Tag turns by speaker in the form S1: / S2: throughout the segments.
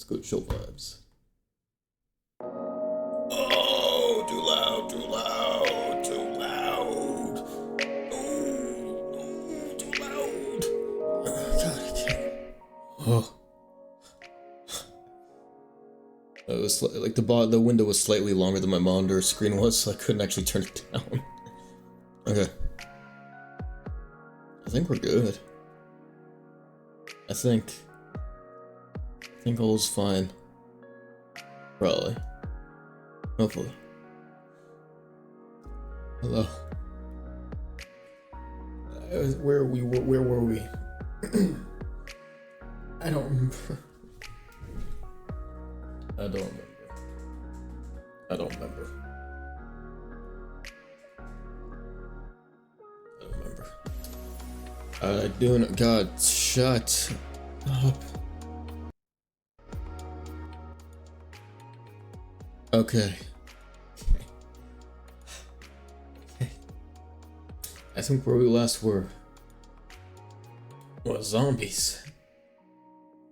S1: Let's go chill vibes. Oh, too loud, too loud, too loud. Oh, too loud. God, I can't. Oh. It was like the window was slightly longer than my monitor screen was, so I couldn't actually turn it down. Okay. I think we're good. I think all's fine. Probably. Hopefully. Hello. Where were we? I don't remember. I don't remember. I don't remember. I don't remember. Doing. God, shut up. Okay. Okay. I think where we last were was zombies.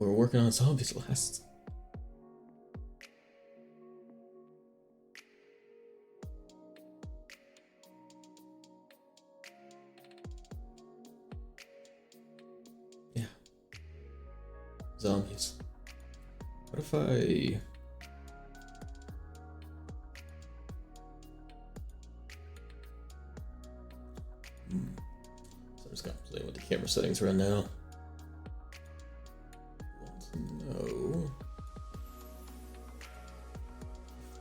S1: We were working on zombies last. Yeah. Zombies. What if I... So I'm just gonna play with the camera settings right now. No.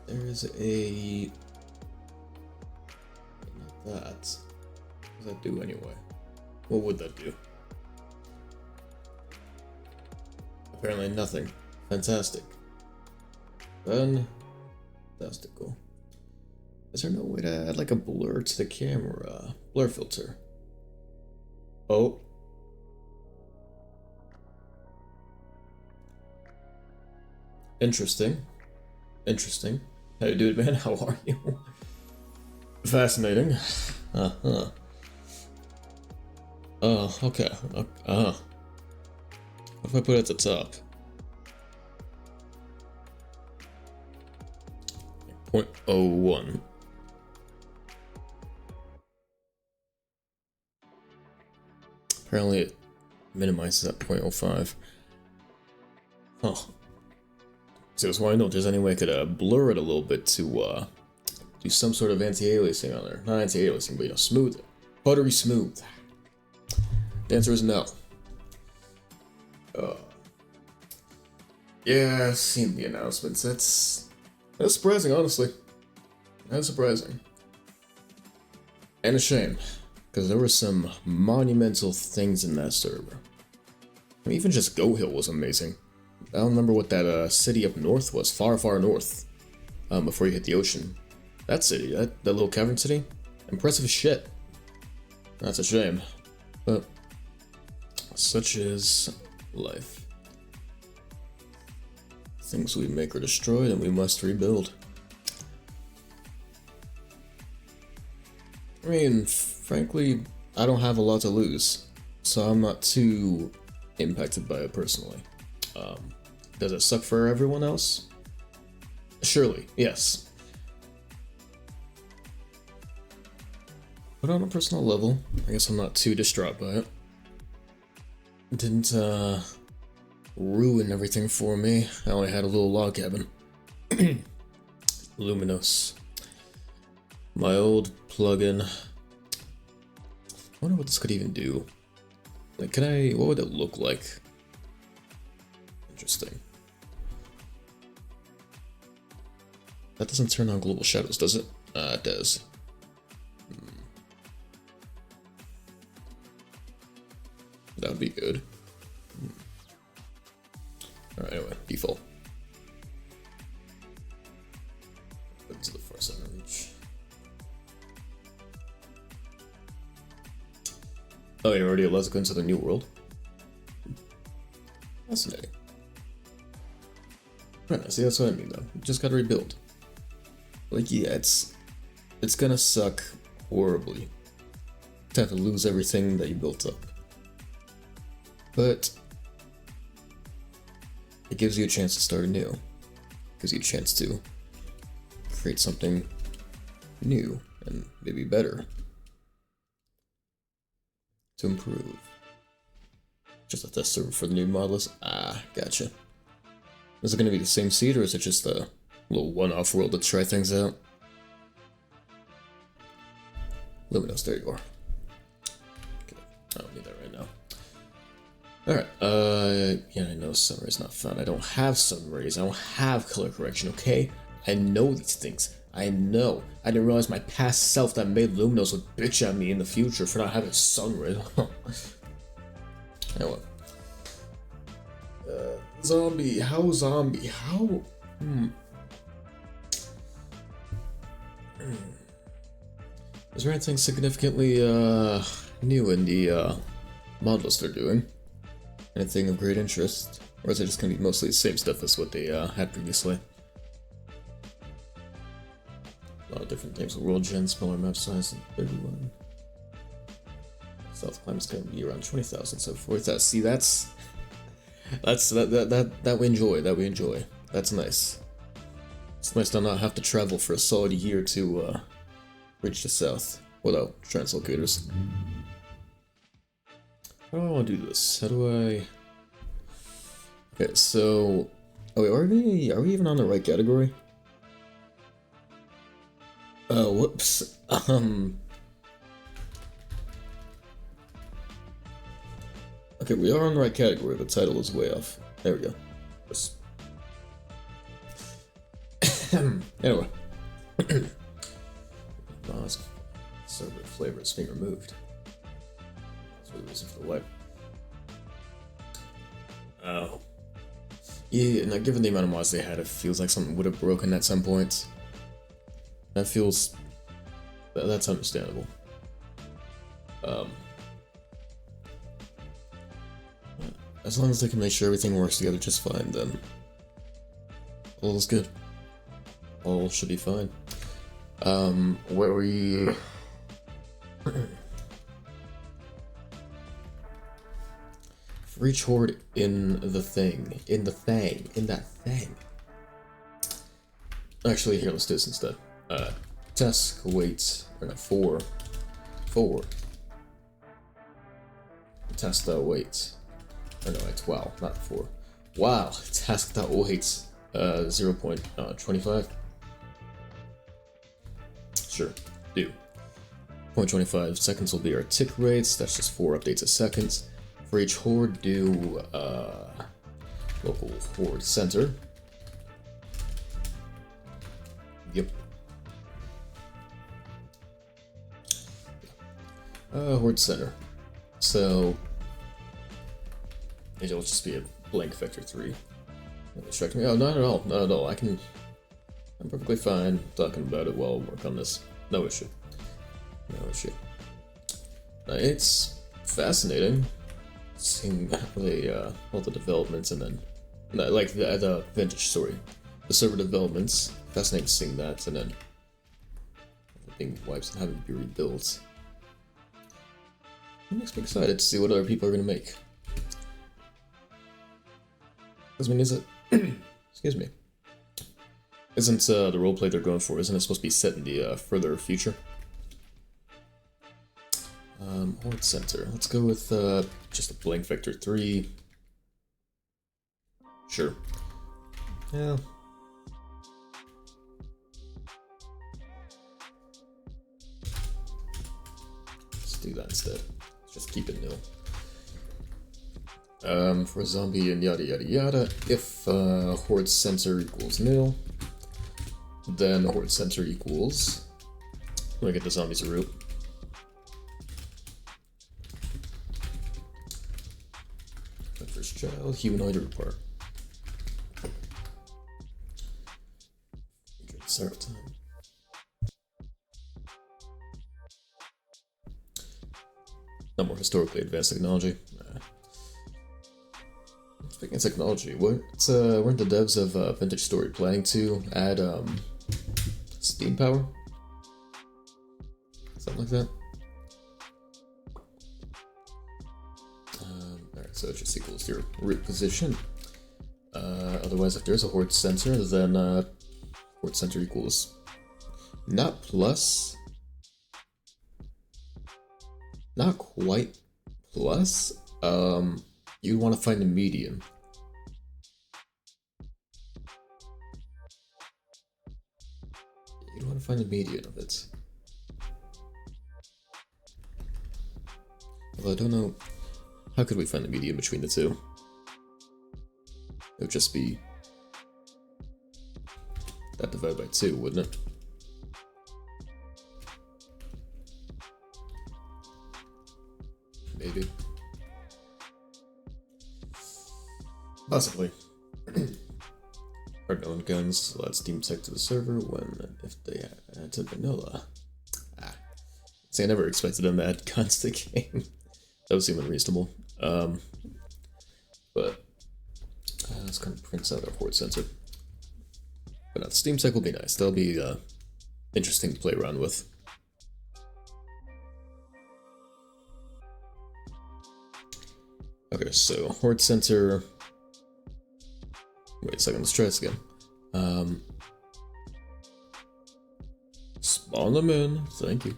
S1: There's a... Not that. What does that do anyway? What would that do? Apparently nothing. Fantastic. Fantastical. Is there no way to add like a blur to the camera? Blur filter. Oh. Interesting. Interesting. How you doing, man? How are you? Fascinating. Uh-huh. Oh, okay. Uh-huh. What if I put it at the top? 0.01. Apparently it minimizes at 0.05. Huh. So that's why I know if there's any way I could blur it a little bit to do some sort of anti-aliasing on there. Not anti-aliasing, but you know, smooth it. Buttery smooth. The answer is no. Yeah, I've seen the announcements. That's surprising, honestly. That's surprising. And a shame, because there were some monumental things in that server. I mean, even just Go Hill was amazing. I don't remember what that city up north was, far, far north, before you hit the ocean. That city, that little cavern city, impressive as shit. That's a shame, but such is life. Things we make or destroy, and we must rebuild. I mean, frankly, I don't have a lot to lose, so I'm not too impacted by it personally. Does it suck for everyone else? Surely, yes. But on a personal level, I guess I'm not too distraught by it. It didn't, ruin everything for me. I only had a little log cabin. Luminous. My old plugin. I wonder what this could even do. Like, what would it look like? Interesting. That doesn't turn on global shadows, does it? It does. That would be good. Alright, anyway, default. Into the far center reach. Oh, you're already a Lezican to the New World? Fascinating. Right, see, that's what I mean, though. You just gotta rebuild. Like, yeah, it's gonna suck horribly to have to lose everything that you built up. But It gives you a chance to start anew. It gives you a chance to create something new and maybe better. To improve. Just a test server for the new models? Ah, gotcha. Is it going to be the same seed, or is it just a little one-off world to try things out? Luminous, there you are. Okay, I don't need that right now. Alright, yeah, I know sunrays not fun. I don't have sunrays. I don't have color correction, okay? I know these things. I know. I didn't realize my past self that made Luminous would bitch at me in the future for not having sunrays. Anyway. Zombie, how zombie? How? Is there anything significantly new in the models they're doing? Anything of great interest? Or is it just gonna be mostly the same stuff as what they had previously? A lot of different things with world gen, smaller map size, and bigger one. South climb is gonna be around 20,000, so 40,000. See, that we enjoy. That we enjoy. That's nice. It's nice to not have to travel for a solid year to reach the south without translocators. How do I want to do this? How do I? Okay, so oh wait, are we even on the right category? Oh, whoops. Okay, we are on the right category. The title is way off. There we go. Anyway. Server flavor is being removed. That's the reason for the wipe. Oh. Yeah, now given the amount of mods they had, it feels like something would have broken at some point. That feels... that's understandable. As long as they can make sure everything works together just fine, then all is good. All should be fine. Where we... Reach horde in the thing. In the thing. In that thing. Actually, here, let's do this instead. Task wait, or no, 4. Task wait. Or no, it's wow, not 4. Wow, task that waits 0.25. Sure, do. 0.25 seconds will be our tick rates. That's just 4 updates a second. For each horde, do local horde center. Yep. Horde center. So it'll just be a blank vector 3. Distract me? Oh, not at all. Not at all. I'm perfectly fine talking about it while I work on this. No issue. No issue. It's fascinating seeing all the developments and then like the vintage story, the server developments. Fascinating seeing that, and then everything wipes and having to be rebuilt. It makes me excited to see what other people are gonna make. I mean, is it? Excuse me. Isn't the roleplay they're going for? Isn't it supposed to be set in the further future? Horde center. Let's go with just a blank vector 3. Sure. Yeah. Let's do that instead. Let's just keep it nil. For zombie and yada yada yada, if horde center equals nil, then horde center equals... Let me get the zombies a root. My first child, humanoid root part. Start time. Not more historically advanced technology. Speaking of technology, weren't the devs of Vintage Story planning to add steam power? Something like that? Alright, so it just equals your root position. Otherwise, if there's a horde center, then horde center equals not plus, not quite plus. You want to find the median. You want to find the median of it. Although I don't know, how could we find the median between the two? It would just be that divided by 2, wouldn't it? Maybe. Possibly. Unknown guns allowed Steam Tech to the server when if they add to vanilla. See, I never expected them to add guns to the game. That would seem unreasonable. But let's kind of print out our horde sensor. But no, the Steam Tech will be nice. That'll be interesting to play around with. Okay, so horde sensor. Wait a second, let's try this again. Spawn them in, thank you.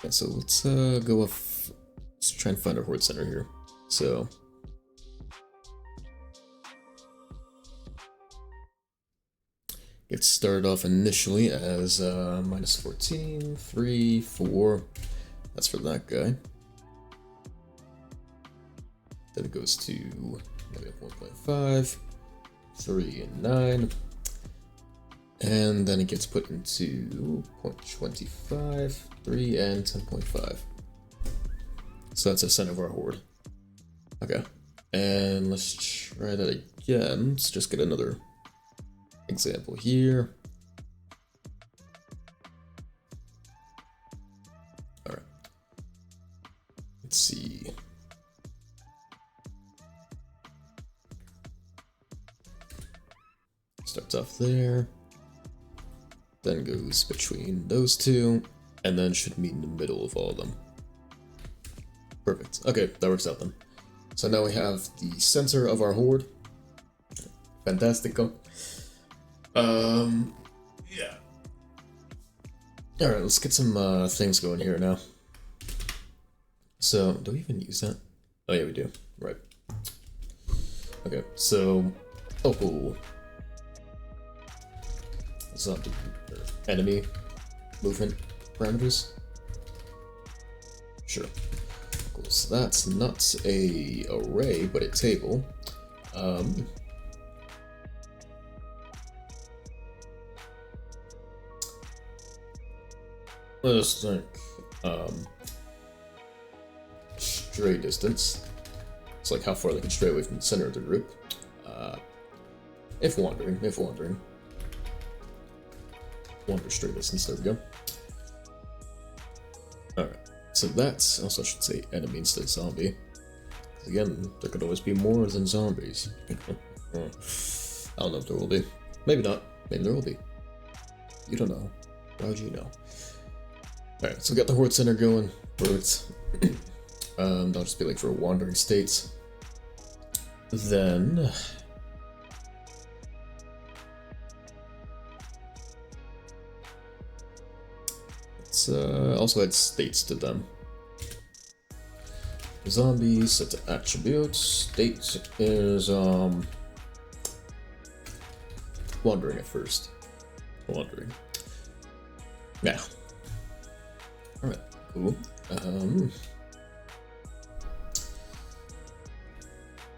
S1: Yeah, so let's go off. Let's try and find our horde center here. So it started off initially as minus 14, 3, 4. That's for that guy. Then it goes to negative 1.5, 3, and 9. And then it gets put into 0.25, 3, and 10.5. So that's the center of our horde. Okay. And let's try that again. Let's just get another example here. Alright. Let's see. Starts off there. Then goes between those two. And then should meet in the middle of all of them. Perfect. Okay, that works out then. So now we have the center of our horde. Fantastico. Yeah. Alright, let's get some things going here now. So, do we even use that? Oh yeah, we do. Right. Okay, so... Oh. Zombie, or enemy movement parameters. Sure. Cool. So that's not a array, but a table. Let's think. Stray distance. It's like how far they can stray away from the center of the group. If wandering. Wander stray distance, there we go. Alright, so that's, also I should say enemy instead of zombie. Again, there could always be more than zombies. I don't know if there will be. Maybe not. Maybe there will be. You don't know. How would you know? Alright, so we got the horde center going. Perfect. That'll just be like for wandering states. Then... let's also add states to them. Zombies, set to attributes. State is wandering at first. Wandering. Yeah. Alright, cool.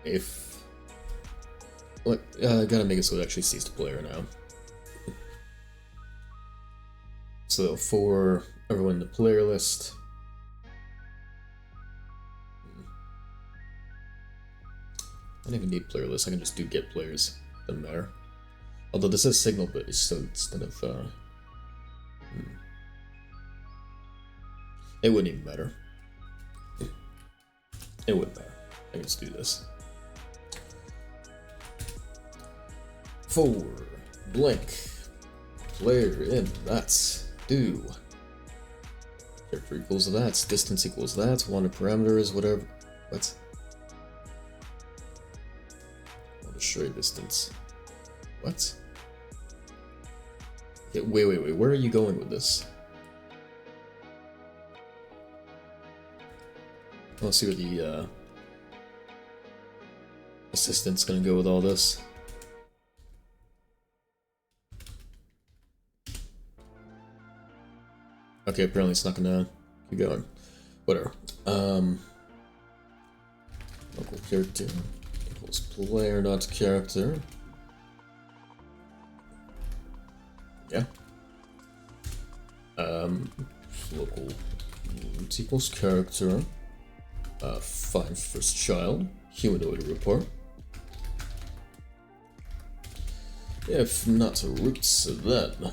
S1: If like gotta make it so it actually sees the player now. So for everyone in the player list, I don't even need player list, I can just do get players, doesn't matter. Although this is signal based, so instead of it wouldn't even matter. It wouldn't matter. I can just do this. For blank player in that's do character equals that, distance equals that, wanted parameters, whatever. What? straight distance. What? Okay, wait. Where are you going with this? Let's see where the assistant's gonna go with all this. Okay, apparently it's not gonna keep going. Whatever. Local character equals player, not character. Yeah. Local root equals character. Find first child. Humanoid report. If not roots, then.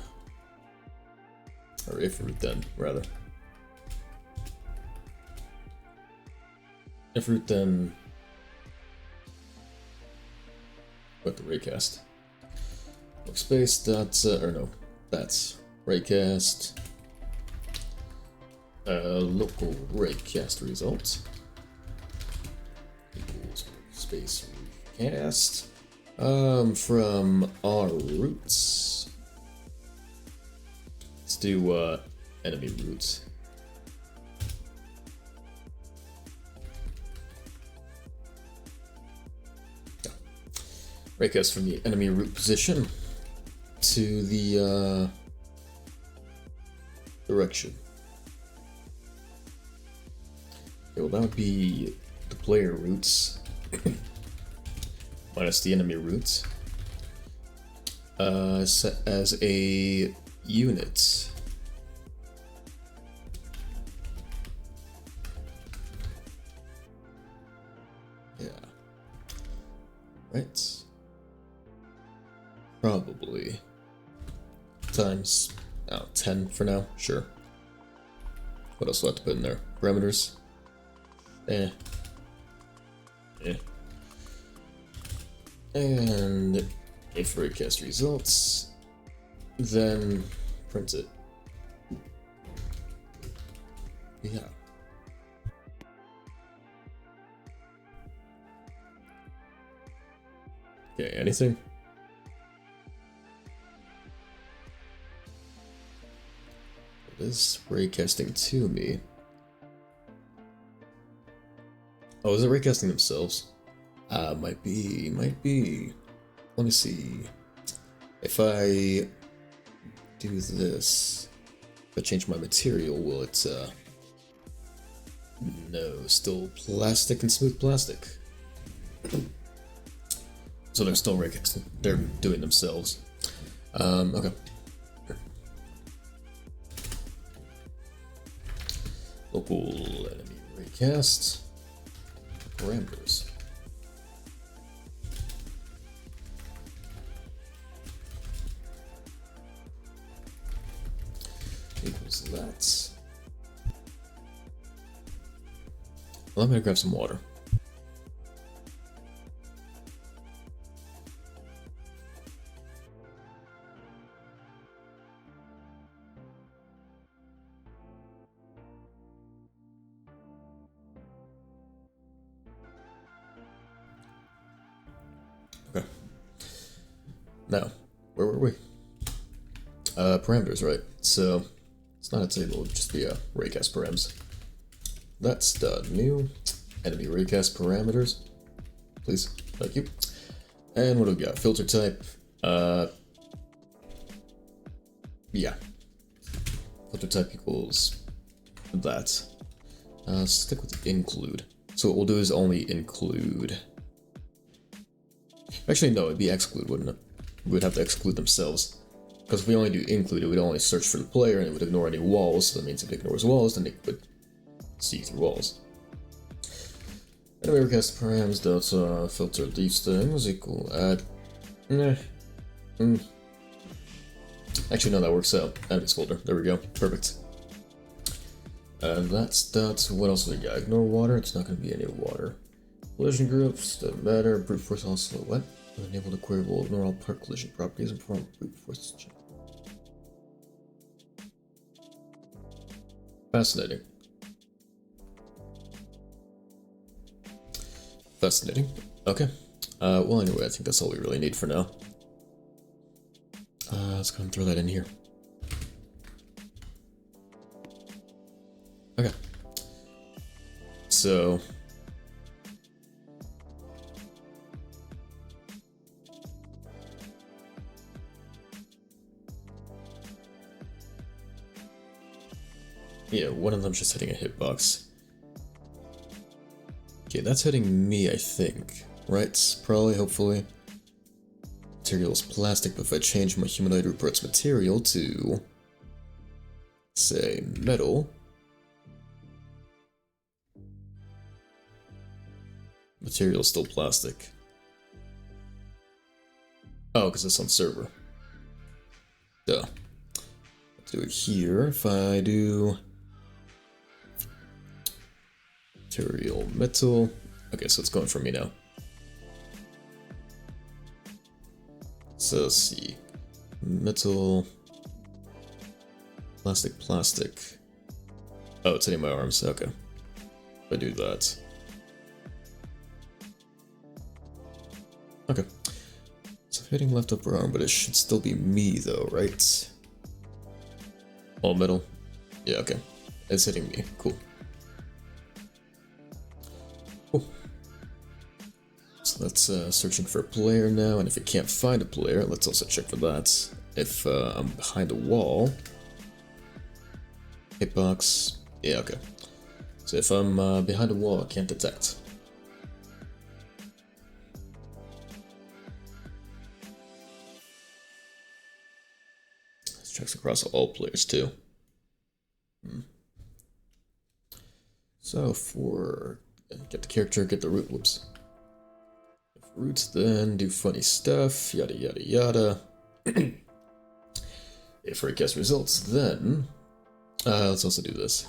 S1: Or if root, then, rather. If root, then. What the raycast? Workspace, that's, or no, that's raycast. Local raycast result. Equals workspace raycast. From our roots. Let's do, enemy roots. Raycast from the enemy root position to the direction. Okay, well, that would be the player roots minus the enemy roots set as a unit. Yeah. Right. Probably times 10 for now, sure. What else do I have to put in there? Parameters? And if raycast results, then print it. Yeah. Okay, anything? What is raycasting to me? Oh, is it raycasting themselves? Might be. Let me see. If I do this, if I change my material, will it, no, still plastic and smooth plastic. So they're still raycasting. They're doing themselves. Okay. Local enemy raycast. Parameters. Equals that. Well, I'm gonna grab some water. Okay. Now, where were we? Parameters, right? So it's not a table, it'll just be a raycast params. That's the new enemy raycast parameters. Please, thank you. And what do we got? Filter type. Yeah. Filter type equals that. Stick with include. So what we'll do is only include. Actually, no, it'd be exclude, wouldn't it? We would have to exclude themselves. Because if we only do include, it would only search for the player and it would ignore any walls. So that means if it ignores walls, then it would see through walls. Anyway, raycast params dot filter these things equal add. Actually, no, that works out. Enemies folder. There we go. Perfect. And that's that. What else do we got? Ignore water. It's not going to be any water. Collision groups. Doesn't matter. Brute force also. What? Enable the query will ignore all part collision properties and perform brute force check. Fascinating. Fascinating. Okay. Well, anyway, I think that's all we really need for now. Let's go and throw that in here. Okay. So... yeah, one of them's just hitting a hitbox. Okay, that's hitting me, I think. Right? Probably, hopefully. Material is plastic, but if I change my humanoid reports material to... say, metal... material is still plastic. Oh, because it's on server. Duh. Let's do it here. If I do... material, metal... okay, so it's going for me now. So let's see. Metal... plastic, plastic... oh, it's hitting my arms, okay. If I do that... okay. So hitting left upper arm, but it should still be me though, right? All metal? Yeah, okay. It's hitting me, cool. Cool. So that's searching for a player now, and if it can't find a player, let's also check for that. If I'm behind a wall... hitbox... yeah, okay. So if I'm behind a wall, I can't detect. This checks across all players too. So for... get the character, get the root, whoops. Roots, then do funny stuff, yada yada yada. If I guess results, then let's also do this.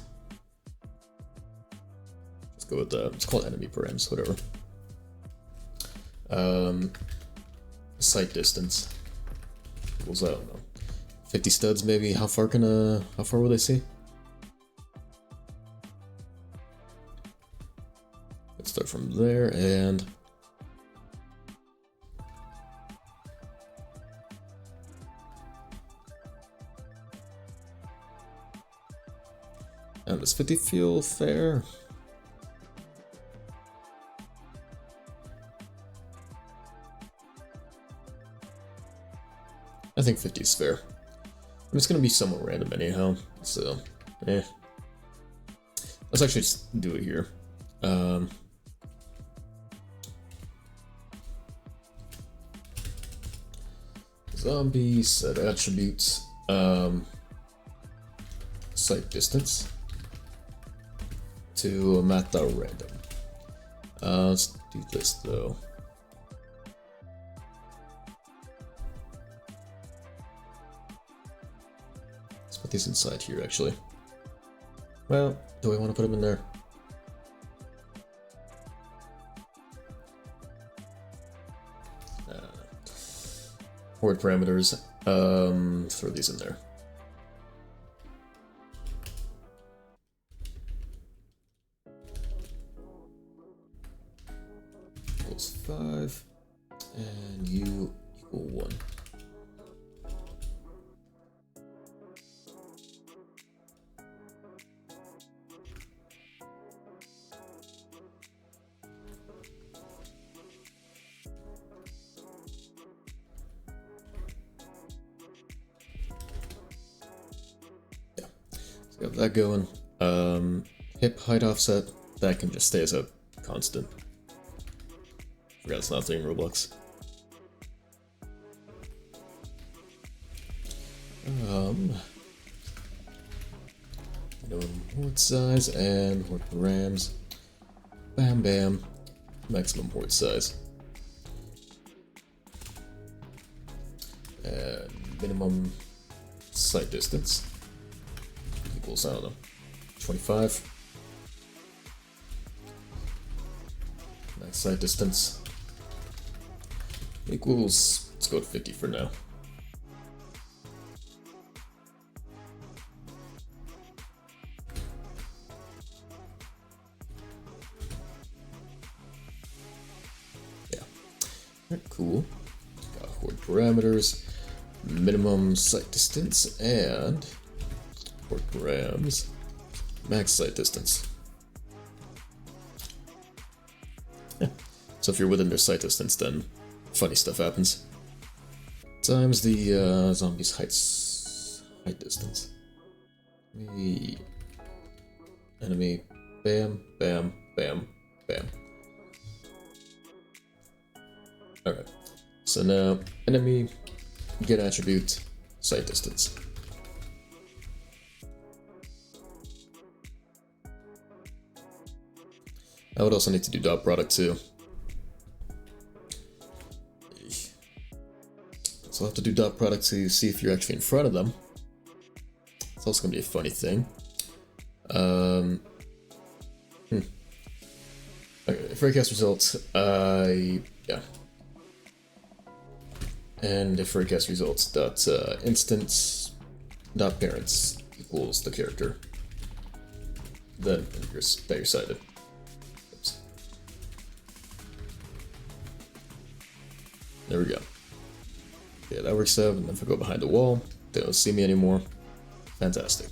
S1: Let's go with the, let's call it enemy params, whatever. Sight distance. What was that? I don't know. 50 studs maybe. How far will they see? Let's start from there and. And does 50 feel fair? I think 50 is fair. And it's gonna be somewhat random anyhow, so eh. Let's actually just do it here. Zombie, set attributes, sight distance to meta random. Let's do this though. Let's put these inside here actually. Well, do I want to put them in there? Horde parameters, throw these in there. Equals 5, and you equal 1. Got that going. Hip height offset, that can just stay as a constant. Forgot it's not in Roblox. Horde size and horde params. Bam bam. Maximum horde size. And minimum sight distance. Equals, I don't know, 25. Max sight distance equals, let's go with 50 for now. Yeah. parameters, minimum sight distance, and 4 grams, max sight distance. Yeah. So if you're within their sight distance, then funny stuff happens. Times the zombie's height distance. Enemy, bam, bam, bam, bam. Alright, so now enemy, get attribute, sight distance. I would also need to do dot product too. So I'll have to do dot product to see if you're actually in front of them. It's also gonna be a funny thing. Okay, for cast results, yeah. And if for cast results, dot instance dot parents equals the character. Then you're sighted. Oops. There we go. Yeah, that works out. And if I go behind the wall, they don't see me anymore. Fantastic.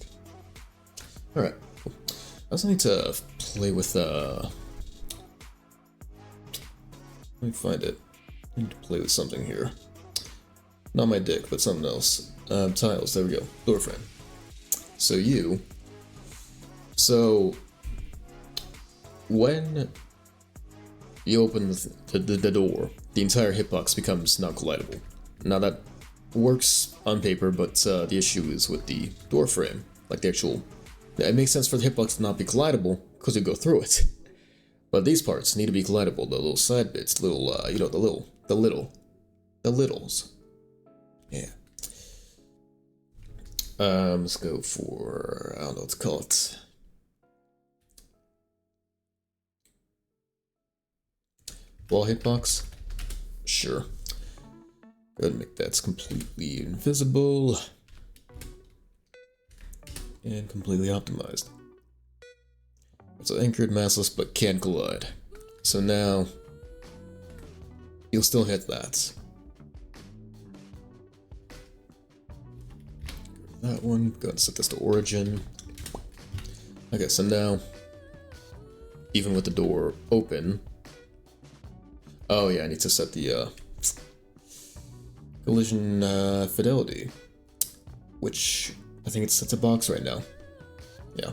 S1: Alright, cool. I also need to play with, let me find it. I need to play with something here. Not my dick, but something else. Tiles, there we go. Door frame. So when you open the door, the entire hitbox becomes now collidable. Now that works on paper, but the issue is with the door frame. Like the actual... It makes sense for the hitbox to not be collidable, because you go through it. But these parts need to be collidable, the little side bits, little, you know, the littles. Yeah. Let's go for, I don't know what to call it. Wall hitbox? Sure. Go ahead and make that completely invisible. And completely optimized. So anchored, massless, but can't collide. So now, you'll still hit that. That one, go ahead and set this to origin. Okay, so now, even with the door open, oh yeah, I need to set the collision fidelity, which I think it's set to box right now. Yeah.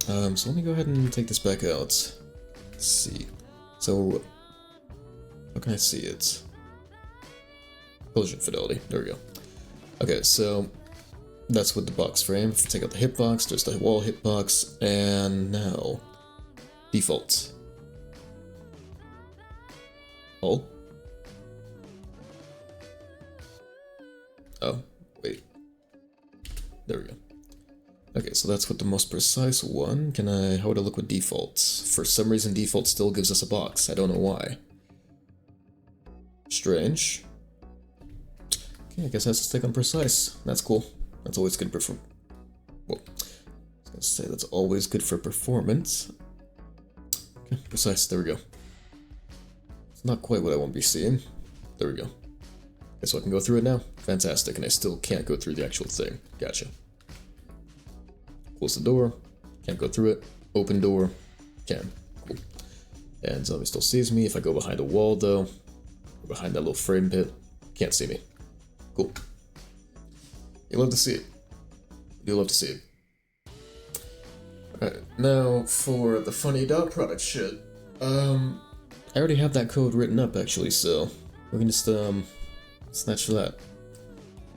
S1: So let me go ahead and take this back out. Let's see. So, how can I see it? Collision fidelity. There we go. Okay, so that's with the box frame. If I take out the hitbox, there's the wall hitbox, and now default. Oh. Oh, wait. There we go. Okay, so that's with the most precise one. How would I look with defaults? For some reason, default still gives us a box. I don't know why. Strange. Okay, I guess I have to stick on precise. That's cool. That's always good for... Well, I was gonna say that's always good for performance. Okay, precise, there we go. It's not quite what I want to be seeing. There we go. Okay, so I can go through it now? Fantastic, and I still can't go through the actual thing. Gotcha. Close the door. Can't go through it. Open door. Can. Cool. And zombie still sees me. If I go behind a wall, though, or behind that little frame pit, can't see me. Cool. You love to see it. You love to see it. Alright, now for the funny dot product shit. I already have that code written up, actually, so we can just, snatch that.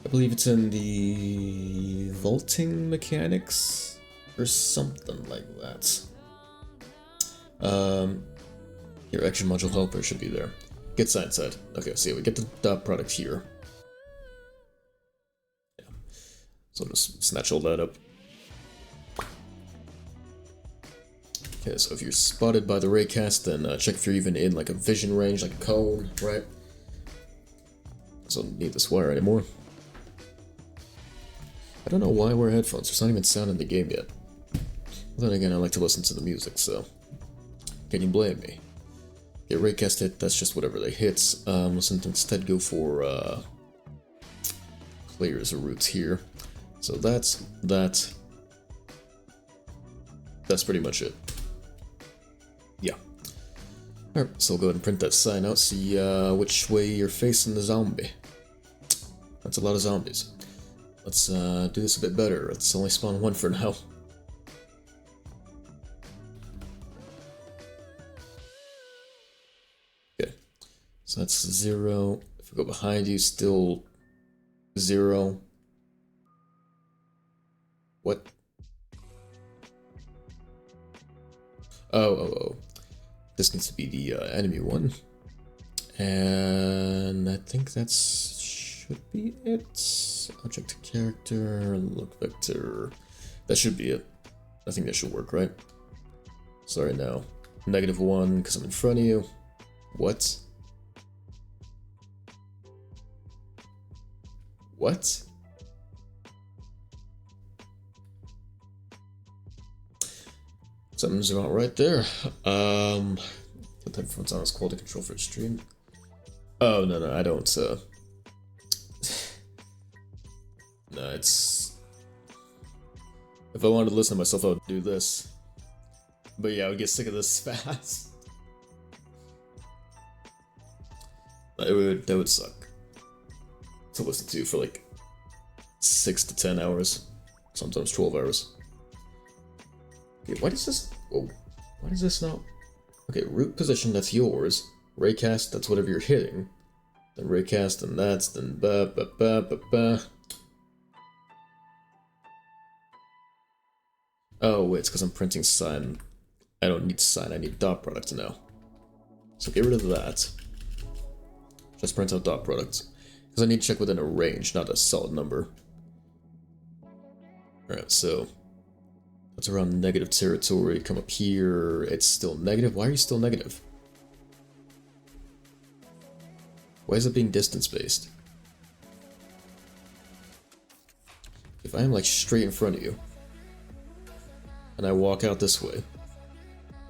S1: I believe it's in the vaulting mechanics or something like that. Your action module helper should be there. Get side side. Okay, so yeah, we get the dot product here. Yeah. So I'll just snatch all that up. Okay, so if you're spotted by the raycast, then check if you're even in like a vision range, like a cone, right? So I don't need this wire anymore. I don't know why I wear headphones. There's not even sound in the game yet. But then again, I like to listen to the music, so can you blame me? Okay, raycast hit, that's just whatever they hit. Let's instead go for players or roots here. So that's that. That's pretty much it. Yeah. Alright, so I'll go ahead and print that sign out, see which way you're facing the zombie. That's a lot of zombies. Let's do this a bit better. Let's only spawn one for now. Okay, so that's 0. If we go behind you, still 0. What? Oh. This needs to be the enemy one. And I think that's should be it. Object character, look vector. That should be it. I think that should work, right? Sorry, no. -1 because I'm in front of you. What? What? Something's about right there. Put the headphones on as quality control for stream. Oh, no, I don't, no, it's... If I wanted to listen to myself, I would do this. But yeah, I would get sick of this fast. That would suck. To listen to for like 6 to 10 hours. Sometimes 12 hours. Okay, why does this... Whoa. Why does this not... Okay, root position, that's yours. Raycast, that's whatever you're hitting. Then raycast, and that's, then ba. Oh, wait, it's because I'm printing sign. I don't need sign, I need dot product now. So get rid of that. Just print out dot product. Because I need to check within a range, not a solid number. Alright, so... That's around negative territory. Come up here. It's still negative. Why are you still negative? Why is it being distance based? If I am like straight in front of you and I walk out this way,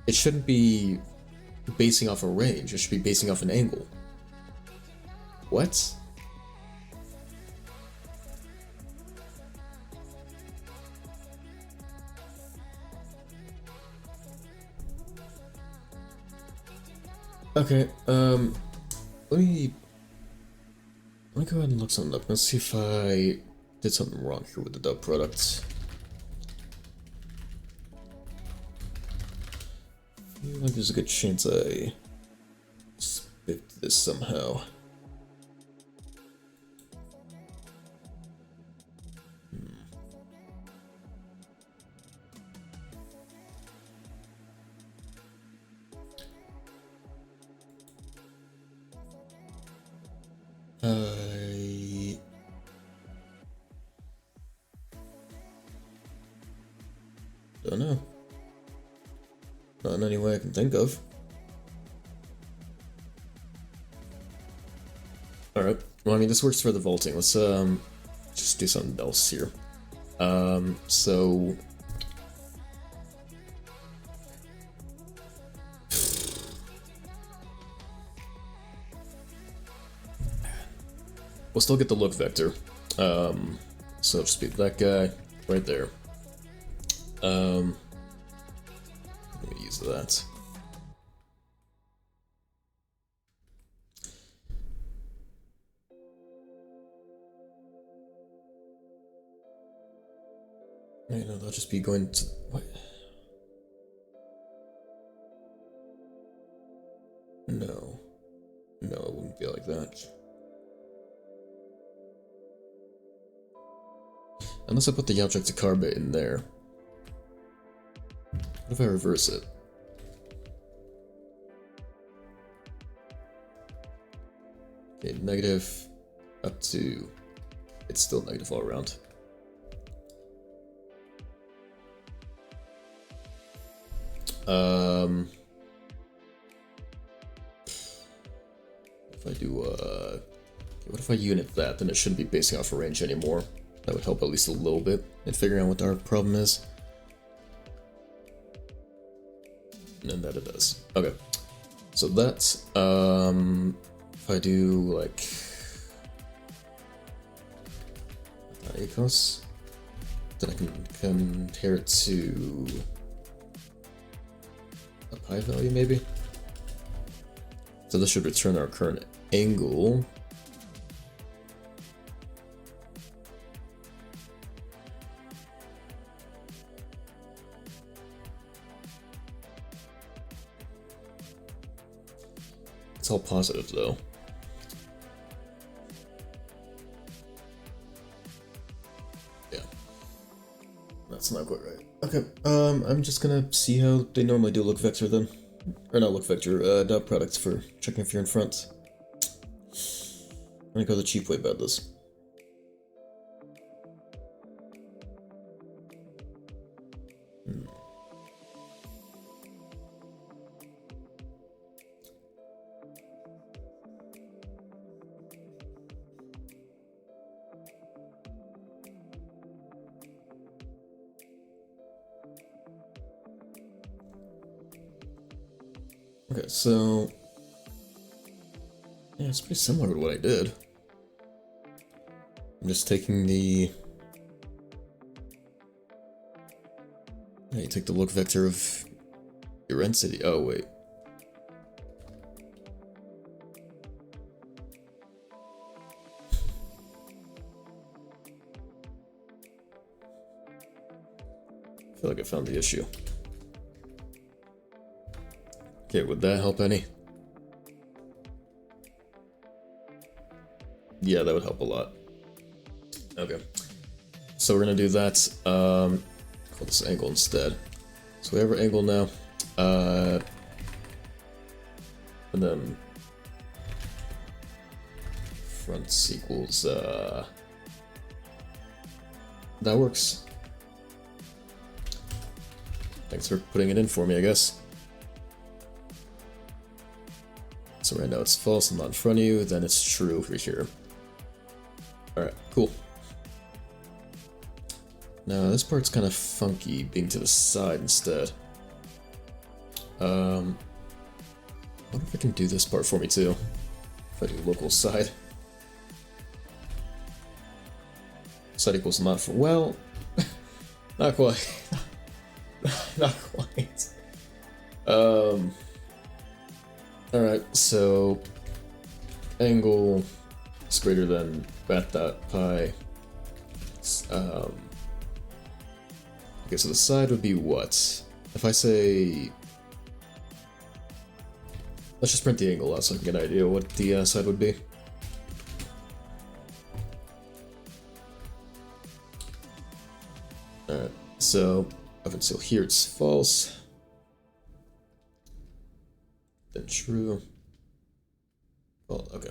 S1: it shouldn't be basing off a range. It should be basing off an angle. What? Okay, let me go ahead and look something up. Let's see if I did something wrong here with the dub product. I feel like there's a good chance I spiffed this somehow. I don't know. Not in any way I can think of. Alright. Well, I mean, this works for the vaulting. Let's just do something else here. So... We'll still get the look vector. So just be that guy right there. Let me use that. Wait, no, they'll just be going to... What? No. No, it wouldn't be like that. Unless I put the object to carbate in there. What if I reverse it? Okay, negative up to... It's still negative all around. If I do, what if I unit that? Then it shouldn't be basing off a range anymore. That would help at least a little bit in figuring out what our problem is. And that it does. Okay. So that, if I do like Acos, then I can compare it to a pi value maybe. So this should return our current angle. It's all positive though. Yeah. That's not quite right. Okay, I'm just gonna see how they normally do look vector then. Or not look vector, dot products for checking if you're in front. I'm gonna go the cheap way about this. Okay, so yeah, it's pretty similar to what I did. I'm just taking the you take the look vector of your entity. Oh wait. I feel like I found the issue. Okay, would that help any? Yeah, that would help a lot. Okay. So we're gonna do that, call this angle instead. So we have our angle now, and then fronts equals, that works. Thanks for putting it in for me, I guess. So right now it's false and not in front of you, then it's true over here. Alright, cool. Now this part's kind of funky, being to the side instead. I wonder if I can do this part for me too. If I do local side. Side equals not for, well, not quite. Not quite. Alright, so angle is greater than bat dot pi. Okay, so the side would be what? If I say, let's just print the angle out so I can get an idea what the side would be. Alright, so up until here it's false. Then true. Well, okay.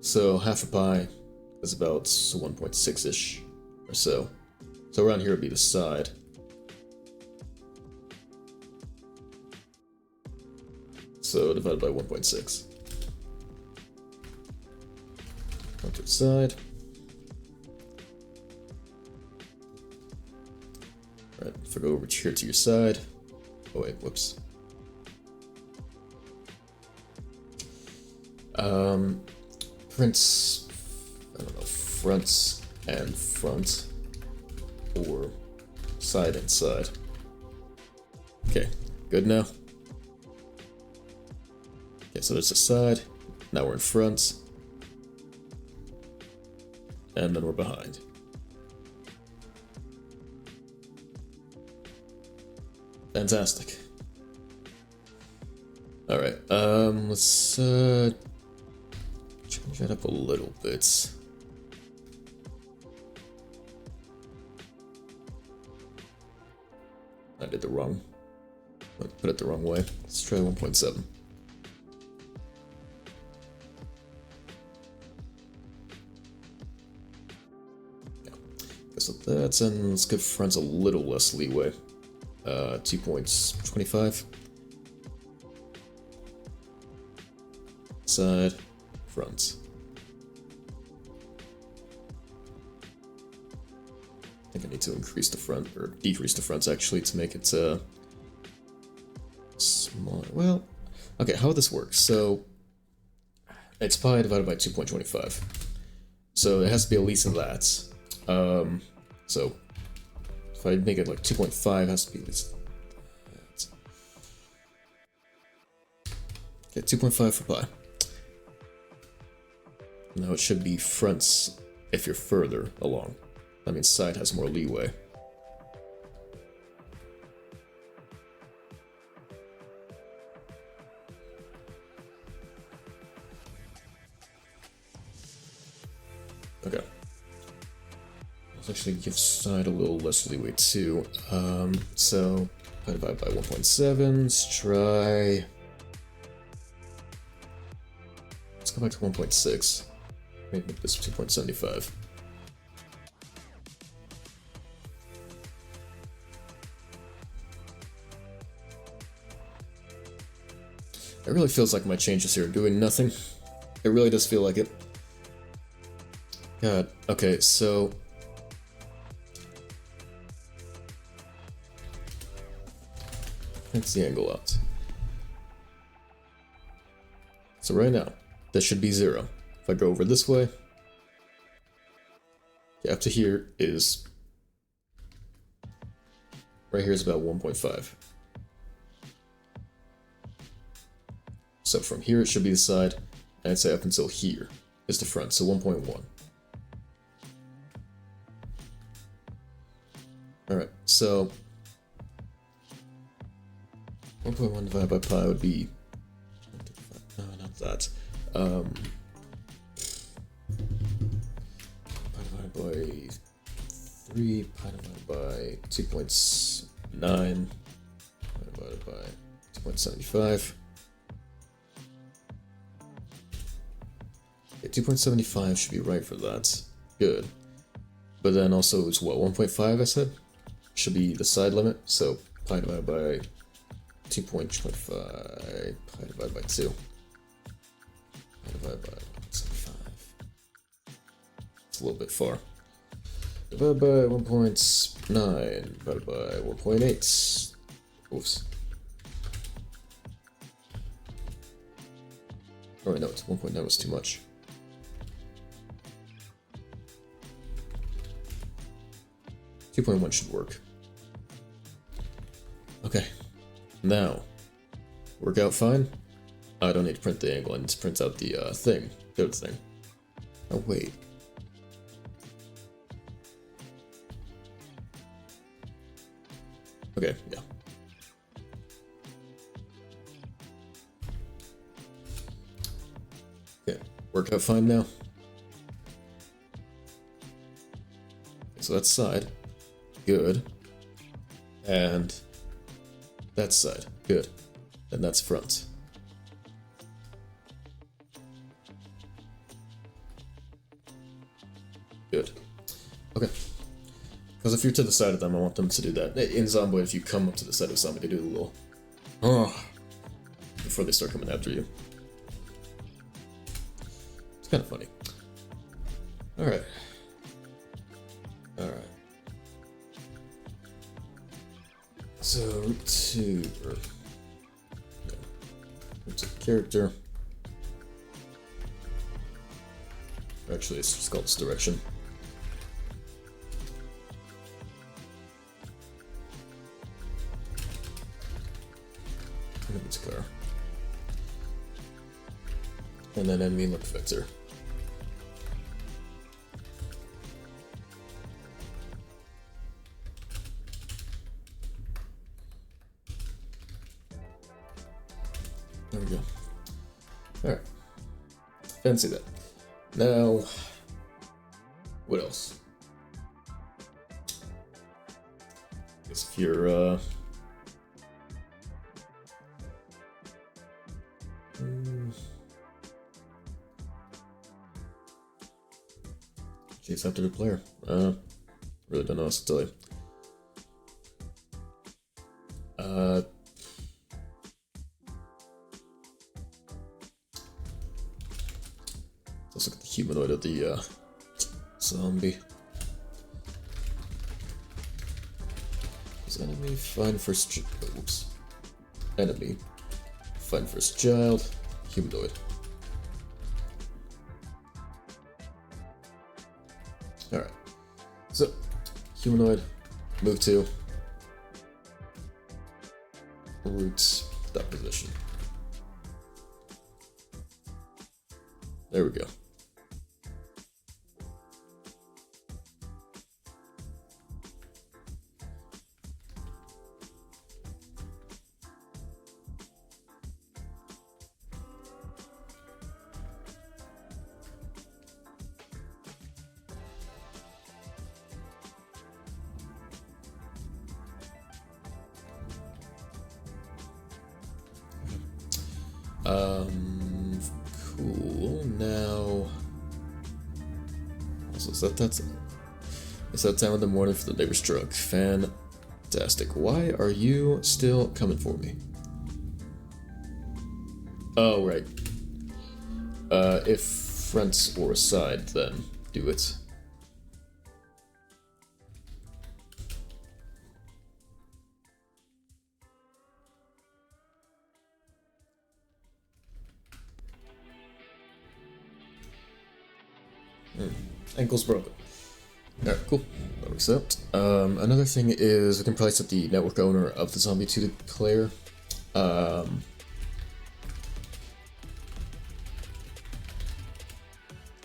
S1: So half a pi is about 1.6-ish or so. So around here would be the side. So divided by 1.6. 1/3 side. Alright, if I go over here to your side. Oh wait, whoops. Prints, I don't know, fronts and front, or side and side. Okay, good now. Okay, so there's a side, now we're in front, and then we're behind. Fantastic. Alright, let's change that up a little bit. I did the wrong, put it the wrong way. Let's try 1.7. Yeah. So that's, and let's give fronts a little less leeway. 2.25. Side, front. I think I need to increase the front, or decrease the fronts actually, to make it smaller. well, okay, how this works. So, it's pi divided by 2.25. So it has to be at least that. So, if I make it like 2.5, it has to be at least that. Okay, 2.5 for pi. Now it should be fronts if you're further along. That means side has more leeway. Okay. Let's actually give side a little less leeway too. So I divide by 1.7. Let's try. Let's go back to 1.6. Maybe make this 2.75. It really feels like my changes here are doing nothing. It really does feel like it. God, okay, so... That's the angle out. So right now, this should be 0. If I go over this way, yeah, up to here is... Right here is about 1.5. So from here it should be the side, and I'd say up until here is the front, so 1.1. Alright, so 1.1 divided by pi would be... No, not that. Pi divided by 3, pi divided by 2.9, pi divided by 2.75. Okay, 2.75 should be right for that. Good. But then also it's what, 1.5 I said? Should be the side limit, so pi divided by 2.25, pi divided by 2. Pi divided by 1.75. It's a little bit far. Divided by 1.9, divided by 1.8. Oops. Oh wait, no, it's 1.9 was too much. 2.1 should work. Okay, now, work out fine. I don't need to print the angle, I need to print out the thing, the other thing. Oh wait. Okay, yeah. Okay, work out fine now. So that's side. Good. And that's side. Good. And that's front. Good. Okay. Because if you're to the side of them, I want them to do that. In Zomboid, if you come up to the side of somebody, do a little... Oh, before they start coming after you. It's kind of funny. Alright. Alright. So, root 2, or... Yeah. Root 2 character. Actually, it's just called this direction. It's car. And then enemy look vector. There we go. Alright. Fancy that. Now, what else? I guess if you're, chase after the player. Really don't know what else to tell you. Let's look at the humanoid of the zombie. Is enemy fine first? Oops. Enemy Find first child. Humanoid. Alright. So, humanoid. Move to. Root. That position. There we go. Cool. Now, also, it's that time of the morning for the neighbor's truck. Fantastic. Why are you still coming for me? Oh, right. If front or side, then do it. Ankle's broken. Alright, cool. That works out. Another thing is we can probably set the network owner of the zombie to declare. So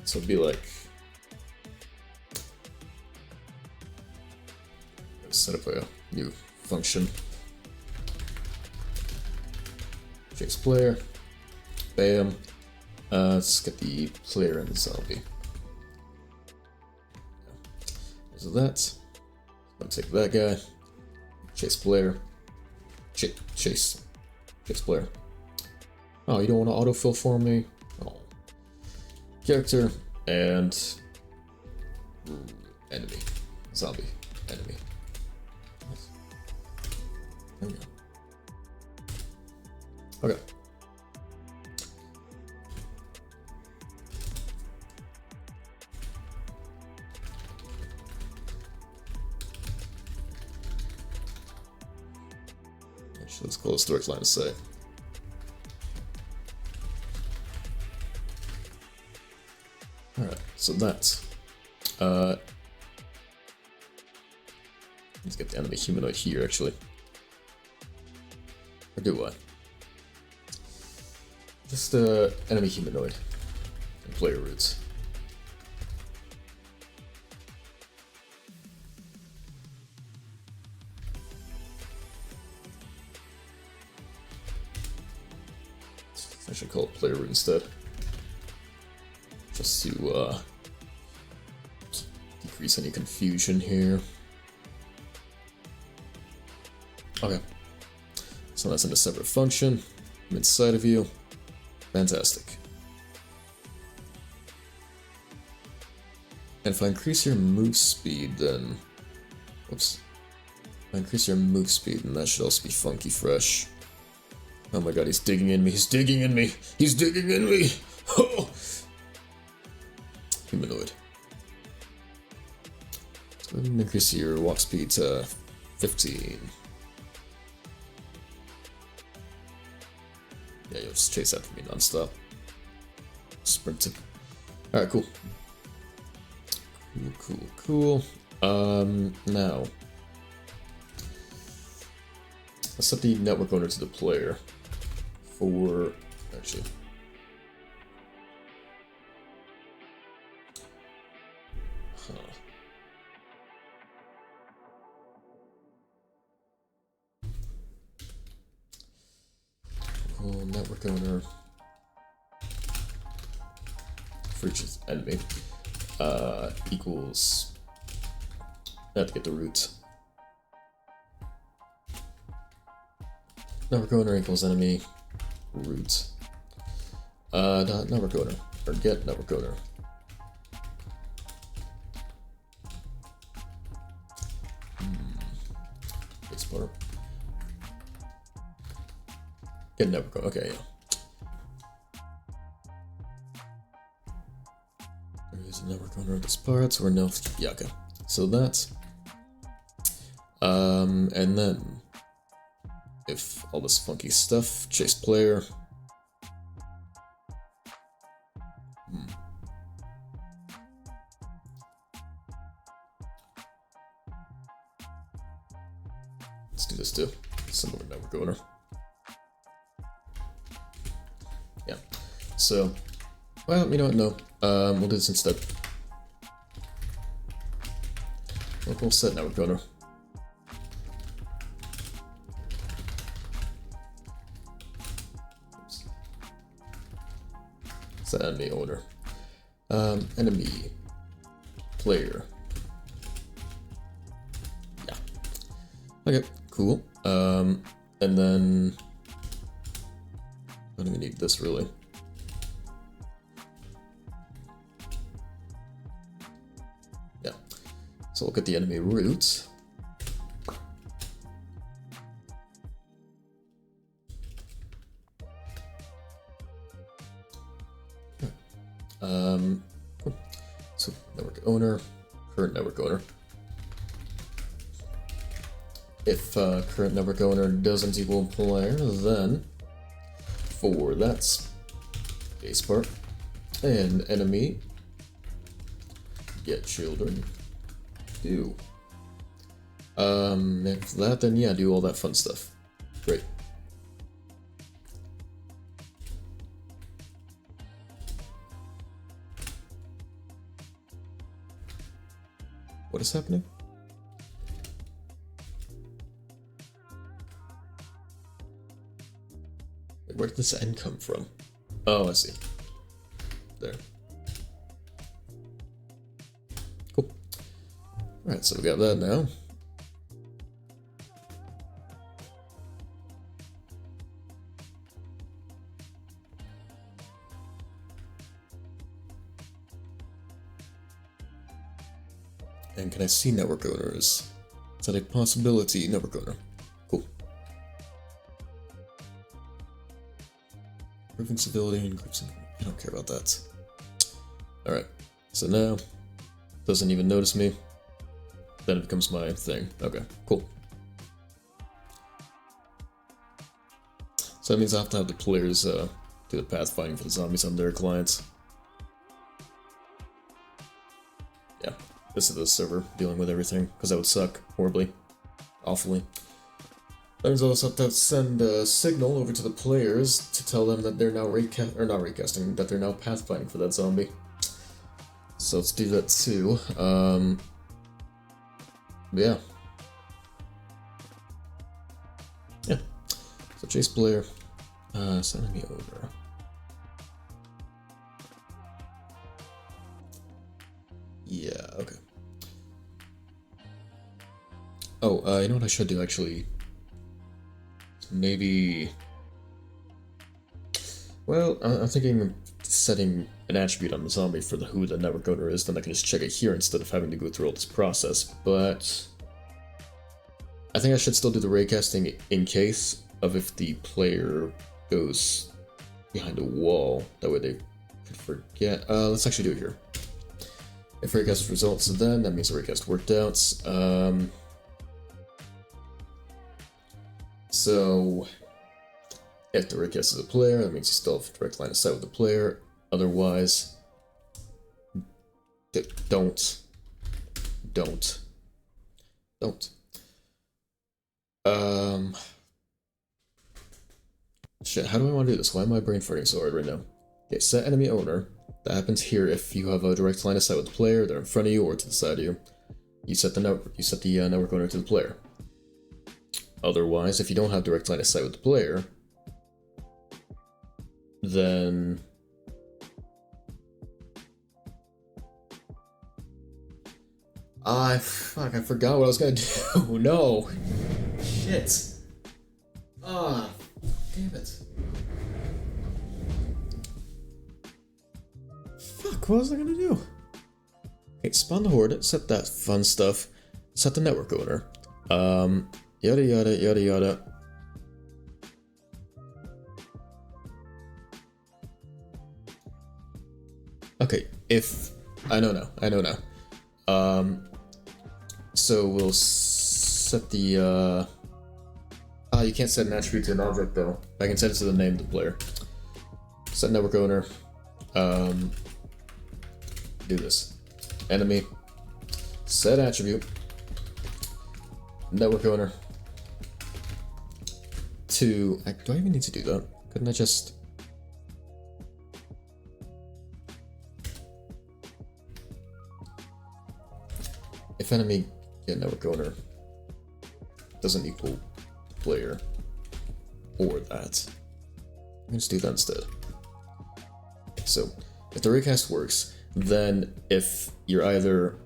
S1: it'd be like set up a new function. Chase player. Bam. Let's get the player and the zombie. So that's. I'm gonna take that guy. Chase player. Chase player. Oh, you don't want to autofill for me? Oh. Character and enemy. Zombie. Enemy. There we go. Okay. Actually, let's close direct line of sight. Alright, so that's let's get the enemy humanoid here actually. Or do I? Just enemy humanoid and player roots. I should call it player root instead. Just to decrease any confusion here. Okay. So that's in a separate function. I'm inside of you. Fantastic. And if I increase your move speed, then... Whoops. If I increase your move speed, then that should also be funky fresh. Oh my god, he's digging in me, he's digging in me, he's digging in me! Oh! Humanoid. So increase your walk speed to 15. Yeah, you'll just chase after me non-stop. Sprinting. Alright, cool. Cool. Now. Let's set the network owner to the player. For... actually... Huh. Oh, network owner... for each enemy. Equals... I have to get the root. Network owner equals enemy root. Dot network owner. Or get network owner. Explorer. Get network owner. Okay, yeah. There's a network owner of this part. Or no. Yeah, okay. So that's. And then if all this funky stuff. Chase player. Let's do this too. Similar network owner. Yeah. So, well, you know what? No. We'll do this instead. Local set network owner. Oops. Set enemy owner. Enemy player. Yeah. Okay, cool. And then I don't even need this really. Yeah. So look at the enemy route. Cool. So network owner, current network owner. If current network owner doesn't equal player, then for that space part and enemy get children do. If that, then yeah, do all that fun stuff. Great. What is happening? Where did this N come from? Oh, I see. There. Cool. Alright, so we got that now. And can I see network owners? Is that a possibility? Network owner. Cool. Improving civility and groups. I don't care about that. Alright. So now, doesn't even notice me. Then it becomes my thing. Okay, cool. So that means I have to have the players do the pathfinding for the zombies on their clients. Yeah. This is the server dealing with everything, because that would suck horribly, awfully. That means I also have to send a signal over to the players to tell them that they're now not that they're now pathfinding for that zombie. So let's do that too. Yeah. Yeah. So chase player, send me over. Yeah, okay. Oh, you know what I should do, actually? Maybe... Well, I'm thinking of setting an attribute on the zombie for who the network owner is, then I can just check it here instead of having to go through all this process, but... I think I should still do the raycasting in case of if the player goes behind a wall, that way they could forget. Let's actually do it here. If raycast results then, that means the raycast worked out. So, if the raycast is a player, that means you still have direct line of sight with the player. Otherwise, don't. Shit, how do I want to do this? Why am I brain farting so hard right now? Okay, set enemy owner. That happens here if you have a direct line of sight with the player, they're in front of you or to the side of you. You set the network owner to the player. Otherwise, if you don't have direct line of sight with the player, then fuck, I forgot what I was gonna do. No. Shit. Damn it. Fuck, what was I gonna do? Okay, spawn the horde, set that fun stuff, set the network owner. Yada yada yada yada. Okay, I know now. So we'll set the You can't set an attribute to an object though. I can set it to the name of the player. Set network owner. Do this. Enemy. Set attribute. Network owner. To... do I even need to do that? Couldn't I just... If enemy network owner doesn't equal player or that, I'm gonna just do that instead. So if the recast works, then if you're either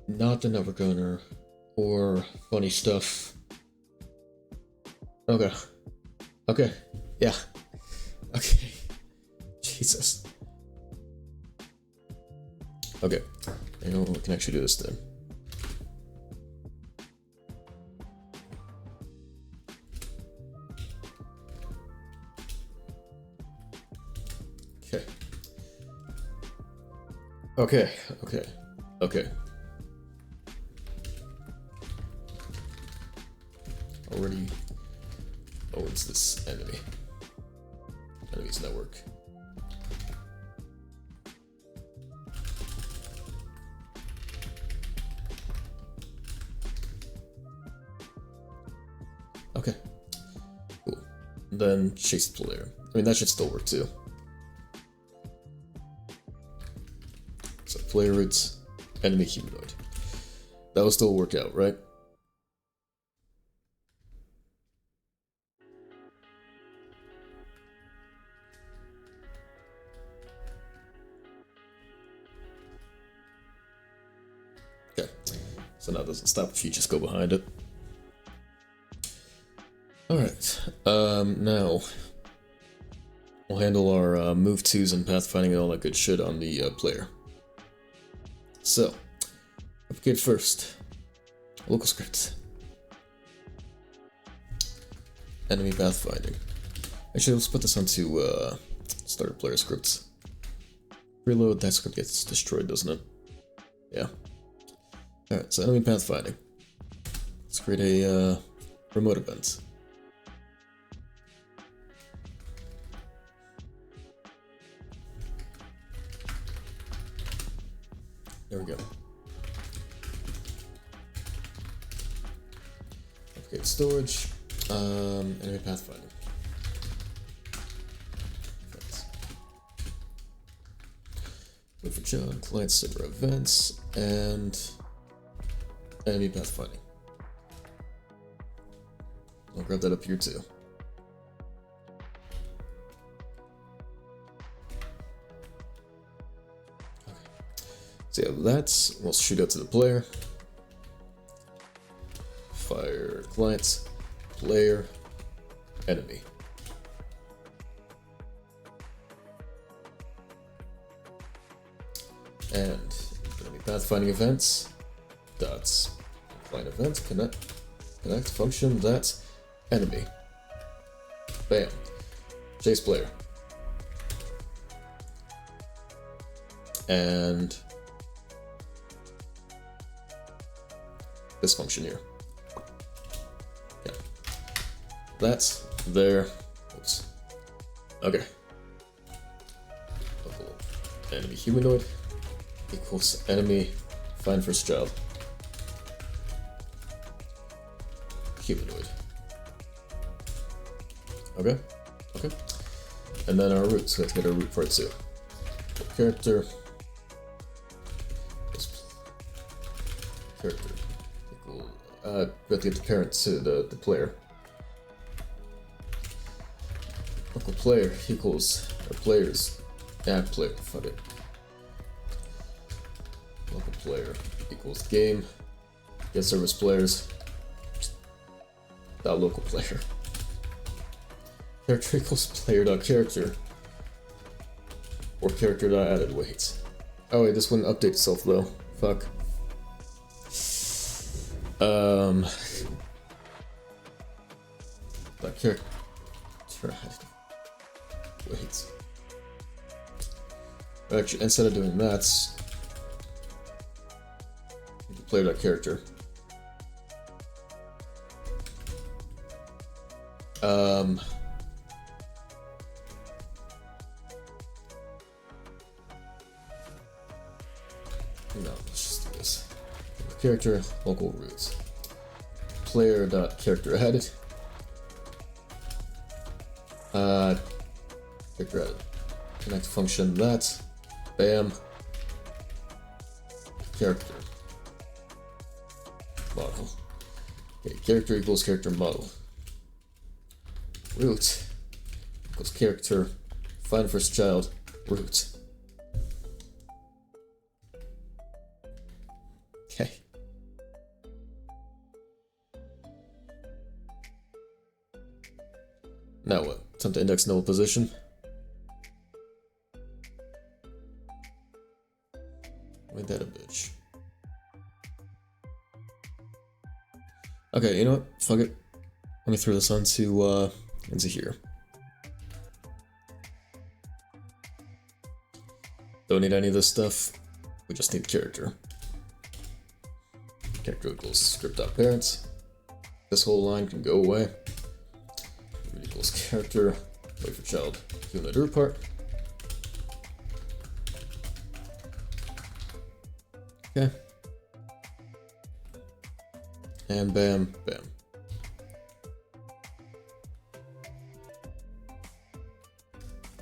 S1: not the network owner or funny stuff. Okay, yeah, okay, Jesus. Okay, you know, we can actually do this then. Okay. Already owns this enemy. Enemy's network. Okay. Cool. Then chase the player. I mean, that should still work too. So player roots, enemy humanoid. That will still work out, right? Okay. So now it doesn't stop if you just go behind it. Alright. Now we'll handle our move twos and pathfinding and all that good shit on the player. So, replicate first. Local script. Enemy pathfinding. Actually, let's put this onto starter player scripts. Reload, that script gets destroyed, doesn't it? Yeah. Alright, so enemy pathfinding. Let's create a remote event. There we go. Okay, storage. Enemy pathfinding. Wait for John, client server events, and enemy pathfinding. I'll grab that up here too. So yeah, that's, we'll shoot out to the player. Fire clients, player, enemy. And enemy pathfinding events, dots, client event, connect function, that's enemy. Bam. Chase player. And this function here. Yeah. That's there. Oops. Okay. Local enemy humanoid equals enemy find first child. Humanoid. Okay. Okay. And then our root, so let's get our root part too. Character. Character. We have to get the parent to the player. Local player equals our players. Add player. Fuck it. Local player equals game. Get service players. Dot local player. Character equals player dot character. Or character dot added weight. Oh wait, this wouldn't update itself though. Fuck. That character. Wait. Actually, instead of doing that, player.character. Um, no, let's just do this. Character, local roots. Player.character added. Character added. Connect function that. Bam. Character. Model. Okay, character equals character model. Root equals character. Find first child. Root. Okay. Now what? Attempt to index null position. Ain't that a bitch? Okay, you know what? Fuck it. Let me throw this into here. Don't need any of this stuff. We just need character. Character equals script.parents. This whole line can go away. Root equals character. Wait for child. Unit root part. Okay. And bam, bam.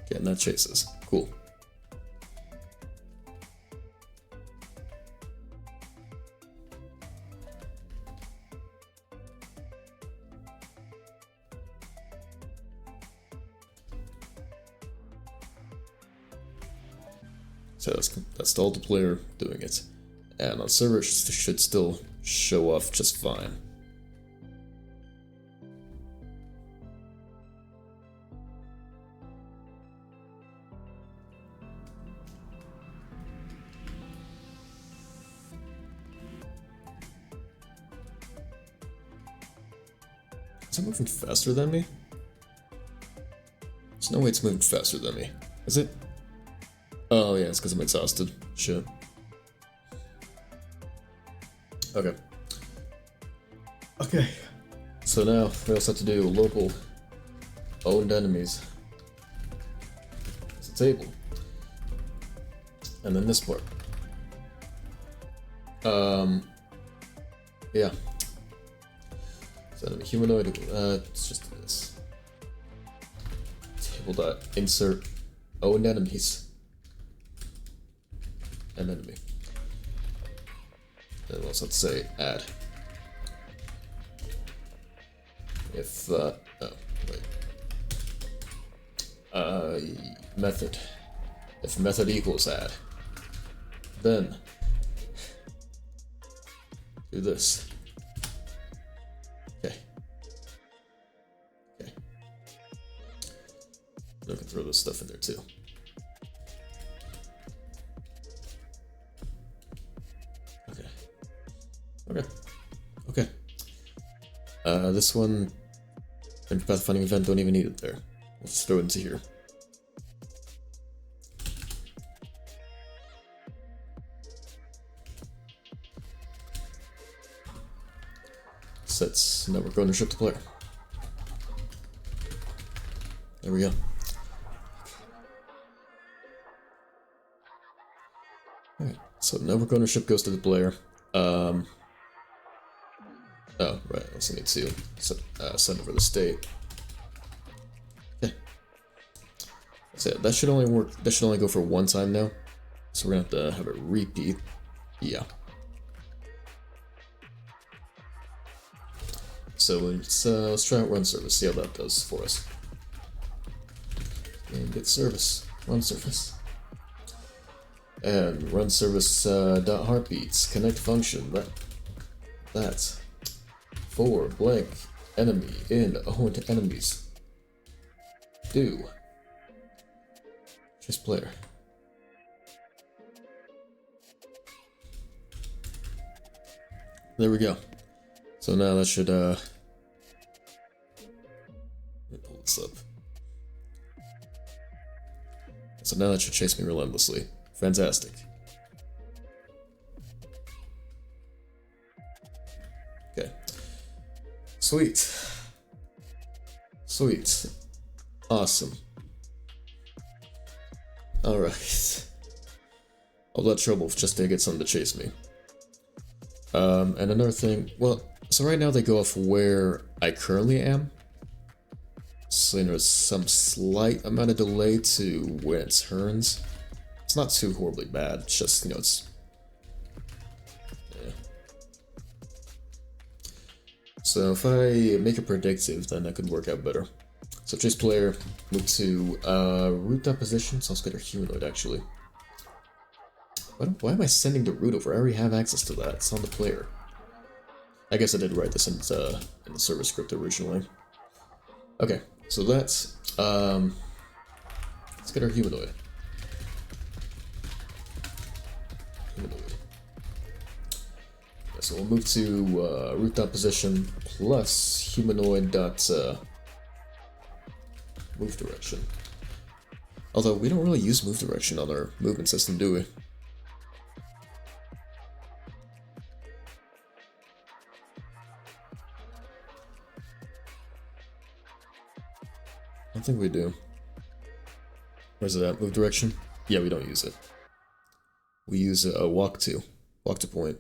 S1: Okay, and that chases. Cool. So that's all the player doing it. And on server, it should still show off just fine. Is it moving faster than me? There's no way it's moving faster than me. Is it? Oh yeah, it's because I'm exhausted. Shit. Okay. Okay. So now we also have to do local owned enemies. It's a table. And then this part. Yeah. So enemy humanoid, let's just do this. Table.insert owned enemies. An enemy. Then we'll also have to say add. If, oh, wait. Method. If method equals add, then do this. Okay. Okay. I can throw this stuff in there too. Okay. This one, pathfinding event, don't even need it there. We'll just throw it into here. Sets network ownership to player. There we go. Alright, so network ownership goes to the player. Oh, right, I also need to send over the state. Okay. So that should only work, that should only go for one time now. So we're gonna have to have it repeat. Yeah. So let's try out run service, see how that does for us. And get service, run service. And run service dot heartbeats, connect function, that. For blank enemy in owned enemies. Do. Just player. There we go. So now that should let me pull this up. So now that should chase me relentlessly. Fantastic. Okay. Sweet. Sweet. Awesome. Alright. All that trouble just to get someone to chase me. And another thing, well, so right now they go off where I currently am. So there's some slight amount of delay to when it turns. It's not too horribly bad, it's just, you know, it's... yeah. So if I make it predictive, then that could work out better. So chase player, move to root that position, so let's get our humanoid actually. Why am I sending the root over? I already have access to that, it's on the player. I guess I did write this in the server script originally. Okay, so let's get our humanoid. Yeah, so we'll move to root dot position plus humanoid dot move direction. Although we don't really use move direction on our movement system, do we? I think we do. Where's it at? Move direction? Yeah, we don't use it. We use a walk to point.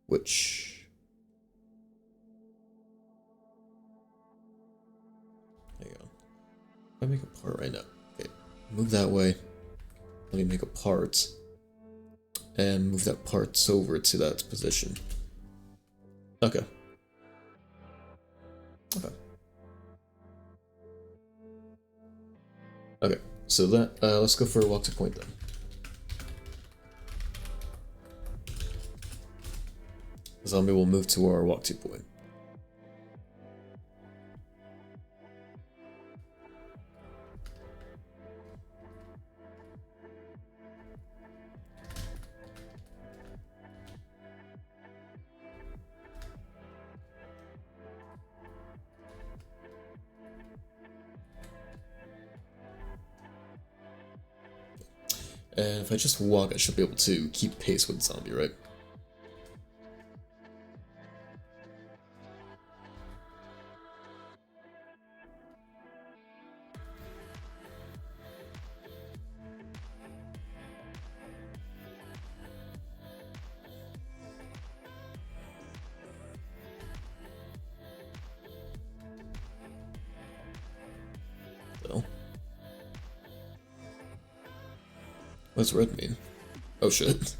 S1: Which... hang on. If I make a part right now. Okay, move that way. Let me make a part. And move that parts over to that position. Okay. Okay. Okay, so that, let's go for a walk to point then. Zombie will move to our walk to point. And if I just walk, I should be able to keep pace with the zombie, right? No. What's red mean? Oh shit.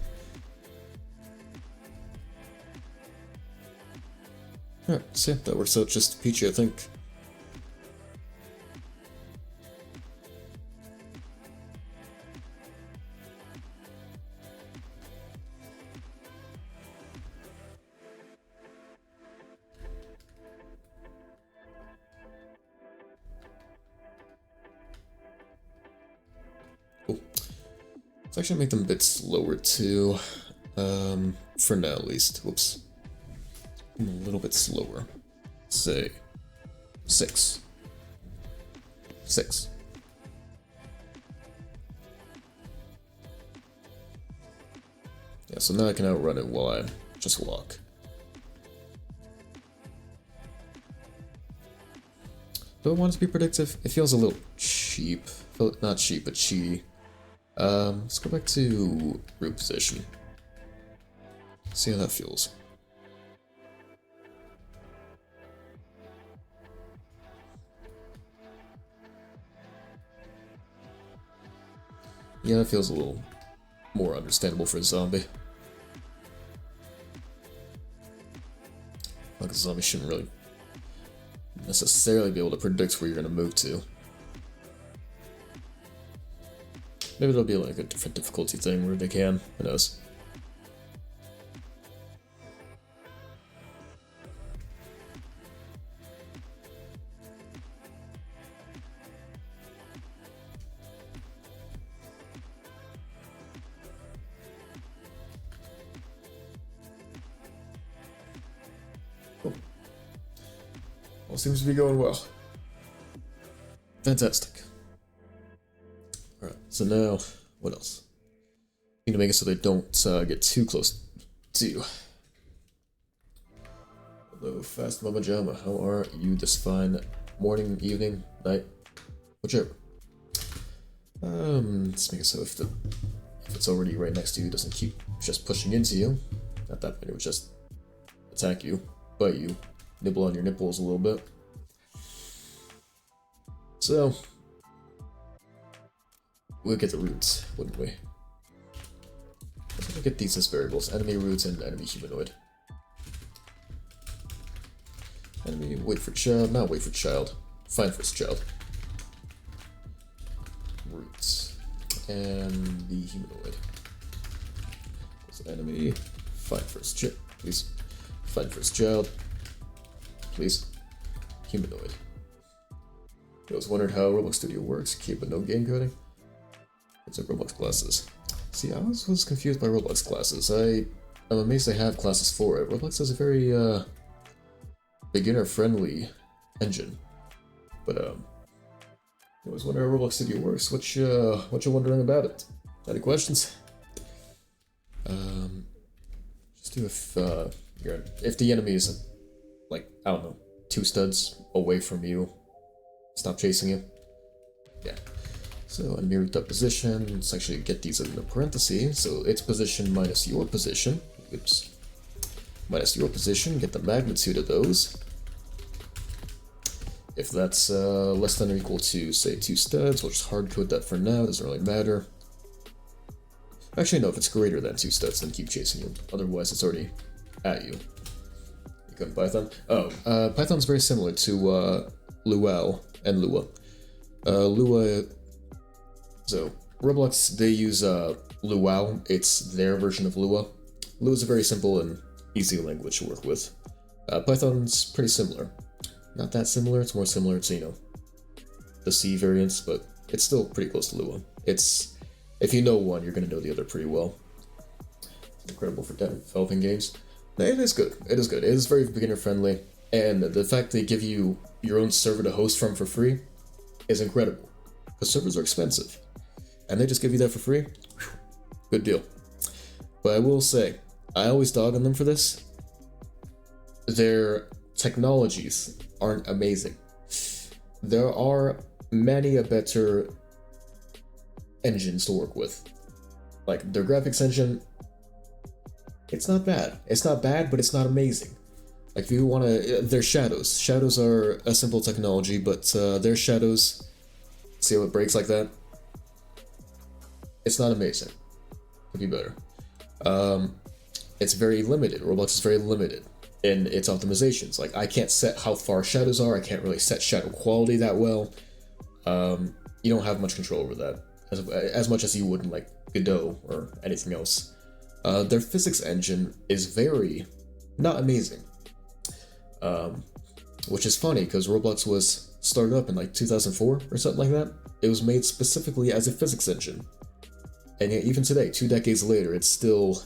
S1: Alright, so yeah, that works out just peachy, I think. Cool. Let's actually make them a bit slower too. For now at least. Whoops. A little bit slower. Say 6. 6. Yeah, so now I can outrun it while I just walk. Do I want it to be predictive? It feels a little cheap. Not cheap, but cheaty. Let's go back to root position. See how that feels. Yeah, that feels a little more understandable for a zombie. Like a zombie shouldn't really necessarily be able to predict where you're gonna move to. Maybe it'll be like a different difficulty thing where they can, who knows. Cool. All seems to be going well. Fantastic. Alright, so now, what else? Need to make it so they don't get too close to you. Hello, Fast Mama Jama. How are you this fine morning, evening, night, whichever. Let's make it so if it's already right next to you, it doesn't keep just pushing into you. At that point, it would just attack you, bite you, nibble on your nipples a little bit. So, we'll get the roots, wouldn't we? Let's look at these as variables: enemy roots and enemy humanoid. Enemy, wait for child, not wait for child. Find first child. Roots. And the humanoid. Enemy, find first child, please. Find first child, please. Humanoid. I was wondering how Roblox Studio works, keep but no game coding. It's like Roblox classes. See, I was confused by Roblox classes. I'm amazed they have classes for it. Roblox has a very beginner-friendly engine. But I was wondering how Roblox Studio works. What you wondering about it? Any questions? Just do if the enemy is like, I don't know, 2 studs away from you, stop chasing you. Yeah. So enemy root up position. Let's actually get these in the parentheses. So its position minus your position. Oops. Minus your position. Get the magnitude of those. If that's less than or equal to, say, 2 studs, we'll just hard code that for now. Doesn't really matter. Actually, no, if it's greater than 2 studs, then keep chasing you. Otherwise, it's already at you. You got Python? Oh, Python's very similar to Luau and Lua. Lua... So, Roblox, they use Luau. It's their version of Lua. Lua is a very simple and easy language to work with. Python's pretty similar. Not that similar, it's more similar to, you know, the C variants, but it's still pretty close to Lua. It's... If you know one, you're going to know the other pretty well. It's incredible for developing games. It is good. It is good. It is very beginner-friendly, and the fact they give you your own server to host from for free is incredible. Because servers are expensive, and they just give you that for free. Whew, good deal. But I will say, I always dog on them for this. Their technologies aren't amazing. There are many a better engines to work with. Like, their graphics engine, it's not bad. It's not bad, but it's not amazing. Like, if you want to... Their shadows. Shadows are a simple technology, but their shadows... See how it breaks like that? It's not amazing. Could be better. It's very limited. Roblox is very limited in its optimizations. Like, I can't set how far shadows are. I can't really set shadow quality that well. You don't have much control over that. As much as you would in, like, Godot or anything else. Their physics engine is very not amazing. Which is funny, because Roblox was started up in, like, 2004 or something like that. It was made specifically as a physics engine. And yet, even today, 2 decades later, it's still...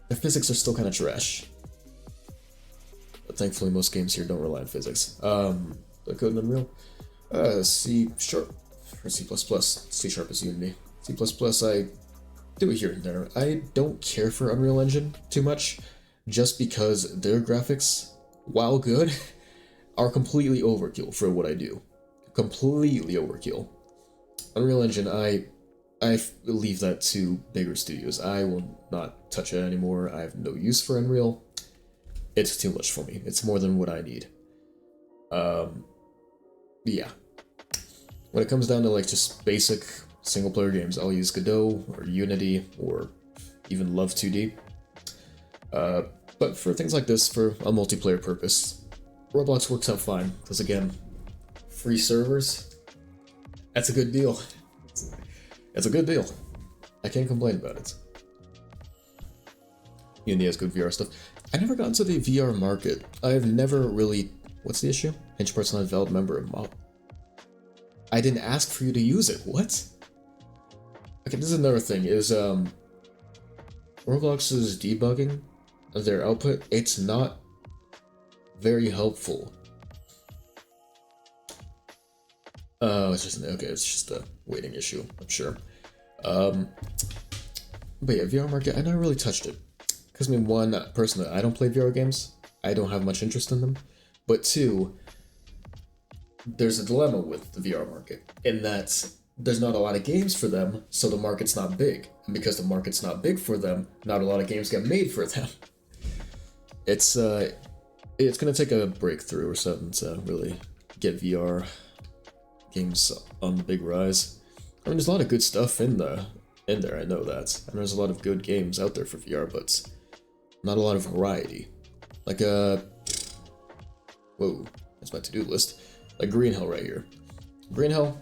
S1: The physics are still kind of trash. But thankfully, most games here don't rely on physics. The code in Unreal? C# or C++. C# is Unity. C++, I do it here and there. I don't care for Unreal Engine too much, just because their graphics, while good, are completely overkill for what I do. Completely overkill. Unreal Engine, I leave that to bigger studios. I will not touch it anymore. I have no use for Unreal. It's too much for me. It's more than what I need. Yeah. When it comes down to, like, just basic single-player games, I'll use Godot or Unity or even Love 2D. But for things like this, for a multiplayer purpose, Roblox works out fine. Because again, free servers, that's a good deal. It's a good deal. I can't complain about it. Unity has good VR stuff. I never got into the VR market. I've never really... What's the issue? Hinge Parts not developed member of mob. I didn't ask for you to use it. What? Okay, this is another thing. Is Roblox's debugging of their output, it's not very helpful. It's just okay. It's just a waiting issue, I'm sure. But yeah, VR market. I never really touched it because I mean, one, personally, I don't play VR games. I don't have much interest in them. but two, there's a dilemma with the VR market in that there's not a lot of games for them, so the market's not big. And because the market's not big for them, not a lot of games get made for them. It's gonna take a breakthrough or something to really get VR games on the big rise. I mean, there's a lot of good stuff in there, I know that. And there's a lot of good games out there for VR, but not a lot of variety. Like, whoa, that's my to-do list. Like Green Hell right here. Green Hell,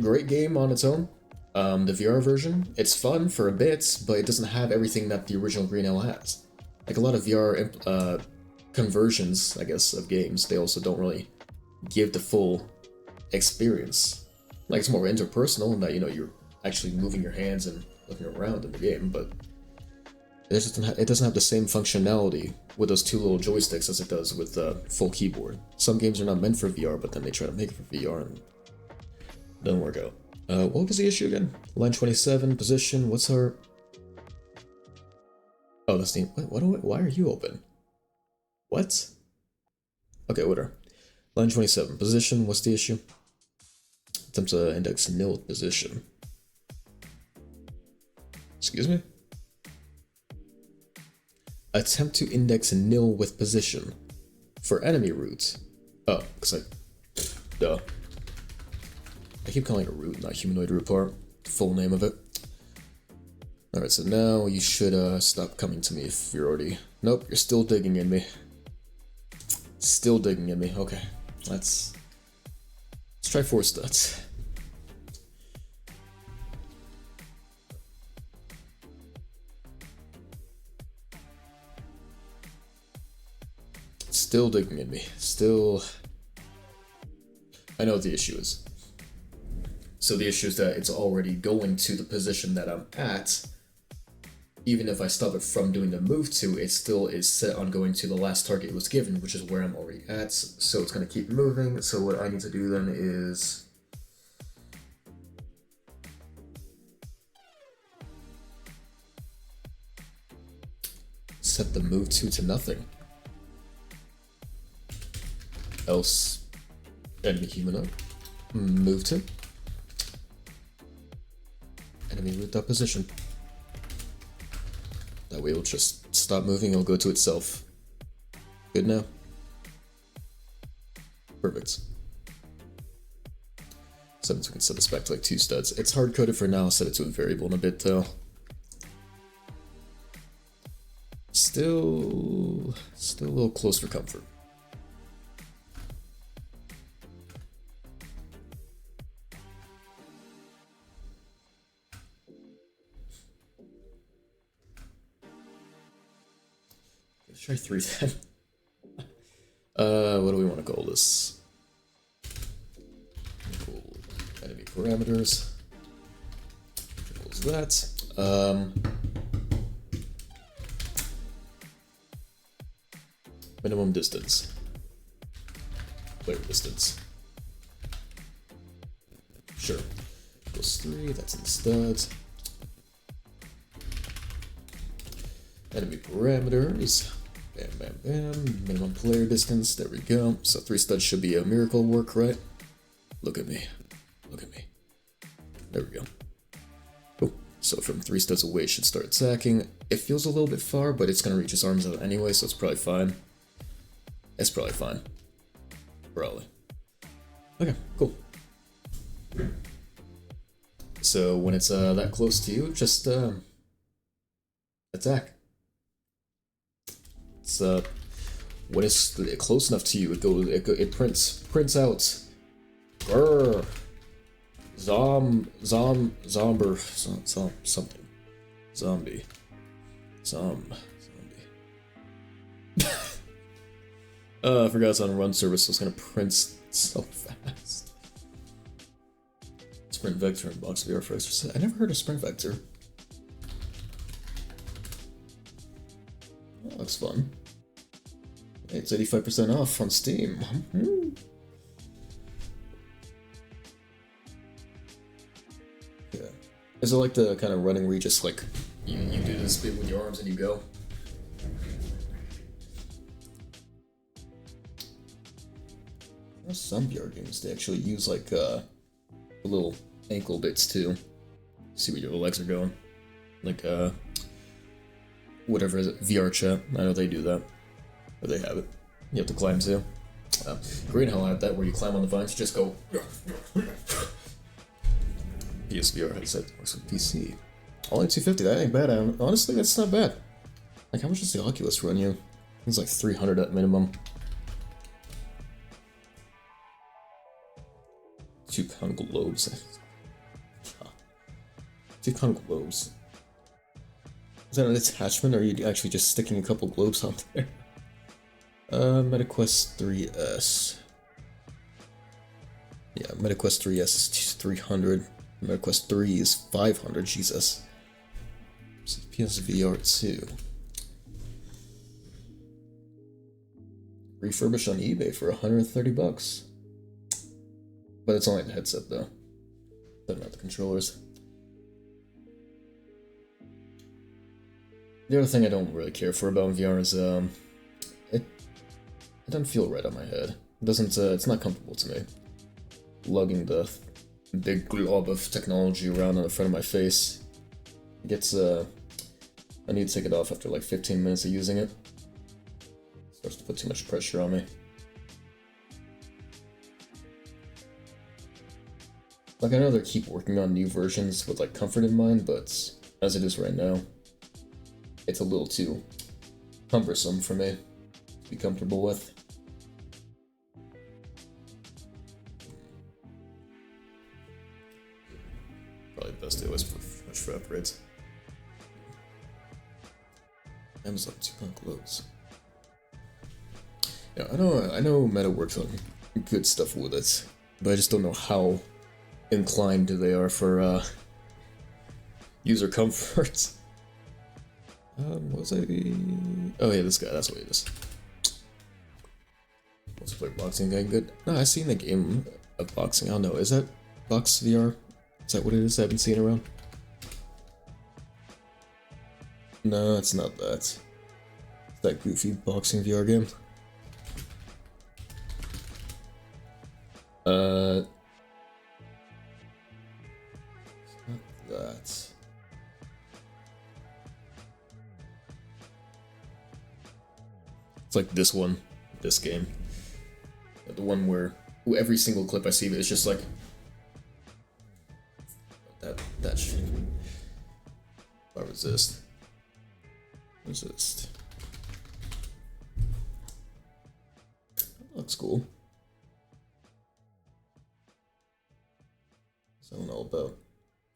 S1: great game on its own. The VR version, it's fun for a bit, but it doesn't have everything that the original Green Hell has. Like a lot of VR conversions, I guess, of games, they also don't really give the full experience. Like, it's more interpersonal in that, you know, you're actually moving your hands and looking around in the game, but it doesn't have the same functionality with those two little joysticks as it does with the full keyboard. Some games are not meant for VR, but then they try to make it for VR and it doesn't work out. What was the issue again? Line 27, position, what's our... Oh, that's the... Why are you open? What? Okay, whatever. Line 27, position, what's the issue? Attempt to index nil with position. Excuse me? Attempt to index nil with position. For enemy routes. Oh, because duh. I keep calling it a route, not humanoid route part. Full name of it. Alright, so now you should stop coming to me if you're already... Nope, you're still digging in me. Still digging in me. Okay, let's try 4 studs. Still digging in me. Still... I know what the issue is. So the issue is that it's already going to the position that I'm at. Even if I stop it from doing the move to, it still is set on going to the last target it was given, which is where I'm already at. So it's going to keep moving. So what I need to do then is... set the move to nothing. Else, enemy humanoid. Move to. Enemy route that position. That way it'll just stop moving, it'll go to itself. Good now? Perfect. So we can set this back to like 2 studs. It's hard-coded for now, I'll set it to a variable in a bit though. Still a little close for comfort. Let's try 3 then. What do we want to call this? Cool. Enemy parameters. Equals that. Minimum distance. Player distance. Sure. Equals 3, that's in the studs. Enemy parameters. Bam, bam, bam. Minimum player distance. There we go. So 3 studs should be a miracle work, right? Look at me. Look at me. There we go. Cool. So from 3 studs away, it should start attacking. It feels a little bit far, but it's going to reach his arms out anyway, so it's probably fine. It's probably fine. Probably. Okay, cool. So when it's that close to you, just attack. It's when it's close enough to you, it prints out. Grrr. Zombie. I forgot it's on a run service, so it's gonna print so fast. Sprint Vector and Box VR for extra. I never heard of Sprint Vector. Oh, that's fun. It's 85% off on Steam. Yeah. Is it like the kind of running where you just like you do this bit with your arms and you go? some VR games, they actually use like the little ankle bits too. See where your legs are going. Like whatever is it, VR chat. I know they do that. Or they have it. You have to climb too. Green Hell had that where you climb on the vines, you just go. PSVR headset works with PC. Only 250, that ain't bad. Honestly, that's not bad. Like, how much does the Oculus run you? It's like 300 at minimum. 2-pound globes. 2-pound globes. Is that an attachment, or are you actually just sticking a couple globes on there? MetaQuest 3S. Yeah, MetaQuest 3S is 300. MetaQuest 3 is 500, Jesus. PSVR 2. Refurbished on eBay for 130 bucks. But it's only the headset though. But not the controllers. The other thing I don't really care for about VR is it doesn't feel right on my head. It doesn't it's not comfortable to me. Lugging the big glob of technology around on the front of my face. It gets I need to take it off after like 15 minutes of using it. It starts to put too much pressure on me. Like, I know they keep working on new versions with like comfort in mind, but as it is right now, it's a little too cumbersome for me to be comfortable with. Probably the best deal is for upgrades. Amazon 2-pound globes. Yeah, I know Meta works on good stuff with it, but I just don't know how inclined they are for user comfort. What was I? Oh yeah, this guy. That's what it is. Let's play boxing game. Good. No, I've seen the game of boxing. I don't know. Is that Box VR? Is that what it is? I've been seeing around. No, it's not that. It's that goofy boxing VR game. It's not that. It's like this one, this game. The one where every single clip I see is just like that shit. I resist. Resist. That looks cool. What's that one all about?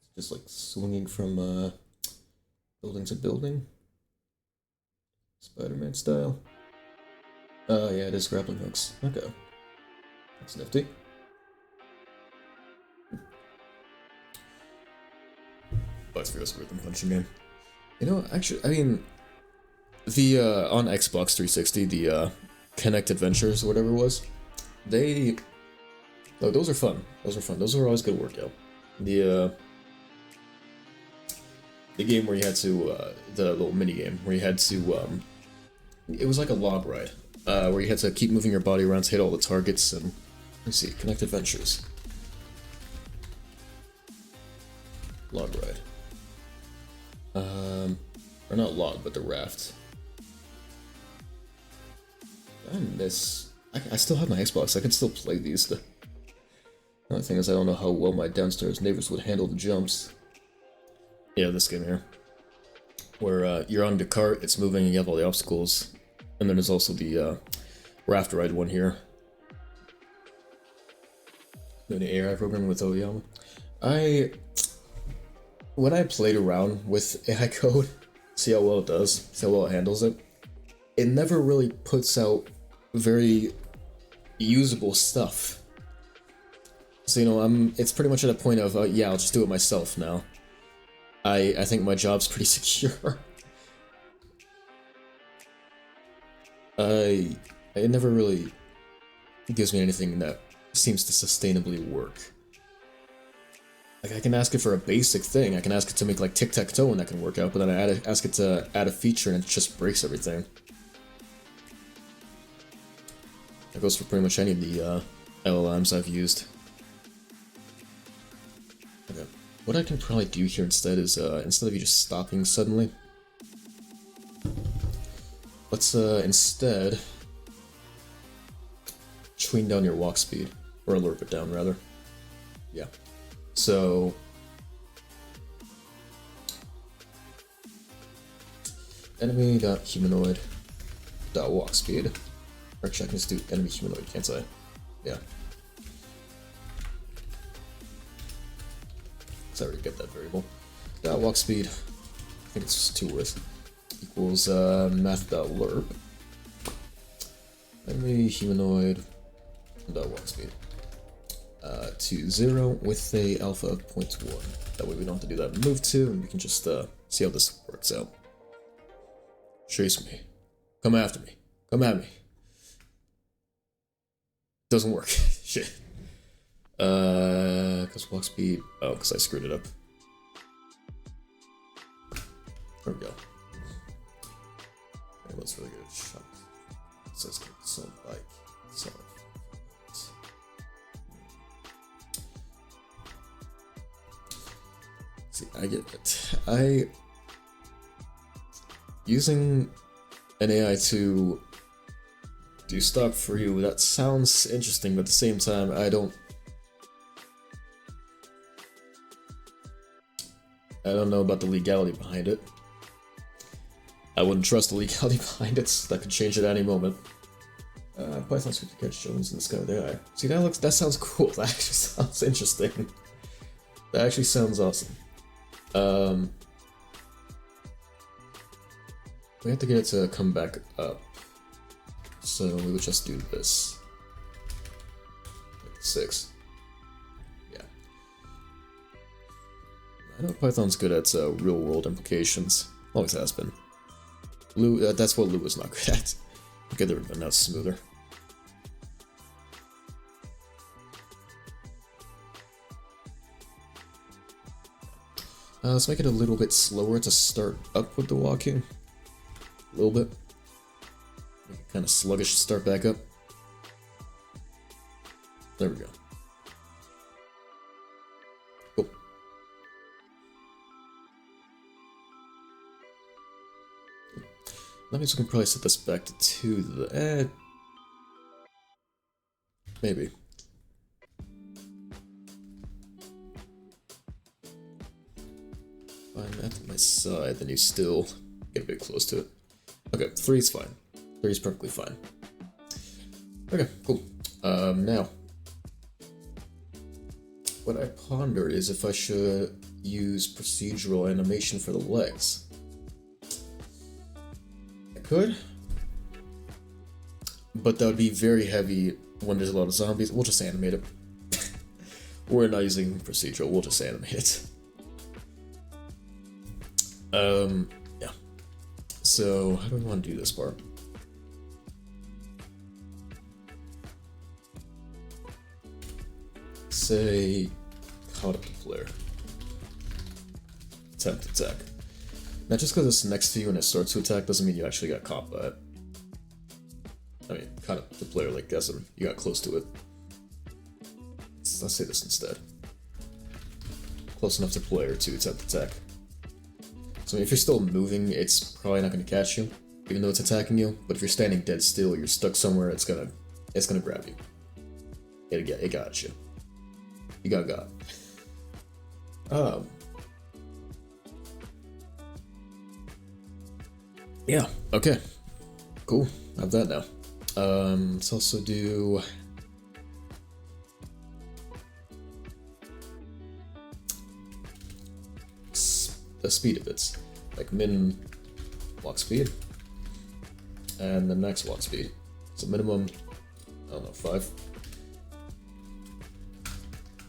S1: It's just like swinging from building to building. Spider-Man style. Oh yeah, it is grappling hooks. Okay. That's nifty. Bucks for us rhythm punching game. You know, actually, I mean, the on Xbox 360, the Connect Adventures, or whatever it was, no, those are fun. Those are fun. Those are always good workout. The game where you had to the little mini game where you had to it was like a log ride where you had to keep moving your body around to hit all the targets. And let's see, Connect Adventures, log ride. Or not log, but the raft. I miss. I still have my Xbox. I can still play these. The only thing is, I don't know how well my downstairs neighbors would handle the jumps. Yeah, this game here, where you're on the cart, it's moving, and you have all the obstacles, and then there's also the raft ride one here. Doing the AI programming with OEM. When I played around with AI code, see how well it does, see how well it handles it, it never really puts out very usable stuff. So, you know, it's pretty much at a point of, yeah, I'll just do it myself now. I think my job's pretty secure. It never really gives me anything that seems to sustainably work. Like, I can ask it for a basic thing. I can ask it to make, like, tic-tac-toe and that can work out, but then I ask it to add a feature and it just breaks everything. That goes for pretty much any of the LLMs I've used. Okay. What I can probably do here instead is, instead of you just stopping suddenly, let's instead tween down your walk speed, or a little bit down rather. Yeah. So enemy.humanoid.walk speed. Actually, I can just do enemy humanoid, can't I? Yeah. Because I already get that variable. Walk speed. I think it's just 2 words. Equals math.lerp. Enemy humanoid walk speed. To 0 with a alpha of 0.1. That way we don't have to do that move 2, and we can just see how this works out. Chase me. Come after me. Come at me. Doesn't work. Shit. Cause walk speed. Oh, cause I screwed it up. There we go. Okay, let's really get a shot. It says so like so. See, I get it. Using an AI to do stuff for you, that sounds interesting, but at the same time, I don't know about the legality behind it. I wouldn't trust the legality behind it. That could change at any moment. Python script to catch Jones in the sky with AI. See, that sounds cool. That actually sounds interesting. That actually sounds awesome. We have to get it to come back up. So we would just do this. Like 6. Yeah. I know Python's good at real world implications. Always has been. That's what Lua was not good at. Okay, there we go, now it's smoother. Let's make it a little bit slower to start up with the walking. A little bit. Make it kind of sluggish to start back up. There we go. Cool. That means we can probably set this back to 2. Maybe. If I'm at my side, then you still get a bit close to it. Okay, 3 is fine. 3 is perfectly fine. Okay, cool. Now, what I ponder is if I should use procedural animation for the legs. I could, but that would be very heavy when there's a lot of zombies. We'll just animate it. We're not using procedural, we'll just animate it. Yeah. So, how do we want to do this part? Say, caught up the player. Attempt attack. Now, just because it's next to you and it starts to attack doesn't mean you actually got caught by it. I mean, caught up the player like as in you got close to it. Let's say this instead. Close enough to player to attempt attack. So if you're still moving, it's probably not going to catch you, even though it's attacking you. But if you're standing dead still, you're stuck somewhere, it's gonna grab you. It got you. You got. Yeah. Okay. Cool. I have that now. Let's also do. The speed of it, like min walk speed, and the max walk speed. So minimum, I don't know, 5.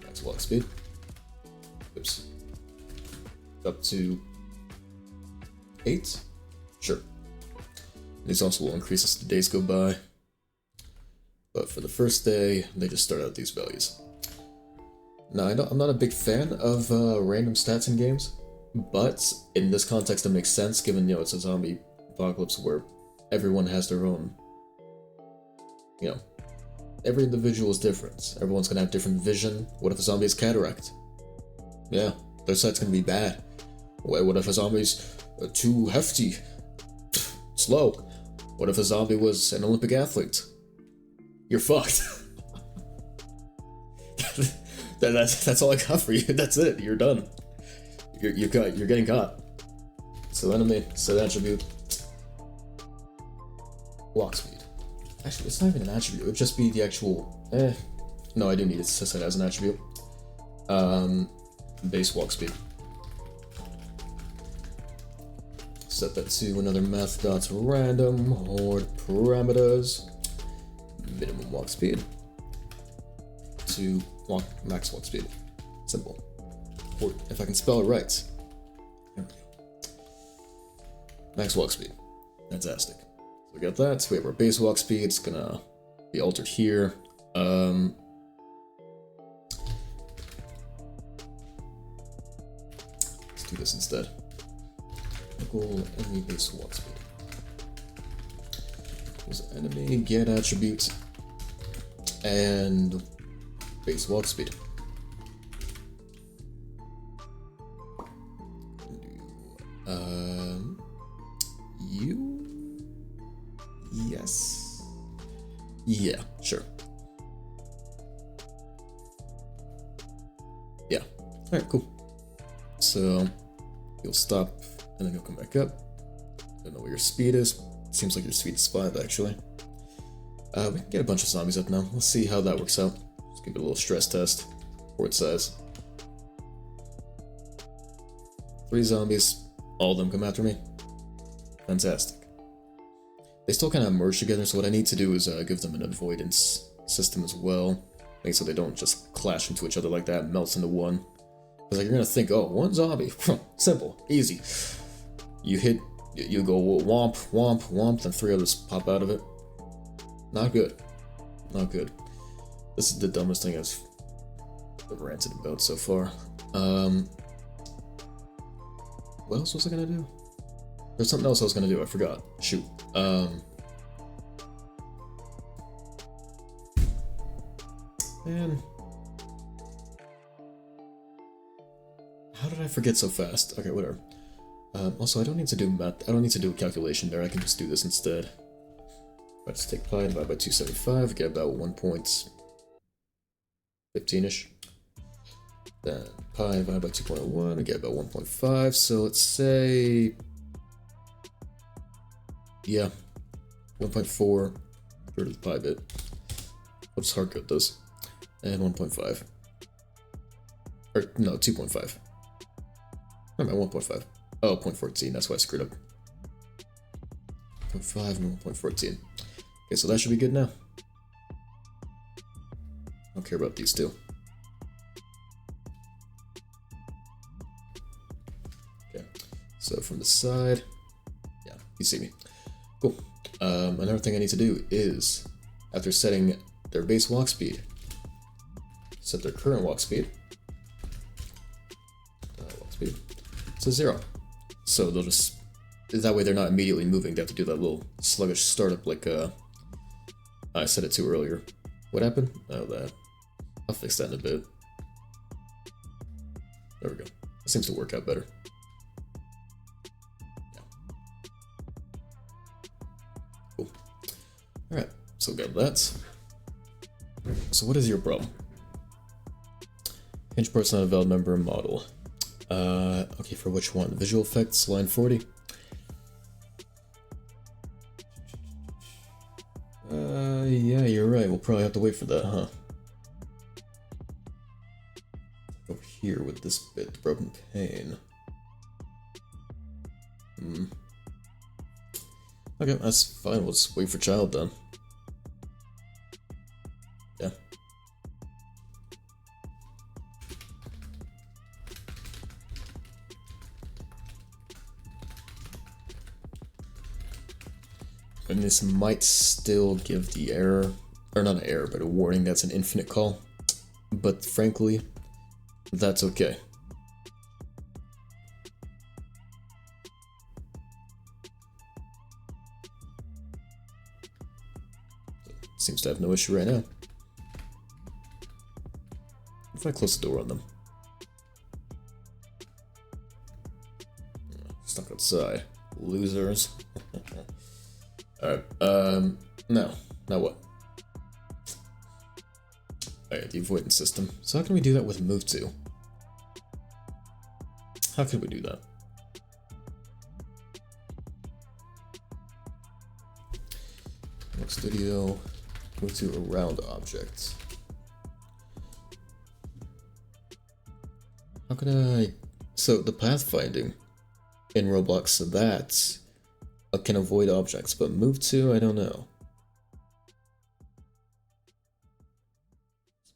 S1: Max walk speed. Oops. Up to 8. Sure. These also will increase as the days go by. But for the first day, they just start out these values. Now, I'm not a big fan of random stats in games. But in this context, it makes sense given, it's a zombie apocalypse where everyone has their own, Every individual is different. Everyone's gonna have different vision. What if a zombie has cataract? Yeah, their sight's gonna be bad. What if a zombie's too hefty? Slow. What if a zombie was an Olympic athlete? You're fucked. That's all I got for you. That's it. You're done. You're getting caught. So enemy, set attribute. Walk speed. Actually, it's not even an attribute. It would just be the actual. No, I do need it to set as an attribute. Base walk speed. Set that to another math dots random horde parameters. Minimum walk speed to max walk speed. Simple. Or if I can spell it right. There we go. Max walk speed. Fantastic. So we got that. So we have our base walk speed. It's gonna be altered here. Let's do this instead. Local enemy base walk speed. There's enemy get attribute and base walk speed. You? Yes. Yeah, sure. Yeah. Alright, cool. So you'll stop and then you'll come back up. Don't know what your speed is. Seems like your speed is 5 actually. We can get a bunch of zombies up now. Let's see how that works out. Just give it a little stress test. Horde size. 3 zombies. All of them come after me. Fantastic. They still kind of merge together, so what I need to do is give them an avoidance system as well. Make so they don't just clash into each other like that, melts into one. Because like, you're gonna think, oh, one zombie. Simple. Easy. You go womp, womp, womp, then 3 others pop out of it. Not good. Not good. This is the dumbest thing I've ever ranted about so far. What else was I gonna do? There's something else I was gonna do, I forgot. Shoot. Man. How did I forget so fast? Okay, whatever. Also, I don't need to do math. I don't need to do a calculation there. I can just do this instead. Let's take pi divided by 275, get about 1.15ish. Then pi divided by 2.1, I get about 1.5. So let's say, yeah, 1.4 third of the pi bit. What's hardcode does? And 1.5. Or no, 2.5. I'm at 1.5. Oh, 0.14, that's why I screwed up. 0.5 and 1.14. Okay, so that should be good now. I don't care about these two. Okay, so from the side, yeah, you see me. Cool. Another thing I need to do is, after setting their base walk speed, set their current walk speed to 0. So they'll just, that way they're not immediately moving. They have to do that little sluggish startup like I set it to earlier. What happened? Oh, that. I'll fix that in a bit. There we go. That seems to work out better. Yeah. Cool. Alright, so we got that. So what is your problem? Hinge parts not a valid member model. Okay, for which one? Visual effects, line 40. Yeah, you're right. We'll probably have to wait for that, huh? Over here with this bit, the broken pane. Okay, that's fine. We'll just wait for child then. Yeah. And this might still give the error, or not an error, but a warning that's an infinite call. But frankly, that's okay. Seems to have no issue right now. If I close the door on them. Stuck outside. Losers. Alright, no. Now what? Alright, the avoidance system. So how can we do that with move to? How could we do that? Next video, move to around objects. How can I... So the pathfinding in Roblox, so that can avoid objects, but move to, I don't know.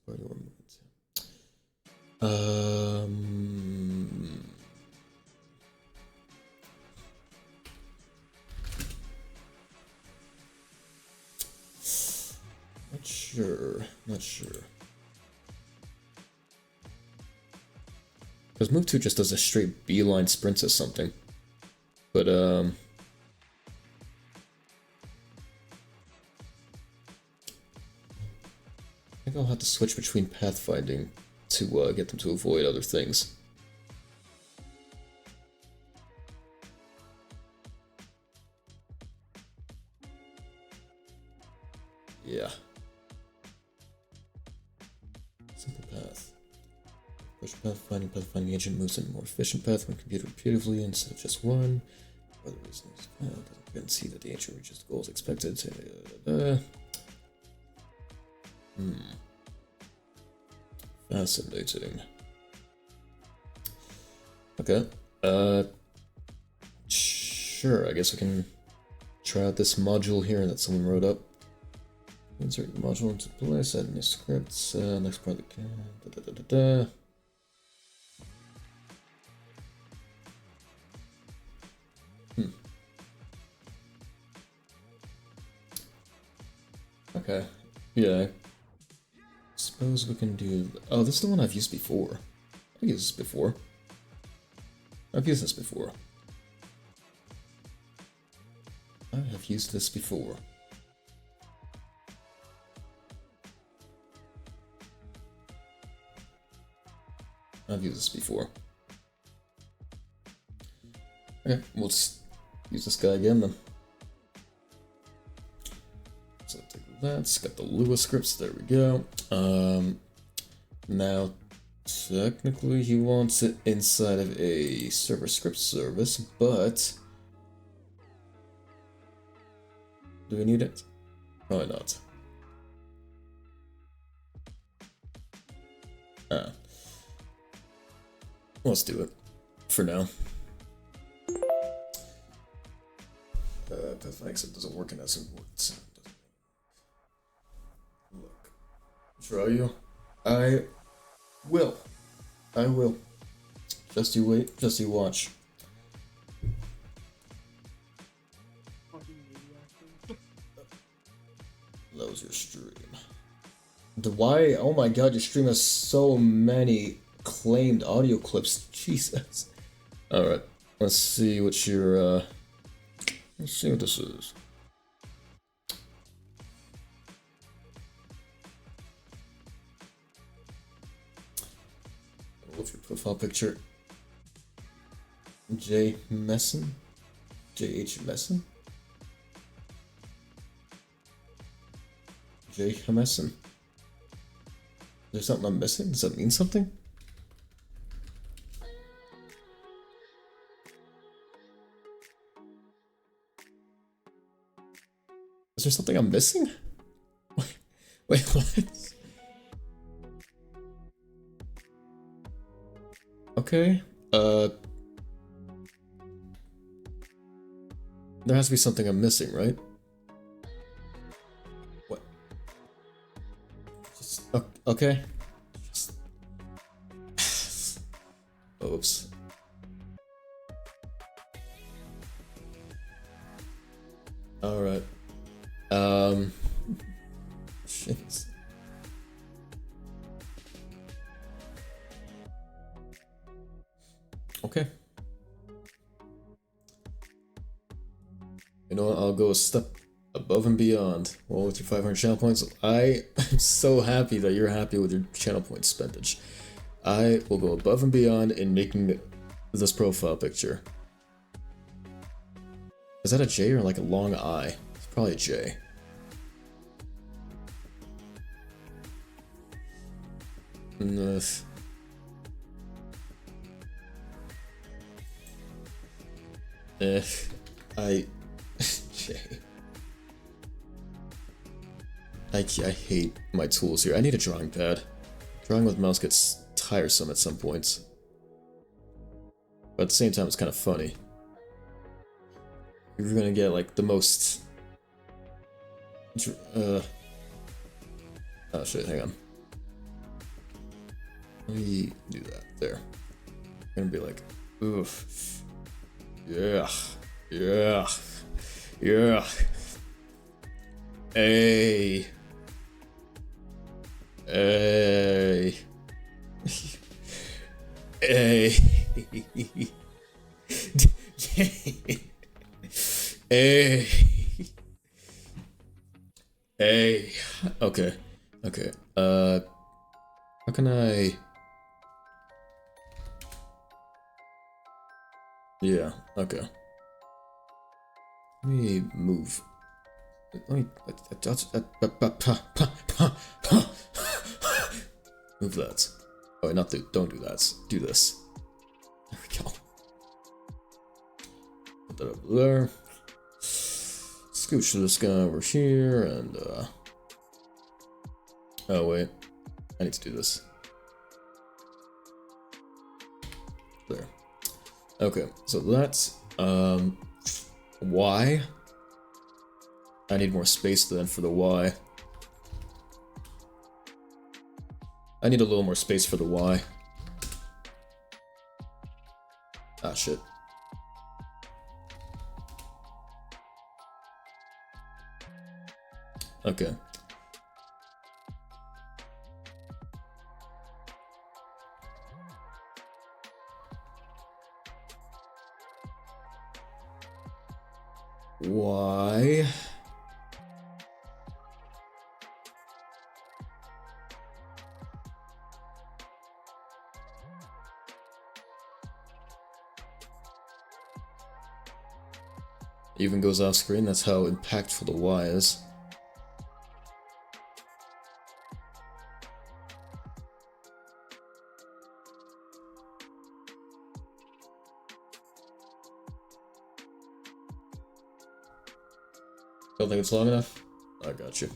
S1: Where do I move to? Not sure. Because move to just does a straight beeline sprint to something. But, I think I'll have to switch between pathfinding to get them to avoid other things. Yeah. Simple path. Push pathfinding agent moves in a more efficient path when computed repetitively instead of just one. For other reasons, doesn't guarantee that the agent reaches the goals expected. Fascinating. Okay. Sure, I guess we can try out this module here that someone wrote up. Insert the module into place, add new scripts, next part of the Okay, yeah, I suppose we can do... Oh, this is the one I've used before. I've used this before. I have used this before. Okay, we'll just use this guy again then. So take that, it's got the Lua scripts, there we go. Now, technically he wants it inside of a server script service, but... Do we need it? Probably not. Let's do it. For now. Thanks, it doesn't work in as important. Look. Try you? I will. Just you wait, just you watch. That was your stream. Why? Oh my god, your stream has so many claimed audio clips. Jesus. Alright, let's see what your, let's see what this is. What's your profile picture? J. Messon? J.H. Messon? J. Messon. Is there something I'm missing? Does that mean something? Is there something I'm missing? Wait, what? Okay, there has to be something I'm missing, right? What? Just, okay. Just... Oops. Alright. Jeez. Okay. You know what, I'll go a step Above and beyond. Well, with your 500 channel points, I am so happy that you're happy with your channel point spendage. I will go above and beyond in making this profile picture. Is that a J or like a long I? It's probably a J. J. I hate my tools here. I need a drawing pad. Drawing with mouse gets tiresome at some points. But at the same time, it's kind of funny. You're gonna get like the most... Oh shit, hang on. Let me do that. There. I'm gonna be like, oof. Yeah. Yeah. Yeah. Hey. Hey. Hey. Hey. Hey. Okay. Okay. How can I... Yeah, okay. Let me move. Let me... Move that. Oh, wait, not do, don't do that. Do this. There we go. Put that up there. Scooch this guy over here, and, oh, wait. I need to do this. There. Okay, so that's, Y. I need more space then for the Y. I need a little more space for the Y. Ah, shit. Okay. Y. Even goes off screen, that's how impactful the Y is. Don't think it's long enough? I got you.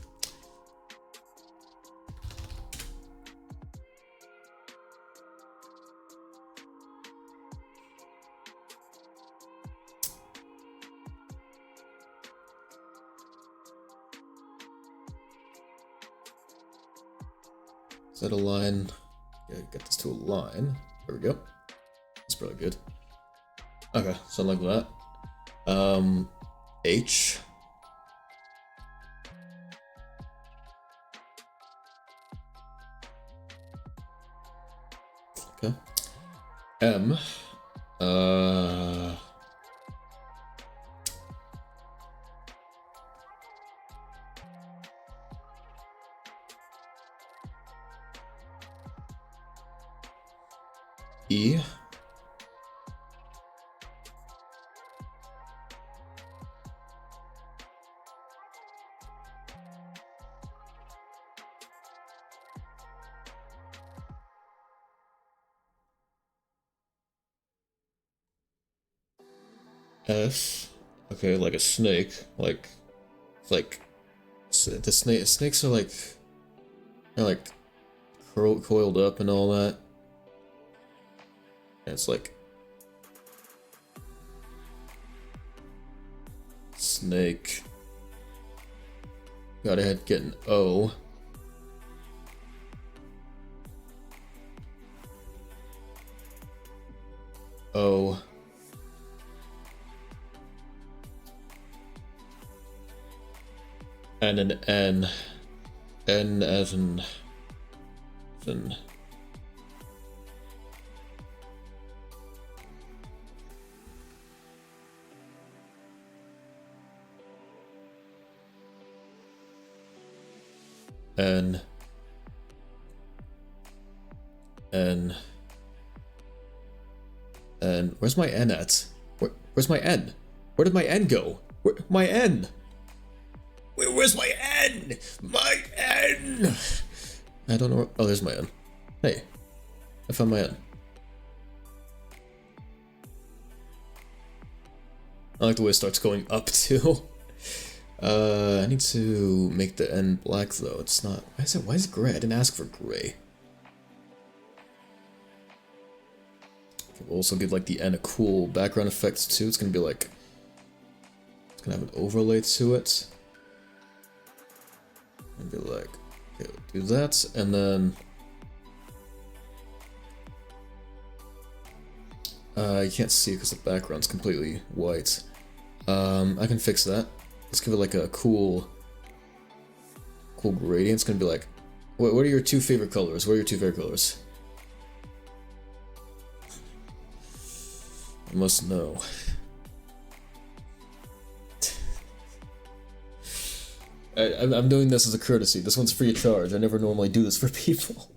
S1: Is that a line? Yeah, get this to a line. There we go. That's probably good. Okay, something like that. H. Okay. M. E. S. Okay, like a snake. Like, it's like the snakes are like, they're like coiled up and all that. And it's like snake. Gotta get an O. O. And an N. N as in... N, N, N. Where's my N at? Where's my N? Where did my N go? My N? Where's my N? My N! I don't know. Oh, there's my N. Hey, I found my N. I like the way it starts going up too. I need to make the N black though. It's not. Why is it gray? I didn't ask for gray. We'll also give like the N a cool background effect too. It's gonna be like. It's gonna have an overlay to it. And be like, okay, do that, and then. You can't see it because the background's completely white. I can fix that. Let's give it like a cool gradient. It's gonna be like, what are your two favorite colors? What are your two favorite colors? I must know. I'm doing this as a courtesy. This one's free of charge. I never normally do this for people.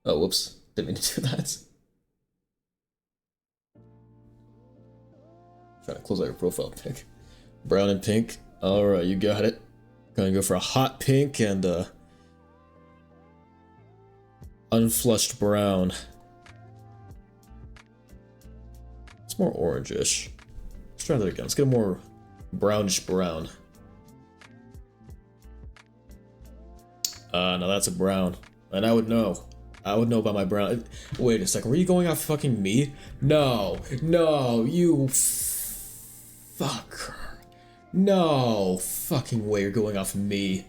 S1: Oh, whoops. Didn't mean to do that. Trying to close out your profile pic. Brown and pink. Alright, you got it. Gonna go for a hot pink and unflushed brown. It's more orangish. Let's try that again. Let's get a more brownish brown. No, that's a brown. And I would know. I would know about my brown. Wait a second. Were you going off fucking me? No. No, you fucker. No fucking way you're going off me.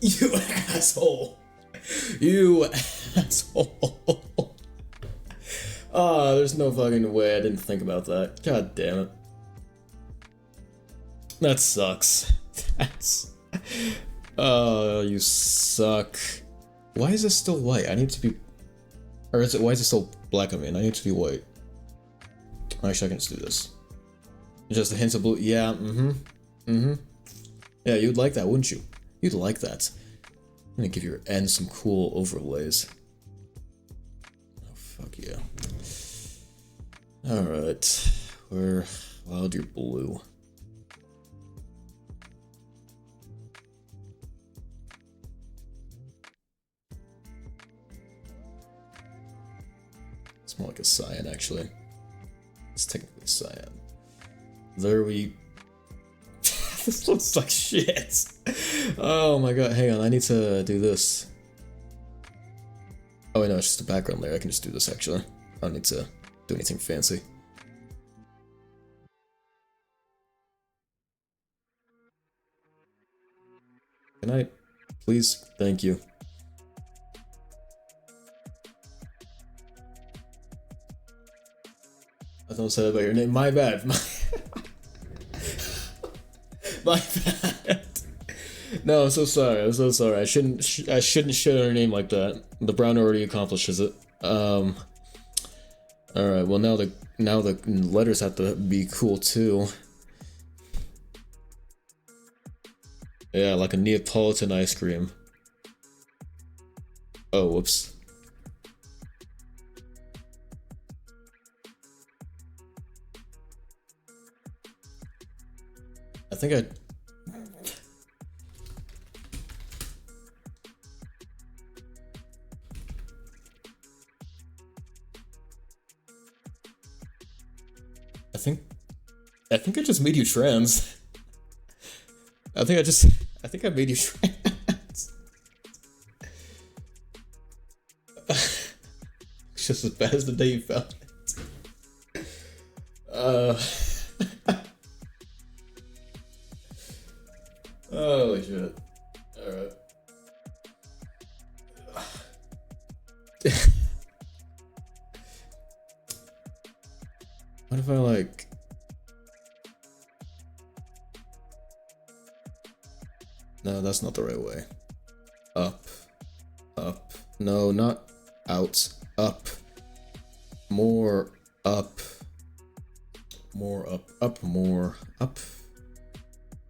S1: You asshole. You asshole. Ah, there's no fucking way I didn't think about that. God damn it. That sucks. That's... Oh, you suck. Why is this still white? I need to be... Or is it... Why is it still black on me? And I need to be white. Actually, I can just do this. Just a hint of blue. Yeah, Yeah, you'd like that, wouldn't you? You'd like that. I'm gonna give your N some cool overlays. Oh, fuck yeah. Alright. Where... Wild, you're blue. It's more like a cyan, actually. It's technically cyan. There we... This looks like shit. Oh my god, hang on, I need to do this. Oh wait, no, it's just a background layer. I can just do this, actually. I don't need to do anything fancy. Can I... Please? Thank you. I don't say that about your name. My bad. My bad. No, I'm so sorry. I'm so sorry. I shouldn't shit on her name like that. The brown already accomplishes it. All right. Well, now the letters have to be cool too. Yeah, like a Neapolitan ice cream. Oh, whoops. I think I think I just made you trans. I think I made you trans. It's just as bad as the day you found it. Holy shit. Alright. What if I like... No, that's not the right way. Up. Up. No, not out. Up. More up. More up. Up more. Up.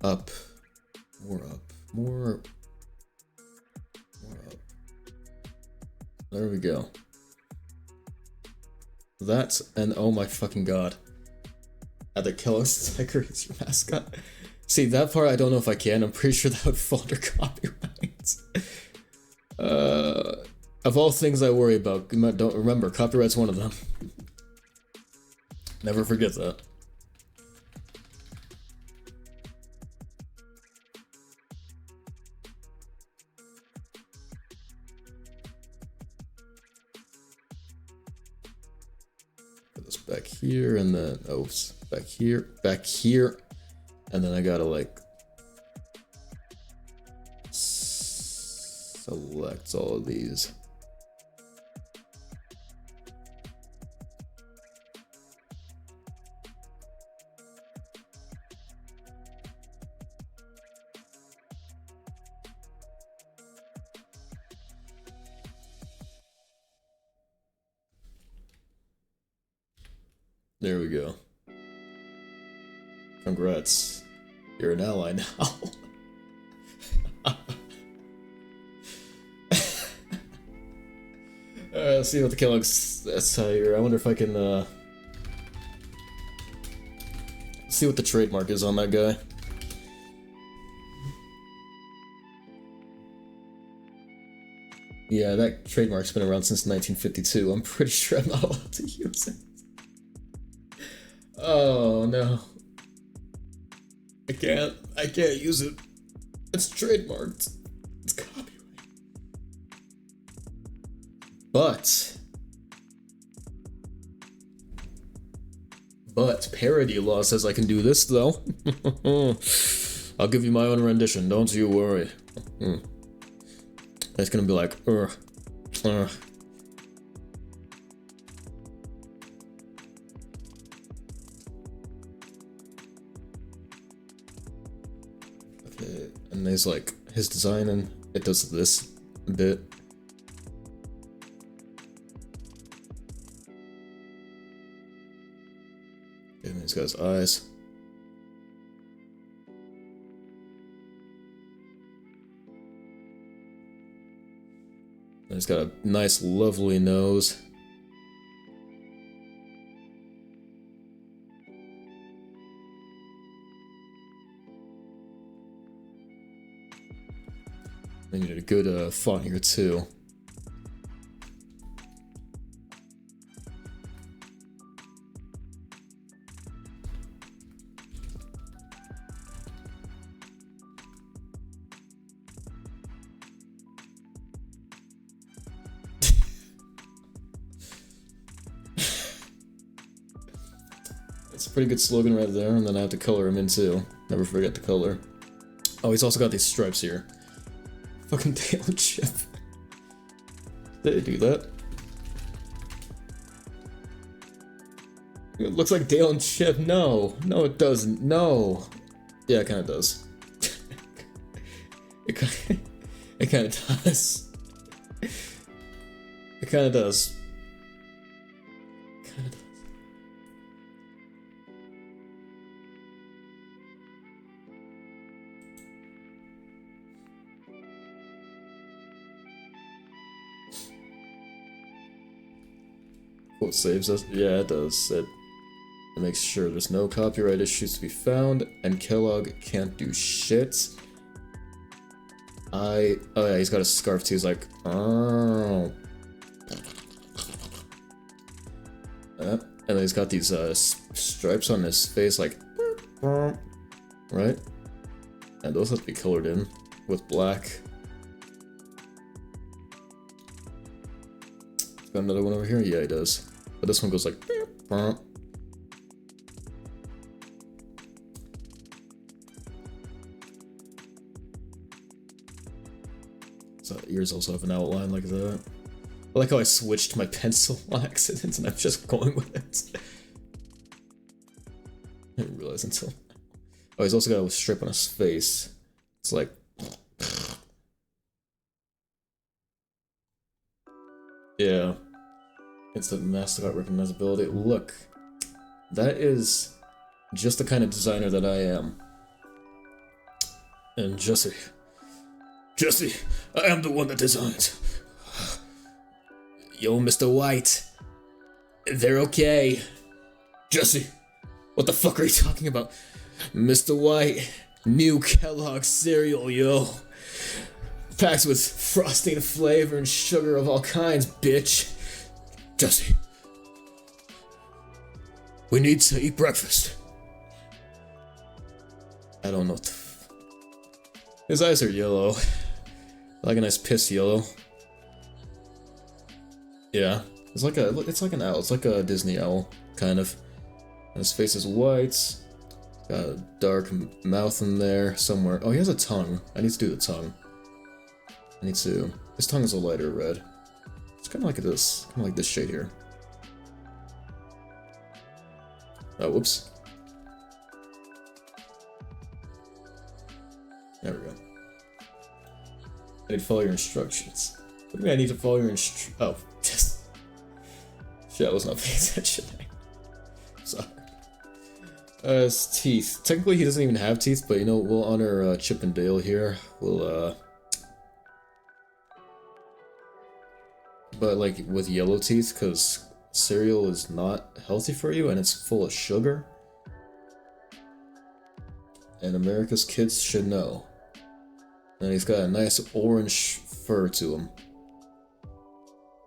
S1: Up. More up. More There we go. That, and oh my fucking god. Add the Kellogg's Tiger is your mascot. See, that part I don't know if I can. I'm pretty sure that would fall under copyright. Of all things I worry about, don't remember, copyright's one of them. Never forget that. Put this back here, and then, oh, back here, and then I gotta, like, select all of these. There we go. Congrats. You're an ally now. Let's see what the Kellogg's Tiger. I wonder if I can see what the trademark is on that guy. Yeah, that trademark's been around since 1952. I'm pretty sure I'm not allowed to use it. Oh no. I can't use it. It's trademarked. It's copyright. But parody law says I can do this though. I'll give you my own rendition, don't you worry. It's gonna be like, Okay, and there's like his design, and it does this bit. And he's got his eyes. And he's got a nice, lovely nose. They needed a good font here too. It's a pretty good slogan right there, and then I have to color him in too. Never forget to color. Oh, he's also got these stripes here. Fucking Dale and Chip. Did they do that? It looks like Dale and Chip. No. No, it doesn't. No. Yeah, it kind of does. It kind of does. It kind of does. What saves us? Yeah, it does. It makes sure there's no copyright issues to be found, and Kellogg can't do shit. Oh yeah, he's got a scarf too. He's like, oh. And then he's got these stripes on his face, like, right? And those have to be colored in with black. Got another one over here? Yeah, he does. But this one goes like... So ears also have an outline like that. I like how I switched my pencil on accident and I'm just going with it. I didn't realize until... Oh, he's also got a strip on his face. It's like... Yeah. Instant mascot recognizability. Look, that is just the kind of designer that I am. And Jesse, I am the one that designs. Yo, Mr. White. They're okay. Jesse, what the fuck are you talking about? Mr. White, new Kellogg's cereal, yo. Packed with frosting flavor and sugar of all kinds, bitch. Jesse, we need to eat breakfast. I don't know what the His eyes are yellow. Like a nice piss yellow. Yeah. It's like an owl. It's like a Disney owl, kind of. And his face is white. Got a dark mouth in there somewhere. Oh, he has a tongue. I need to do the tongue. His tongue is a lighter red. It's kind of like this. Kind of like this shade here. Oh, whoops. There we go. I need to follow your instructions. What do you mean I need to follow your Oh, just... Shit, I was not paying attention. Sorry. His teeth. Technically, he doesn't even have teeth, but you know, we'll honor Chip and Dale here. We'll, But, like, with yellow teeth, because cereal is not healthy for you, and it's full of sugar. And America's kids should know. And he's got a nice orange fur to him.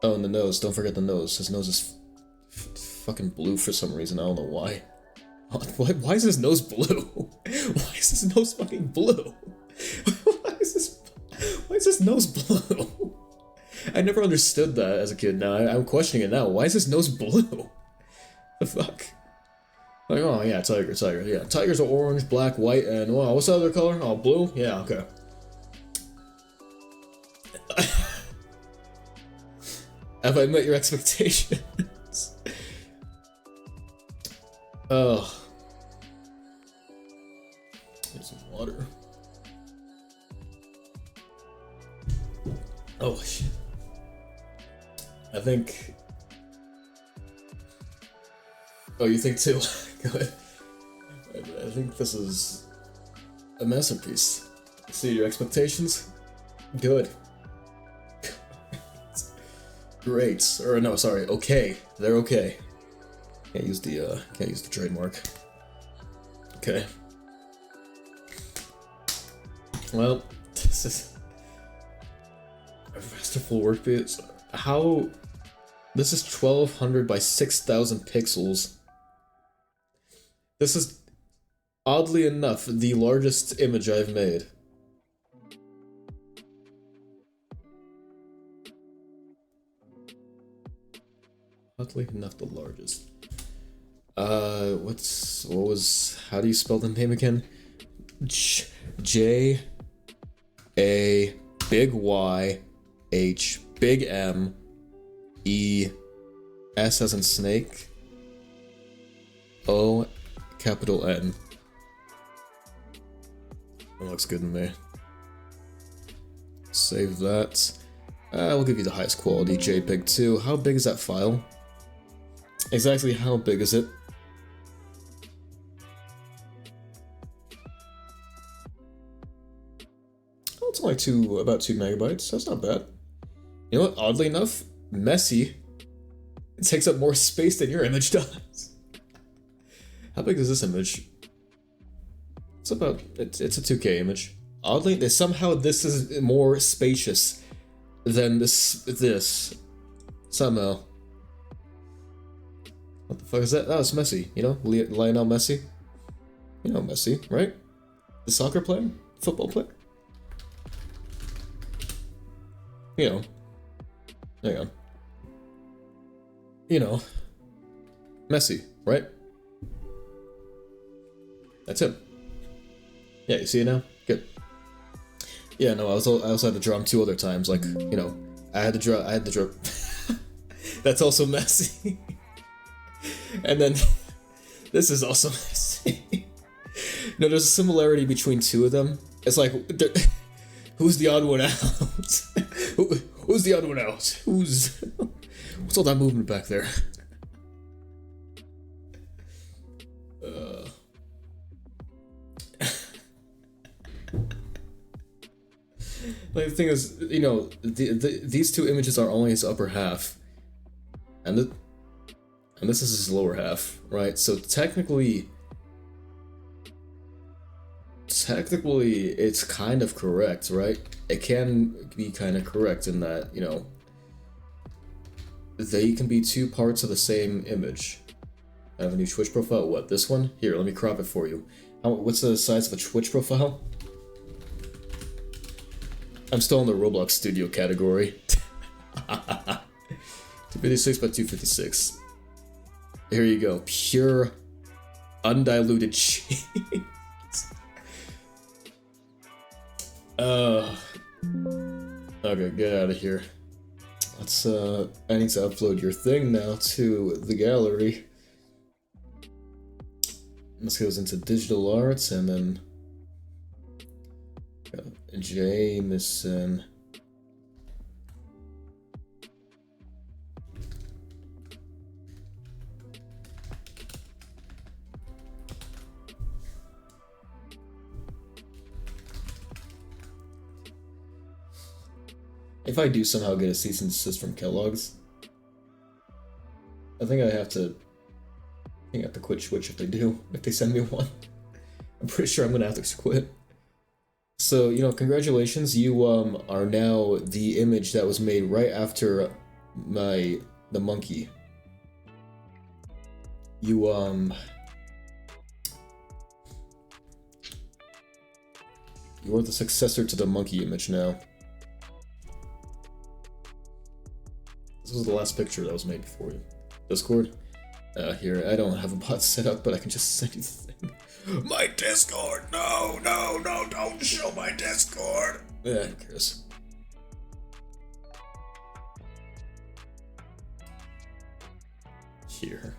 S1: Oh, and the nose. Don't forget the nose. His nose is fucking blue for some reason. I don't know why. Why is his nose blue? Why is his nose fucking blue? Why is his nose blue? I never understood that as a kid. Now I'm questioning it now. Why is his nose blue? The fuck? Like, oh yeah, tiger. Yeah, tigers are orange, black, white, and wow, what's the other color? Oh, blue? Yeah, okay. Have I met your expectations? Oh. Here's some water. Oh, shit. I think... Oh, you think too? Go ahead. I think this is a masterpiece. See your expectations? Good. Great. Or no, sorry. Okay. They're okay. Can't use the trademark. Okay. Well, this is a masterful workpiece. How? This is 1200 by 6000 pixels. This is, oddly enough, the largest image I've made. Oddly enough, the largest. How do you spell the name again? J A big Y H big M E S as in snake O capital N. That looks good to me. Save that. We'll give you the highest quality JPEG too. How big is that file? Exactly how big is it? Oh, it's only about 2 megabytes. That's not bad. You know what? Oddly enough, messy. It takes up more space than your image does. How big is this image? It's a 2K image. Oddly, somehow this is more spacious than this. Somehow. What the fuck is that? Oh, it's Messi, you know? Lionel Messi? You know Messi, right? The soccer player? Football player? You know. Hang on. You know. Messi, right? That's him. Yeah, you see it now? Good. Yeah, no, I also had to draw him 2 other times, like, you know, I had to draw That's also Messi. And then this is also Messi. No, there's a similarity between 2 of them. It's like, who's the odd one out? Who's the odd one out? What's all that movement back there? Like, the thing is, you know, these 2 images are only his upper half. and this is his lower half, right? So technically, it's kind of correct, right? It can be kind of correct in that, you know, they can be two parts of the same image. I have a new Twitch profile. What, this one? Here, let me crop it for you. What's the size of a Twitch profile? I'm still in the Roblox Studio category. 256 by 256. Here you go. Pure, undiluted cheese. Okay, get out of here. Let's, I need to upload your thing now to the gallery. This goes into digital arts, and then Jameson. If I do somehow get a cease and desist from Kellogg's, I think I have to quit Twitch if they send me one. I'm pretty sure I'm gonna have to quit. So, you know, congratulations, you are now the image that was made right after the monkey. You are the successor to the monkey image now. This was the last picture that was made before you. Discord? Here, I don't have a bot set up, but I can just send you the thing. My Discord! No, don't show my Discord! Yeah, who cares? Here.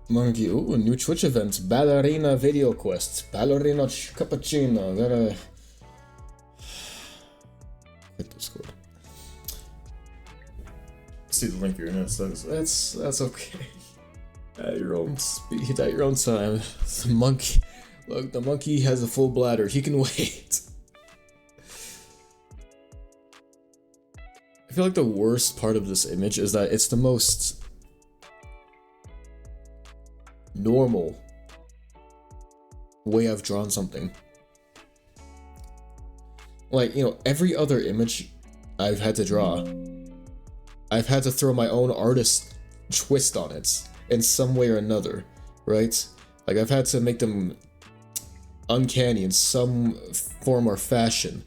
S1: Monkey, ooh, a new Twitch event. Ballerina video quest. Ballerina cappuccino. Gotta quit Discord. See the link here, and it says that's okay. At your own speed, at your own time. The monkey, look, the monkey has a full bladder. He can wait. I feel like the worst part of this image is that it's the most normal way I've drawn something. Like, you know, every other image I've had to draw, I've had to throw my own artist twist on it in some way or another, right? Like, I've had to make them uncanny in some form or fashion.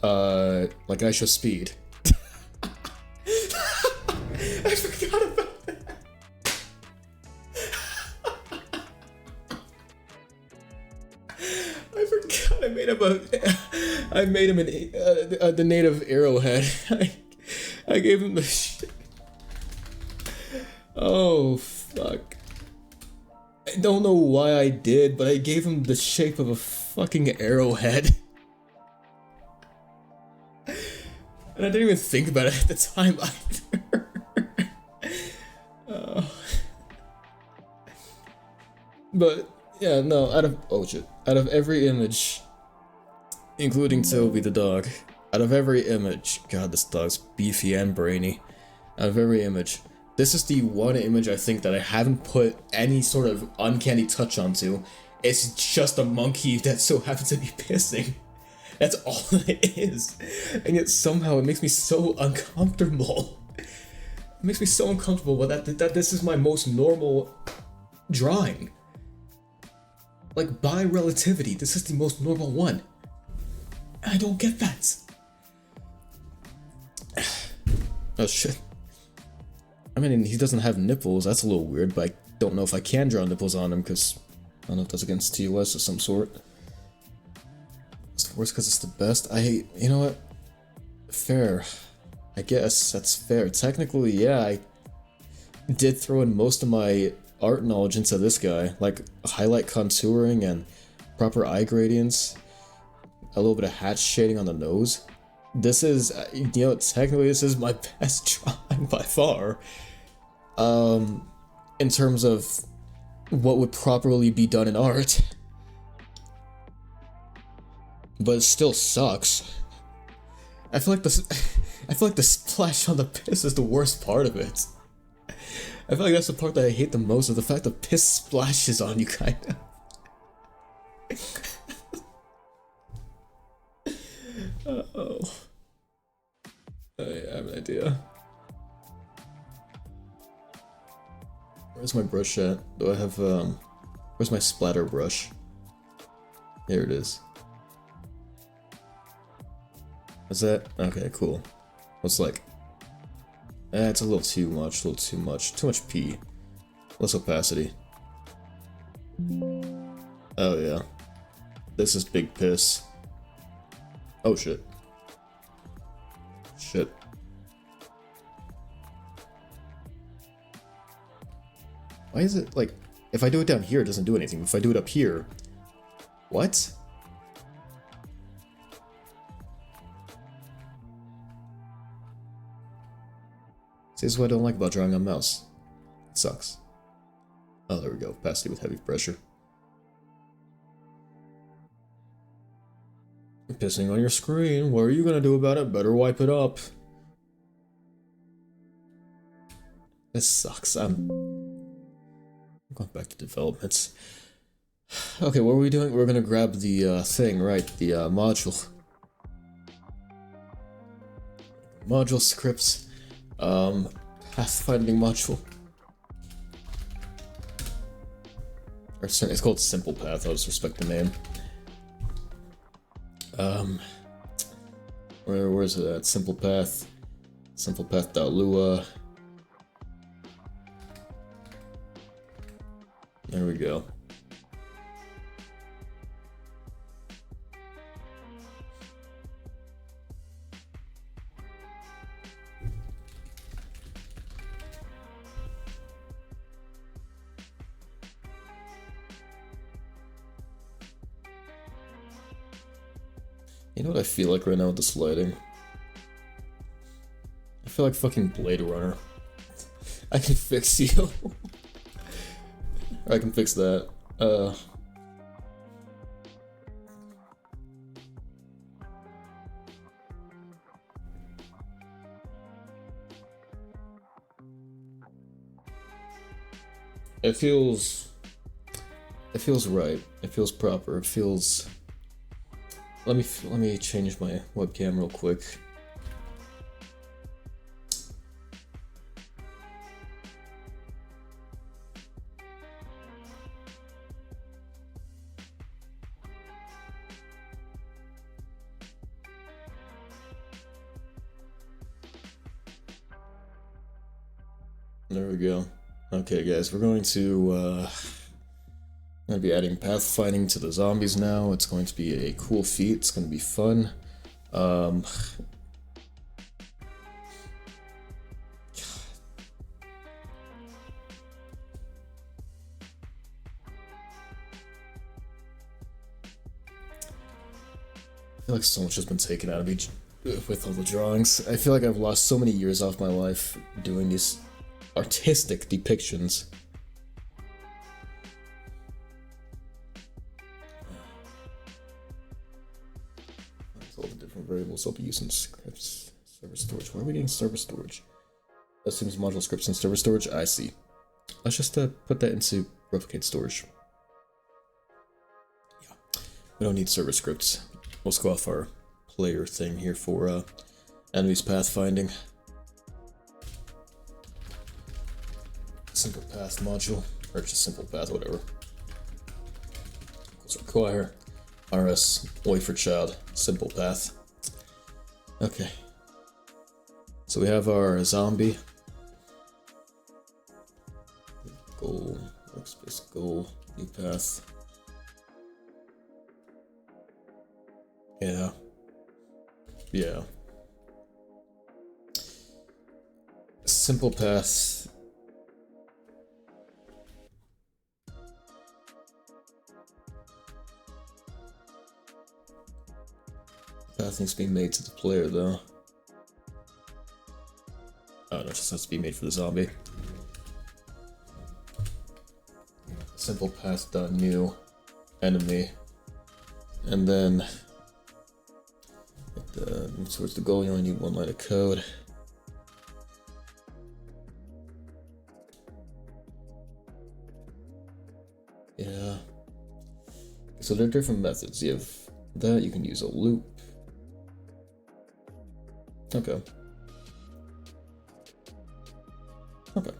S1: Like I show speed. I forgot about that. I forgot I made him the native arrowhead. I gave him the shit. Oh, fuck. I don't know why I did, but I gave him the shape of a fucking arrowhead. And I didn't even think about it at the time either. But, yeah, no, out of every image, including Toby the dog, out of every image, God, this dog's beefy and brainy, out of every image, this is the one image I think that I haven't put any sort of uncanny touch onto. It's just a monkey that so happens to be pissing. That's all it is. And yet somehow it makes me so uncomfortable. It makes me so uncomfortable that this is my most normal drawing. Like, by relativity, this is the most normal one. I don't get that. Oh shit. I mean, he doesn't have nipples, that's a little weird, but I don't know if I can draw nipples on him, because I don't know if that's against TOS of some sort. It's the worst because it's the best. You know what? Fair. I guess that's fair. Technically, yeah, I did throw in most of my art knowledge into this guy, like highlight contouring and proper eye gradients, a little bit of hatch shading on the nose. This is, you know, technically this is my best drawing by far. In terms of what would properly be done in art. but it still sucks. I feel like I feel like the splash on the piss is the worst part of it. I feel like that's the part that I hate the most, of the fact that piss splashes on you, kinda. Uh-oh. I have an idea. Where's my brush at? Do I have, where's my splatter brush? Here it is. Is that? Okay, cool. What's like? It's a little too much, too much pee. Less opacity. Oh yeah. This is big piss. Oh shit. Shit. Why is it like, if I do it down here it doesn't do anything, if I do it up here... What? See, this is what I don't like about drawing on mouse. It sucks. Oh, there we go. Opacity with heavy pressure. You're pissing on your screen. What are you gonna do about it? Better wipe it up. This sucks. I'm going back to developments. Okay, what are we doing? We're gonna grab the thing, right? The module. Module scripts. Pathfinding module. Or it's called Simple Path, I'll just respect the name. Where's it at? Simple Path. Simple Path.lua. There we go. You know what I feel like right now with this lighting? I feel like fucking Blade Runner. I can fix you. I can fix that. It feels right. It feels proper. It feels... Let me change my webcam real quick. There we go. Okay, guys, we're going to I'm gonna be adding pathfinding to the zombies now. It's going to be a cool feat. It's going to be fun. I feel like so much has been taken out of me with all the drawings. I feel like I've lost so many years off my life doing these artistic depictions. All the different variables I'll be using scripts, server storage. Where are we getting server storage? Assumes module scripts and server storage. I see. Let's just put that into replicate storage. Yeah, we don't need server scripts. Let's go off our player thing here for enemies pathfinding. Simple path module, or just simple path, whatever. Let's require RS, wait for child, simple path. Okay. So we have our zombie. Goal, workspace goal, new path. Yeah. Yeah. Simple path. Path needs to be made to the player, though. Oh, no, it just has to be made for the zombie. Simple path dot new enemy, and then Towards the goal, you only need one line of code. Yeah. So there are different methods. You have that, you can use a loop. Okay. Okay.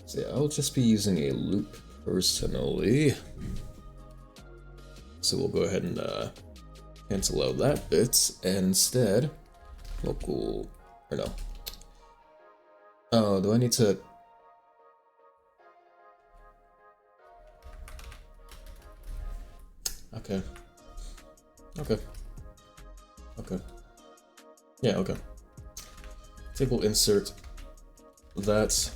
S1: So yeah, I'll just be using a loop personally. So we'll go ahead and cancel out that bit, and instead, local, or no. Oh, do I need to? Okay. Okay. Okay. Yeah, okay. Table insert that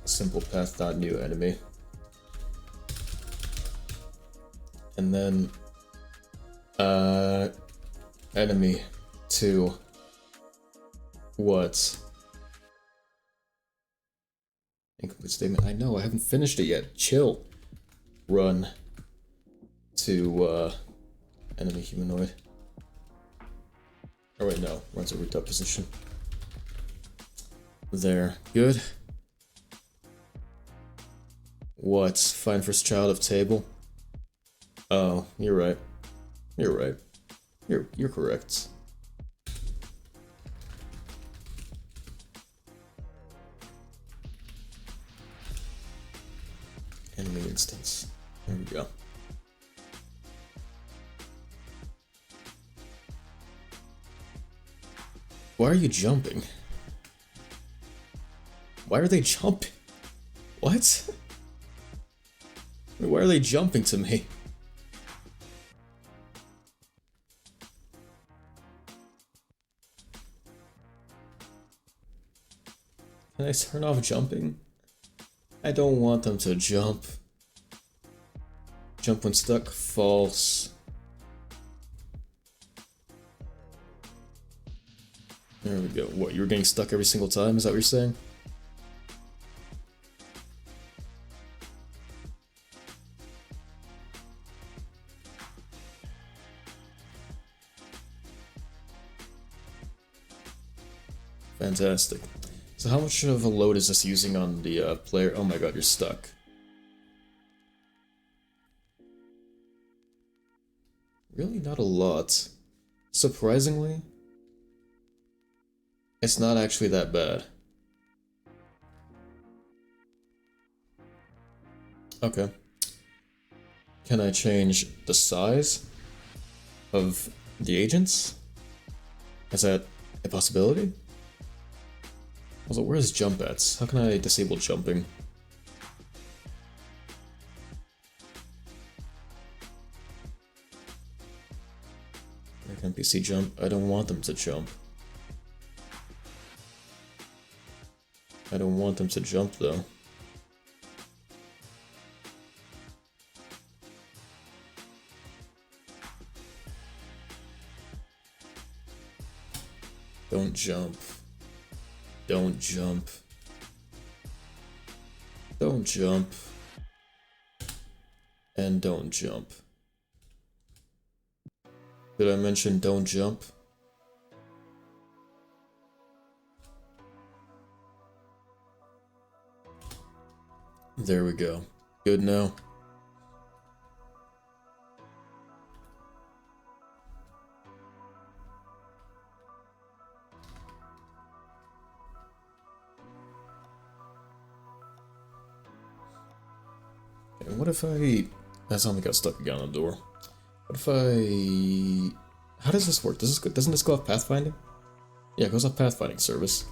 S1: simple path dot new enemy. And then enemy to what? Incomplete statement. I know, I haven't finished it yet. Chill. Run to enemy humanoid. Oh wait, no. Run to rooftop position. There. Good. What? Find first child of table? Oh, you're right. You're right. You're correct. Enemy instance. There we go. Why are you jumping? Why are they jumping? What? Why are they jumping to me? Can I turn off jumping? I don't want them to jump. Jump when stuck, false. There we go. What, you were getting stuck every single time? Is that what you're saying? Fantastic. So how much of a load is this using on the player? Oh my god, you're stuck. Really not a lot. Surprisingly, it's not actually that bad. Okay. Can I change the size of the agents? Is that a possibility? Also, where's jump at? How can I disable jumping? Like NPC jump? I don't want them to jump. I don't want them to jump though. Don't jump. Don't jump. Don't jump. And don't jump. Did I mention don't jump? There we go. Good now. And what if I... That zombie got stuck again on the door. What if I... How does this work? Doesn't this go off pathfinding? Yeah, it goes off pathfinding service.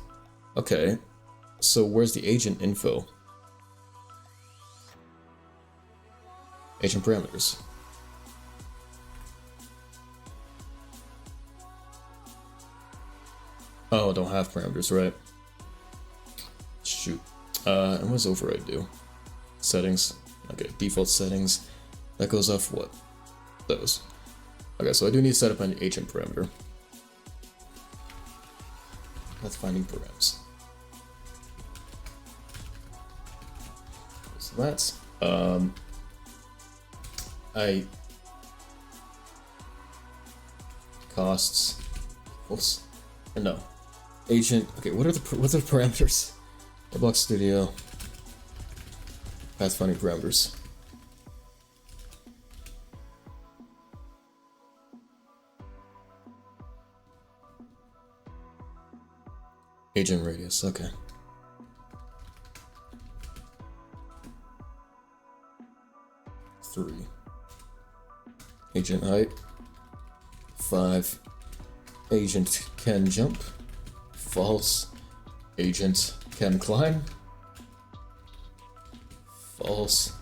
S1: Okay. So where's the agent info? Agent parameters. Oh, don't have parameters, right? Shoot. And what does override do? Settings. Okay, default settings. That goes off what? Those. Okay, so I do need to set up an agent parameter. That's finding params. So that's Costs. Oops. Or no. Agent. Okay, what are the parameters? Roblox Studio. Pathfinding parameters. Agent radius, okay. Three. Agent height. 5. Agent can jump. False. Agent can climb. False.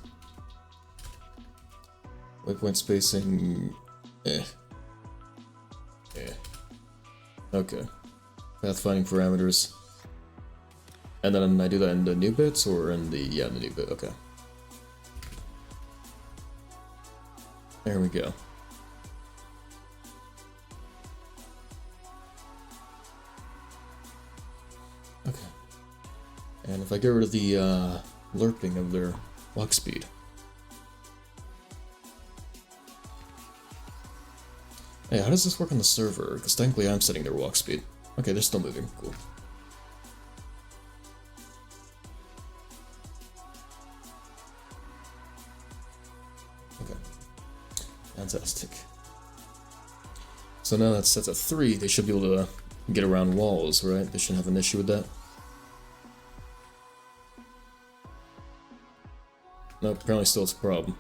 S1: Waypoint spacing. Okay. Pathfinding parameters. And then I do that in the new bits or in the the new bit, okay. There we go. Okay. And if I get rid of the lerping of their walk speed. Hey, how does this work on the server? Because technically I'm setting their walk speed. Okay, they're still moving. Cool. Okay. Fantastic. So now that's set at 3, they should be able to get around walls, right? They shouldn't have an issue with that. No, apparently still it's a problem.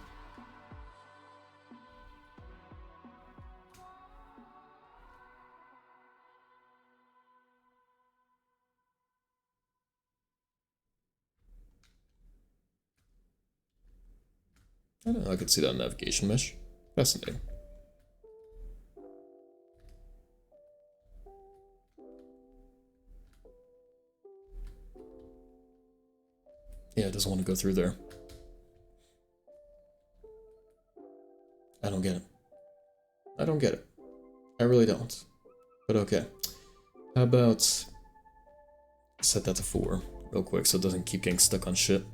S1: I don't know, I could see that in navigation mesh. Fascinating. Yeah, it doesn't want to go through there. I don't get it. I don't get it. I really don't. But okay. How about set that to 4 real quick so it doesn't keep getting stuck on shit.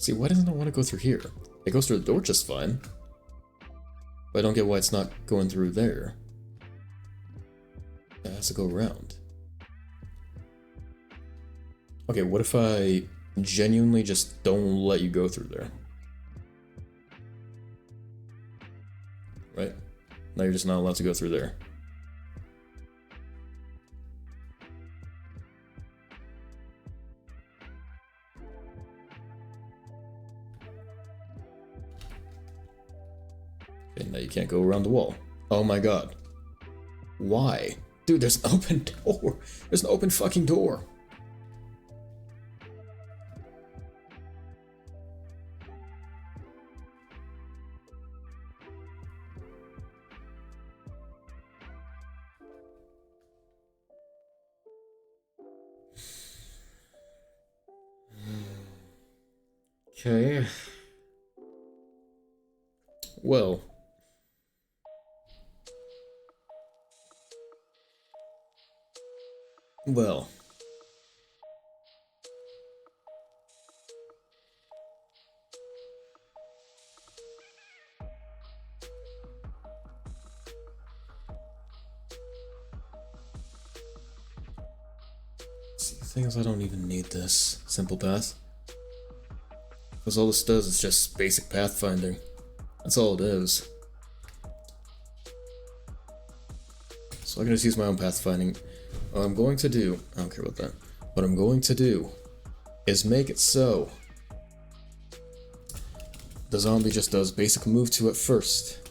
S1: See, why doesn't it want to go through here? It goes through the door just fine. But I don't get why it's not going through there. It has to go around. Okay, what if I genuinely just don't let you go through there? Right? Now you're just not allowed to go through there. Okay, now you can't go around the wall. Oh my god. Why? Dude, there's an open door. There's an open fucking door. Okay. Well. Well. See, the thing is, I don't even need this simple path. Because all this does is just basic pathfinding. That's all it is. So I can just use my own pathfinding. What I'm going to do, I don't care about that. What I'm going to do is make it so the zombie just does basic move to it first.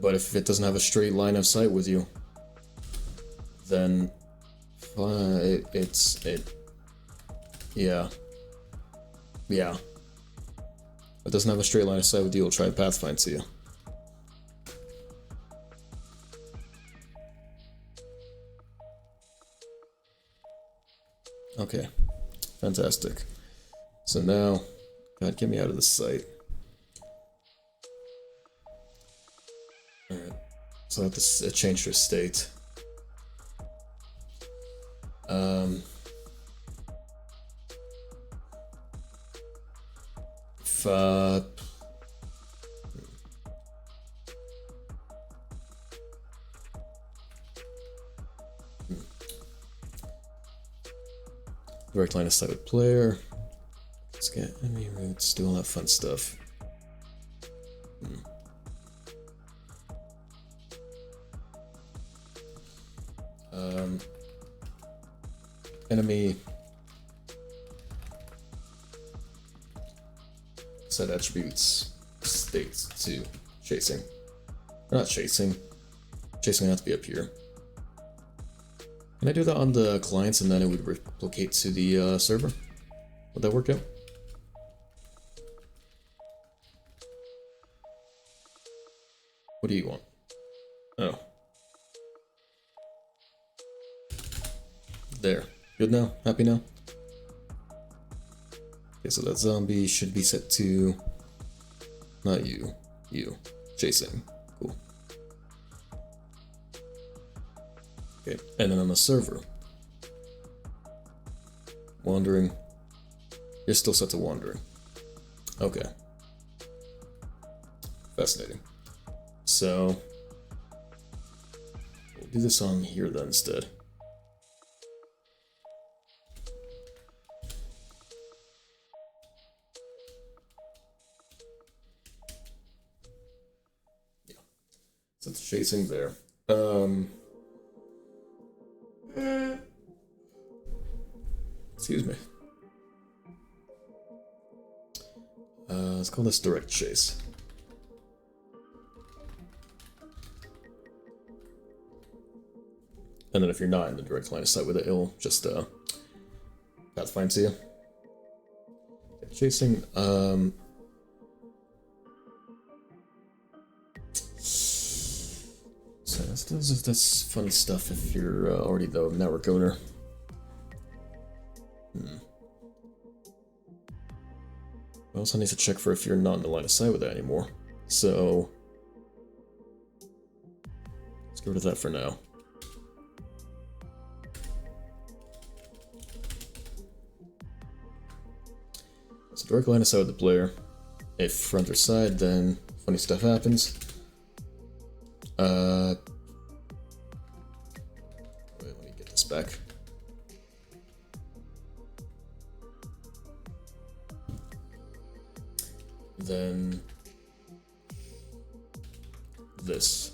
S1: But if it doesn't have a straight line of sight with you, then yeah. If it doesn't have a straight line of sight with you, it'll try to pathfind to you. Okay, Fantastic. So now, God, get me out of this site. Alright, so I have to change your state. If, direct line of sight with player. Let's get enemy routes, do all that fun stuff. Enemy set attributes states to chasing. Not chasing. Chasing has to be up here. Can I do that on the clients and then it would replicate to the server? Would that work out? What do you want? Oh. There. Good now? Happy now? Okay, so that zombie should be set to... Not you. You. Chasing. Cool. Okay, and then on the server. Wandering. You're still set to wandering. Okay. Fascinating. So... we'll do this on here then instead. So it's chasing there. Excuse me. Let's call this direct chase. And then if you're not in the direct line of sight with it, it'll just pathfind to you. Chasing, so that's funny stuff if you're already the network owner. I also need to check for if you're not in the line of sight with that anymore. So let's get rid of that for now. So direct line of sight with the player. If front or side, then funny stuff happens. Wait, let me get this back. Then this.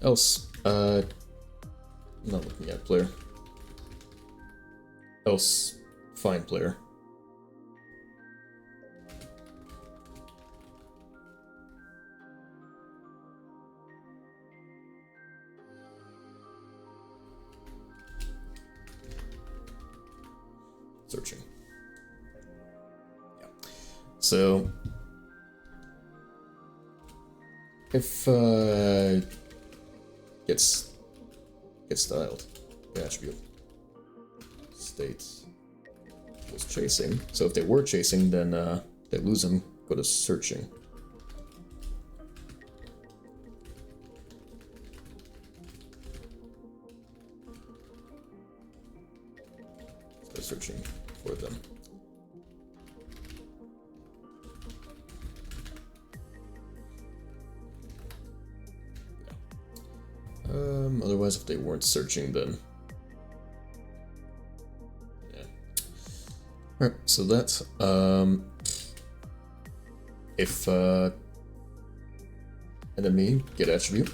S1: Else, not looking at player. Else, find player. Searching. Yeah. So if gets styled, the attribute states was chasing. So if they were chasing, then they lose them. Go to searching. Start searching for them. Otherwise, if they weren't searching, then yeah. All right, so that's if enemy get attribute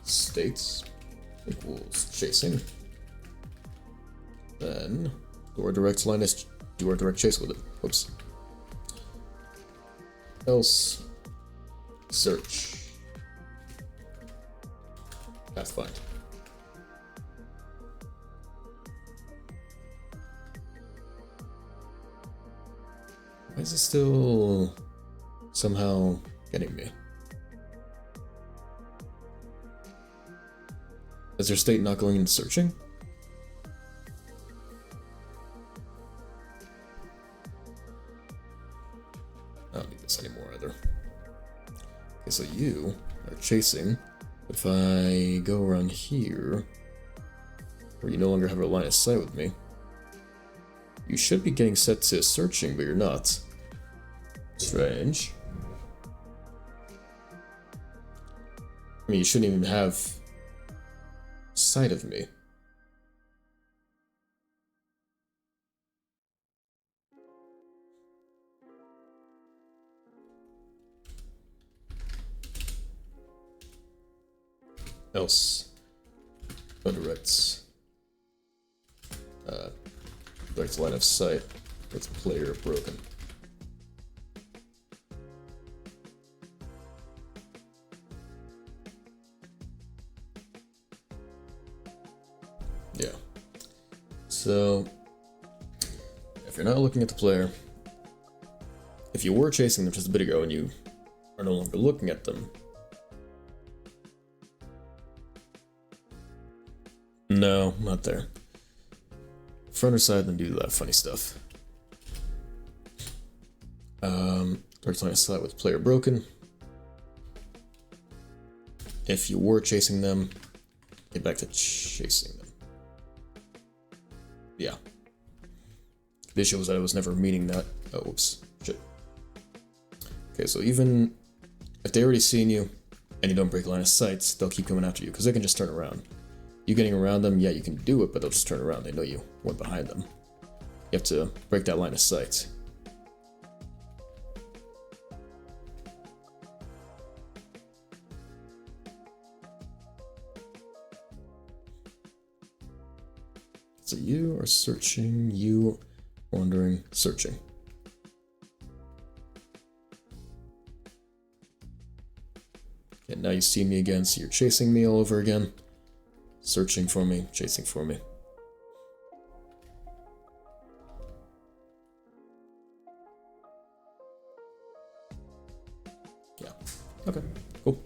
S1: states equals chasing, then do our direct line is do our direct chase with it. Oops. Else search. Pathfind. Why is it still somehow getting me? Is their state not going into searching? I don't need this anymore either. Okay, so you are chasing. If I go around here, where you no longer have a line of sight with me, you should be getting set to searching, but you're not. Strange. I mean, you shouldn't even have sight of me. Else. No directs. Direct line of sight with player broken. Yeah. So, if you're not looking at the player, if you were chasing them just a bit ago and you are no longer looking at them, no, not there. Front or side, then do that funny stuff. Direct line of sight with player broken. If you were chasing them, get back to chasing them. Yeah. The issue was that I was never meaning that. Oh, whoops. Shit. Okay, so even if they already seen you and you don't break line of sight, they'll keep coming after you because they can just turn around. You getting around them, yeah, you can do it, but they'll just turn around. They know you went behind them. You have to break that line of sight. So you are searching, you wandering, searching. And now you see me again, so you're chasing me all over again. Searching for me, chasing for me. Yeah. Okay, cool.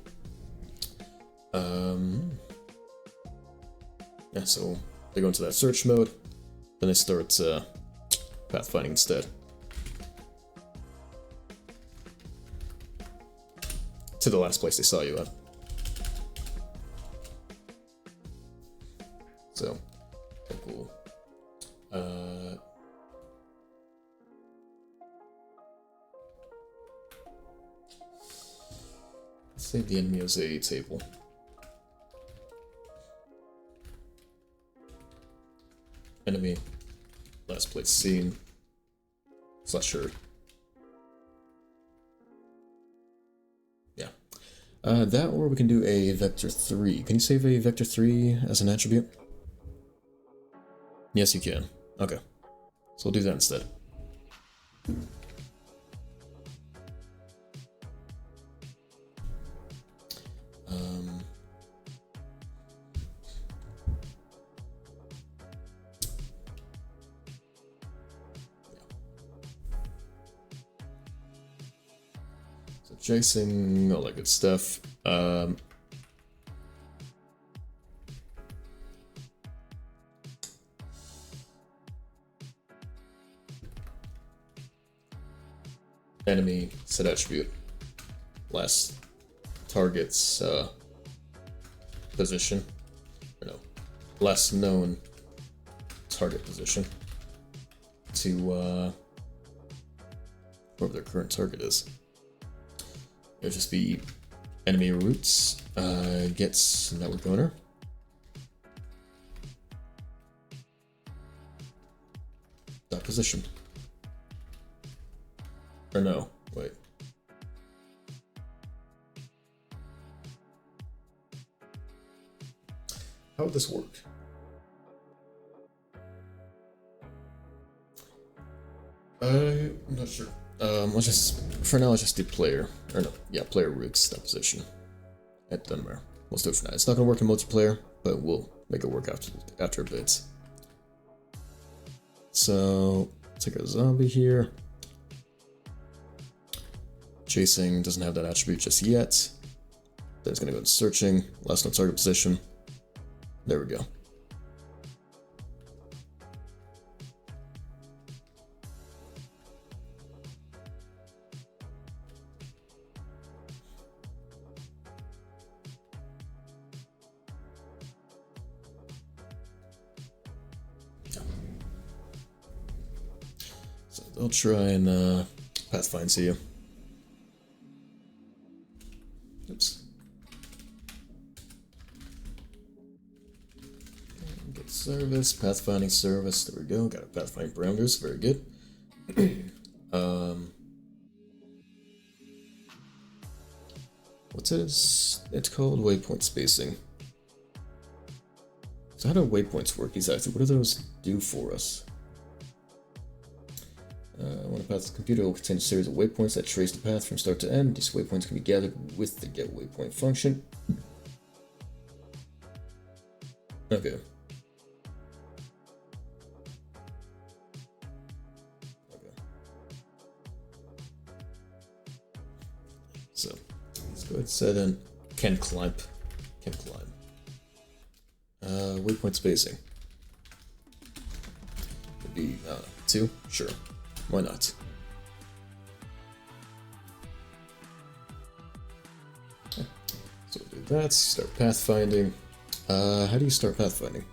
S1: Yeah, so they go into that search mode, then they start pathfinding instead. To the last place they saw you at. So, cool. Save the enemy as a table. Enemy, last place seen, /her. Yeah. That or we can do a vector 3. Can you save a vector 3 as an attribute? Yes, you can. Okay. So we'll do that instead. So chasing, all that good stuff. Enemy set attribute. Last target's position. Or no, last known target position to wherever their current target is. It'll just be enemy routes, gets network owner. That position. Or no, wait. How would this work? I'm not sure. Let's just, for now, let's just do player. Or no, yeah, player roots, that position. It doesn't matter. Let's do it for now. It's not gonna work in multiplayer, but we'll make it work after a bit. So, take our zombie here. Chasing doesn't have that attribute just yet. Then it's gonna go to searching, last known target position. There we go. So they'll try and pathfind to you. Oops. Get service, pathfinding service. There we go. Got a pathfinding parameters. Very good. What's it? It's called waypoint spacing. So how do waypoints work exactly? What do those do for us? When a path computer will contain a series of waypoints that trace the path from start to end. These waypoints can be gathered with the get waypoint function. Okay. So let's go ahead and set in can climb. Waypoint spacing. Would be 2? Sure. Why not? Okay. So we'll do that. Start pathfinding. How do you start pathfinding?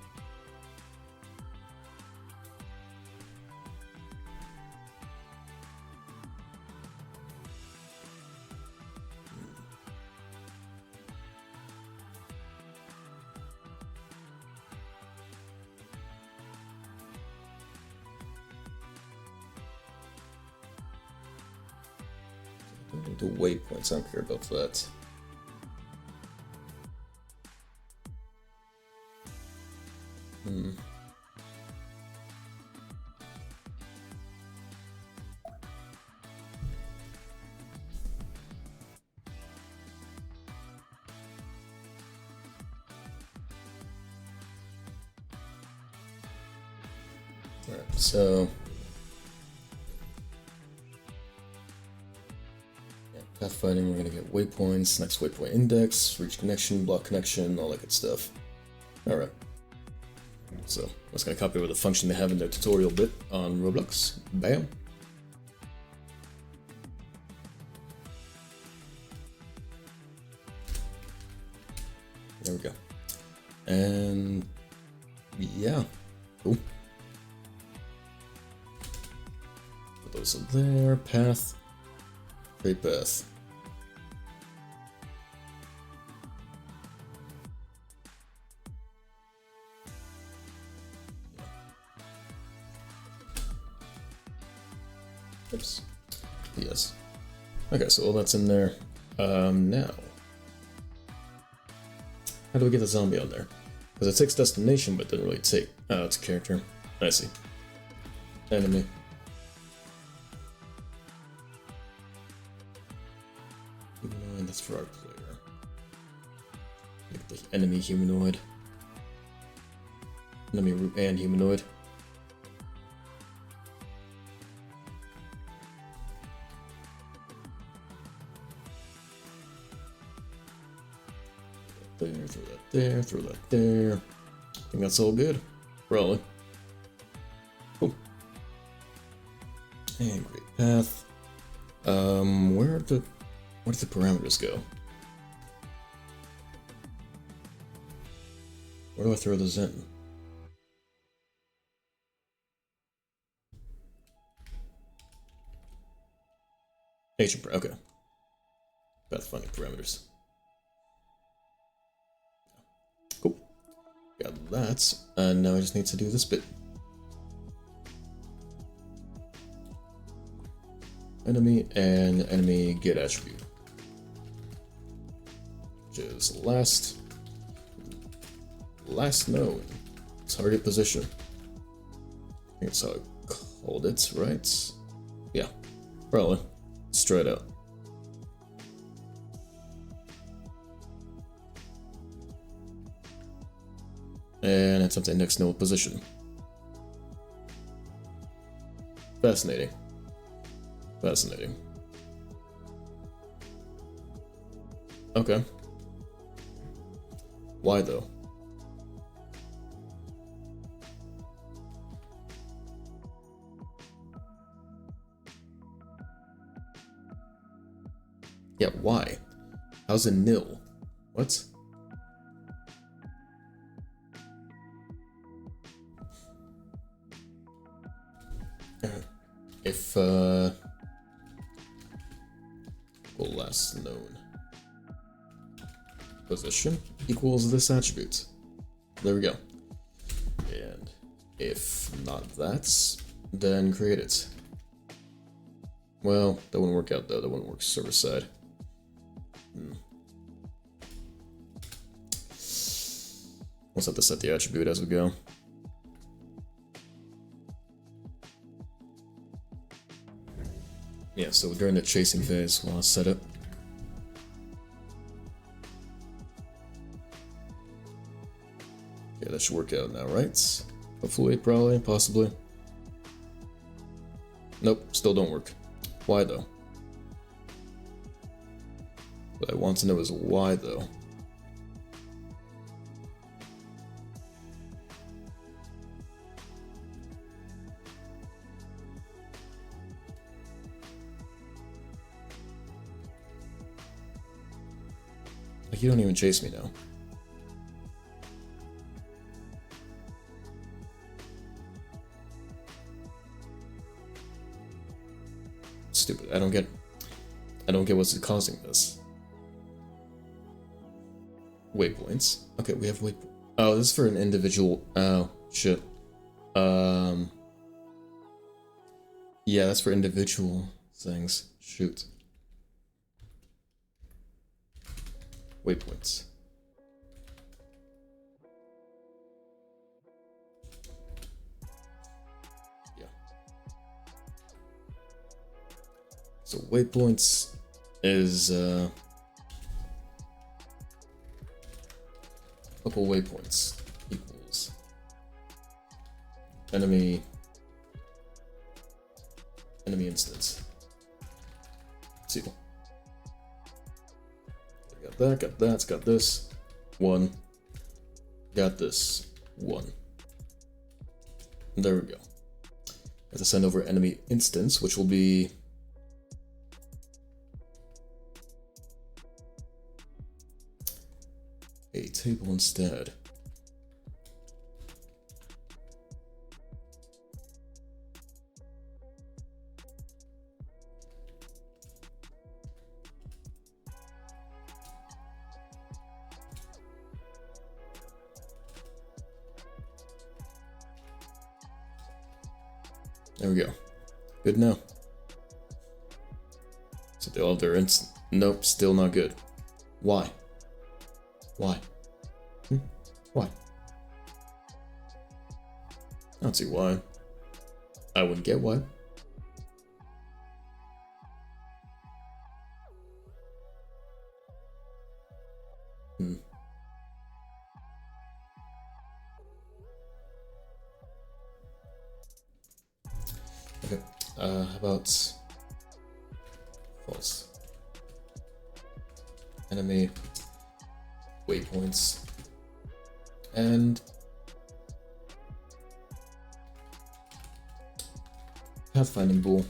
S1: The waypoints, I don't care about that. Alright, so pathfinding, we're gonna get waypoints, next waypoint index, reach connection, block connection, all that good stuff. Alright. So, I'm just gonna copy over the function they have in their tutorial bit on Roblox. Bam. There we go. And yeah, cool. Put those in there, path, create path. Oops. Yes. Okay, so all that's in there. Now, how do we get the zombie on there? Because it takes destination, but doesn't really take. Oh, it's a character. I see. Enemy. Humanoid, that's for our player. Look at the enemy humanoid. Enemy root and humanoid. There, throw that there, throw that there. I think that's all good. Probably. Cool. And great path. Where did the parameters go? Where do I throw those in? Agent, okay. Pathfinding parameters. Cool. Got that. And now I just need to do this bit. Enemy and enemy get attribute. Which is last known target position. I think that's how I called it, right? Yeah, probably. Straight out. And it's something next known position. Fascinating. Fascinating. Okay. Why though? Yeah, why? How's it nil? What? If, last known position equals this attribute. There we go. And if not that, then create it. Well, that wouldn't work out though. That wouldn't work server side. Let's have to set the attribute as we go. Yeah, so during the chasing phase, we'll set it. Yeah, that should work out now, right? Hopefully, probably, possibly. Nope, still don't work. Why though? What I want to know is why though. Like, you don't even chase me now. Stupid. I don't get what's causing this. Waypoints. Okay, we have waypoints. Oh, this is for an individual. Oh, shit. Yeah, that's for individual things. Shoot. Waypoints. Yeah. So waypoints is couple waypoints equals enemy instance. See. Got that, got this, 1, got this, 1. There we go. Have to send over enemy instance, which will be a table instead. There we go. Good now. So they all have their nope, still not good. Why? Why? Why? I don't see why. I wouldn't get why. Okay, how about false? Enemy waypoints and pathfinding bool.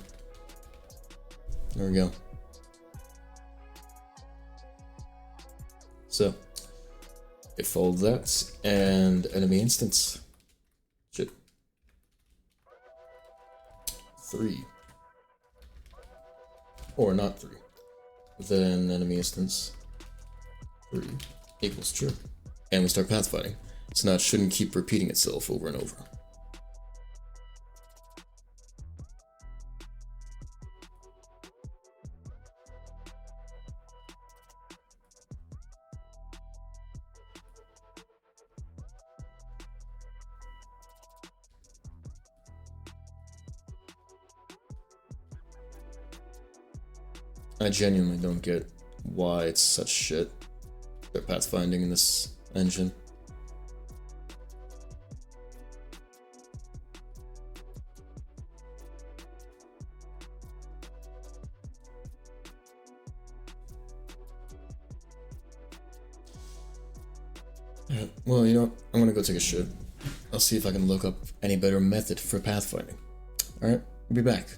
S1: There we go. So it followed that and enemy instance. Shit. 3 or not 3. Then enemy instance 3 equals true. And we start pathfinding. So now it shouldn't keep repeating itself over and over. I genuinely don't get why it's such shit. They're pathfinding in this engine. Well, you know what? I'm gonna go take a shit. I'll see if I can look up any better method for pathfinding. Alright, I'll be back.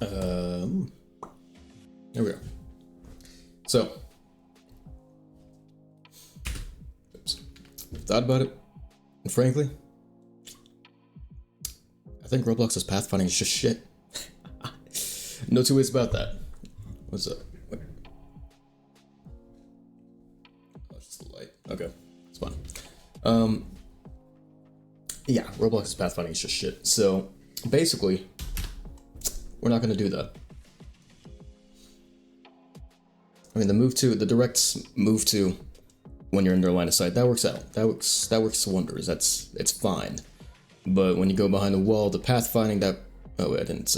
S1: There we go. So, thought about it, and frankly, I think Roblox's pathfinding is just shit. No two ways about that. What's up? Wait. Oh, it's just the light. Okay, it's fine. Yeah, Roblox's pathfinding is just shit. So, basically, we're not gonna do that. I mean, the direct move to when you're in their line of sight, that works out. That works wonders. It's fine. But when you go behind the wall, the pathfinding oh wait, I didn't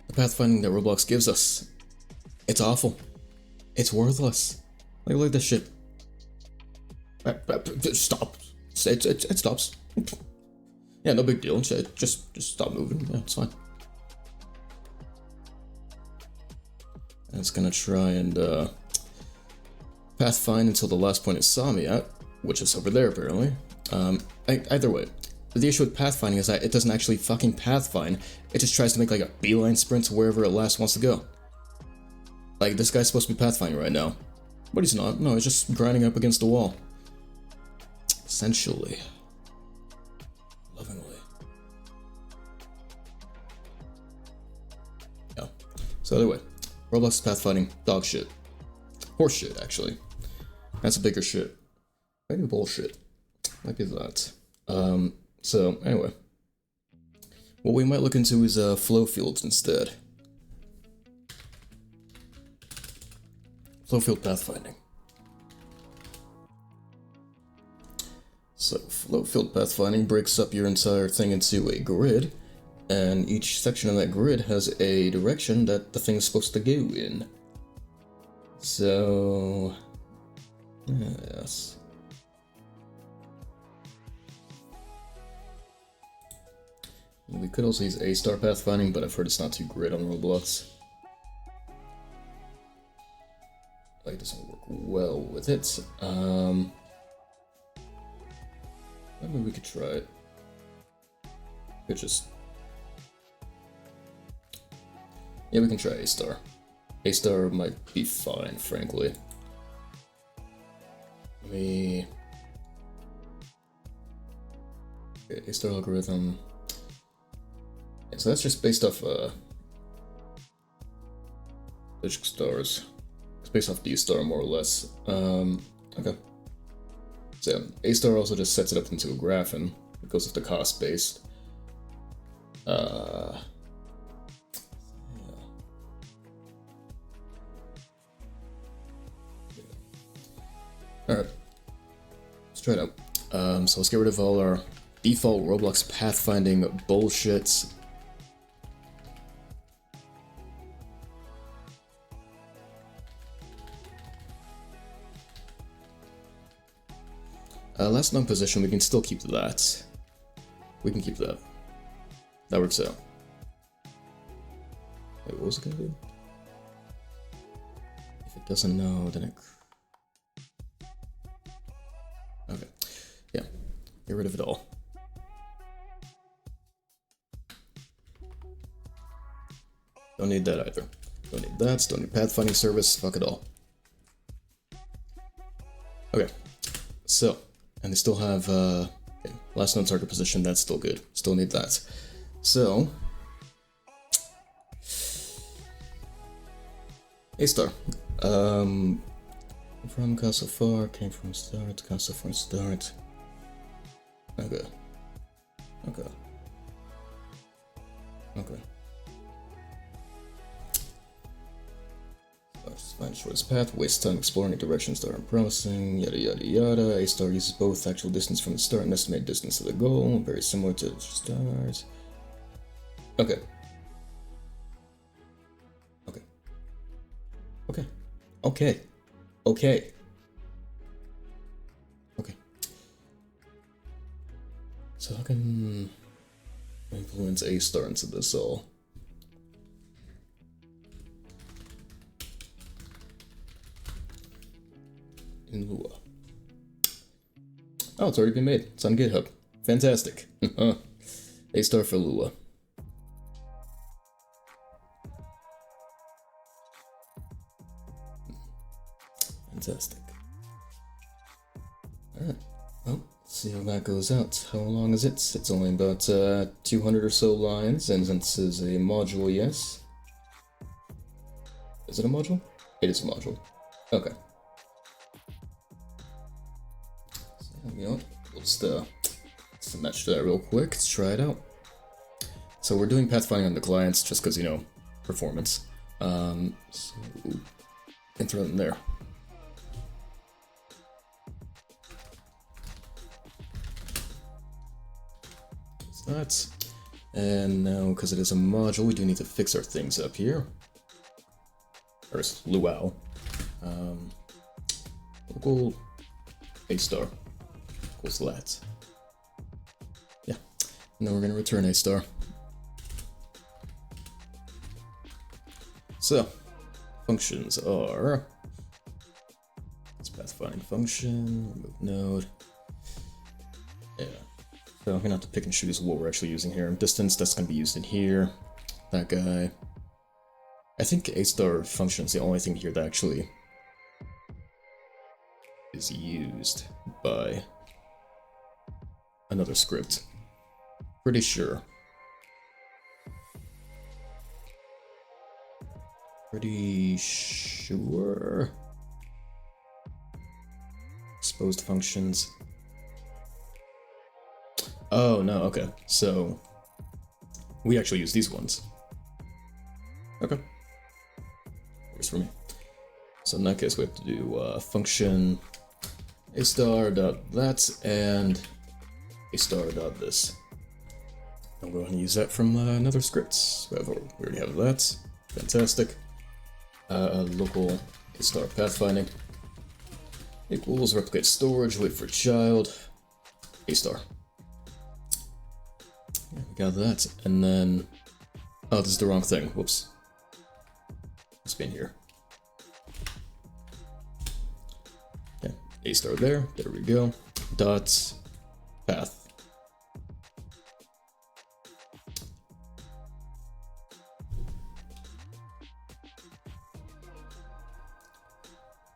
S1: the pathfinding that Roblox gives us, it's awful. It's worthless. Like, look at this shit. Stop. It stops. Yeah, no big deal. Just stop moving. Yeah, it's fine. And it's gonna try and pathfind until the last point it saw me at, which is over there apparently. Either way, the issue with pathfinding is that it doesn't actually fucking pathfind. It just tries to make like a beeline sprint to wherever it last wants to go. Like, this guy's supposed to be pathfinding right now, but he's not. No, he's just grinding up against the wall. Essentially. Lovingly. Yeah. So either way, Roblox pathfinding, dog shit. Horse shit, actually. That's a bigger shit. Maybe bullshit. Might be that. So, anyway. What we might look into is flow fields instead. Flow field pathfinding. So, flow field pathfinding breaks up your entire thing into a grid, and each section of that grid has a direction that the thing is supposed to go in. So, yes. We could also use A-star pathfinding, but I've heard it's not too great on Roblox. Like, it doesn't work well with it. Maybe we could try it. Could just... Yeah, we can try A-star. A-star might be fine, frankly. Let me... Okay, A-star algorithm... Yeah, so that's just based off, digital stars. It's based off D-star, more or less. Okay. So yeah, A-star also just sets it up into a graph, and it goes with the cost-based. Yeah. Alright. Let's try it out. So let's get rid of all our default Roblox pathfinding bullshit. Last known position, we can still keep that. We can keep that. That works out. Wait, what was it gonna do? If it doesn't know, then it... Okay. Yeah. Get rid of it all. Don't need that either. Don't need that, don't need pathfinding service, fuck it all. Okay. So... And they still have, okay, last known target position, that's still good. Still need that. So, A-star. From castle far, came from start, castle from start. Okay. Okay. Okay. Find shortest path, waste time exploring a direction, start unpromising, yada yada yada. A-star uses both actual distance from the start and estimated distance to the goal, very similar to stars. Okay. Okay. Okay. Okay. Okay. Okay. So I can influence A-star into this all. In Lua. Oh, it's already been made. It's on GitHub. Fantastic. A-star for Lua. Fantastic. Alright, well, see how that goes out. How long is it? It's only about 200 or so lines, and since it's a module, yes. Is it a module? It is a module. Okay. So, you know what? We'll just match that real quick. Let's try it out. So we're doing pathfinding on the clients just because, you know, performance. So, can throw it in there. That. And now, because it is a module, we do need to fix our things up here. Or it's luau. Local A star equals that. Yeah. And then we're gonna return A star. So, functions are. Let's pathfind function, remove node. Yeah. So I'm gonna have to pick and choose what we're actually using here. Distance, that's gonna be used in here. That guy. I think A star function is the only thing here that actually is used by another script. Pretty sure. Pretty sure. Exposed functions. Oh, no, okay. So, we actually use these ones. Okay. Works for me. So in that case, we have to do function a star dot that and a star dot this. I'll go ahead and use that from another script. We already have that. Fantastic. Local a star pathfinding equals replicate storage, wait for child, a star. Yeah, we got that, and then oh, this is the wrong thing. Whoops. Must be in here. Okay, a star there. There we go. Dot path.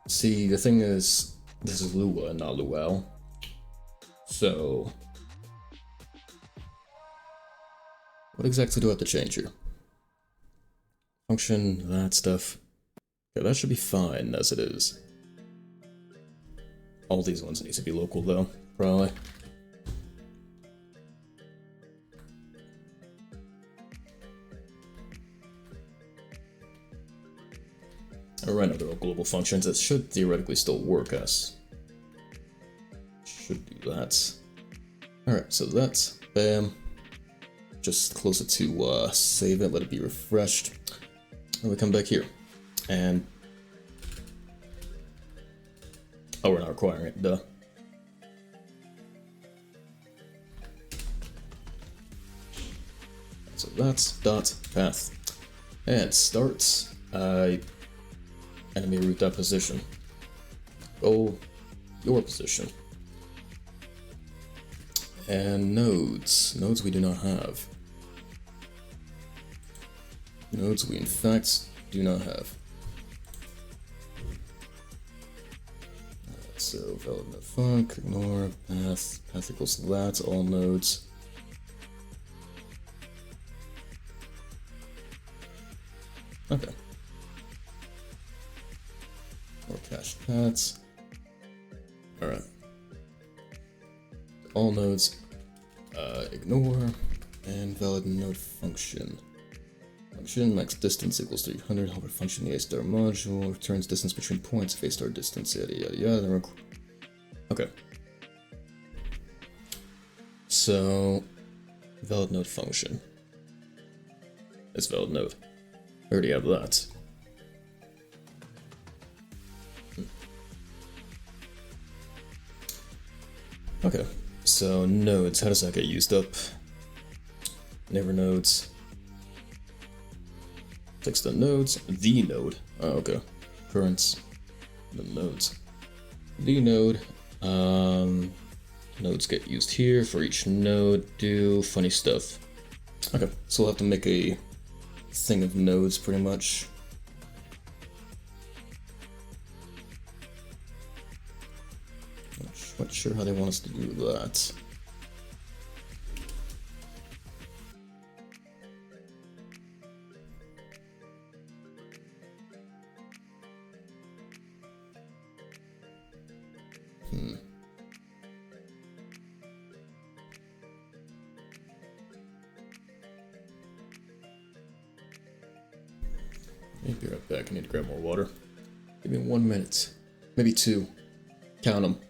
S1: See, the thing is, this is Lua, not Luau. So, what exactly do I have to change here? Function, that stuff. Okay, that should be fine as it is. All these ones need to be local though, probably. Alright, now they're all global functions. It should theoretically still work as. Should do that. Alright, so that's bam. Just close it to save it, let it be refreshed. And we come back here. And oh, we're not requiring it, duh. So that's dot path. And starts enemy root that position. Go your position. And nodes. Nodes we do not have. Nodes we in fact do not have. So valid no func, ignore, path equals that, all nodes. Okay. Or cached paths. Alright. All nodes, ignore, and valid node function. Function max distance equals 300. However, function the A star module returns distance between points of A star distance, yada yada yada. Okay. So, valid node function. It's valid node. I already have that. Okay, so nodes, how does that get used up? Never nodes. Text the nodes, the node. Oh, okay. Currents, the nodes. The node, nodes get used here for each node, do funny stuff. Okay, so we'll have to make a thing of nodes pretty much. Not sure how they want us to do that. Be right back. I need to grab more water. Give me 1 minute. Maybe 2. Count them.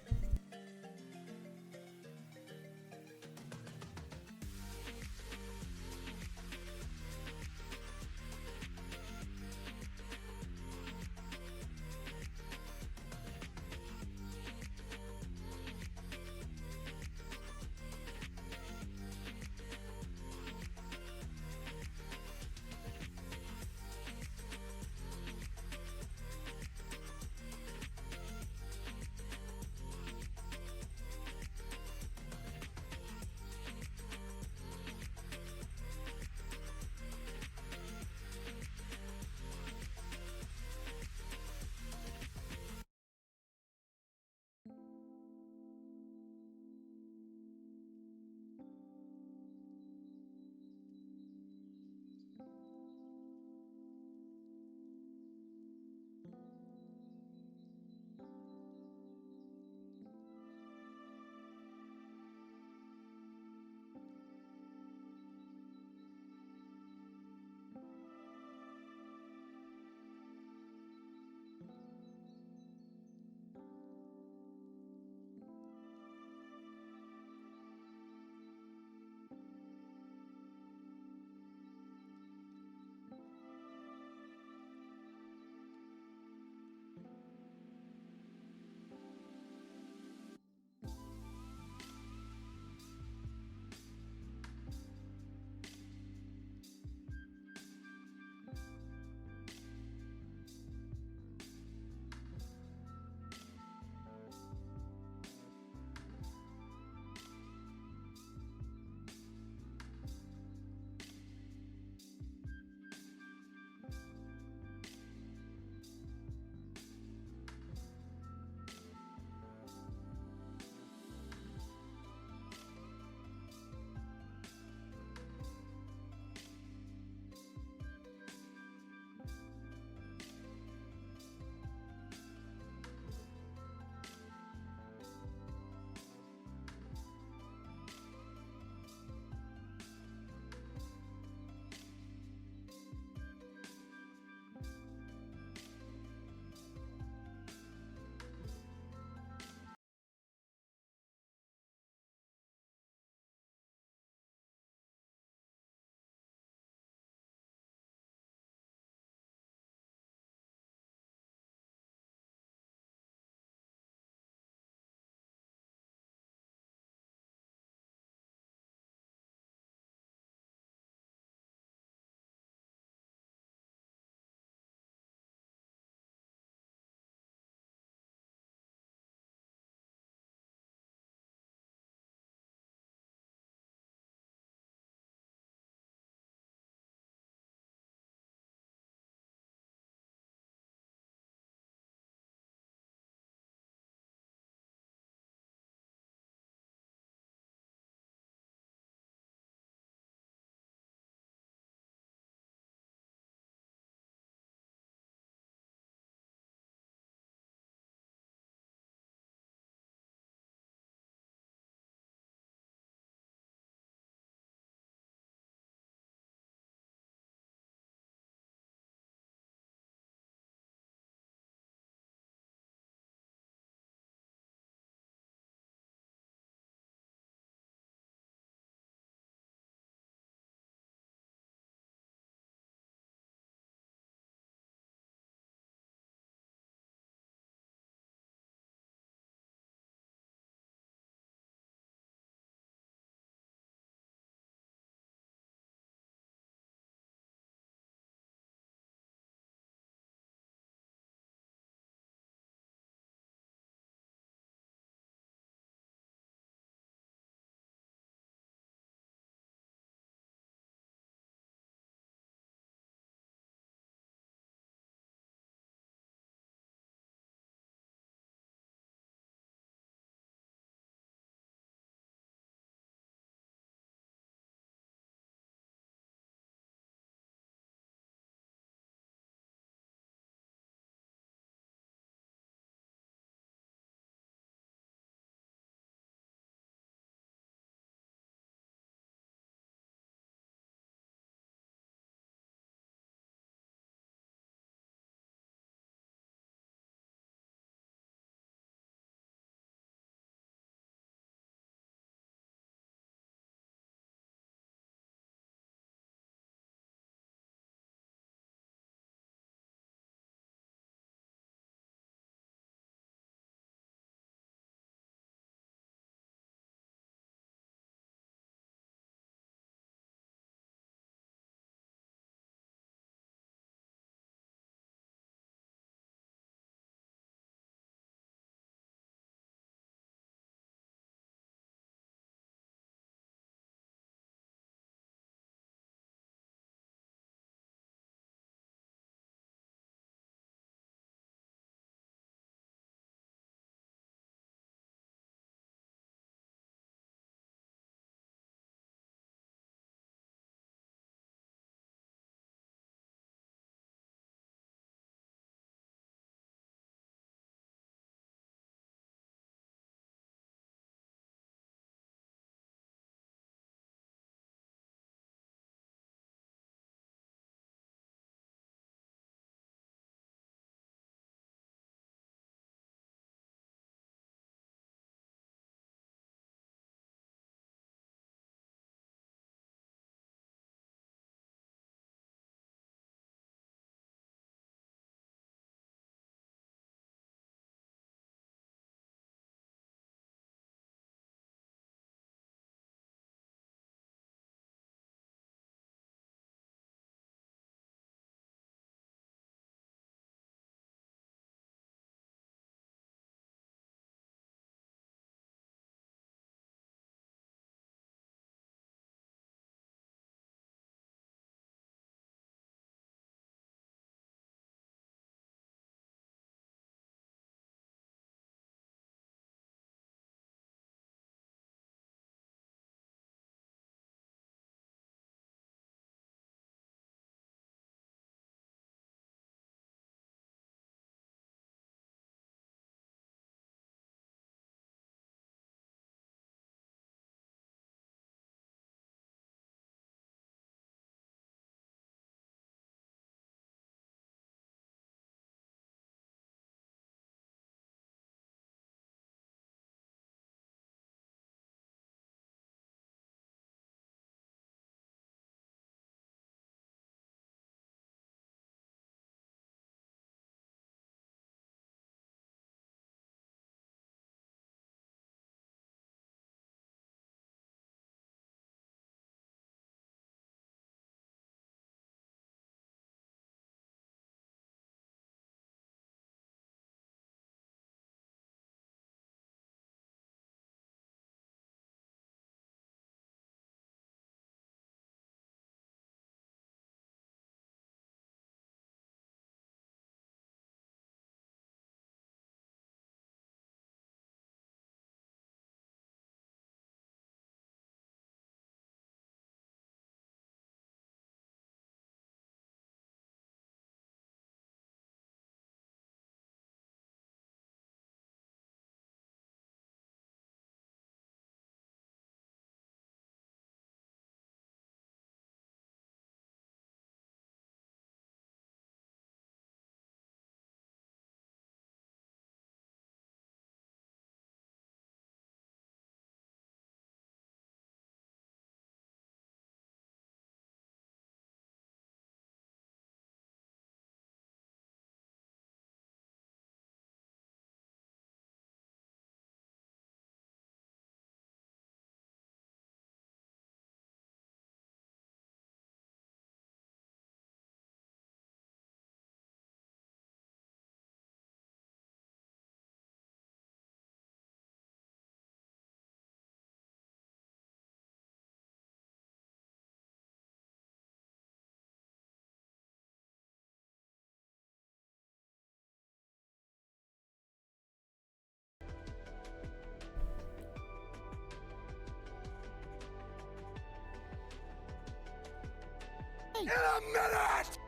S2: In a minute!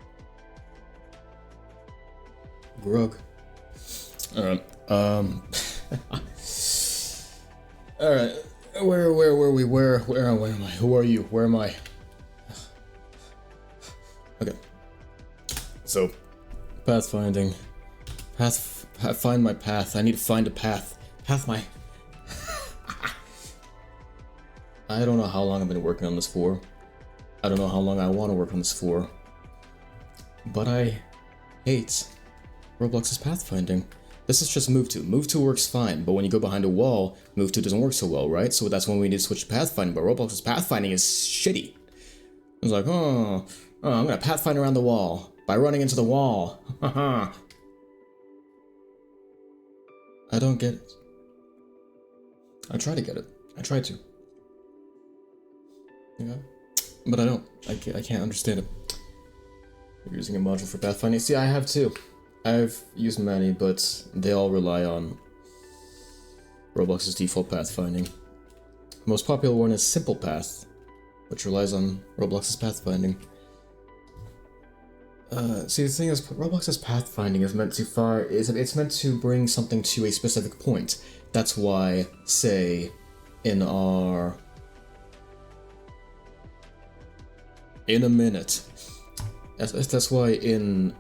S1: Grug. Alright, Alright, where am I? Who are you? Where am I? Okay. So, pathfinding. Find my path. I need to find a path. I don't know how long I've been working on this for. I don't know how long I want to work on this for. But I hate Roblox's pathfinding. This is just Move 2. Move 2 works fine, but when you go behind a wall, Move 2 doesn't work so well, right? So that's when we need to switch to pathfinding, but Roblox's pathfinding is shitty. It's like, I'm gonna pathfind around the wall by running into the wall. Haha. I don't get it. I try to get it. I try to. Yeah. But I don't. I can't understand it. You're using a module for pathfinding? See, I have too. I've used many, but they all rely on Roblox's default pathfinding. The most popular one is Simple Path, which relies on Roblox's pathfinding. See, the thing is, Roblox's pathfinding is meant to it's meant to bring something to a specific point. That's why, say, in a minute. That's why in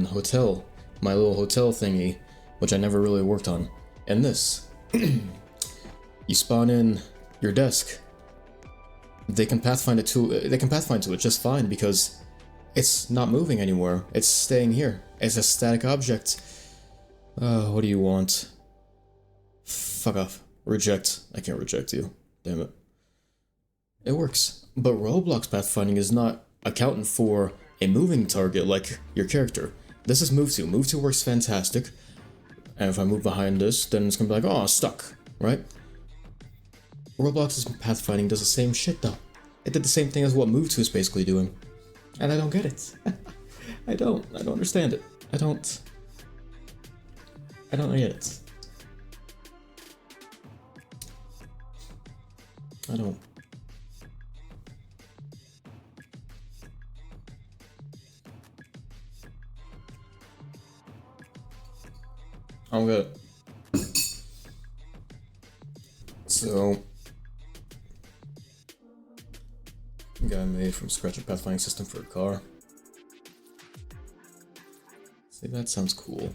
S1: hotel, my little hotel thingy, which I never really worked on, and this, you spawn in your desk. They can pathfind to it just fine because it's not moving anywhere. It's staying here. It's a static object. What do you want? Fuck off. Reject. I can't reject you. Damn it. It works. But Roblox pathfinding is not accounting for a moving target like your character. This is Move 2. Move 2 works fantastic. And if I move behind this, then it's gonna be like, oh, stuck, right? Roblox's pathfinding does the same shit though. It did the same thing as what Move 2 is basically doing. And I don't get it. I don't understand it. I don't get it. I don't. I'm good. So, guy made from scratch a pathfinding system for a car. See, that sounds cool.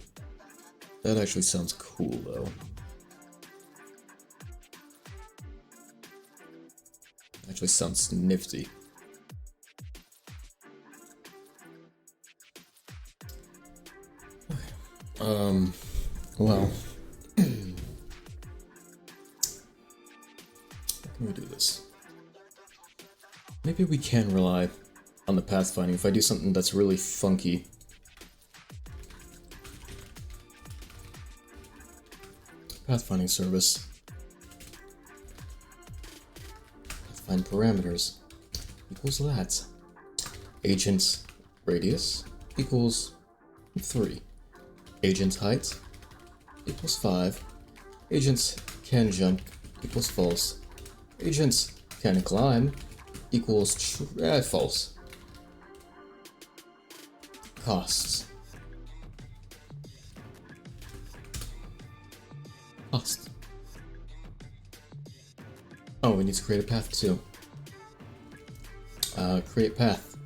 S1: That actually sounds cool, though. Actually sounds nifty. Okay. Well. Can we do this? Maybe we can rely on the pathfinding if I do something that's really funky. Pathfinding service. Pathfind parameters equals that. Agent radius equals 3. Agent height equals 5. Agents can jump equals false. Agents can climb equals false. Costs. Cost. Oh, we need to create a path too. Create path.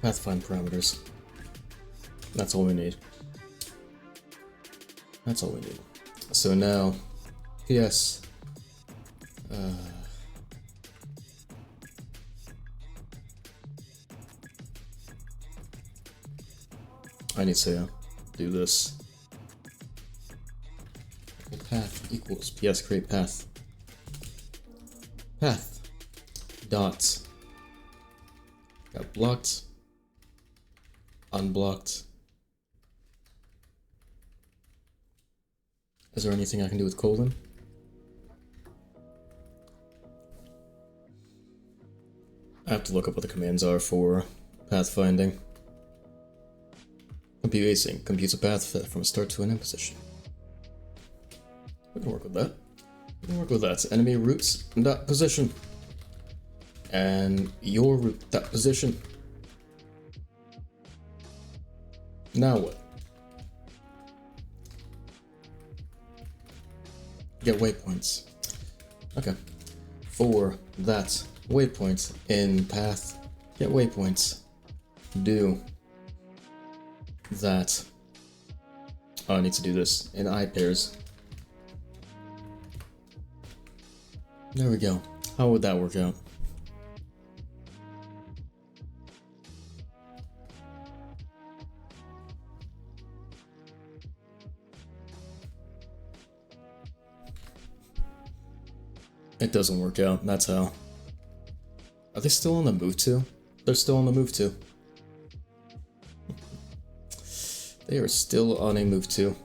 S1: Pathfind parameters. That's all we need. That's all we need. So now, PS. I need to do this. Path equals PS create path. Path dot got blocked, unblocked. Is there anything I can do with colon? I have to look up what the commands are for pathfinding. Compute async computes a path from a start to an end position. We can work with that. We can work with that. Enemy routes dot position. And you're that position. Now what? Get waypoints. Okay. For that waypoint in path, get waypoints. Do that. Oh, I need to do this in eye pairs. There we go. How would that work out? It doesn't work out, that's how. Are they still on the move to? They're still on the move to. They are still on a move to.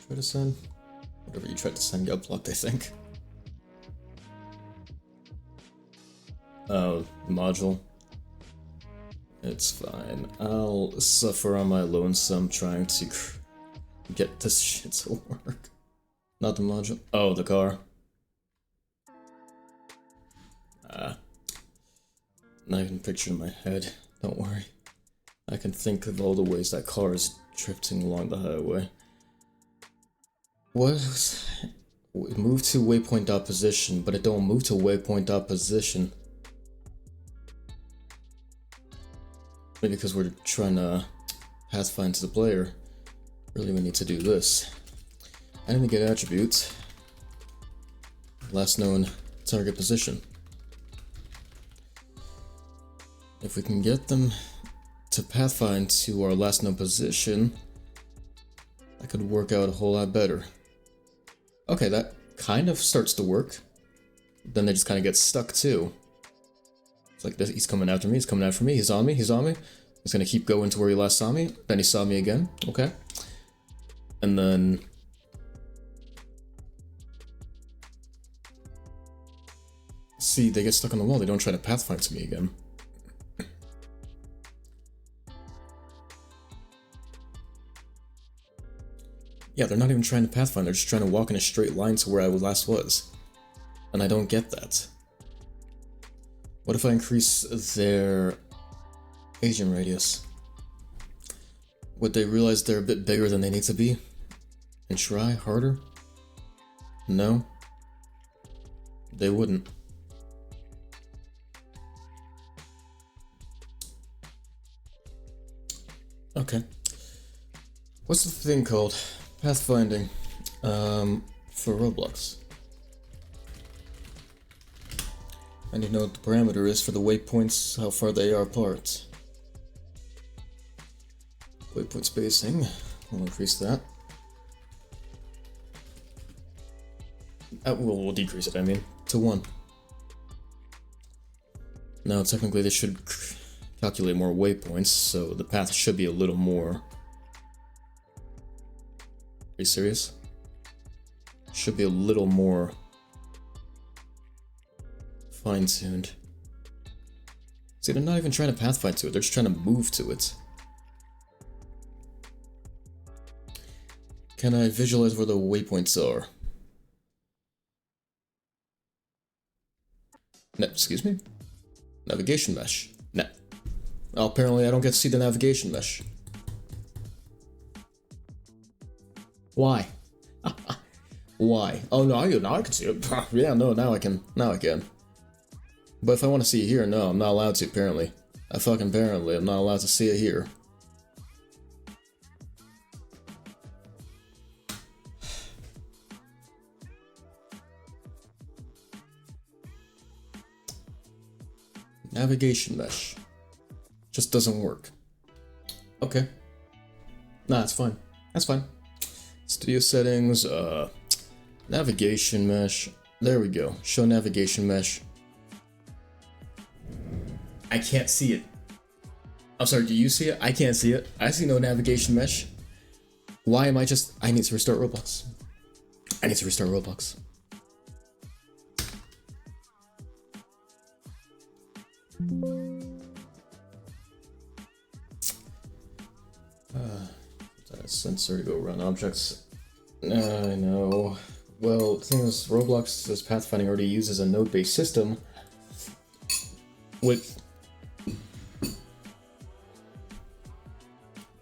S1: Try to send? Whatever you tried to send got blocked, I think. Oh, module. It's fine. I'll suffer on my lonesome trying to get this shit to work. Not the module. Oh, the car. Now I can picture in my head. Don't worry. I can think of all the ways that car is drifting along the highway. What was... Move to waypoint opposition, but it don't move to waypoint opposition. Maybe because we're trying to pathfind to the player. Really, we need to do this. Enemy get attribute. Last known target position. If we can get them to pathfind to our last known position, that could work out a whole lot better. Okay, that kind of starts to work. Then they just kind of get stuck too. It's like, he's coming after me, he's coming after me, he's on me, he's on me. He's gonna keep going to where he last saw me, then he saw me again, okay. And then... See, they get stuck on the wall, they don't try to pathfind to me again. Yeah, they're not even trying to pathfind, they're just trying to walk in a straight line to where I last was. And I don't get that. What if I increase their agent radius? Would they realize they're a bit bigger than they need to be? And try harder? No? They wouldn't. Okay. What's the thing called? Pathfinding. For Roblox. I need to know what the parameter is for the waypoints, how far they are apart. Waypoint spacing, we'll increase that. We'll decrease it, I mean, to 1. Now, technically, they should calculate more waypoints, so the path should be a little more... Are you serious? Should be a little more fine-tuned. See, they're not even trying to pathfind to it, they're just trying to move to it. Can I visualize where the waypoints are? Excuse me? Navigation mesh. No. Well, apparently I don't get to see the navigation mesh. Why? Why? Oh no, now I can see it. Yeah, no, now I can. Now I can. But if I want to see it here, no, I'm not allowed to, apparently. Apparently, I'm not allowed to see it here. Navigation mesh. Just doesn't work. Okay. Nah, it's fine. That's fine. Studio settings, navigation mesh. There we go. Show navigation mesh. I can't see it. I'm sorry, do you see it? I can't see it. I see no navigation mesh. Why am I just... I need to restart Roblox. I need to restart Roblox. Sensor to go around objects. I know. Well, the thing is, Roblox's pathfinding already uses a node-based system. With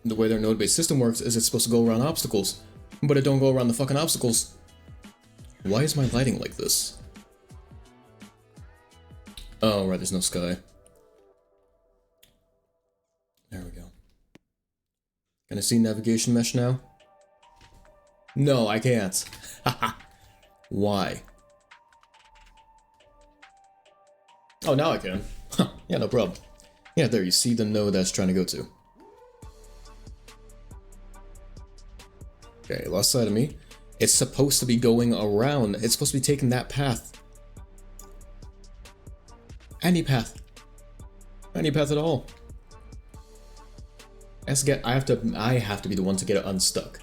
S1: the way their node-based system works is it's supposed to go around obstacles, but it don't go around the fucking obstacles. Why is my lighting like this? Oh, right, there's no sky. There we go. Can I see navigation mesh now? No, I can't. Haha. Why? Oh, now I can. Huh, yeah, no problem. Yeah, there, you see the node that's trying to go to. Okay, lost sight of me. It's supposed to be going around. It's supposed to be taking that path. Any path. Any path at all. I have to be the one to get it unstuck.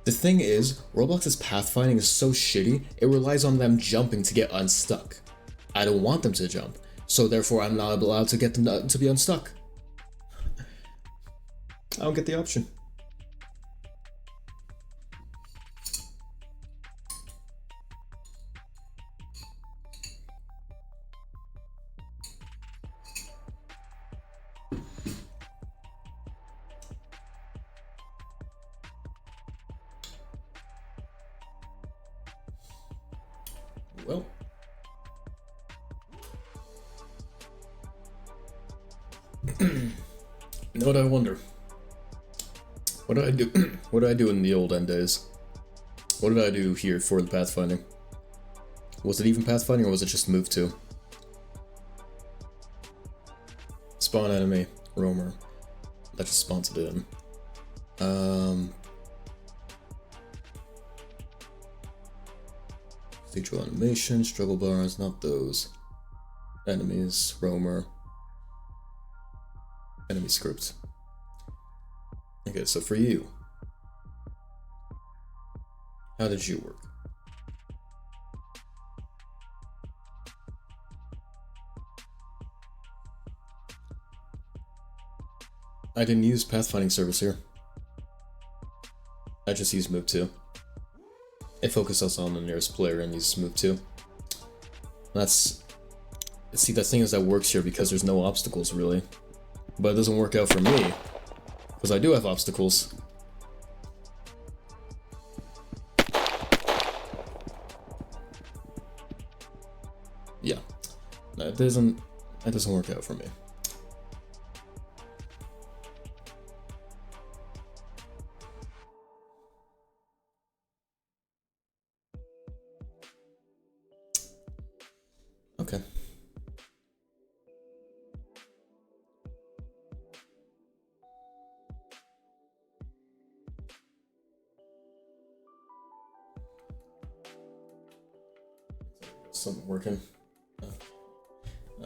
S1: The thing is, Roblox's pathfinding is so shitty, it relies on them jumping to get unstuck. I don't want them to jump, so therefore I'm not allowed to get them to be unstuck. I don't get the option. Well, you know what I wonder? What did I do? What did I do in the old end days? What did I do here for the pathfinding? Was it even pathfinding or was it just move to? Spawn enemy, roamer. That just spawns it in. Feature animation, struggle bars, not those. Enemies, roamer. Enemy script. Okay, so for you, how did you work? I didn't use pathfinding service here. I just used move to. It focuses on the nearest player and uses move to. See, the thing is that works here because there's no obstacles really. But it doesn't work out for me, because I do have obstacles. Yeah, that doesn't work out for me. Okay. Something working.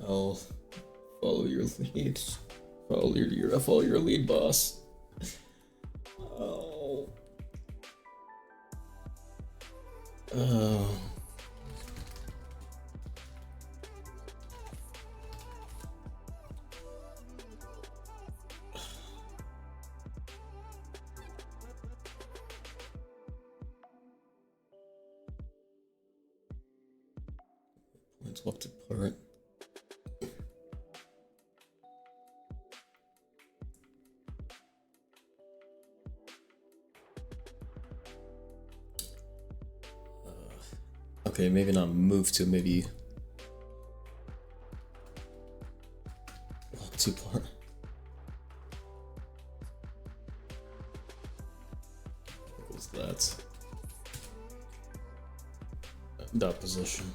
S1: I'll follow your lead. Follow your lead, boss. Oh. Oh. Let's walk apart. Okay, maybe not move to, maybe walk too far. What was that? That position.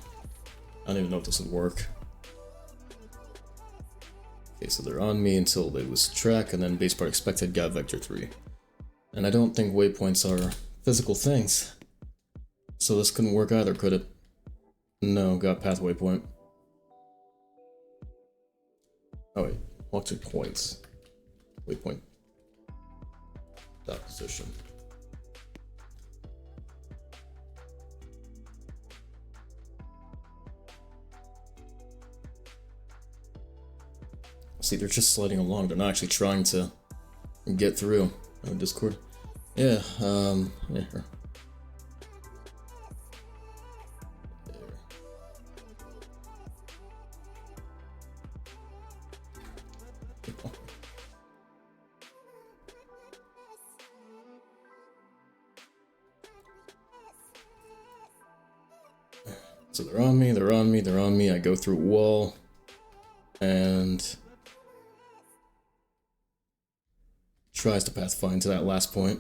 S1: I don't even know if this would work. Okay, so they're on me until they lose track, and then base part expected got vector 3. And I don't think waypoints are physical things. So this couldn't work either, could it? No, got path waypoint. Oh wait, walk to points. Waypoint. That position. See, they're just sliding along. They're not actually trying to get through. Oh, Discord. Yeah, yeah. There. So they're on me, they're on me, they're on me. I go through a wall, and tries to pathfind to that last point.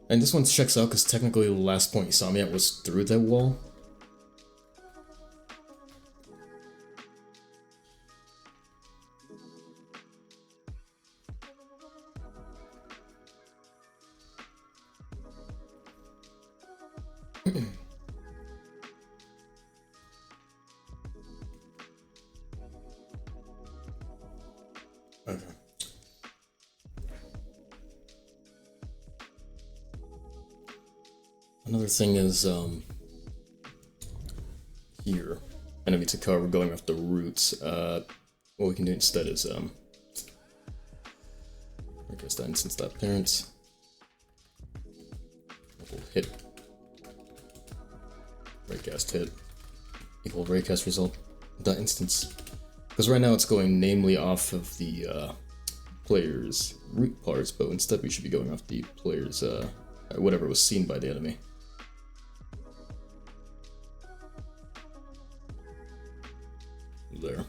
S1: And this one checks out because technically the last point you saw me at was through that wall. Okay. Another thing is, here, enemy to cover going off the roots. What we can do instead is, I guess that instance that parent. We'll hit. Raycast hit. Equal raycast result. That instance. Because right now it's going namely off of the, player's root parts, but instead we should be going off the player's, whatever was seen by the enemy. There.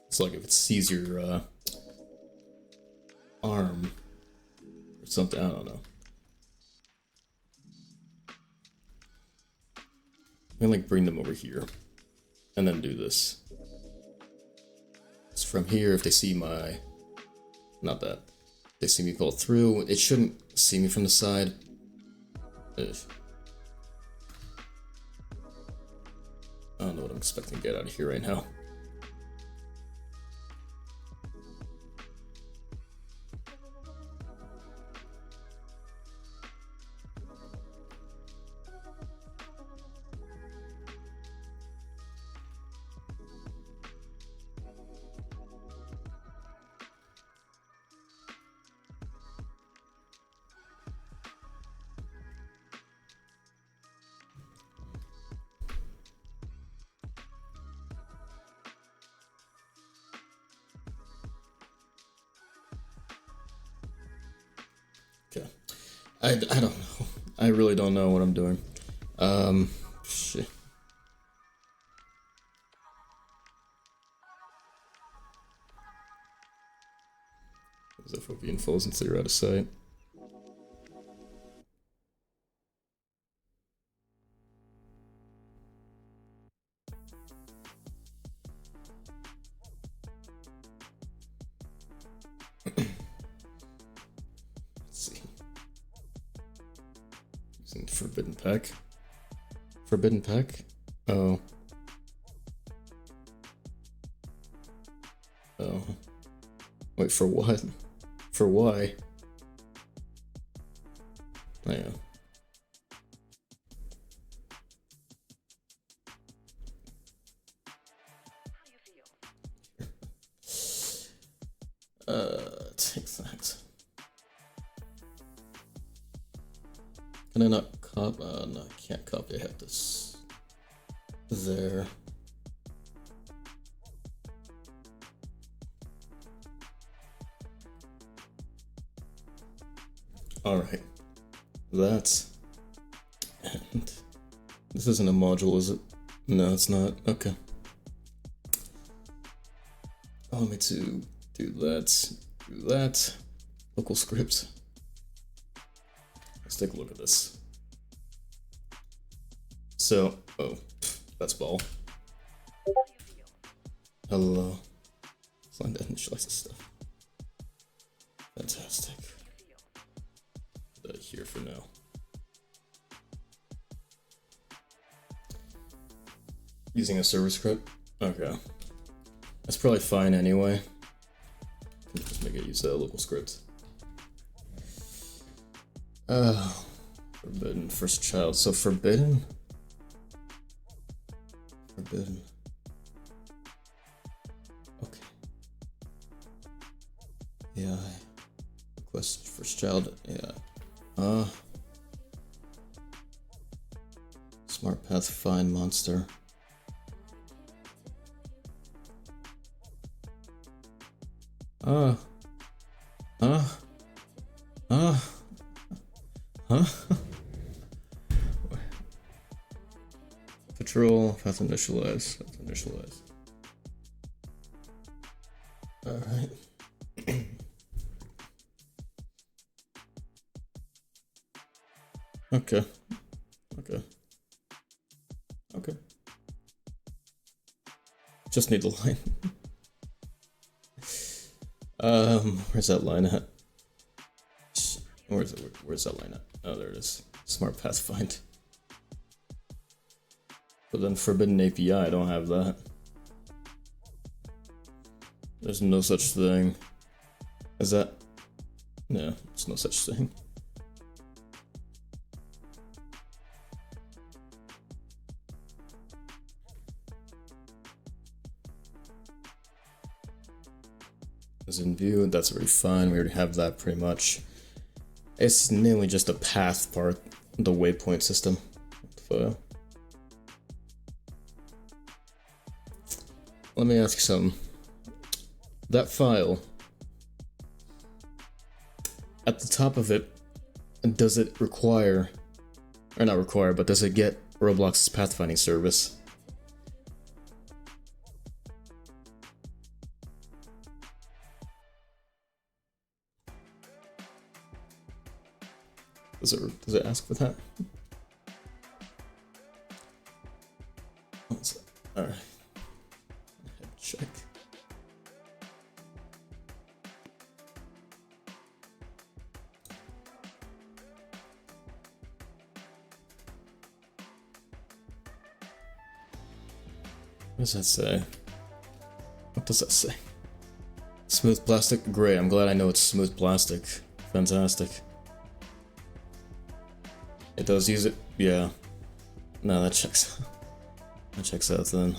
S1: It's like if it sees your arm or something, I don't know. I'm gonna like bring them over here and then do this. So from here, if they see my, not that, they see me pull through, it shouldn't see me from the side. Ugh. I don't know what I'm expecting to get out of here right now. Okay. I don't know. I really don't know what I'm doing. Shit. As if we're being falls until you're out of sight. Forbidden Peck? Forbidden Peck? Oh. Oh. Wait, for what? For why? Oh, yeah. Take that. Can I not copy? No, I can't copy. I have this there. Alright. That. And this isn't a module, is it? No, it's not. Okay. Allow me to do that. Do that. Local script. Let's take a look at this. So, oh, that's ball. Hello. Find that initialize this stuff. Fantastic. Put that here for now. Using a server script? Okay. That's probably fine anyway. Just make it use a local script. Forbidden. First child. So forbidden? Forbidden. Okay. Yeah. Request first child. Yeah. Smart path find monster. Huh? Patrol, path initialize, Alright. Okay. Just need the line. Where's that line at? Where's that line at? Oh, there it is. Smart path find. But then forbidden API, I don't have that. There's no such thing. Is that? No, there's no such thing. Is in view, that's already fine. We already have that pretty much. It's mainly just the path part, the waypoint system. So, let me ask you something. That file, at the top of it, does it require, or not require, but does it get Roblox's pathfinding service? Does it ask for that? Alright. Check. What does that say? What does that say? Smooth plastic? Great, I'm glad I know it's smooth plastic. Fantastic. It does use it? Yeah. No, that checks. That checks out then.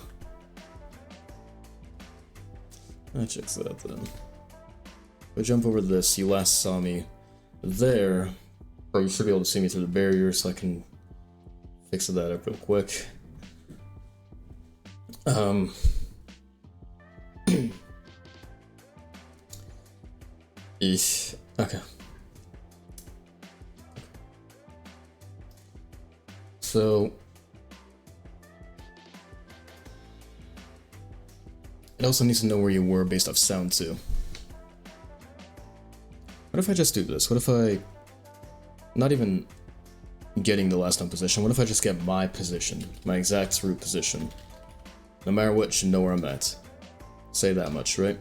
S1: If I jump over this, you last saw me there. Or you should be able to see me through the barrier, so I can fix that up real quick. Eesh. Okay. So it also needs to know where you were based off sound too. What if I just do this? What if I, not even getting the last known position, what if I just get my position, my exact root position? No matter what, you should know where I'm at. Say that much, right?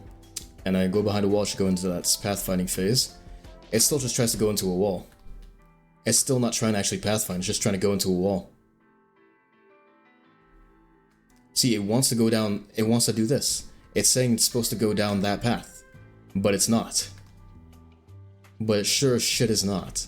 S1: And I go behind a wall, should go into that pathfinding phase. It still just tries to go into a wall. It's still not trying to actually pathfind, it's just trying to go into a wall. See, it wants to go down, it wants to do this. It's saying it's supposed to go down that path, but it's not. But it sure as shit is not.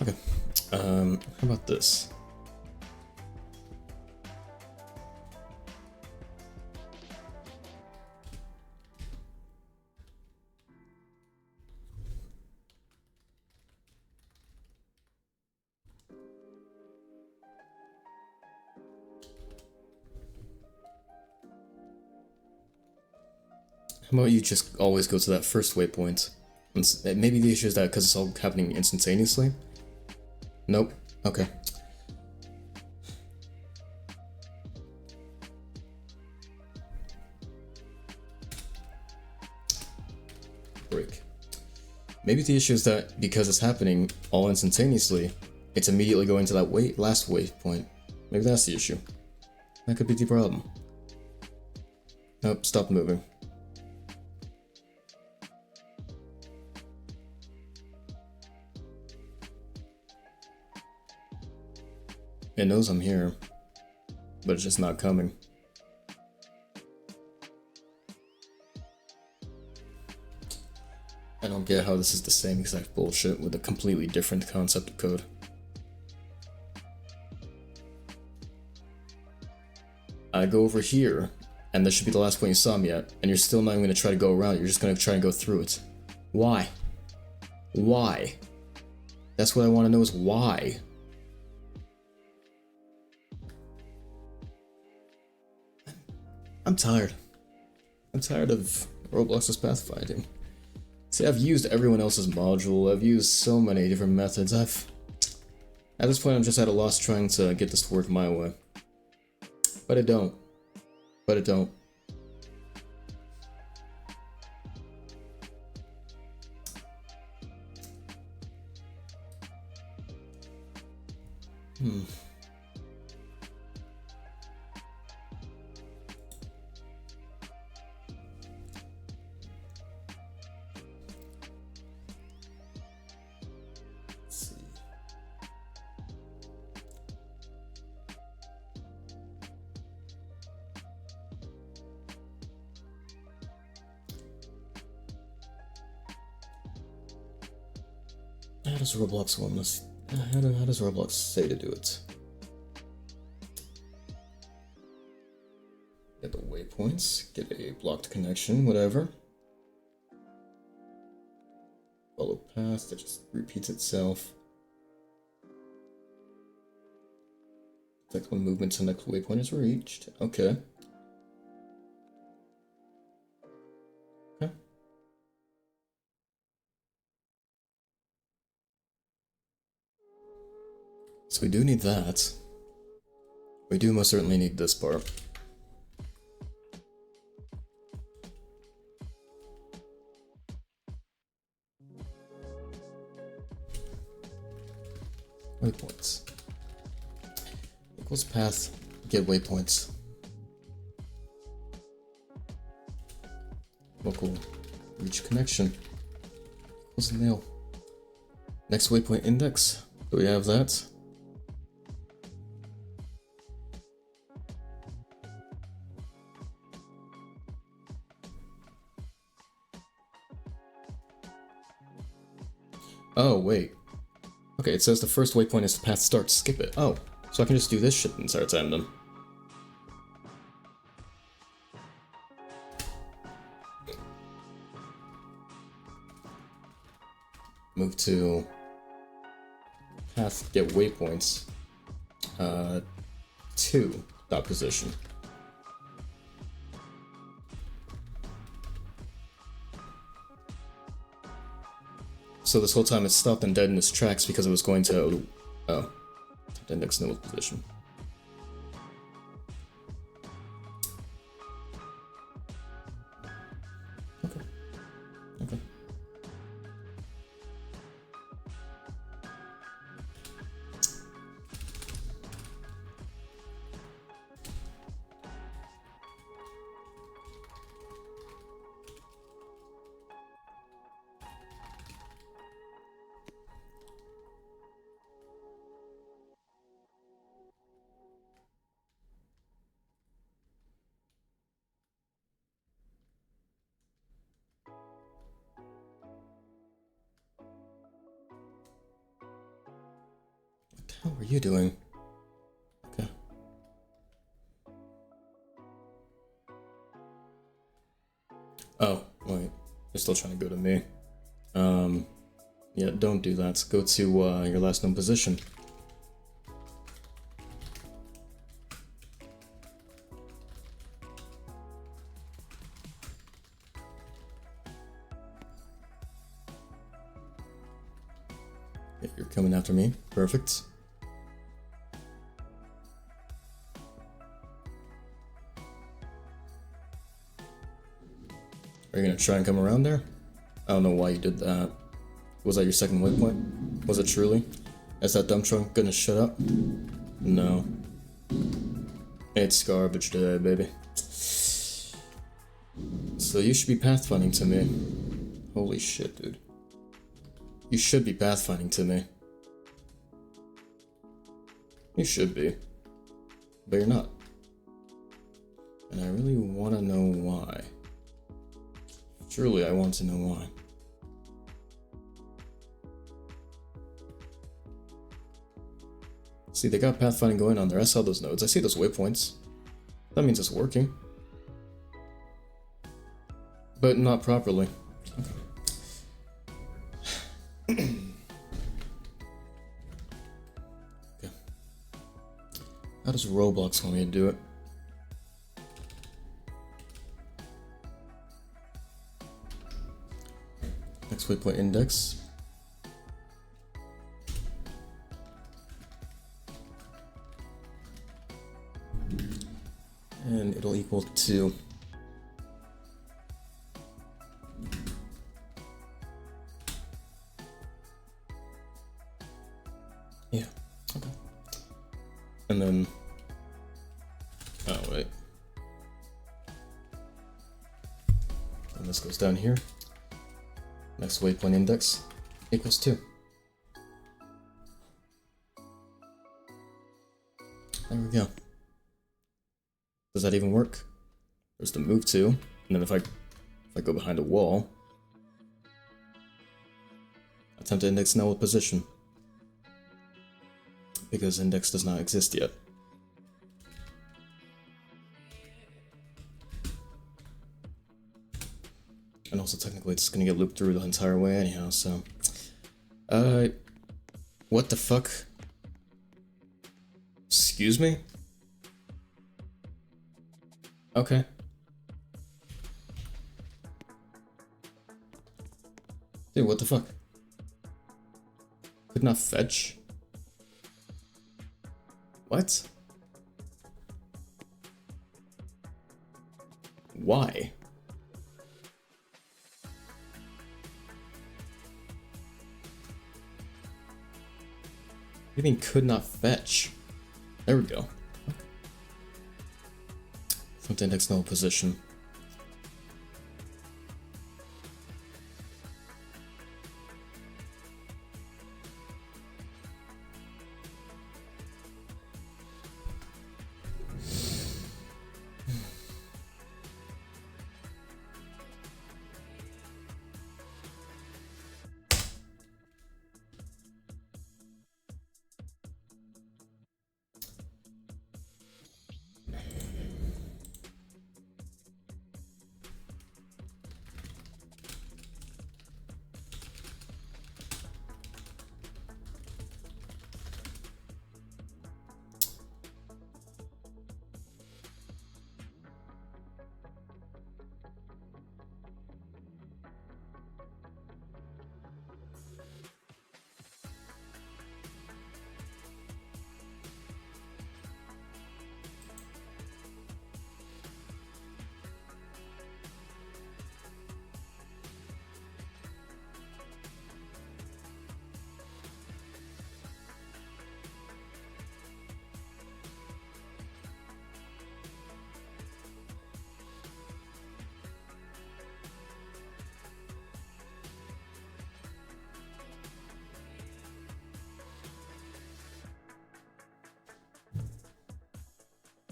S1: Okay, how about this? How about you just always go to that first waypoint? And maybe the issue is that because it's all happening instantaneously? Nope. Okay. Break. Maybe the issue is that because it's happening all instantaneously, it's immediately going to that last waypoint. Maybe that's the issue. That could be the problem. Nope, stop moving. It knows I'm here, but it's just not coming. I don't get how this is the same exact bullshit with a completely different concept of code. I go over here, and this should be the last point you saw me at, and you're still not even gonna try to go around it, you're just gonna try and go through it. Why? Why? That's what I want to know is why. I'm tired. I'm tired of Roblox's pathfinding. See, I've used everyone else's module, I've used so many different methods, at this point I'm just at a loss trying to get this to work my way. But it don't. But it don't. Let's see. How does Roblox want this? How does Roblox say to do it? Get the waypoints, get a blocked connection, whatever. Follow path that just repeats itself. Detect when movement to the next waypoint is reached. Okay. Okay. So we do need that. We do most certainly need this part. Waypoints. Equals path, get waypoints. Local reach connection. Equals nil. Next waypoint index. Do we have that? Oh, wait. Okay, it says the first waypoint is the path start, skip it. Oh, so I can just do this shit the entire time then. Move to path, get waypoints. 2 dot position. So this whole time it stopped and dead in its tracks because it was going to, index nil position. Okay. Okay. What the hell were you doing? Okay. Oh, wait. You're still trying to go to me. Yeah, don't do that. Go to your last known position. Okay, you're coming after me. Perfect. Are you gonna try and come around there? I don't know why you did that. Was that your second waypoint? Was it truly? Is that dumb trunk gonna shut up? No. It's garbage today, baby. So you should be pathfinding to me. Holy shit, dude. You should be pathfinding to me. You should be. But you're not. And I really want to know why. Truly, I want to know why. See, they got pathfinding going on there. I saw those nodes. I see those waypoints. That means it's working. But not properly. Okay. Okay. How does Roblox want me to do it? Next waypoint index. And it'll equal to yeah, okay. And then oh wait. And this goes down here. Next waypoint index equals 2. There we go. Does that even work? There's the move to, and then if I go behind a wall, attempt to index null position. Because index does not exist yet. And also technically it's gonna get looped through the entire way anyhow, so. What the fuck? Excuse me? Okay. Dude, what the fuck? Could not fetch? What? Why? What do you mean could not fetch? There we go. Front index null position.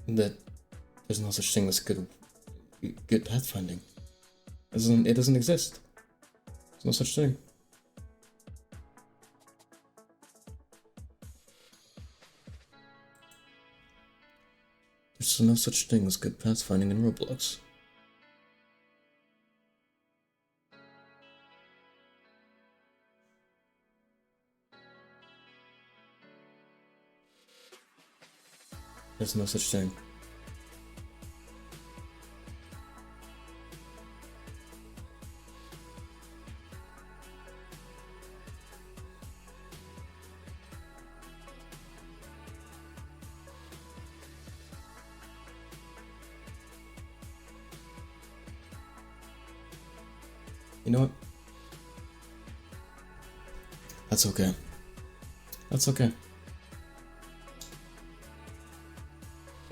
S1: That there's no such thing as good pathfinding. It doesn't exist. There's no such thing. There's no such thing as good pathfinding in Roblox. There's no such thing. You know what? That's okay. That's okay.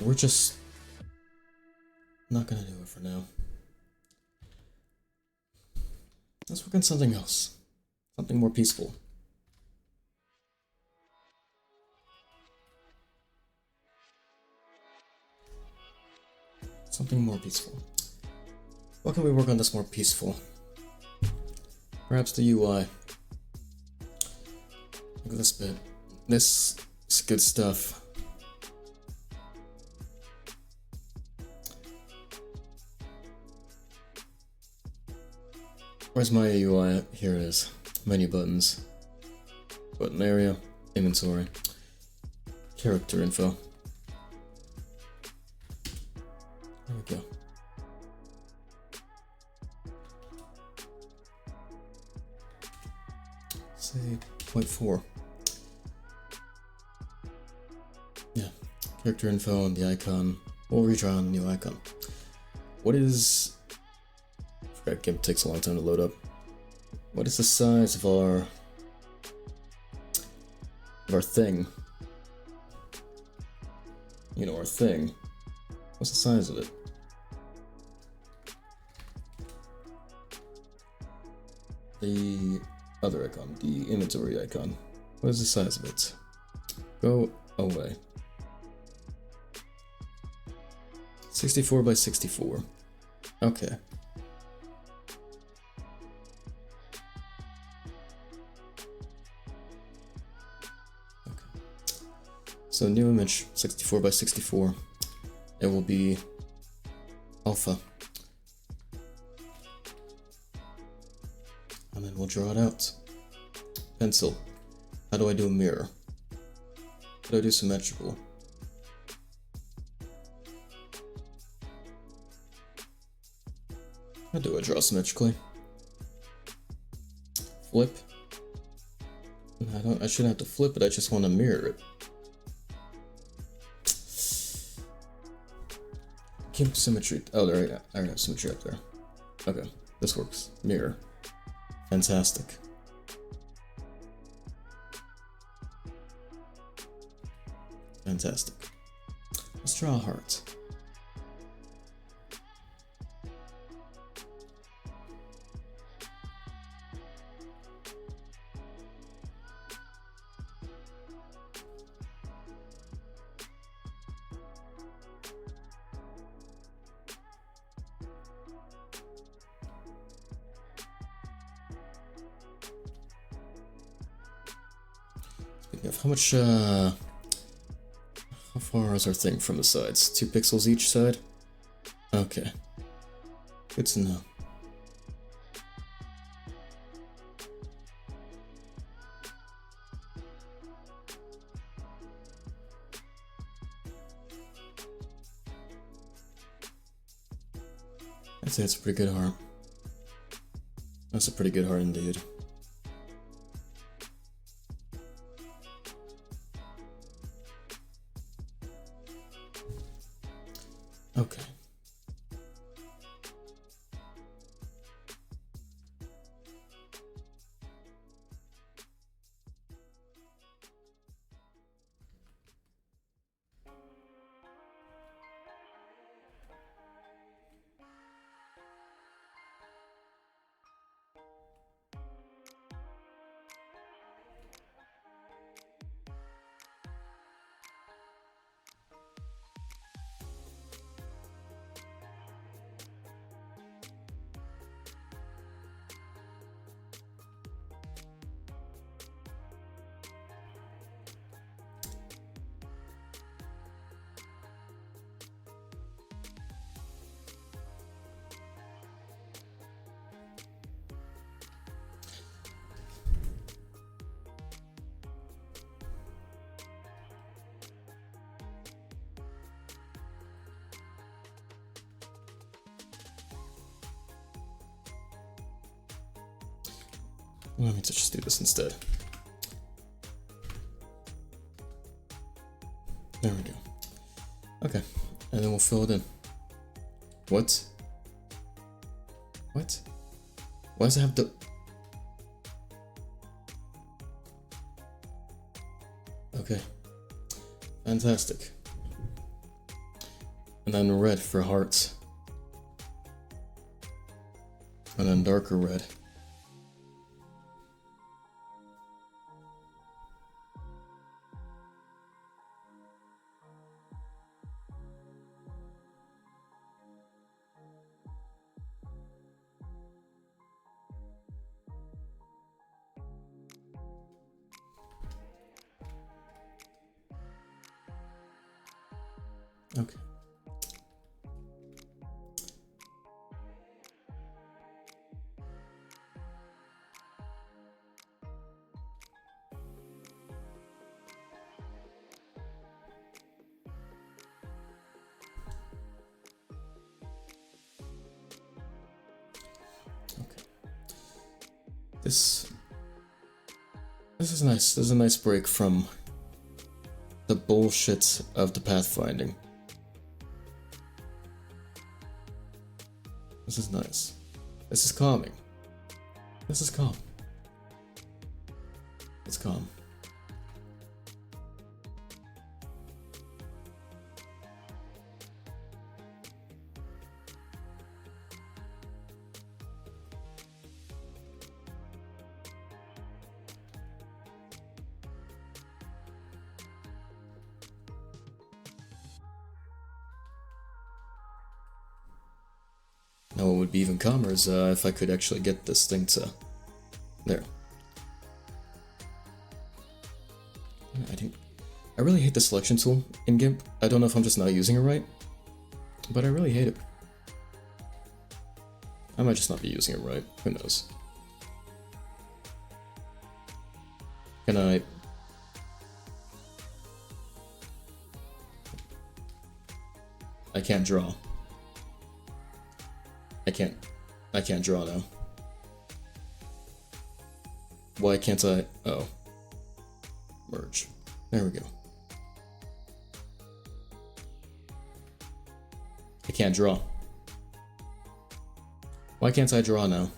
S1: We're just not gonna do it for now. Let's work on something else. Something more peaceful. Something more peaceful. What can we work on that's more peaceful? Perhaps the UI. Look at this bit. This is good stuff. Where's my UI? Here it is. Menu buttons. Button area. Inventory. Character info. There we go. Say 0.4. Yeah. Character info and the icon. We'll redraw on the new icon. What is... I forgot GIMP takes a long time to load up. What is the size of our thing? You know, our thing. What's the size of it? The other icon, the inventory icon. What is the size of it? Go away. 64 by 64. Okay. So new image, 64 by 64. It will be alpha. And then we'll draw it out. Pencil. How do I do a mirror? How do I do symmetrical? How do I draw symmetrically? Flip. I shouldn't have to flip it, I just want to mirror it. Keep symmetry. Oh, there I already have symmetry up there. Okay, this works. Mirror. Fantastic. Fantastic. Let's draw a heart. How much, how far is our thing from the sides? 2 pixels each side? Okay. Good to know. I'd say it's a pretty good heart. That's a pretty good heart indeed. Okay. Let me just do this instead. There we go. Okay, and then we'll fill it in. What? What? Why does it have to... Okay. Fantastic. And then red for hearts. And then darker red. Okay. This is nice. This is a nice break from the bullshit of the pathfinding. This is nice. This is calming. This is calm. It's calm. Now what would be even calmer is if I could actually get this thing to... There. I really hate the selection tool in GIMP. I don't know if I'm just not using it right, but I really hate it. I might just not be using it right. Who knows? Can I... I can't draw. I can't draw now. Why can't I? Oh. Merge. There we go. I can't draw. Why can't I draw now?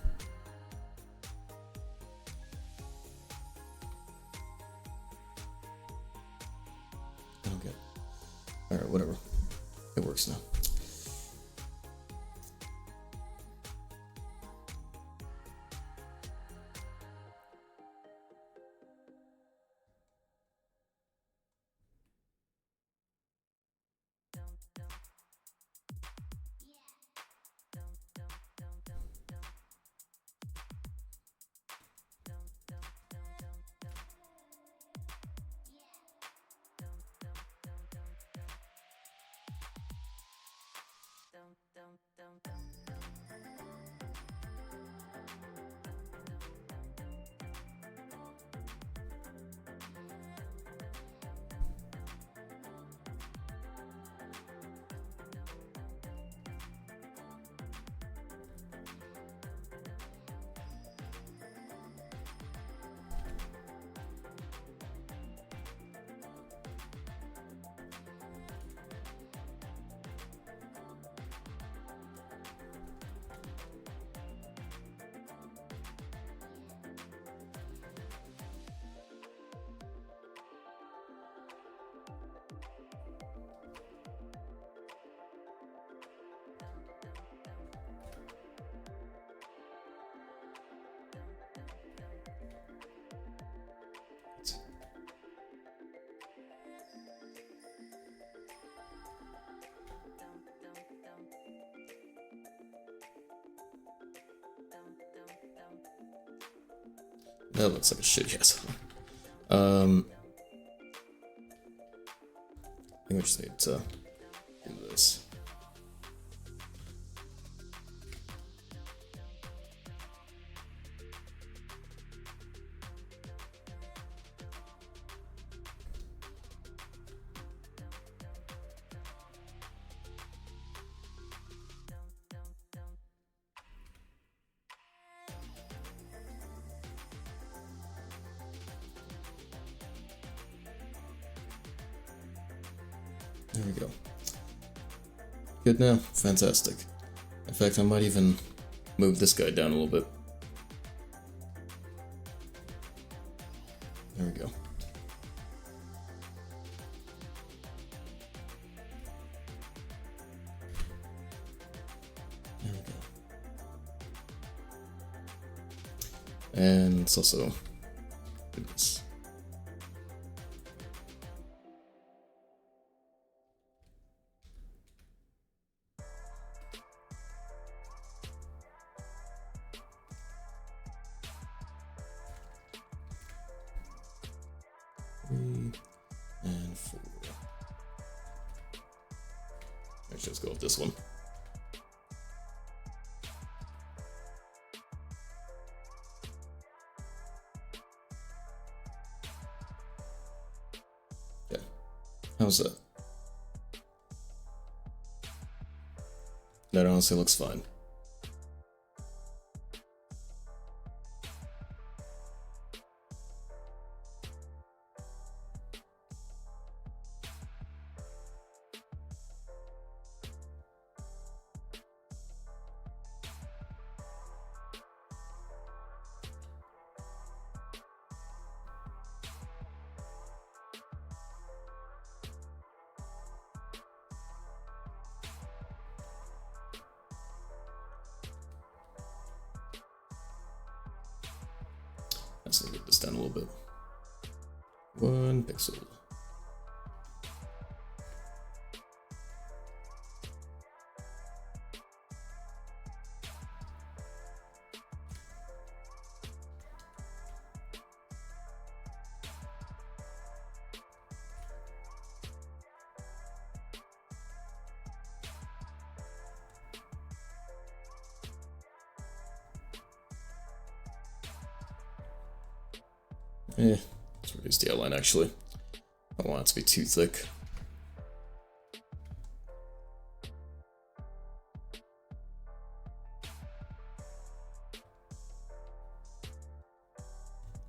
S1: I don't get it. Alright, whatever. It works now. That looks like a shitty ass. I think we just need to do this. There we go. Good now. Fantastic. In fact, I might even move this guy down a little bit. There we go. There we go. And let's also do this. And 4. Let's just go with this one. Okay, how's that? That honestly looks fine. Let's get this down a little bit. 1 pixel. Let's reduce the outline actually. I don't want it to be too thick.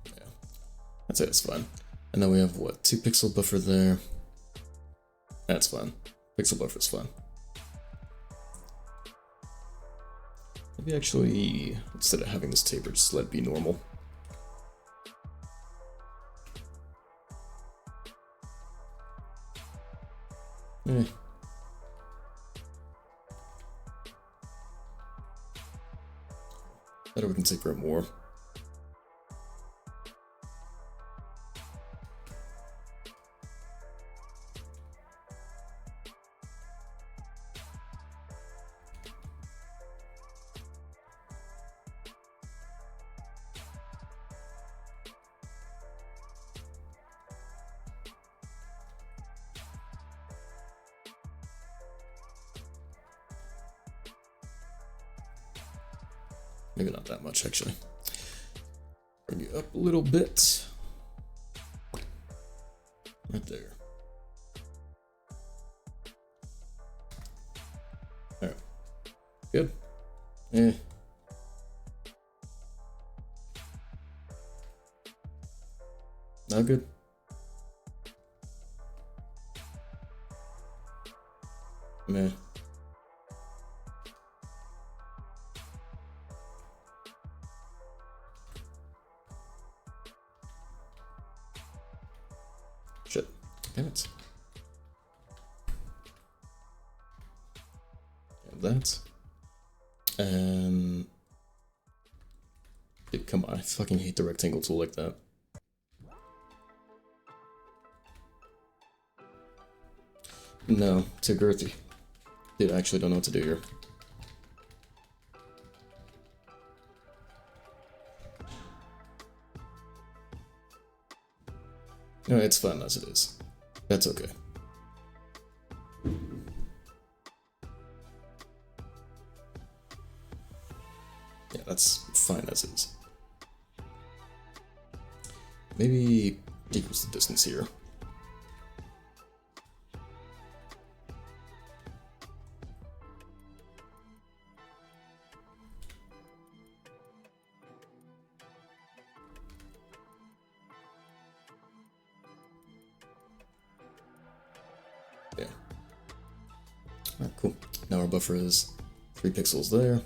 S1: Yeah, I'd say it's fine. And then we have what, 2 pixel buffer there. That's fine. Pixel buffer's fine. Maybe actually, instead of having this taper, just let it be normal. Better we can taper it more. Maybe not that much, actually. Bring you up a little bit. Right there. Alright. Good. Not good. Meh. Shit. Damn it. And that. And... Dude, come on. I fucking hate the rectangle tool like that. No, too girthy. Dude, I actually don't know what to do here. No, it's fun as it is. That's okay. Yeah, that's fine as is. Maybe decrease the distance here. Yeah. Alright, cool. Now our buffer is 3 pixels there,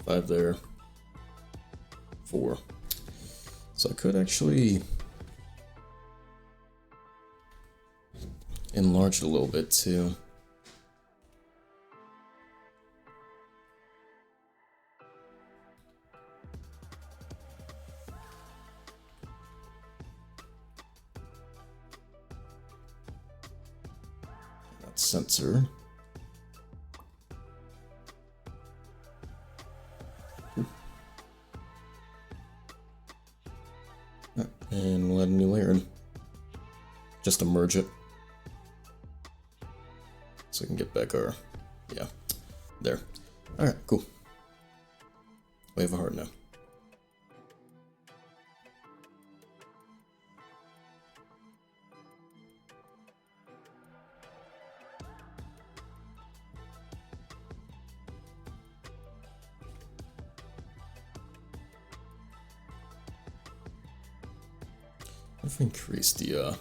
S1: 5 there, 4. So I could actually enlarge it a little bit too. That sensor. And we'll add a new layer in, just to merge it. so we can get back our, yeah, there. Alright, cool. We have a heart now. I've increased the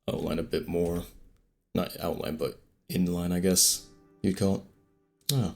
S1: outline a bit more. Not outline, but inline, I guess you'd call it. Oh.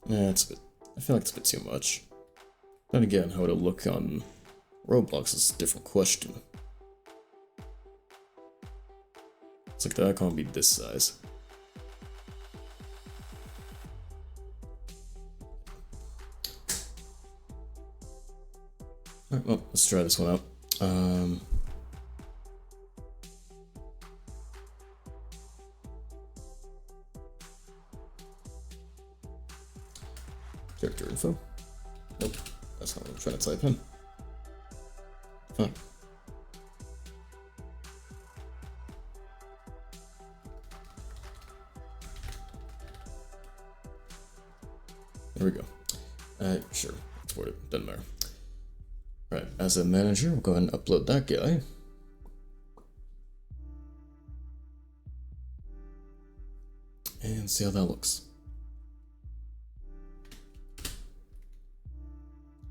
S1: Yeah, it's a bit, I feel like it's a bit too much. Then again, how would it look on Roblox is a different question. It's like the icon would be this size. Alright, well, let's try this one out. Character info. Nope, that's not what I'm trying to type in. Huh. There we go. Sure, export it, doesn't matter. Right, as a manager, we'll go ahead and upload that guy. And see how that looks.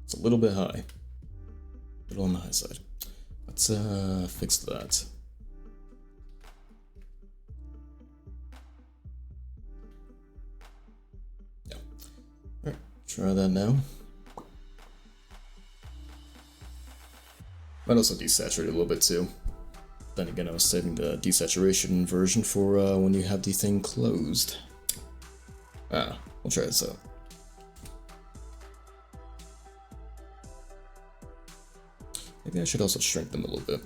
S1: It's a little bit high. A little on the high side. Let's fix that. Yeah. Alright, try that now. Might also desaturate a little bit too. Then again, I was saving the desaturation version for when you have the thing closed. We'll try this out. Maybe I should also shrink them a little bit.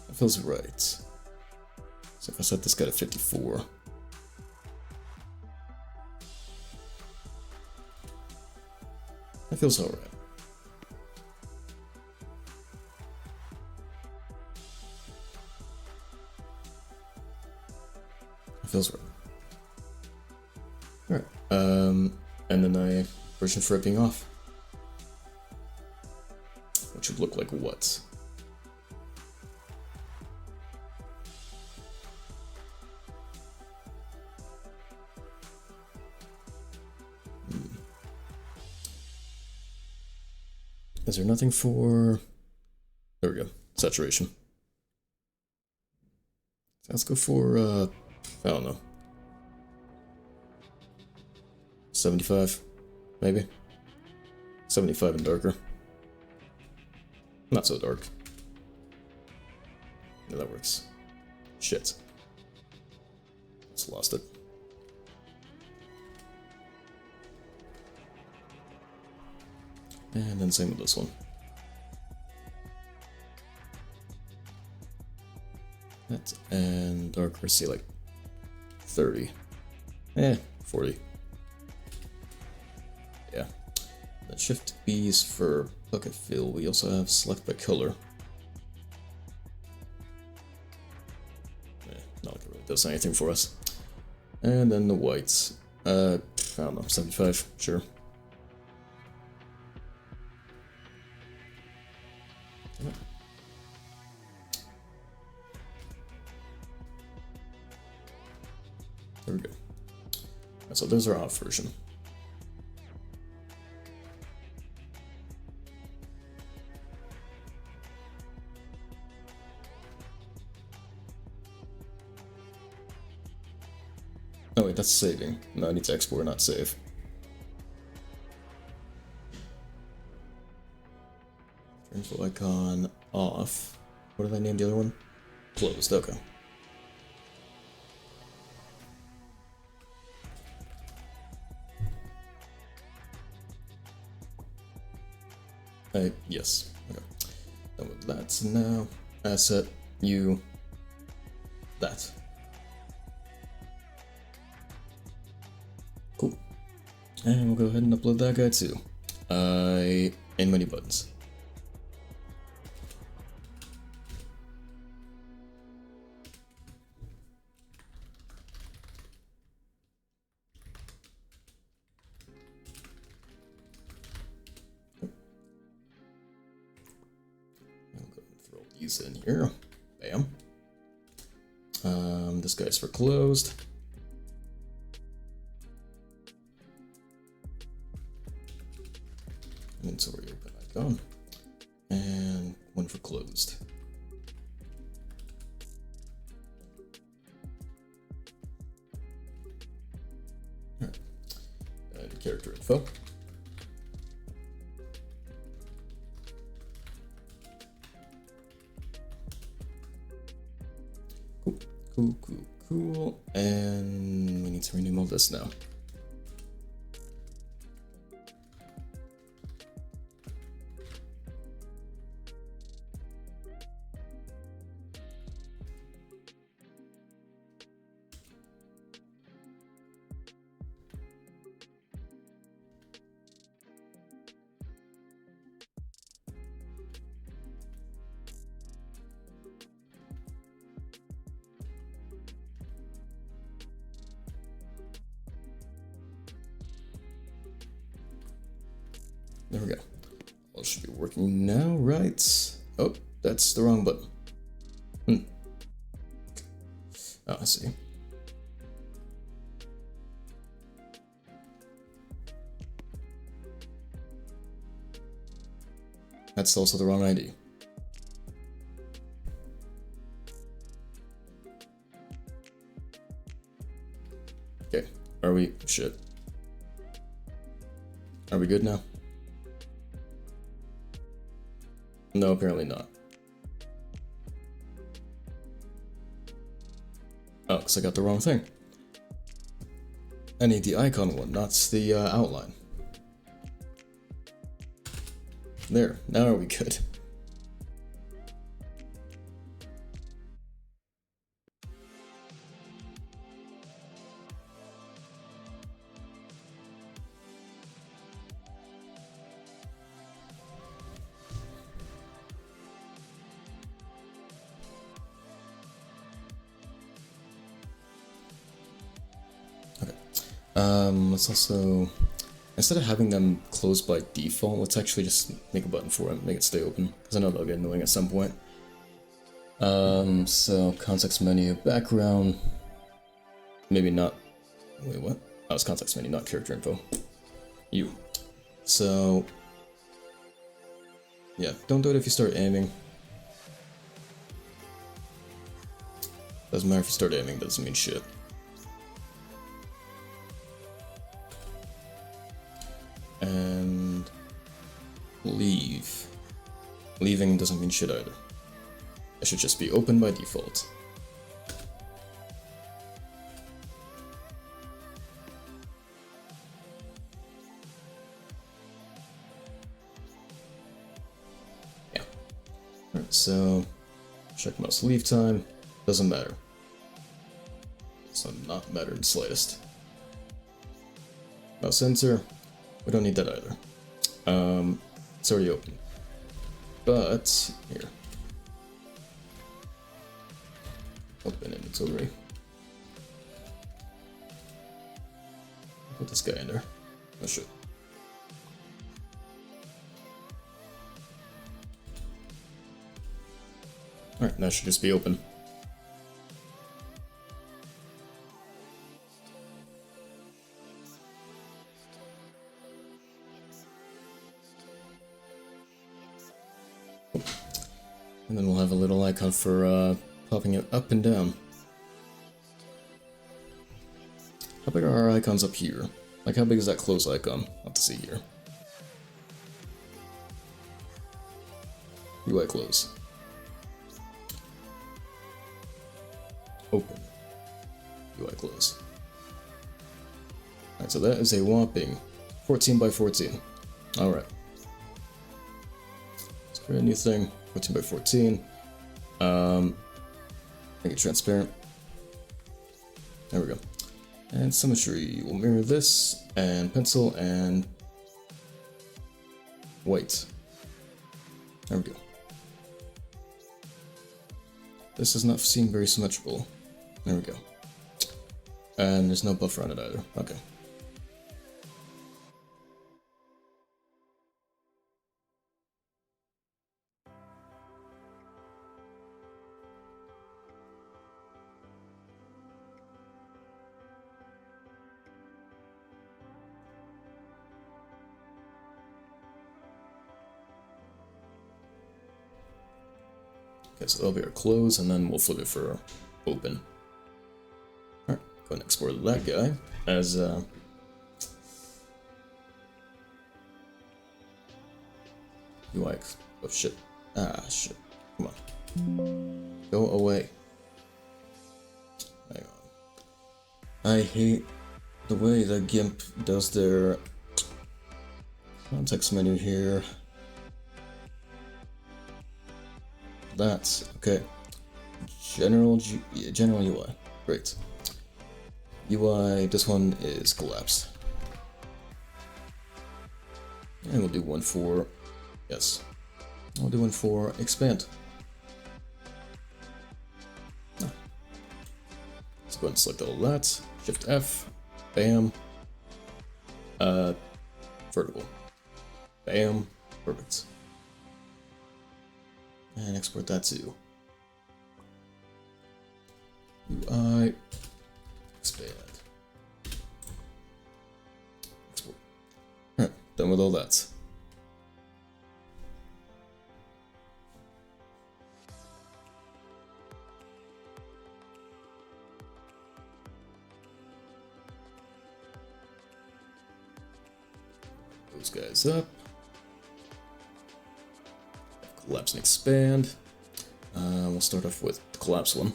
S1: That feels right. So if I set this guy to 54. That feels alright. Feels right. Alright, and then I version for it being off. Which would look like what? Is there nothing for... There we go, saturation. Let's go for, I don't know. 75, maybe? 75 and darker. Not so dark. Yeah, that works. Shit. Just lost it. And then same with this one. That and darker, see like 30. 40. Yeah. Then shift B's for bucket fill. We also have select by color. Not like it really does anything for us. And then the whites. I don't know, 75, sure. There we go. So there's our off version. No, wait, that's saving. No, I need to export, not save. Info icon off. What did I name the other one? Closed, okay. Yes. Okay. Done with that. Now, asset, you, that. Cool. And we'll go ahead and upload that guy too. And many buttons. These in here. Bam. This guy's for closed. Inventory open icon. And one for closed. Alright. And character info. Cool. And we need to rename all this now. There we go. All should be working now, right? Oh, that's the wrong button. Oh, I see. That's also the wrong ID. Okay, are we... shit. Are we good now? No, apparently not. Oh, because I got the wrong thing. I need the icon one, not the outline. There, now are we good? Let's also, instead of having them closed by default, let's actually just make a button for it, make it stay open, because I know they'll get annoying at some point. So context menu, background, maybe not, wait, what? Oh, it's context menu, not character info. You. So, yeah, don't do it if you start aiming. Doesn't matter if you start aiming, doesn't mean shit. And leave. Leaving doesn't mean shit either. It should just be open by default. Yeah. Alright, so check mouse leave time. Doesn't matter. It's not matter in the slightest. Mouse enter. We don't need that either. It's already open. But, here. Open inventory. Put this guy in there. Oh shit. Alright, now it should just be open. And then we'll have a little icon for popping it up and down. How big are our icons up here? Like, how big is that close icon? I'll have to see here. UI close. Open. UI close. Alright, so that is a whopping 14 by 14. Alright. Let's create a new thing. 14 by 14. Make it transparent. There we go. And symmetry. We'll mirror this, and pencil, and white. There we go. This does not seem very symmetrical. There we go. And there's no buffer on it either. Okay. Okay, so that'll be our close, and then we'll flip it for open. Alright, go ahead and export that guy as UI. Oh shit. Ah, shit. Come on. Go away. Hang on. I hate the way that GIMP does their context menu here. That's okay. General UI. Great. UI, this one is collapsed. And we'll do one for, yes. I'll do one for expand. Ah. Let's go ahead and select all that. Shift F. Bam. Vertical. Bam. Perfect. And export that to UI, expand, export. Alright, done with all that. Those guys up. Collapse and expand. We'll start off with the collapse one.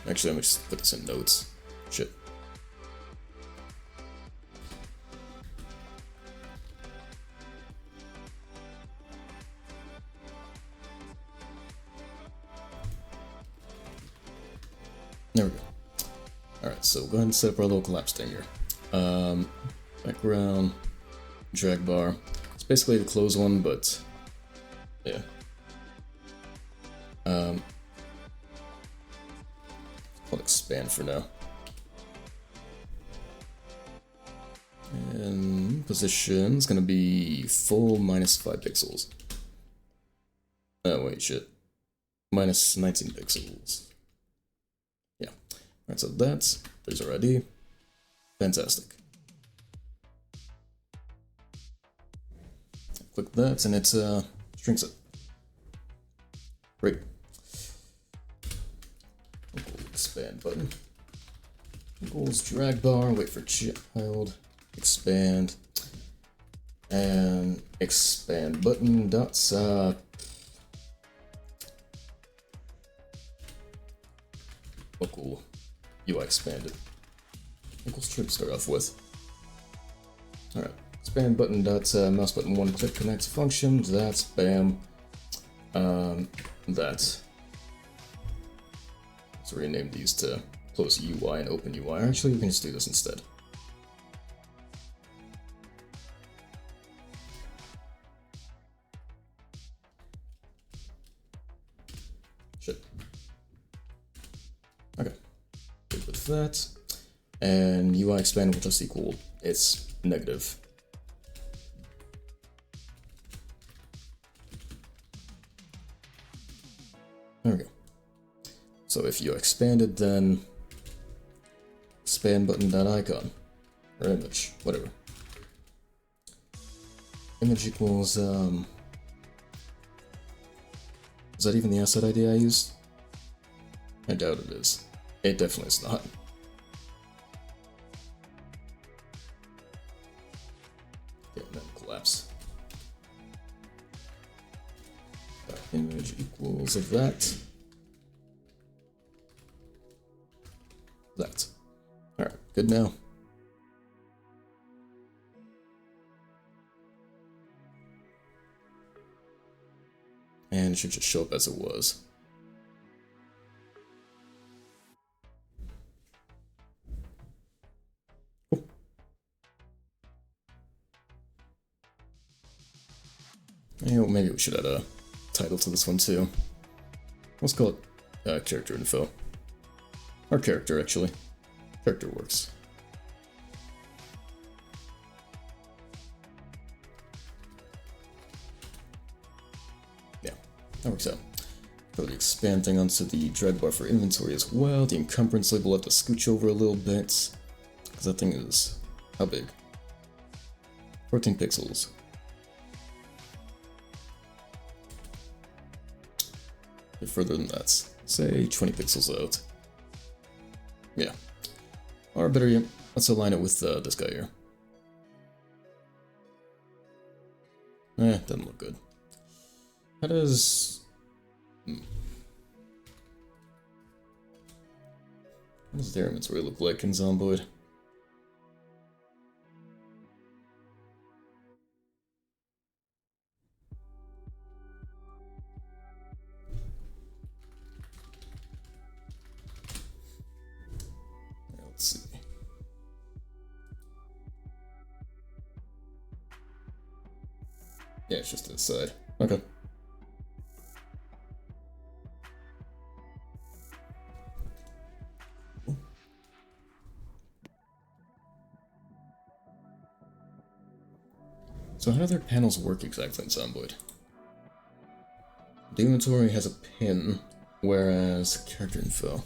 S1: Actually, let me just put this in notes. Shit. There we go. Alright, so go ahead and set up our little collapse thing here. Background, drag bar. It's basically the close one, but yeah. I'll expand for now. And position is gonna be full -5 pixels. Oh wait, shit. -19 pixels. Yeah. Alright, so there's our ID. Fantastic. Click that and it shrinks it. Great. Expand button. Equals drag bar, wait for child, expand, and expand button dots local UI expanded. Equals trim to start off with. Alright. Expand button dot mouse button one click connect function. That's bam. That. Let's rename these to close UI and open UI. Actually, we can just do this instead. Shit. Okay. Good with that. And UI expand will just equal its negative. There we go. So if you expanded, then expand button dot icon or image, whatever. Image equals is that even the asset ID I used? I doubt it is. It definitely is not. Okay, then collapse. Image equals of that. That. Alright, good now. And it should just show up as it was. Cool. You know, maybe we should add a title to this one too. Let's call it character info. Or character, actually. Character works. Yeah, that works out. Throw the expand thing onto the drag bar for inventory as well. The encumbrance label will have to scooch over a little bit. Because that thing is... how big? 14 pixels. A bit further than that. Say 20 pixels out. Yeah. Or better yet, let's align it with this guy here. Doesn't look good. How does... What does their inventory look like in Zomboid? Let's see. Yeah, it's just to the side. Okay. So how do their panels work exactly in Zomboid? The inventory has a pin, whereas character info.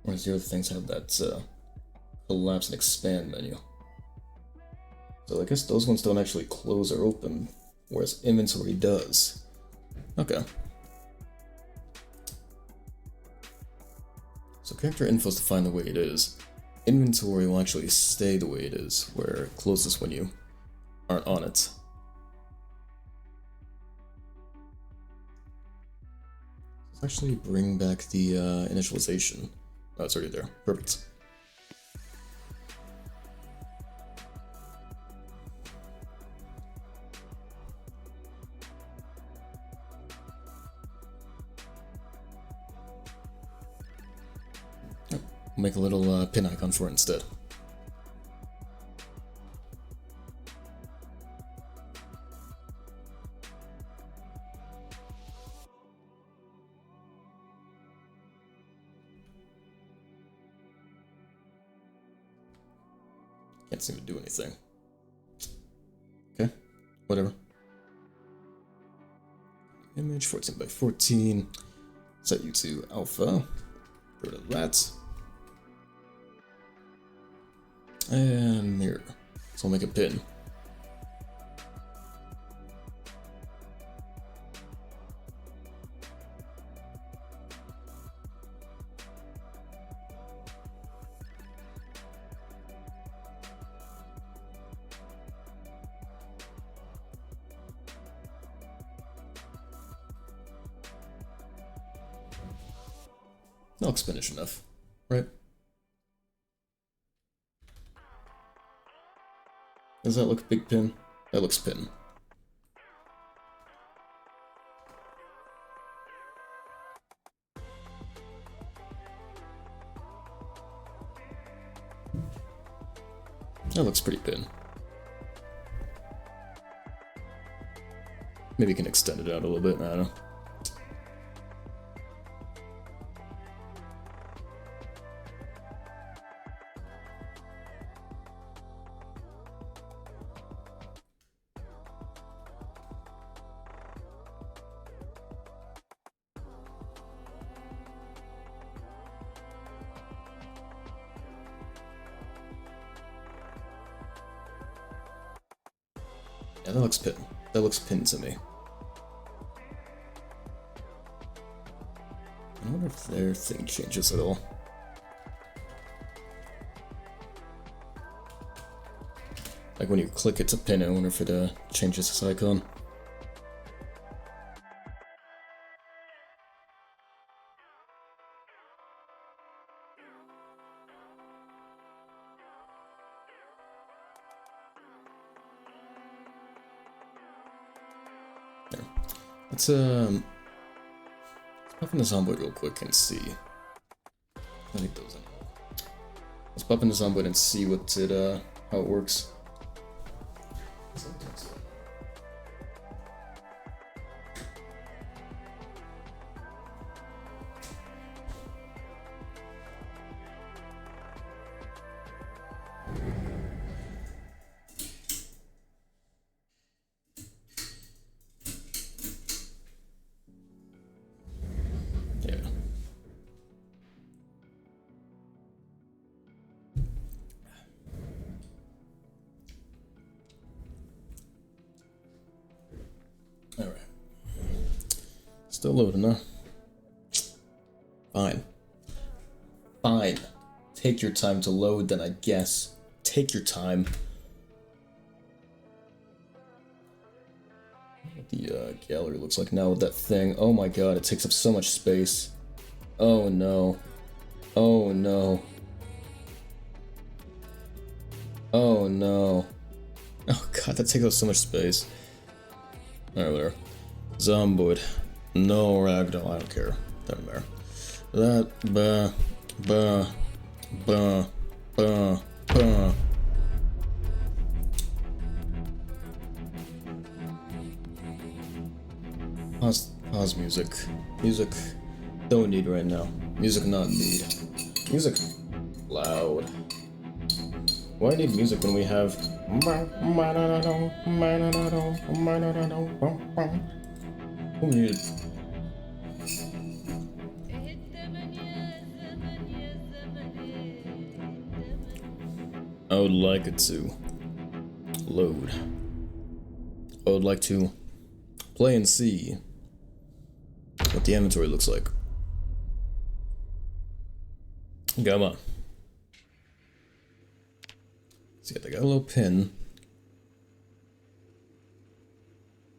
S1: Whereas the other things have that collapse and expand menu. So I guess those ones don't actually close or open, whereas inventory does. Okay. So character info is defined the way it is. Inventory will actually stay the way it is, where it closes when you aren't on it. Let's actually bring back the initialization. Oh, it's already there. Perfect. Make a little pin icon for it instead. Can't seem to do anything. Okay, whatever. Image 14 by 14. Set you to alpha. Go to that. And mirror. So I'll make a pin. That looks finished enough, right? Does that look big pin? That looks pin. That looks pretty pin. Maybe you can extend it out a little bit, I don't know. Yeah, that looks pinned. That looks pinned to me. I wonder if their thing changes at all. Like when you click it to pin it, I wonder if it changes this icon. There. Let's pop in the Zomboid real quick and see. I think those in. Let's pop in the Zomboid and see what it how it works. Yeah. All right. Still loading, huh? Fine. Fine. Take your time to load, then I guess. Take your time. What the gallery looks like now with that thing. Oh my god, it takes up so much space. Oh no. Oh no. Oh no. Oh god, that takes up so much space. There. Zomboid. No ragdoll, I don't care. Doesn't matter. That, bah. Pause music. Music don't need right now. Music not need. Music loud. Why need music when we have who needed? I would like it to load. I would like to play and see what the inventory looks like. Come on. See, they got a little pin.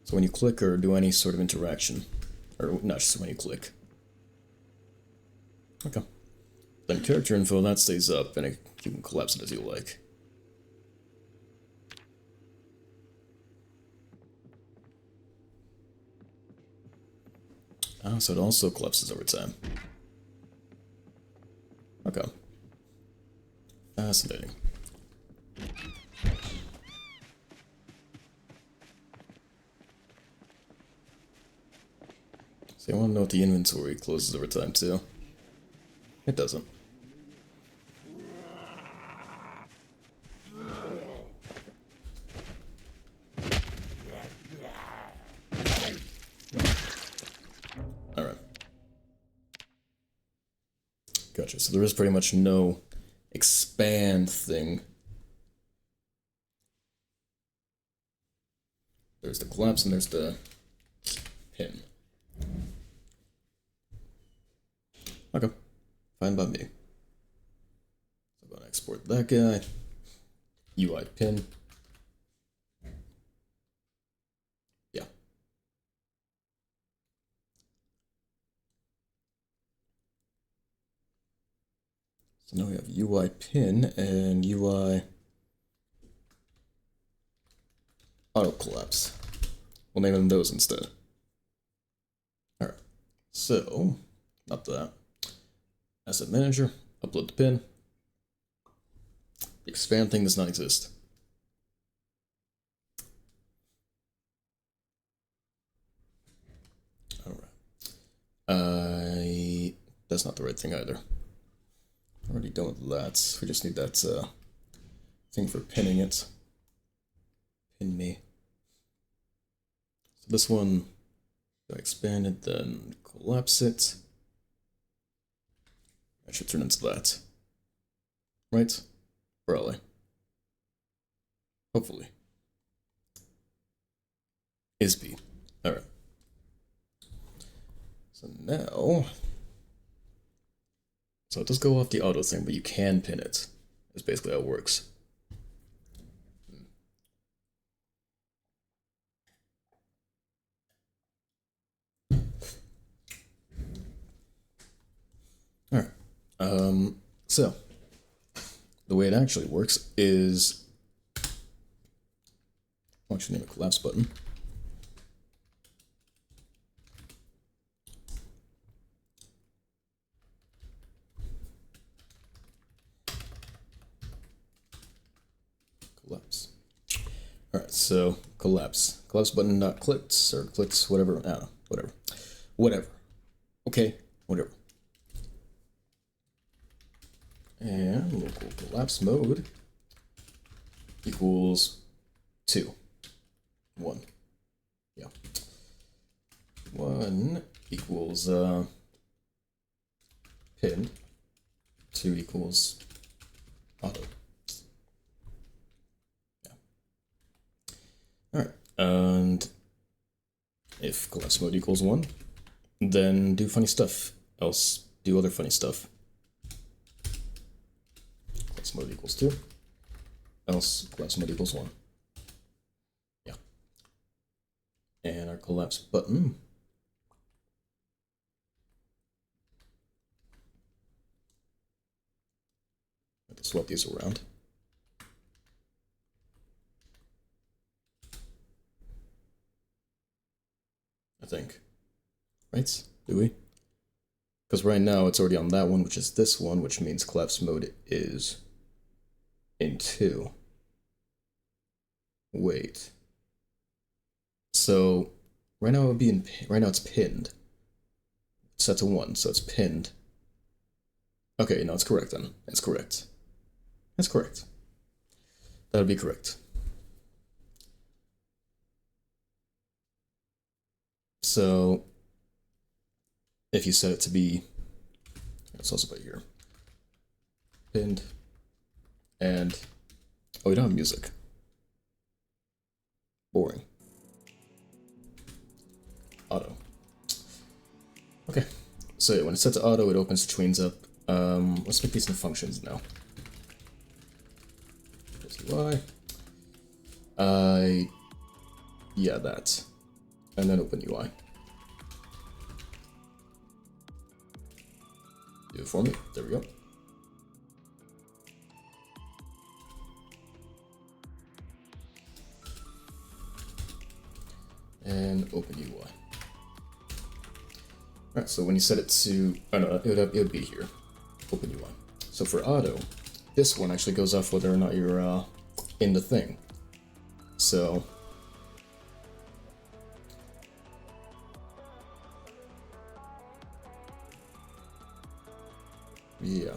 S1: So when you click or do any sort of interaction, or not just when you click. Okay. Then character info, that stays up, and you can collapse it as you like. Ah, so it also collapses over time. Okay. Fascinating. So I want to know if the inventory closes over time too. It doesn't. Alright. Gotcha. So there is pretty much no expand thing. There's the collapse and there's the pin. Okay. Fine by me. So I'm going to export that guy. UI pin. Yeah. So now we have UI pin and UI auto collapse. We'll name them those instead. Alright. So, up to that. Asset manager, upload the pin. The expand thing does not exist. Alright. That's not the right thing either. Already done with that. We just need that thing for pinning it. Pin me. So this one, expand it, then collapse it. I should turn into that. Right? Probably. Hopefully. is B. Alright. So now... So it does go off the auto thing, but you can pin it. That's basically how it works. Alright. So the way it actually works is I'll actually name a collapse button. Collapse. Alright, so collapse. Collapse button not clicked or clicked, whatever. I don't know, whatever. Whatever. Okay, whatever. And local collapse mode equals 2. 1. Yeah. 1 equals pinned. 2 equals auto. Yeah. Alright. And if collapse mode equals 1, then do funny stuff. Else do other funny stuff. Collapse mode equals 2. Else collapse mode equals 1. Yeah. And our collapse button. Let's swap these around. I think. Right? Do we? Because right now it's already on that one, which is this one, which means collapse mode is in 2. Wait. So right now it would be in right now it's pinned. It's set to 1, so it's pinned. Okay, no, it's correct then. It's correct. That's correct. That would be correct. So if you set it to be, let's also put here, pinned, and oh, we don't have music. Boring. Auto. Okay, so yeah, when it's set to auto, it opens the trains up. Let's make these into functions now. UI. Yeah, that. And then open UI. Do it for me. There we go. And open UI. Alright, so when you set it to, oh no, it would be here. Open UI. So for auto, this one actually goes off whether or not you're in the thing. So yeah.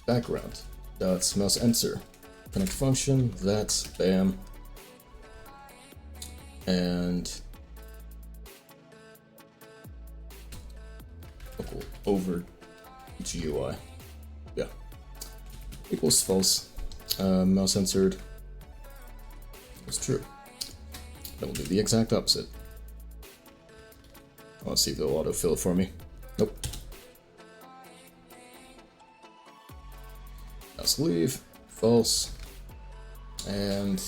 S1: Background. That's mouse enter. Connect function. That's bam. And over GUI. Yeah. Equals false. Mouse censored. It's true. Then we'll do the exact opposite. Let's see if they'll autofill it for me. Nope. Mouse leave. False. And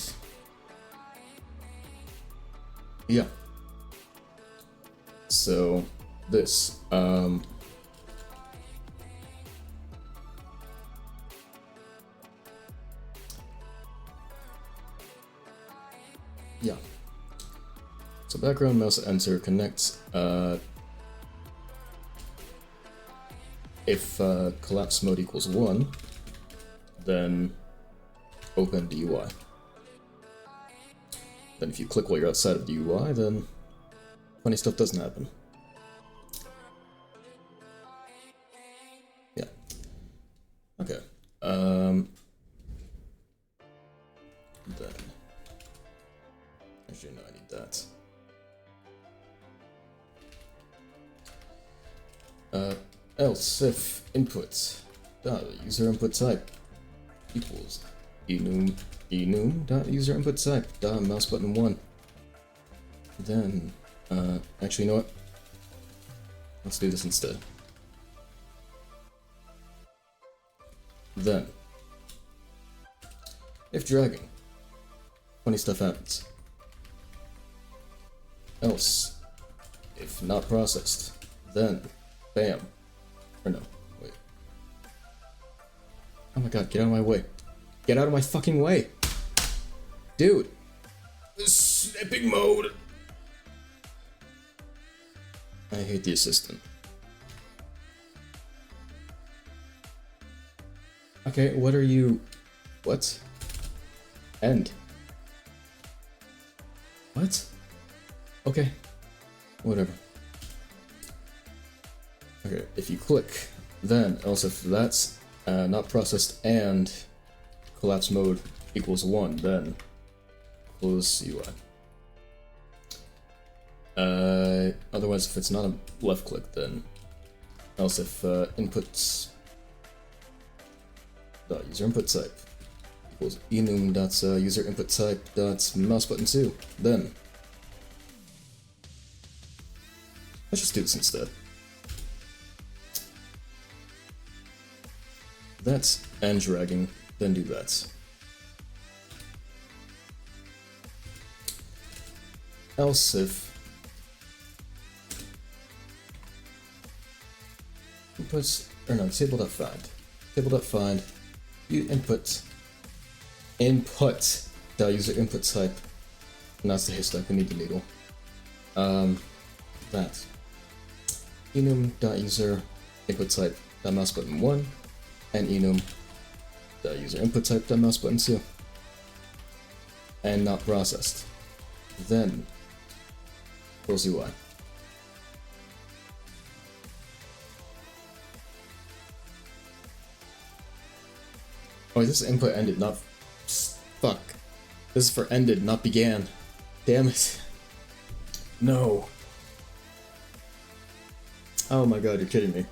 S1: yeah. So this yeah. So background mouse enter connects if collapse mode equals 1, then open the UI. Then if you click while you're outside of the UI, then funny stuff doesn't happen. Yeah. Okay. Then actually no, I need that. Else if input user input type equals enum.user input type mouse button 1. Then, actually, you know what? Let's do this instead. Then, if dragging, funny stuff happens. Else, if not processed, then, bam. Or no, wait. Oh my god, get out of my way. Get out of my fucking way! Dude! Snipping mode! I hate the assistant. Okay, what are you... What? End. What? Okay. Whatever. Okay, if you click, then, else if that's not processed and collapse mode equals 1, then close UI. Otherwise, if it's not a left click, then else if inputs dot user input type equals enum dot user input type dot mouse button 2, then let's just do this instead. That's and dragging, then do that. Else if inputs, or no, table.find. Table.find, you input dot user input type, and that's the histotype, we need the needle. That. Enum dot user input type dot mouse button 1, and enum dot user input type dot mouse button 2. And not processed. Then close UI. Oh, this is input ended, not... Fuck. This is for ended, not began. Damn it. No. Oh my god, you're kidding me.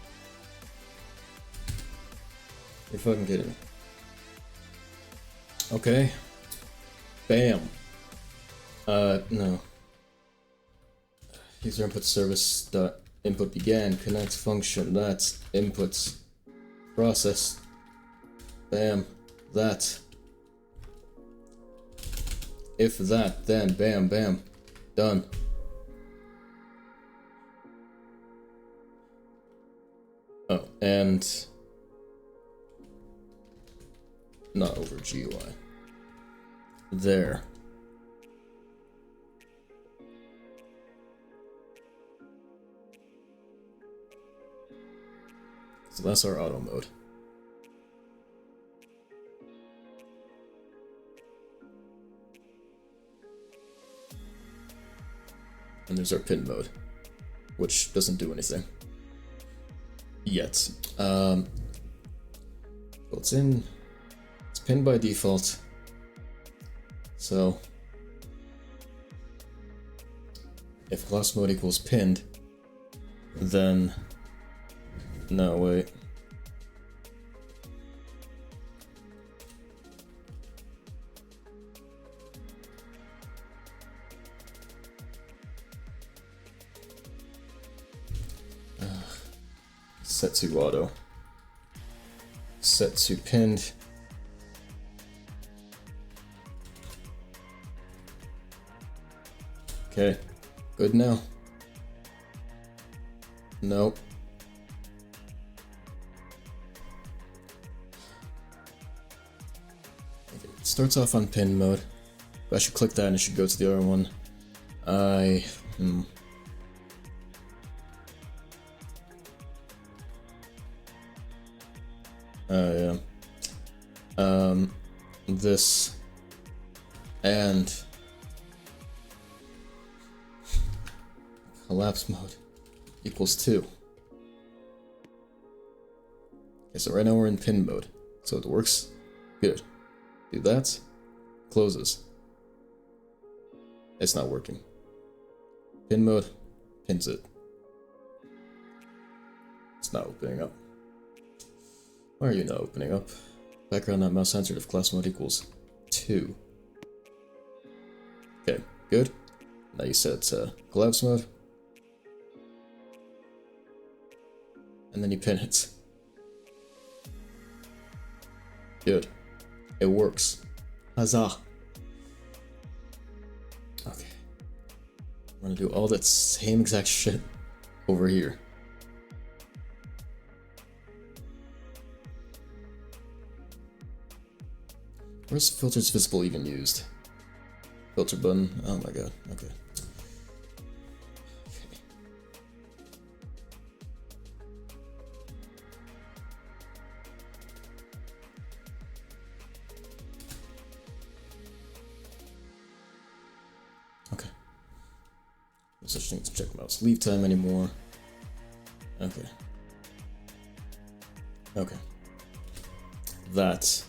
S1: You're fucking kidding me. Okay. Bam. No. User input service dot input began connect function, that's inputs process. Bam. That. If that, then bam, bam. Done. Oh, and not over GUI. There. So that's our auto mode. And there's our pin mode, which doesn't do anything. Yet. Well, it's pinned by default. So if class mode equals pinned, then no, wait. Set to auto. Set to pinned. Okay, good now. Nope. Okay, it starts off on pin mode. I should click that and it should go to the other one. Yeah. This and collapse mode equals 2. Okay, so right now we're in pin mode, so it works good. Do that, closes. It's not working. Pin mode, pins it. It's not opening up. Why are you not opening up? Background not mouse censored if class mode equals 2. Okay, good. Now you set collapse mode. And then you pin it. Good. It works. Huzzah. Okay. I'm gonna do all that same exact shit over here. Where's filters visible even used? Filter button. Oh my god. Okay. Okay. No such thing as check mouse leave time anymore. Okay. Okay. That.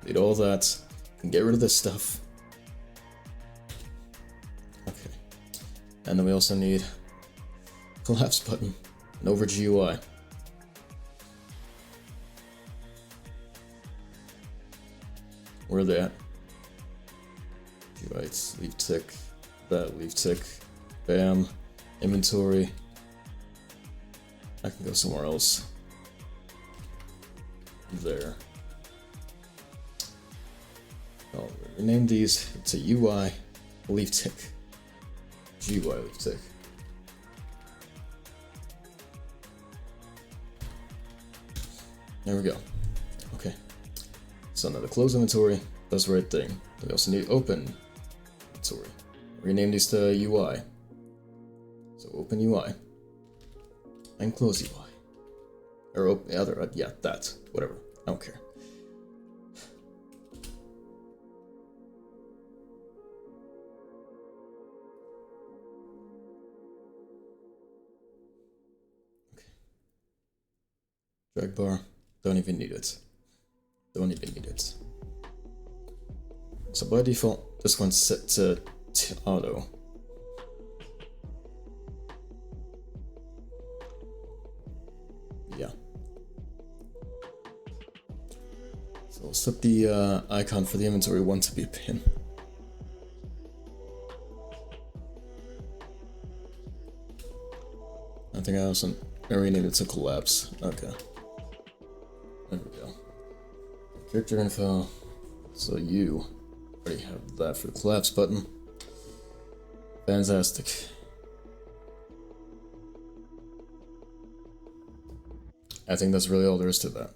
S1: Need all that. Can get rid of this stuff. Okay. And then we also need collapse button and over GUI. Where are they at? GUI, leave tick, that, leave tick, bam, inventory. I can go somewhere else. There. I'll rename these to UI, leave tick, GUI, leave tick. There we go. Okay. So now the close inventory does the right thing. Then we also need open inventory. Rename these to UI. So open UI and close UI. Or open other, yeah, that, whatever. I don't care. Drag bar, don't even need it. Don't even need it. So by default, this one's set to auto. Yeah. So we'll set the icon for the inventory one to be a pin. I think I also rename it to collapse. Okay. There we go. Character info. So you already have that for the collapse button. Fantastic. I think that's really all there is to that.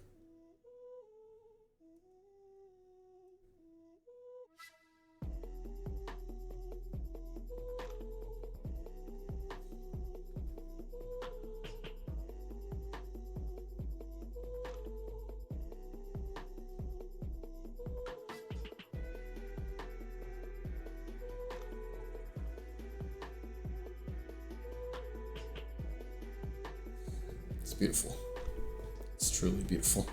S1: It's beautiful. It's truly beautiful.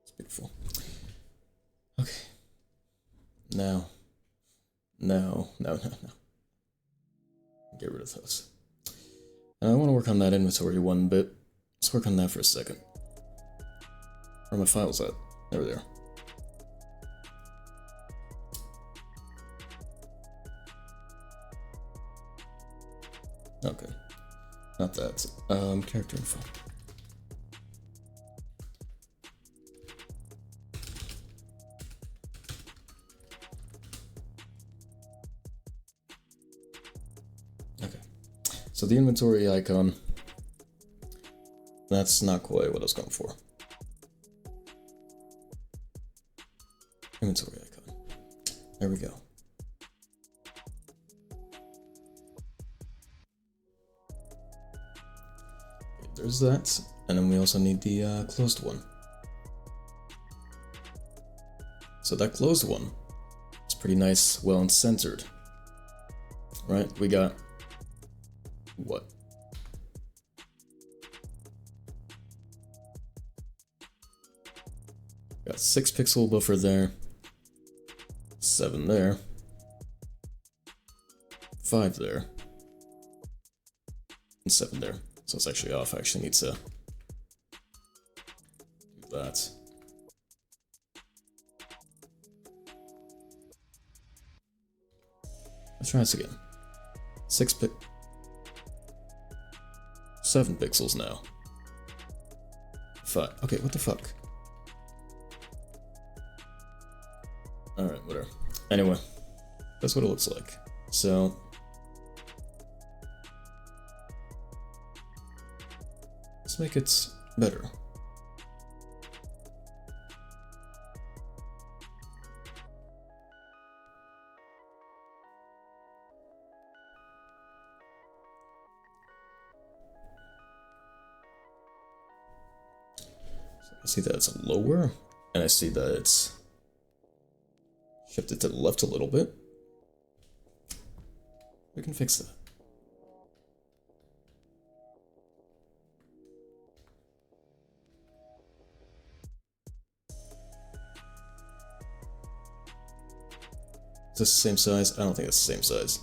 S1: It's beautiful. Okay. Now. No. Get rid of those. And I want to work on that inventory one bit. Let's work on that for a second. Where are my files at? There they are. Okay. Not that. Character info. So the inventory icon, that's not quite what I was going for. Inventory icon. There we go. Okay, there's that. And then we also need the closed one. So that closed one is pretty nice, well and centered. Right? We got what? Got 6 pixel buffer there. 7 there. 5 there. And 7 there. So it's actually off. I actually need to do that. Let's try this again. 7 pixels now. 5. Okay, what the fuck? Alright, whatever. Anyway, that's what it looks like. So let's make it better. I see that it's lower, and I see that it's shifted to the left a little bit. We can fix that. Is this the same size? I don't think it's the same size.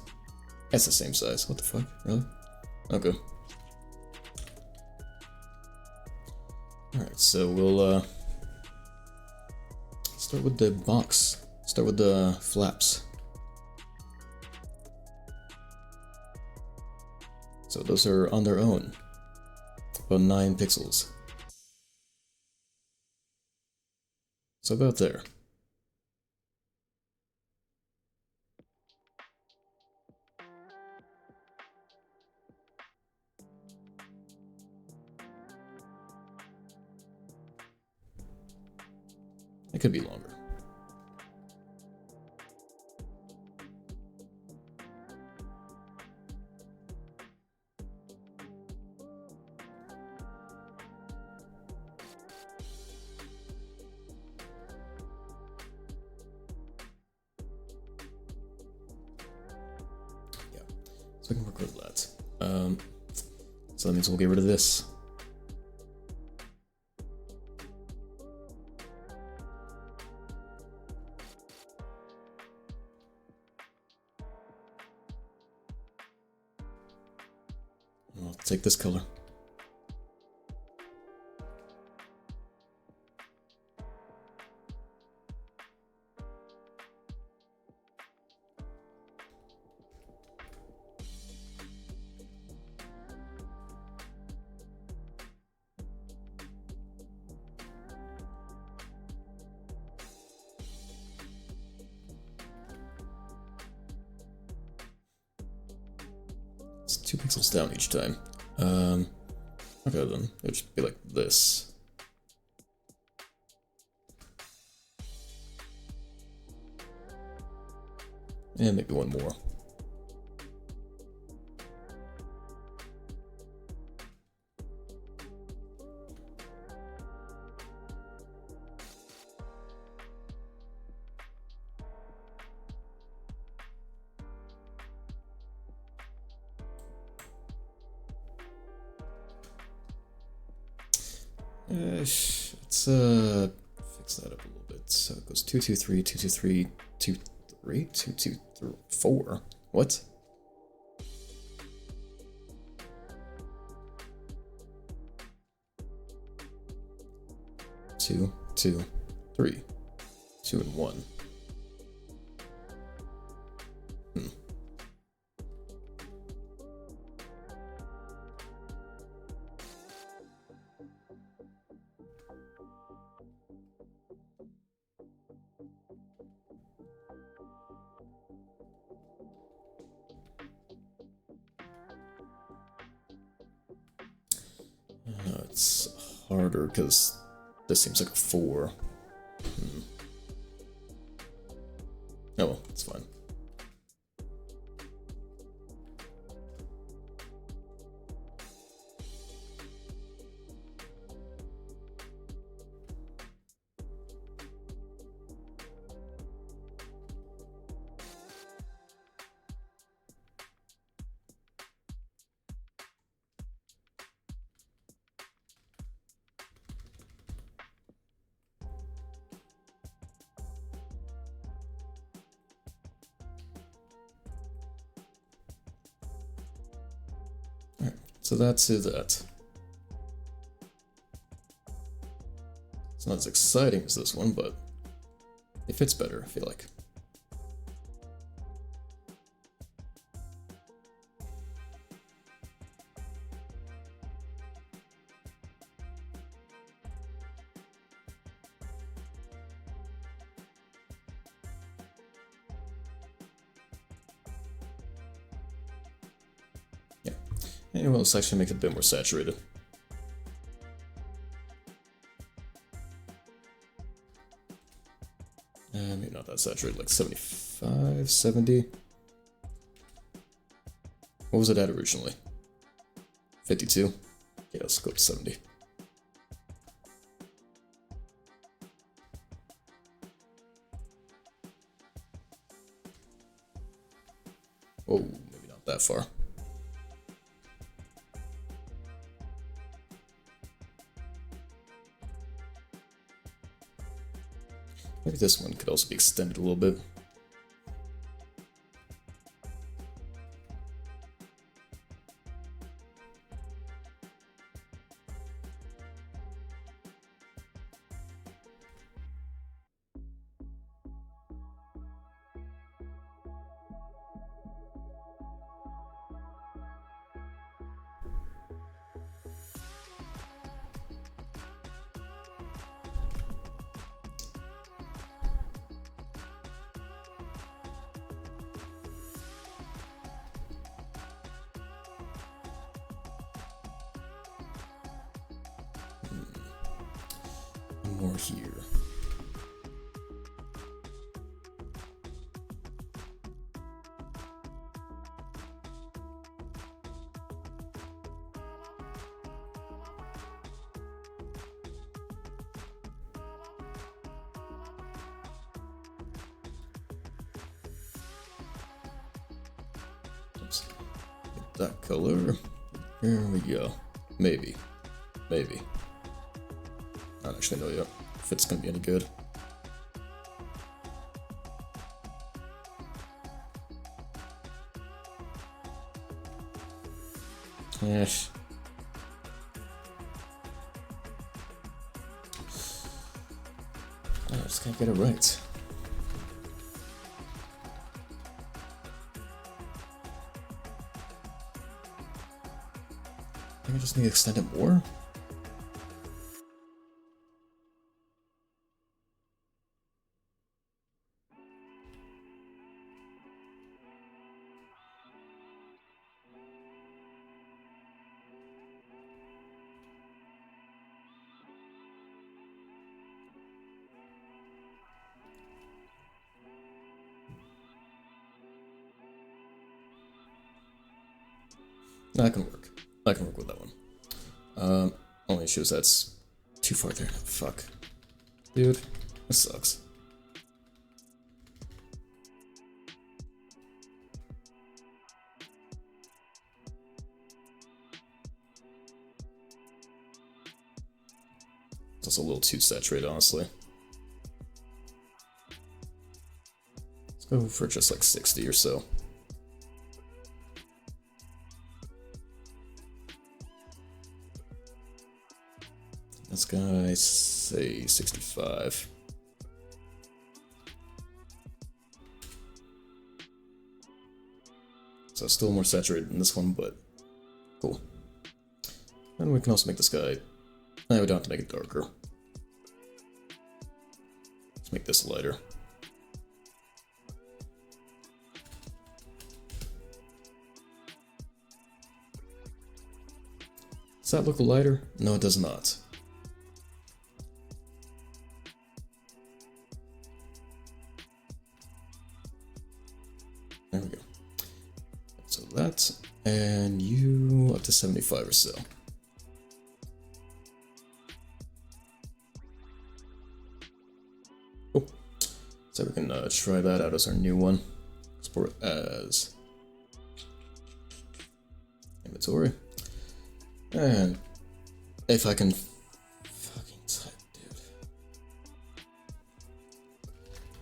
S1: It's the same size. What the fuck? Really? Okay. Alright, so we'll start with the box. Start with the flaps. So those are on their own. About 9 pixels. So about there. It could be longer. Yeah, so we can work with that. So that means we'll get rid of this. I'll take this color. It's 2 pixels down each time. Okay then, it'll just be like this. And maybe one more. Let's fix that up a little bit. So it goes 2 2 3 2 2 3 2 3 2 2 3 4. What? Two, 2, 3, 2 and 1. It's harder because this seems like a 4. Oh well, it's fine. So that's that. It's not as exciting as this one, but it fits better, I feel like. Yeah. Anyway, let's actually make it a bit more saturated. Maybe not that saturated, like 75, 70. What was it at originally? 52? Yeah, let's go to 70. Oh, maybe not that far. Maybe this one could also be extended a little bit. More here. Oops. Get that color. Here we go. Maybe. Maybe. I don't actually know yet if it's gonna be any good. I just can't get it right. Maybe I just need to extend it more? That can work. I can work with that one. Only issue is that's too far there. Fuck. Dude, this sucks. It's also a little too saturated, honestly. Let's go for just like 60 or so. This guy, say 65. So still more saturated than this one, but cool. And we can also make this guy... we don't have to make it darker. Let's make this lighter. Does that look lighter? No, it does not. There we go. So that, and you up to 75 or so. Cool. So we can try that out as our new one. Export as inventory. And if I can fucking type, dude.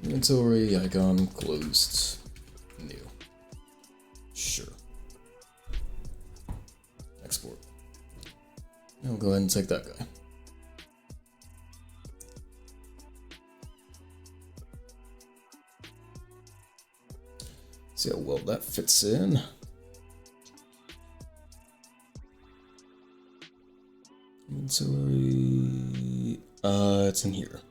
S1: Inventory, icon, closed, new. Sure. Export. I'll go ahead and take that guy. See how well that fits in. Inventory. It's in here.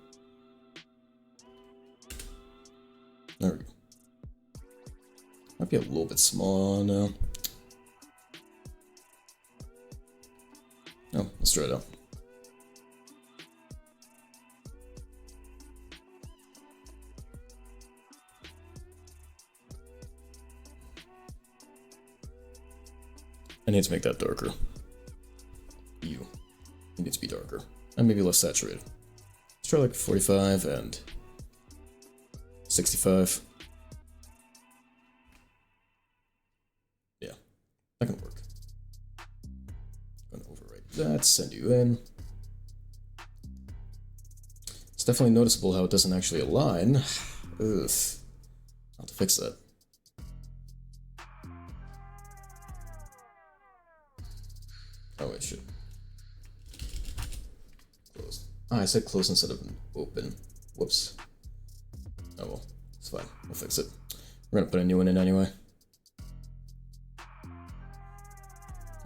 S1: There we go. Might be a little bit small now. Oh, let's try it out. I need to make that darker. You. It needs to be darker. And maybe less saturated. Let's try like 45 and 65. Yeah, that can work. I'm gonna overwrite that, send you in. It's definitely noticeable how it doesn't actually align. Ugh. I'll have to fix that. Oh wait, shit. Closed. Ah, I said close instead of open. Whoops. Oh well, it's fine. We'll fix it. We're gonna put a new one in anyway.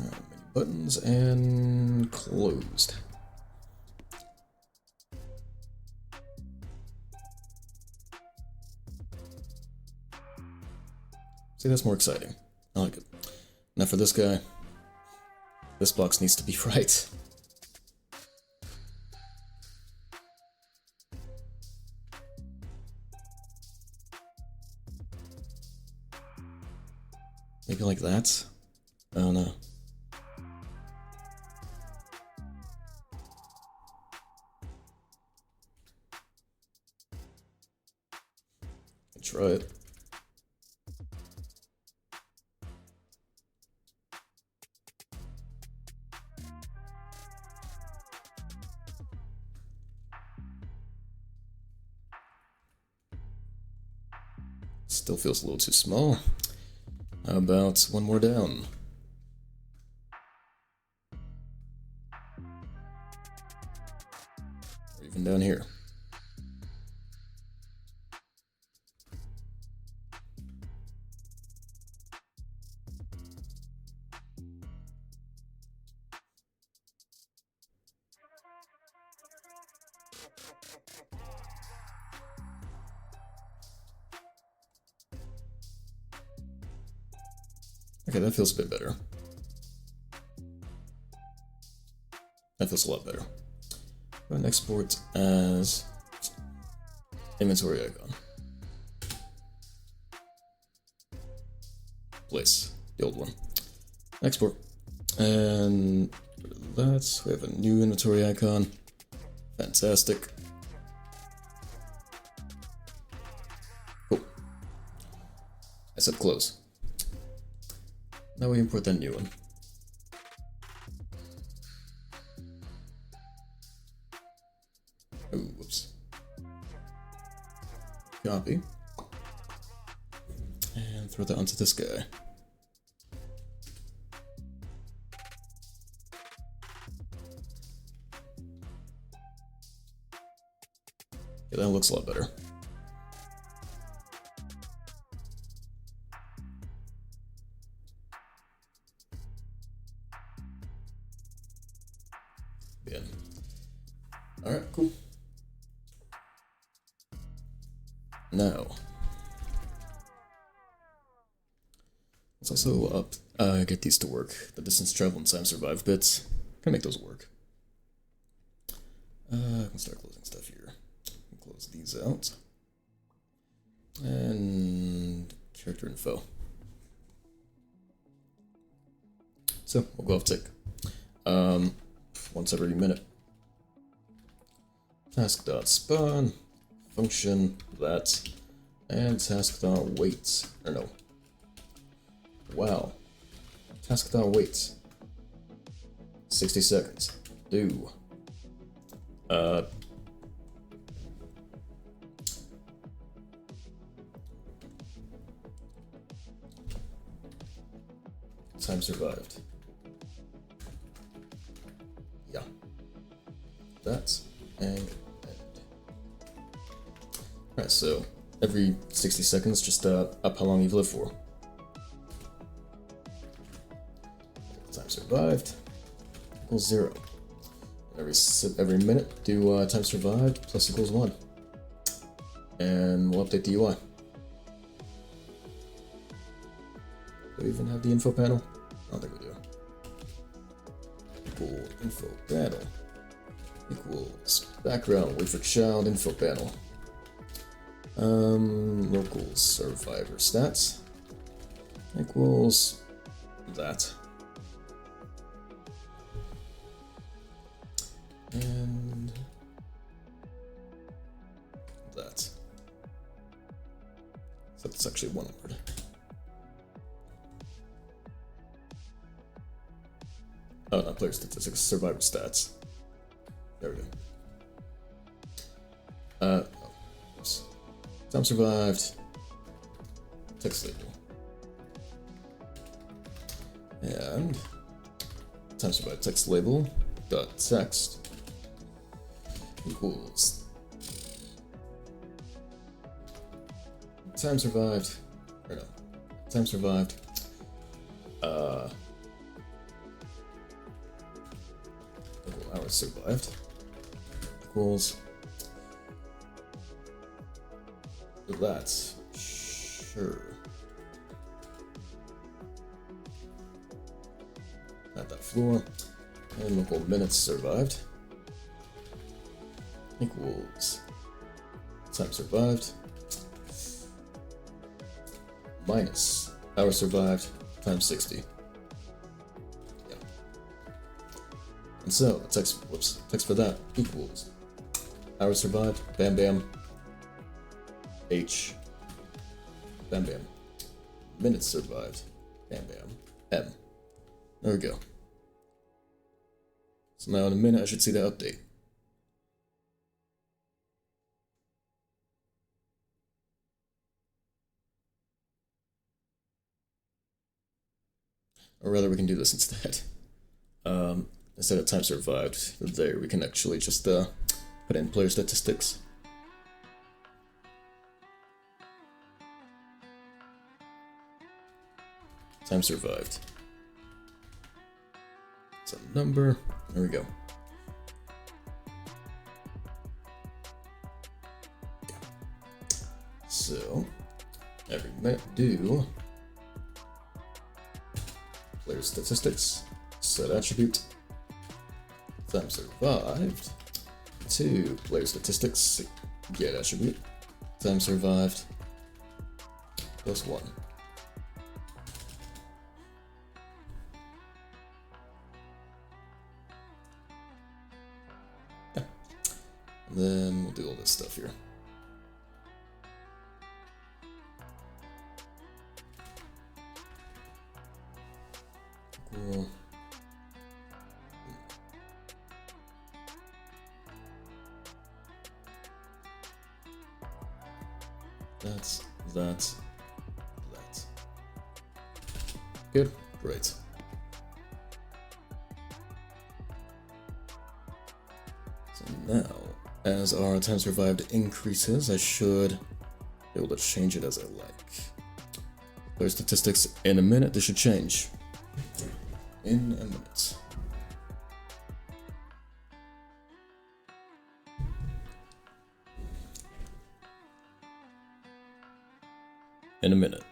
S1: Alright, menu buttons and closed. See, that's more exciting. I like it. Now for this guy, this box needs to be right. Maybe like that? Oh no. Try it. Still feels a little too small. How about one more down? Or even down here. Okay, that feels a bit better. That feels a lot better. Go ahead and export as inventory icon. Place, the old one. Export. And that, we have a new inventory icon. Fantastic. Cool. I said close. Now we import that new one. Oh, whoops. Copy. And throw that onto this guy. Yeah, that looks a lot better. Yeah. Alright, cool. Now, let's also get these to work. The distance travel and time survive bits. Can make those work. I can start closing stuff here. Close these out. And character info. So, we'll go off tick. Once every minute. Task.spawn, function, that, and task.wait. Or no. Wow. Task.wait. 60 seconds. Do. Time survived. that, and alright, so every 60 seconds, just up how long you've lived for. Time survived equals 0. Every minute, do time survived plus equals 1. And we'll update the UI. Do we even have the info panel? I don't think we do. Equal info panel equals background wait for child info panel. Local survivor stats equals that. And that. So that's actually one word. Oh, not player statistics, survivor stats. There we go. Oops. Time survived. Text label. And time survived text label dot text equals time survived, or no, time survived, hours survived equals that, sure, add that floor, and local minutes survived equals time survived minus hours survived times 60. Yeah. And so text for that equals hours survived, bam bam, H, bam bam, minutes survived, bam bam, M. There we go. So now in a minute I should see the update. Or rather, we can do this instead. Instead of time survived, there we can actually just put in player statistics. Time survived. It's a number. There we go. Yeah. So every minute do player statistics, set attribute, time survived, to player statistics, get attribute, time survived, plus 1. Yeah. And then we'll do all this stuff here. Cool. That. Good, great. So now, as our time survived increases, I should be able to change it as I like. Player statistics in a minute, this should change. In a minute. In a minute.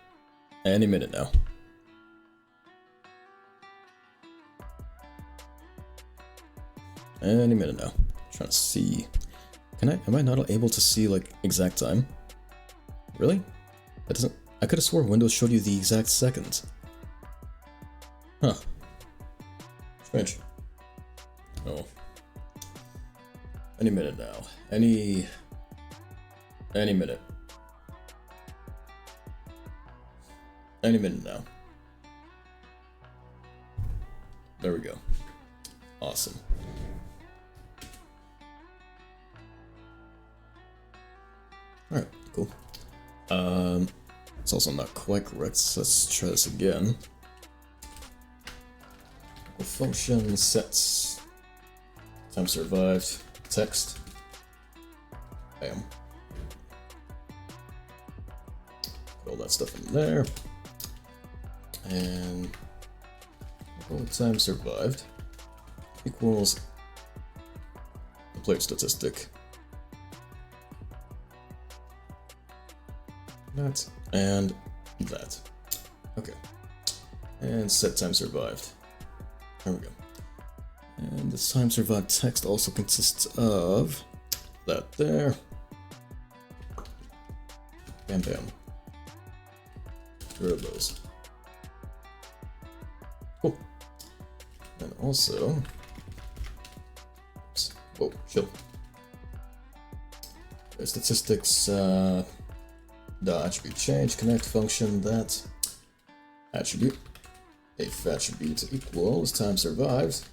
S1: Any minute now. Any minute now. I'm trying to see. Am I not able to see like exact time? Really? That doesn't. I could have swore Windows showed you the exact seconds. Huh. Strange. Oh. Any minute now. Any minute. Any minute now. There we go. Awesome. Alright, cool. It's also not quite correct, so let's try this again. Function sets time survived text. Bam. Put all that stuff in there. And all time survived equals the player statistic. That and that. Okay. And set time survived. There we go. And this time survived text also consists of that there. Bam bam. Get rid of those. Cool. And also, oops. Whoa, chill. There's statistics, the attribute change, connect function, that attribute. If attribute equals time survived,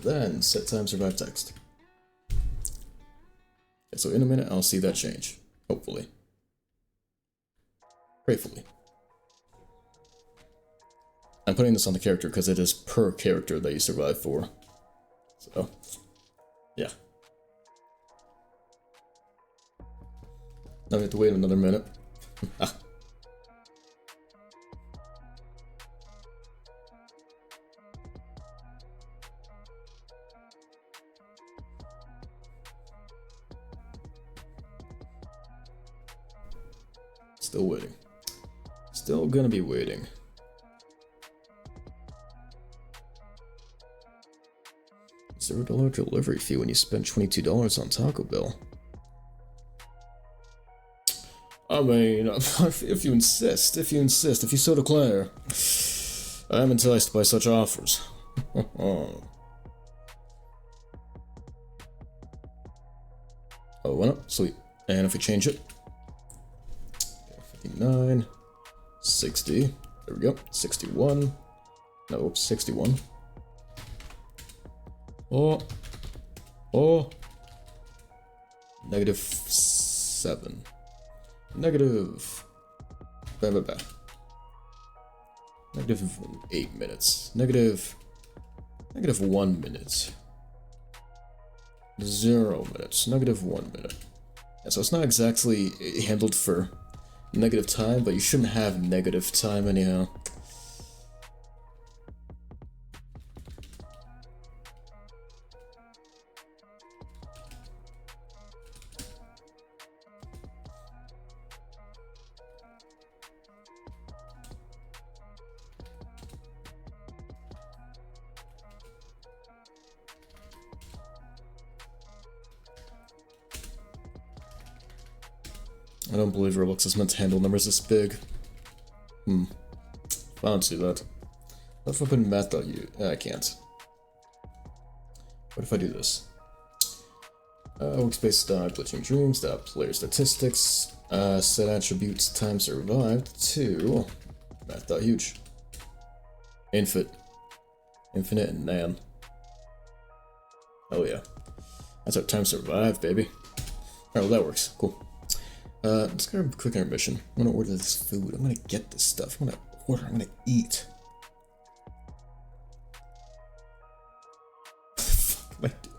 S1: then set time survived text. Okay, so in a minute, I'll see that change. Hopefully. Prayfully. I'm putting this on the character because it is per character that you survive for. So, yeah. Now we have to wait another minute. Still waiting. Still gonna be waiting. $0 delivery fee when you spend $22 on Taco Bell. I mean, if you insist, if you so declare. I am enticed by such offers. Oh, it went up? Sweet. And if we change it? 59, 60, there we go, 61, no, oops, 61. Oh, -7, negative, -8 minutes, -1 minute, 0 minutes, -1 minute. Yeah, so it's not exactly handled for negative time, but you shouldn't have negative time anyhow. I don't believe Roblox is meant to handle numbers this big. I don't see that. What if I put in math.u? I can't. What if I do this? Workspace glitching dreams, player statistics, set attributes time survived to math.huge. Infinite and nan. Oh yeah. That's our time survived, baby. Alright, well that works. Cool. Let's go a quick intermission. I'm gonna order this food. I'm gonna get this stuff. I'm gonna order. I'm gonna eat. What the fuck am I doing?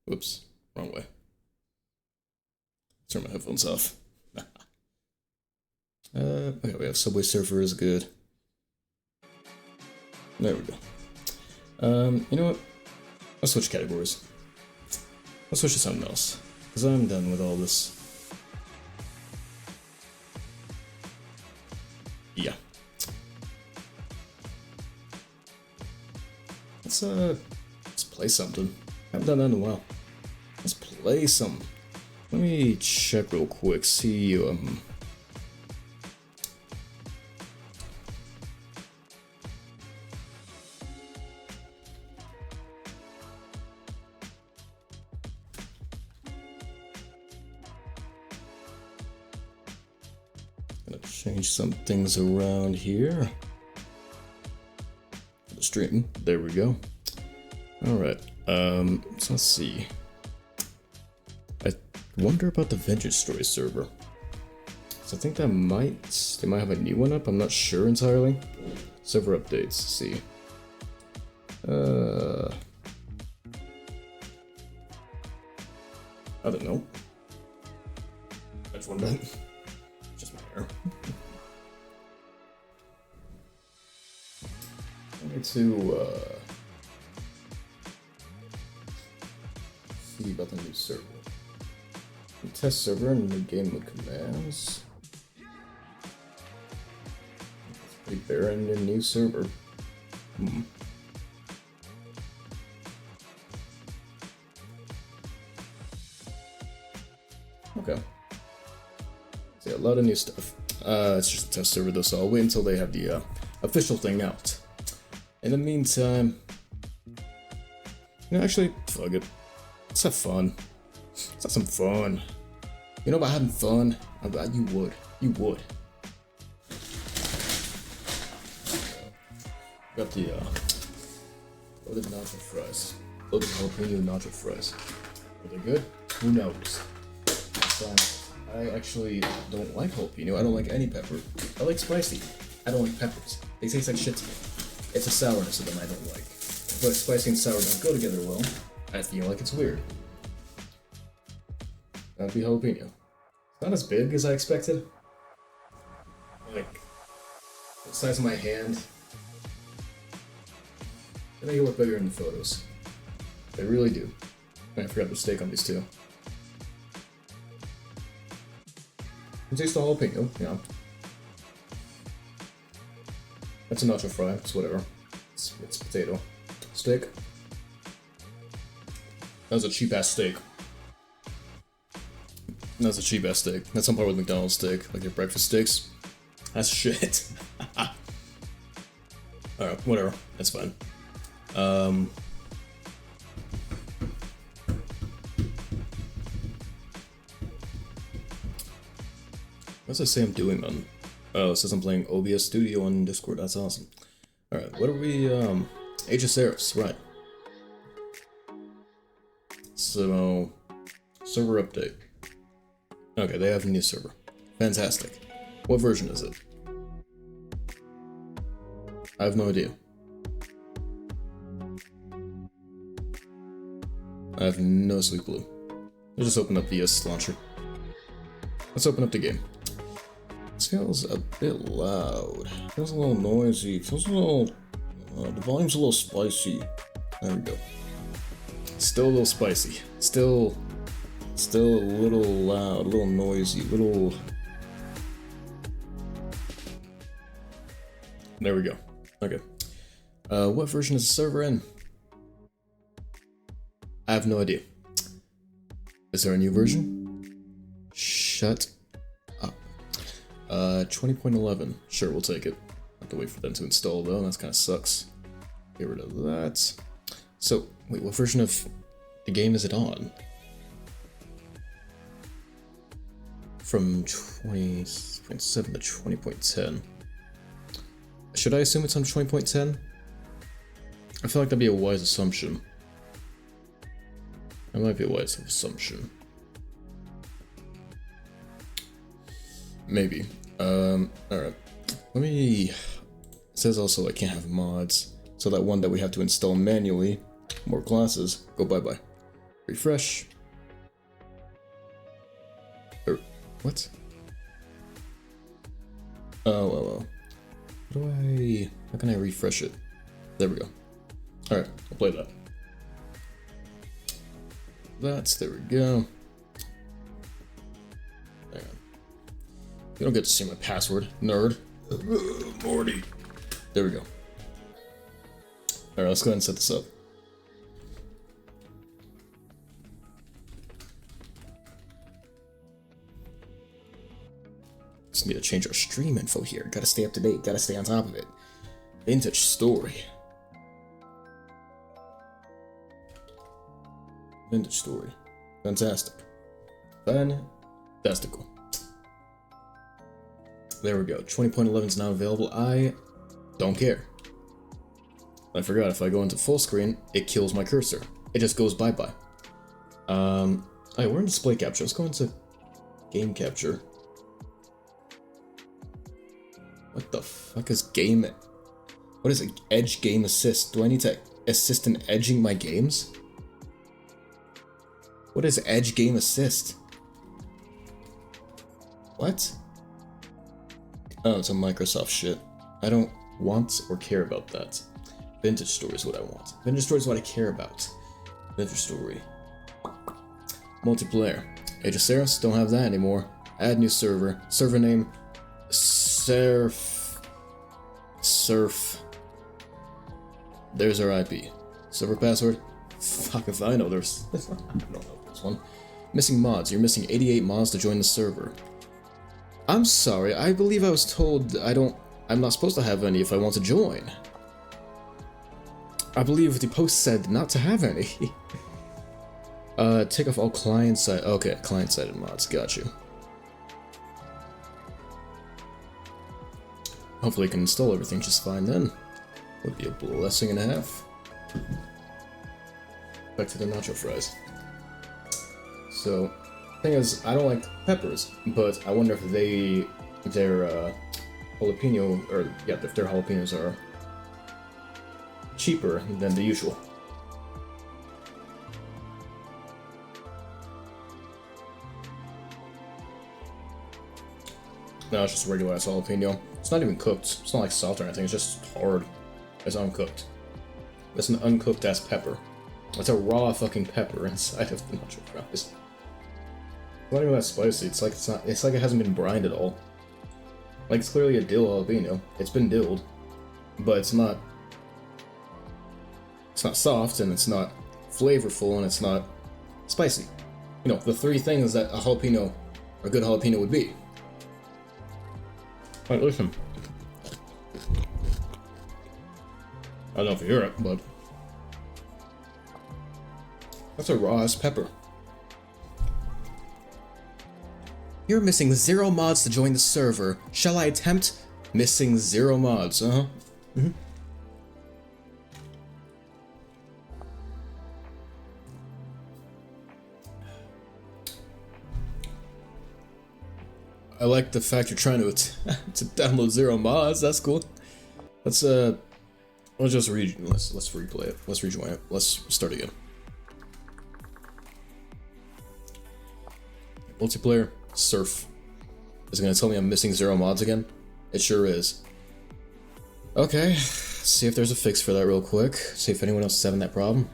S1: Whoops, wrong way. Turn my headphones off. Okay, we have Subway Surfer is good. There we go. You know what? Let's switch categories. Let's switch to something else, because I'm done with all this. Yeah. Let's play something. I haven't done that in a while. Let's play some. Let me check real quick, see, gonna change some things around here. The stream, there we go. Alright, so let's see. I wonder about the Vengeance Story server. So I think they might have a new one up, I'm not sure entirely. Server updates, let's see. I don't know. That's one bit. Just my hair. I need to see about the new server. New test server and new game mode commands. It's pretty barren in new server. Okay. So yeah, a lot of new stuff. It's just a test server though, so I'll wait until they have the official thing out. In the meantime, actually, fuck it. Let's have fun. Let's have some fun. You know about having fun? You would. You would. Got the loaded nacho fries. Loaded jalapeno nacho fries. Are they good? Who knows? I actually don't like jalapeno. I don't like any pepper. I like spicy. I don't like peppers. They taste like shit to me. It's a sourness of them I don't like. But spicy and sour don't go together well. I feel like it's weird. That'd be jalapeno. It's not as big as I expected. Like, the size of my hand. They make it look bigger in the photos. They really do. I forgot the steak on these two. You taste the jalapeno, yeah. That's a nacho fry, it's whatever. It's potato. Steak. That was a cheap ass steak. That's a cheap ass steak. That's on par with McDonald's steak, like your breakfast steaks. That's shit. Alright, whatever. That's fine. What does it say I'm doing on? Oh, it says I'm playing OBS Studio on Discord. That's awesome. Alright, what are we, HSRs, right. So, server update. Okay, they have a new server. Fantastic. What version is it? I have no idea. I have no sweet clue. I'll just open up VS Launcher. Let's open up the game. This feels a bit loud. Feels a little noisy. Feels a little... the volume's a little spicy. There we go. Still a little spicy. Still a little loud, a little noisy, little... There we go. Okay. What version is the server in? I have no idea. Is there a new version? Shut up. 20.11. Sure, we'll take it. Have to wait for them to install though, that kind of sucks. Get rid of that. So, wait, what version of the game is it on? From 20.7 to 20.10. Should I assume it's on 20.10? I feel like that'd be a wise assumption. That might be a wise assumption. Maybe. Alright. Let me... It says also I can't have mods. So that one that we have to install manually, more classes, go bye-bye. Refresh. What? Oh. How can I refresh it? There we go. Alright, I'll play that. There we go. Hang on. You don't get to see my password, nerd. Morty. There we go. Alright, let's go ahead and set this up. Just need to change our stream info here. Gotta stay up to date, gotta stay on top of it. Vintage story. Vintage story. Fantastic. Fantastical. There we go. 20.11 is now available. I don't care. I forgot, if I go into full screen, it kills my cursor. It just goes bye-bye. Alright, we're in display capture. Let's go into game capture. What the fuck is game? What is it? Edge game assist? Do I need to assist in edging my games? What is edge game assist? What? Oh, it's a Microsoft shit. I don't want or care about that. Vintage story is what I want. Vintage story is what I care about. Vintage story. Multiplayer. Age of Saris, don't have that anymore. Add new server. Server name. Surf. There's our IP. Server password. Fuck if I know there's. I don't know this one. Missing mods. You're missing 88 mods to join the server. I'm sorry. I believe I was told I'm not supposed to have any if I want to join. I believe the post said not to have any. Take off all client-side. Okay, client-sided mods. Got you. Hopefully I can install everything just fine then. Would be a blessing and a half. Back to the nacho fries. So, thing is, I don't like peppers, but I wonder if their jalapeno, or yeah, if their jalapenos are cheaper than the usual. No, it's just a regular ass jalapeno. It's not even cooked. It's not like salt or anything. It's just hard. It's uncooked. It's an uncooked ass pepper. It's a raw fucking pepper inside of the nacho fries. It's not even that spicy. It's like It's like it hasn't been brined at all. Like it's clearly a dill jalapeno. It's been dilled, but it's not. It's not soft, and it's not flavorful, and it's not spicy. You know, the three things that a good jalapeno would be. Alright, listen. I don't know if you hear it, but that's a raw-ass pepper. You're missing 0 mods to join the server. Shall I attempt? Missing 0 mods. Mm-hmm. I like the fact you're trying to download 0 mods. That's cool. Let's just let's replay it. Let's rejoin it. Let's start again. Multiplayer surf. Is it gonna tell me I'm missing 0 mods again? It sure is. Okay, see if there's a fix for that real quick. See if anyone else is having that problem.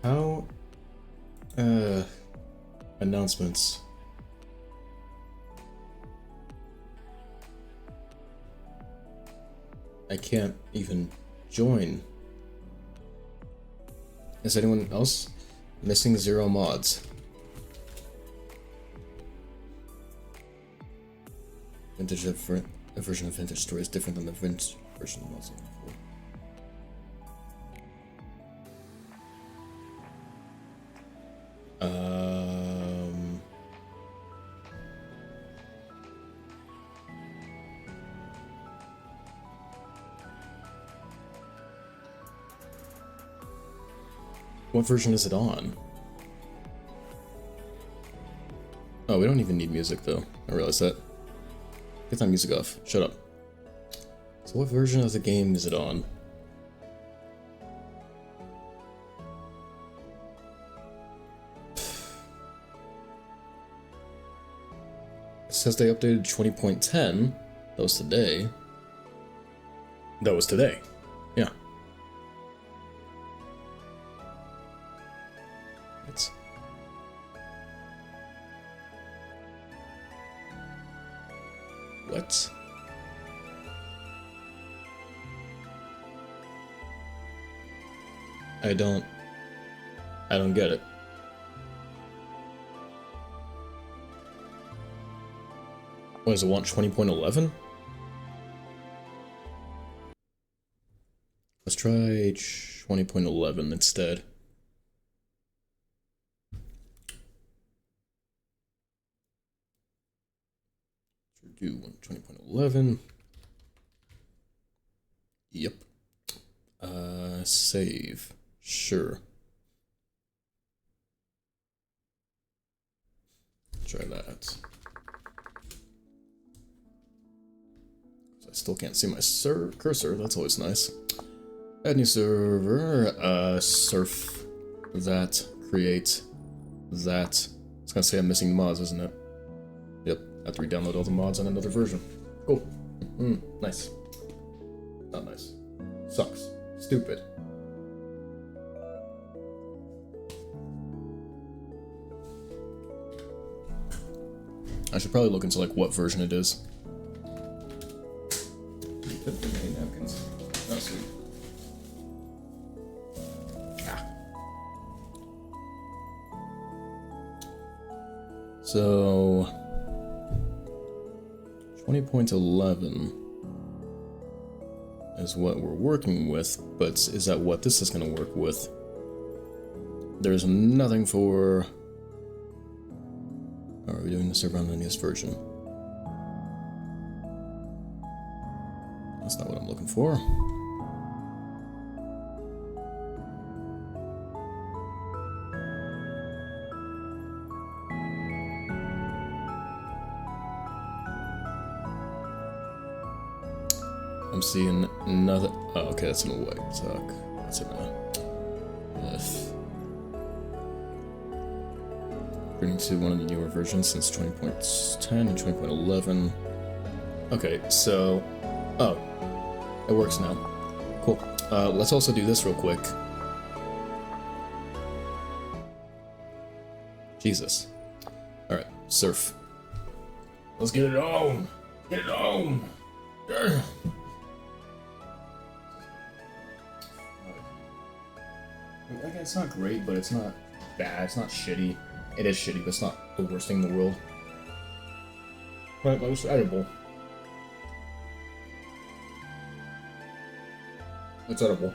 S1: How? Announcements. I can't even join. Is anyone else missing 0 mods? Vintage a version of Vintage Story is different than the Vintage version of mods. What version is it on? Oh, we don't even need music though. I realize that. Get that music off. Shut up. So what version of the game is it on? It says they updated 20.10. That was today. That was today. Yeah. It's... What? I don't get it. What does it want, 20.11? Let's try 20.11 instead. Do 20.11. Yep. Save. Sure. Try that. I still can't see my cursor, that's always nice. Add new server, surf that, create that. It's gonna say I'm missing mods, isn't it? Yep, I have to re-download all the mods on another version. Cool. Nice. Not nice. Sucks. Stupid. I should probably look into like what version it is. Napkins. Oh, sweet. Ah. So 20.11 is what we're working with, but is that what this is going to work with? There's nothing for... How are we doing the server on the newest version? That's not what I'm looking for. I'm seeing another... Oh, okay, that's in a white talk. That's in a... Bringing to one of the newer versions since 20.10 and 20.11. Okay, so... Oh. It works now. Cool. Let's also do this real quick. Jesus. Alright, surf. Let's get it on! Get it on! Like, it's not great, but it's not bad. It's not shitty. It is shitty, but it's not the worst thing in the world. But it's edible. It's edible.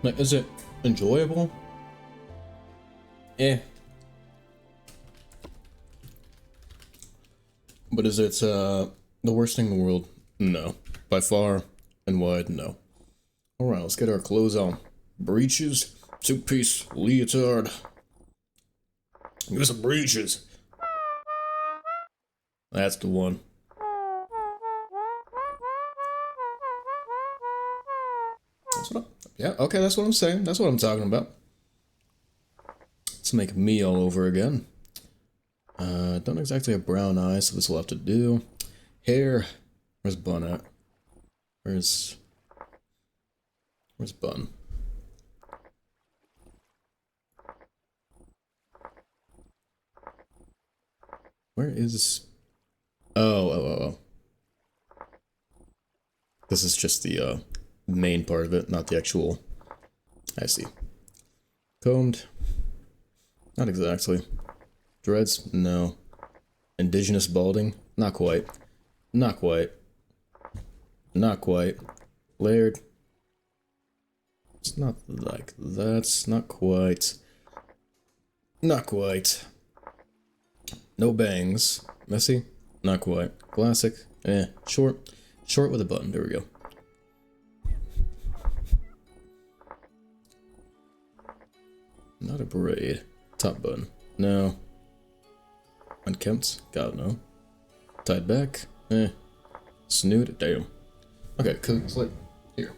S1: Like, is it enjoyable? Eh. But is it, the worst thing in the world? No. By far and wide, no. Alright, let's get our clothes on. Breeches, two-piece, leotard. Give us some breeches. That's the one. That's what yeah, okay, that's what I'm saying. That's what I'm talking about. Let's make me all over again. Don't exactly have brown eyes, so this will have to do. Hair. Where's Bun at? Where's Bun? Where is... Oh. This is just the, main part of it, not the actual... I see. Combed? Not exactly. Dreads? No. Indigenous balding? Not quite. Not quite. Not quite. Layered? It's not like that. Not quite. Not quite. No bangs. Messy? Not quite. Classic. Short. Short with a button. There we go. Not a braid. Top button. No. Unkempt? God, no. Tied back? Snoot? Damn. Okay, cause it's like, here.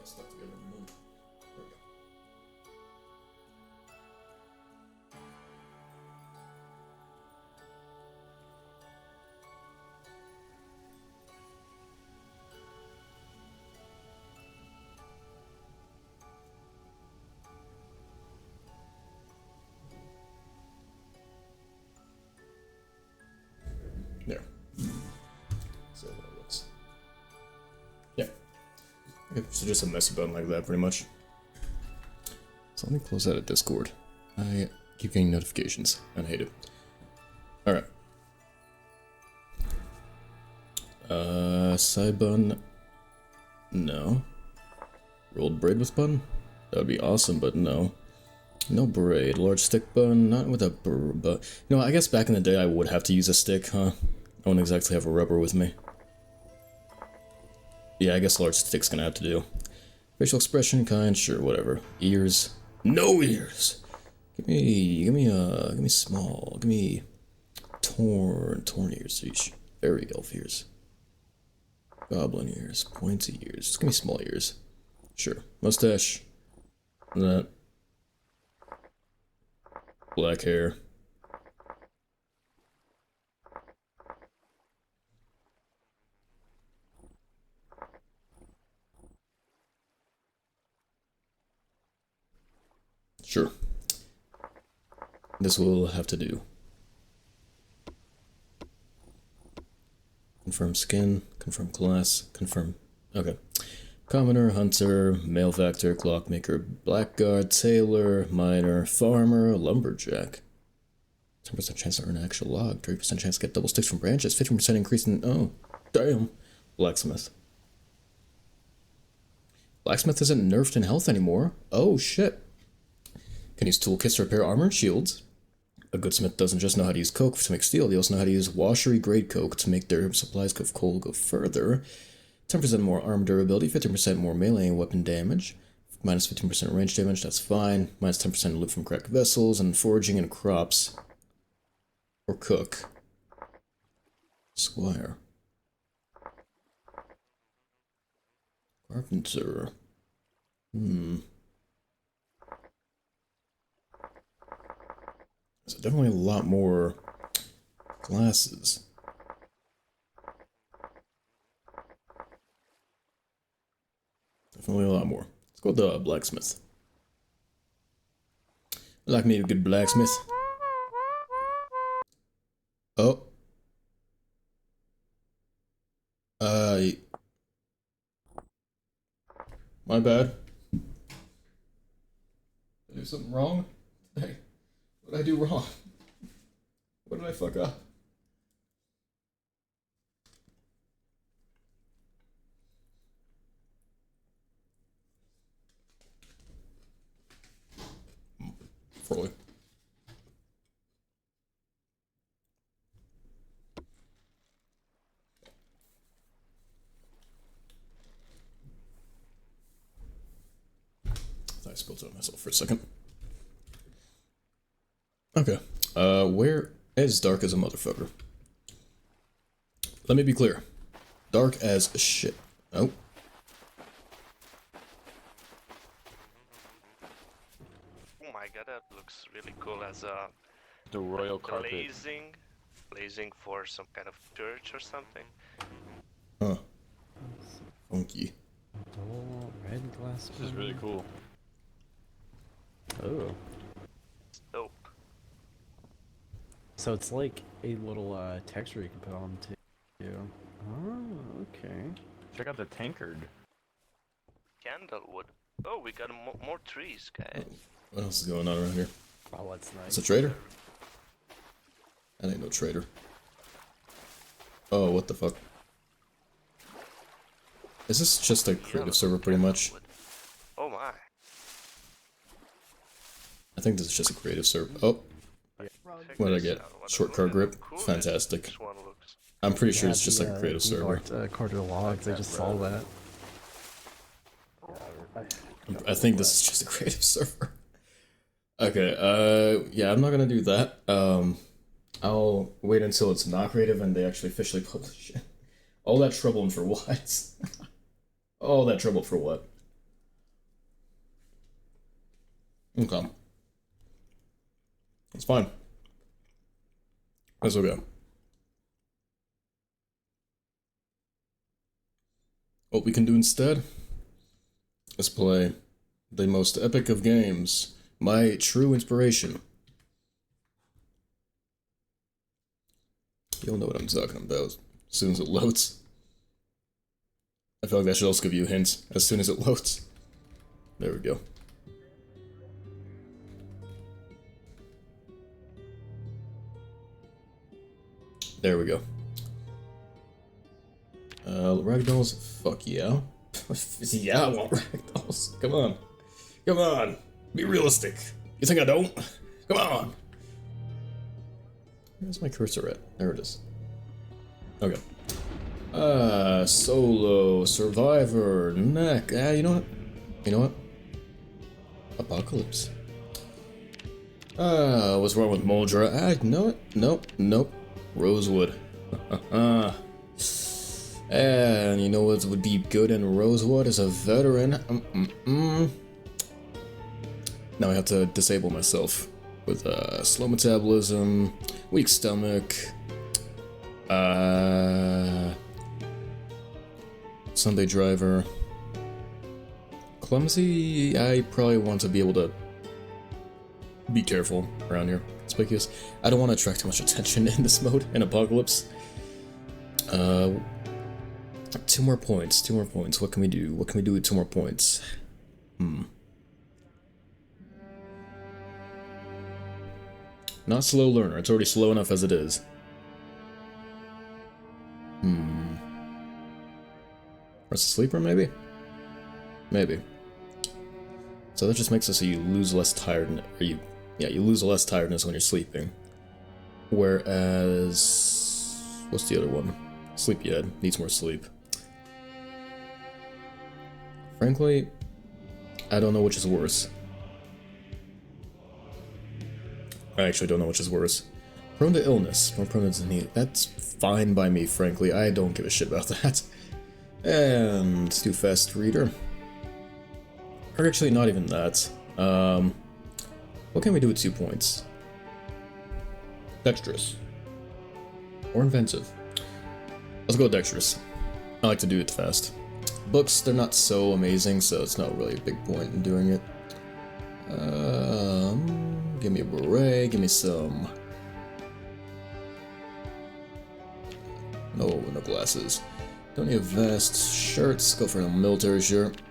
S1: Stuck together in the middle. There we go. There. So that looks. Yeah. Okay, so just a messy button like that, pretty much. So let me close out of Discord. I keep getting notifications, and I hate it. Alright. Side bun. No. Rolled braid with bun? That would be awesome, but no. No braid. Large stick bun, not with a but you know, I guess back in the day I would have to use a stick, huh? I wouldn't exactly have a rubber with me. Yeah, I guess large stick's gonna have to do. Facial expression kind, sure, whatever. Ears. No ears! Give me small. Give me torn ears, each. Fairy elf ears. Goblin ears, pointy ears. Just give me small ears. Sure. Mustache. That. Black hair. Sure. This will have to do. Confirm skin, confirm class, confirm. Okay. Commoner, hunter, male factor, clockmaker, blackguard, tailor, miner, farmer, lumberjack. 10% chance to earn an actual log, 30% chance to get double sticks from branches, 15% increase in. Oh, damn. Blacksmith. Blacksmith isn't nerfed in health anymore. Oh, shit. Can use toolkits to repair armor and shields. A good smith doesn't just know how to use coke to make steel, they also know how to use washery grade coke to make their supplies of coal go further. 10% more arm durability, 15% more melee weapon damage, minus 15% range damage, that's fine. Minus 10% loot from cracked vessels, and foraging and crops. Or cook. Squire. Carpenter. There's definitely a lot more classes. Definitely a lot more. Let's go with the blacksmith. I like me a good blacksmith. Oh. My bad. Did I do something wrong? Hey, what did I do wrong? What did I fuck up? Fully. I spilled it on myself for a second. Okay. Where is dark as a motherfucker? Let me be clear. Dark as shit. Oh.
S2: Oh my god, that looks really cool as a
S3: The royal carpet.
S2: Blazing for some kind of church or something.
S1: Huh. Funky.
S4: Oh, red glass.
S3: This is really cool.
S4: Oh.
S2: Dope.
S4: So it's like a little texture you can put on too. Oh, okay.
S3: Check out the tankard.
S2: Candlewood. Oh, we got more trees, guys.
S1: What else is going on around here?
S4: Oh, that's nice.
S1: It's a trader? That ain't no trader. Oh, what the fuck? Is this just a creative server pretty much? think this is just a creative server. Oh, what did I get? Short card grip. Fantastic.
S2: This one looks.
S1: I'm pretty sure
S4: Yeah,
S1: it's just like a creative server.
S4: Carter Logs, they just saw that.
S1: I think this is just a creative server. Okay, yeah, I'm not gonna do that. I'll wait until it's not creative and they actually officially publish it. All that trouble and for what? All that trouble for what? Okay. It's fine. That's okay. What we can do instead is play the most epic of games, my true inspiration. You'll know what I'm talking about as soon as it loads. I feel like that should also give you a hint as soon as it loads. There we go. There we go. Ragdolls? Fuck yeah. Yeah, I want ragdolls. Come on. Come on. Be realistic. You think I don't? Come on. Where's my cursor at? There it is. Okay. Solo, Survivor, Neck. You know what? You know what? Apocalypse. What's wrong with Moldra? You know what? Nope, nope. Rosewood. And you know what would be good in Rosewood as a veteran? Now I have to disable myself with slow metabolism, weak stomach, Sunday driver, clumsy. I probably want to be able to be careful around here. Conspicuous. I don't want to attract too much attention in this mode in Apocalypse. 2 more points. 2 more points. What can we do? What can we do with 2 more points? Not slow learner. It's already slow enough as it is. Rest sleeper, maybe? Maybe. So that just makes it so you lose less tiredness, or you lose less tiredness when you're sleeping. Whereas, what's the other one? Sleepyhead needs more sleep. Frankly, I don't know which is worse. I actually don't know which is worse. Prone to illness, more prone to disease. That's fine by me, frankly. I don't give a shit about that. And let's do fast reader. Or actually, not even that. What can we do with 2 points? Dexterous. Or inventive. Let's go with dexterous. I like to do it fast. Books, they're not so amazing, so it's not really a big point in doing it. Give me a beret, give me some... No glasses. Don't need a vest. Shirts, go for a military shirt.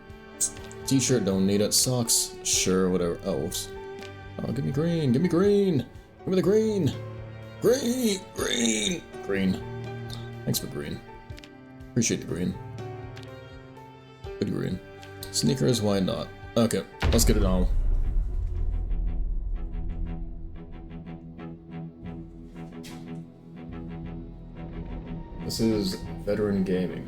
S1: T-shirt, don't need it. Socks, sure, whatever. Oh, whoops. Oh, give me green, give me green! Give me the green! Green! Green! Green. Thanks for green. Appreciate the green. Good green. Sneakers, why not? Okay, let's get it on. This is veteran gaming.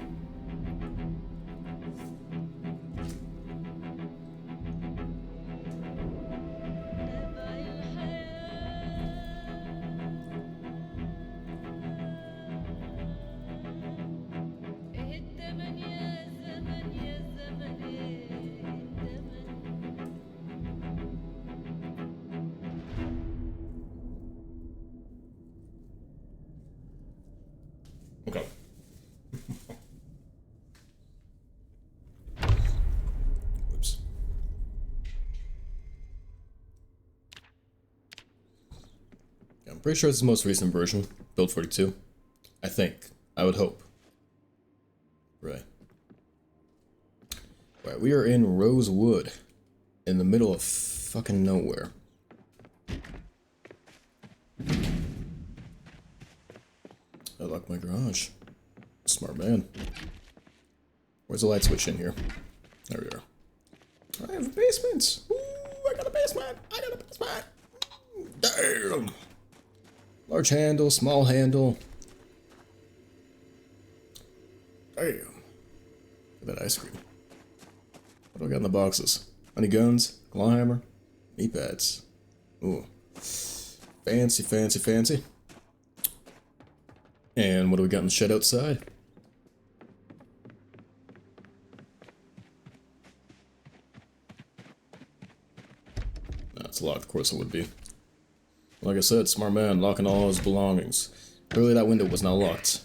S1: Okay. Whoops. Yeah, I'm pretty sure it's the most recent version, build 42. I think. I would hope. Right. Right, we are in Rosewood, in the middle of fucking nowhere. I locked my garage. Smart man. Where's the light switch in here? There we are. I have a basement! Ooh, I got a basement! I got a basement! Damn! Large handle, small handle. Damn. Look at that ice cream. What do I got in the boxes? Honey guns, claw hammer, knee pads. Ooh. Fancy, fancy, fancy. And what do we got in the shed outside? No, it's locked, of course it would be. Like I said, smart man, locking all his belongings. Clearly that window was not locked.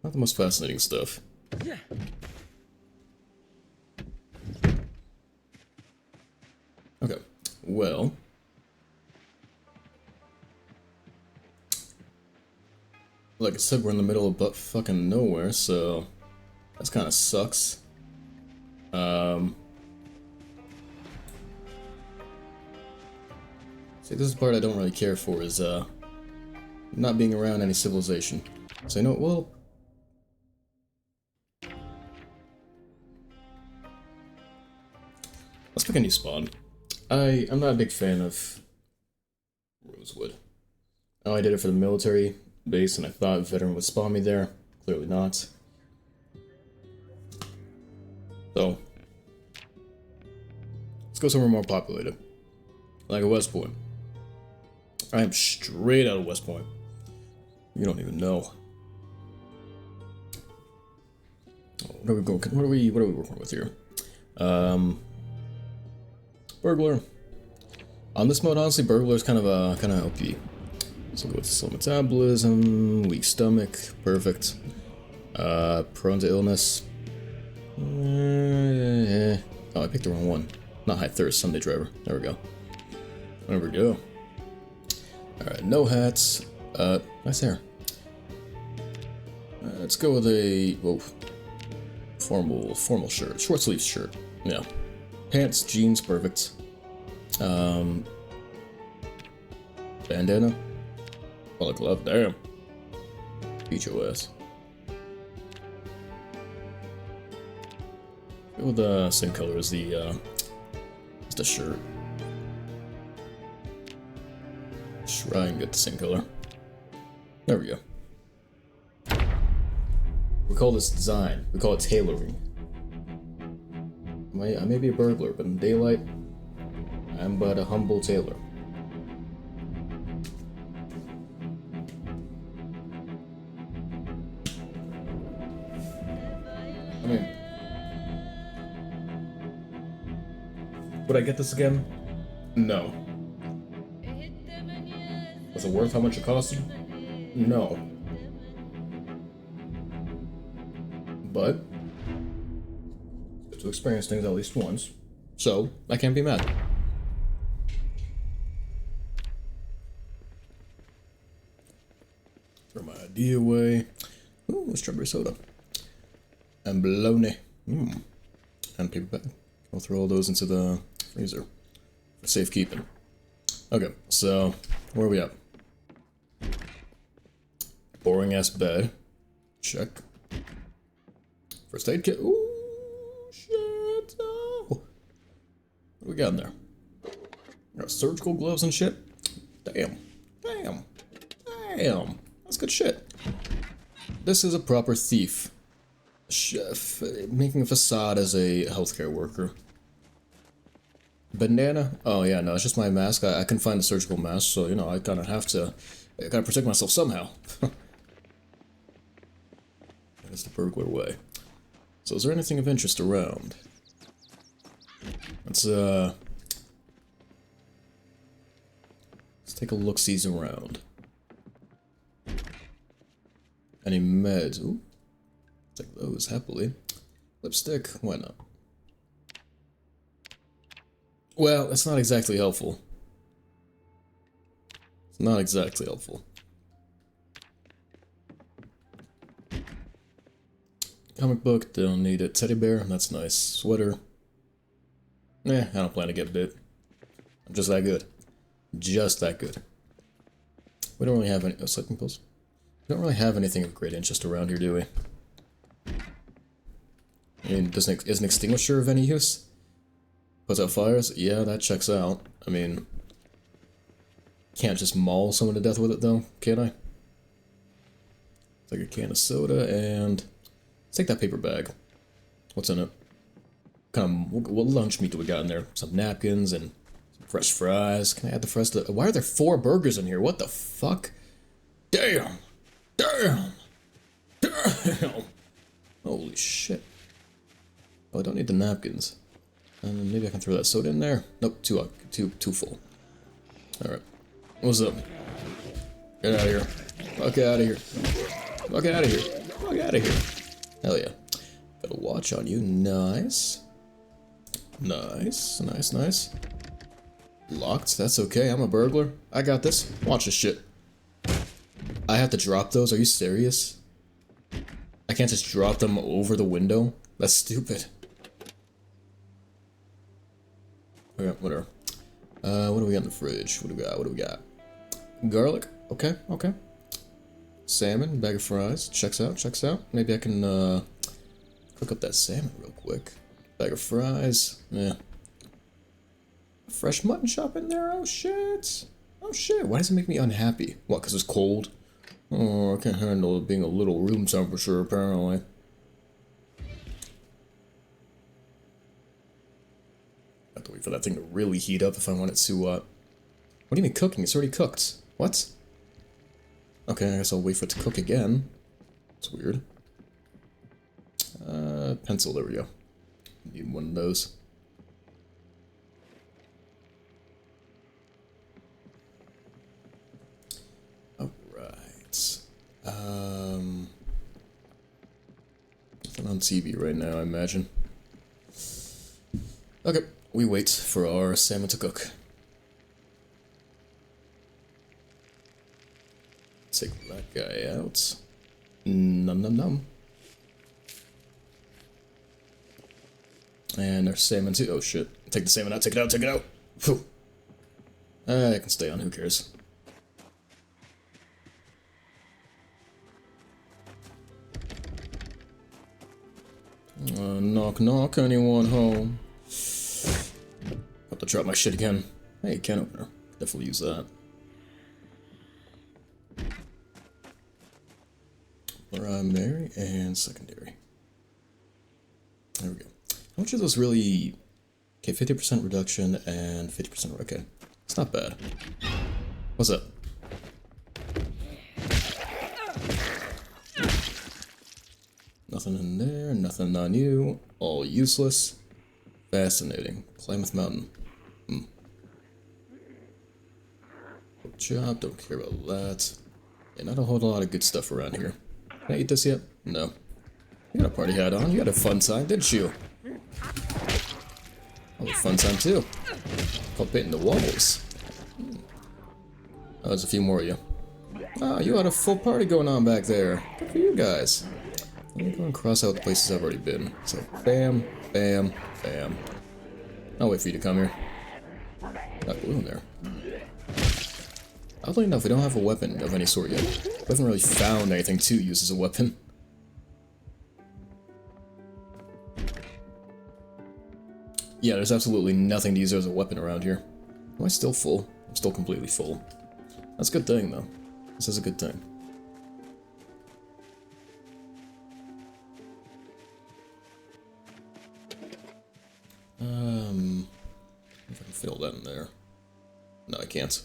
S1: Not the most fascinating stuff.
S4: Yeah.
S1: Okay, well... Like I said, we're in the middle of butt fucking nowhere, so... That kinda sucks. See, this is the part I don't really care for, is, not being around any civilization. So, you know, well... Let's pick a new spawn. I'm not a big fan of Rosewood. Oh, I did it for the military base, and I thought veteran would spawn me there. Clearly not. So, let's go somewhere more populated. Like a West Point. I am straight out of West Point. You don't even know. What are we going? What are we working with here? Burglar. On this mode, honestly, burglar is kind of OP. So go with slow metabolism, weak stomach, perfect. Prone to illness. Oh, I picked the wrong one. Not high thirst, Sunday driver. There we go. There we go. Alright, no hats. Nice hair. Let's go with a formal shirt, short sleeve shirt. Yeah, pants, jeans, perfect. Bandana. Wallet glove. Damn. Beat your ass. Go with the same color as the shirt. Try and get the same color. There we go. We call this design. We call it tailoring. I may be a burglar, but in daylight, I'm but a humble tailor. I mean, would I get this again? No. Was it worth how much it cost you? No. But to experience things at least once, so I can't be mad. Throw my ID away. Ooh, strawberry soda. And bologna. And paper bag. I'll throw all those into the freezer for safekeeping. Okay, so where are we at? Boring ass bed. Check. First aid kit. Ooh, shit. Oh. What do we got in there? Got surgical gloves and shit. Damn. Damn. Damn. That's good shit. This is a proper thief. Chef, making a facade as a healthcare worker. Bandana? Oh yeah, no, it's just my mask. I couldn't find the surgical mask, so, you know, I kind of have to... I gotta protect myself somehow. That's the burglar way. So is there anything of interest around? Let's take a look-sees around. Any meds? Ooh. Take those happily. Lipstick? Why not? Well, that's not exactly helpful. It's not exactly helpful. Comic book, don't need it. Teddy bear, that's nice. Sweater. I don't plan to get bit. I'm just that good. Just that good. We don't really have any... Oh, sleeping pills? We don't really have anything of great interest around here, do we? I mean, is an extinguisher of any use? Puts out fires? Yeah, that checks out. I mean, can't just maul someone to death with it though, can I? It's like a can of soda and... Let's take that paper bag. What's in it? What lunch meat do we got in there? Some napkins and some fresh fries. Can I add the fresh... Why are there 4 burgers in here? What the fuck? Damn! Damn! Damn! Holy shit. Oh, I don't need the napkins. Maybe I can throw that soda in there. Nope, too full. Alright. What's up? Get out of here. Fuck out of here. Fuck out of here. Fuck out of here. Hell yeah. Got a watch on you. Nice. Nice. Nice, nice. Locked. That's okay. I'm a burglar. I got this. Watch this shit. I have to drop those? Are you serious? I can't just drop them over the window? That's stupid. Okay, whatever. What do we got in the fridge? What do we got? What do we got? Garlic. Okay, okay. Salmon, bag of fries. Checks out, checks out. Maybe I can, cook up that salmon real quick. Bag of fries. Yeah. Fresh mutton chop in there. Oh, shit. Oh, shit. Why does it make me unhappy? What, because it's cold? Oh, I can't handle it being a little room temperature, apparently. I have to wait for that thing to really heat up if I want it to, What do you mean cooking? It's already cooked. What? Okay, I guess I'll wait for it to cook again. It's weird. Pencil, there we go. Need one of those. Alright. Nothing on TV right now, I imagine. Okay, we wait for our salmon to cook. Take that guy out. Num num num. And our salmon too. Oh shit. Take the salmon out, take it out, take it out. Phew. I can stay on, who cares? Knock knock, anyone home? Have to drop my shit again. Hey, can opener. Definitely use that. Primary and secondary. There we go. How much of those really... Okay, 50% reduction and 50%... Okay. It's not bad. What's up? Nothing in there, nothing on you. All useless. Fascinating. Klamath Mountain. Good job, don't care about that. Yeah, not a whole lot of good stuff around here. Can I eat this yet? No. You got a party hat on. You had a fun time, didn't you? I had a fun time too. Called painting the walls. Oh, there's a few more of you. Ah, you had a full party going on back there. Good for you guys. Let me go and cross out the places I've already been. So, bam, bam, bam. I'll wait for you to come here. Got glue in there. Oddly enough, we don't have a weapon of any sort yet. We haven't really found anything to use as a weapon. Yeah, there's absolutely nothing to use as a weapon around here. Am I still full? I'm still completely full. That's a good thing, though. This is a good thing. If I can fill that in there. No, I can't.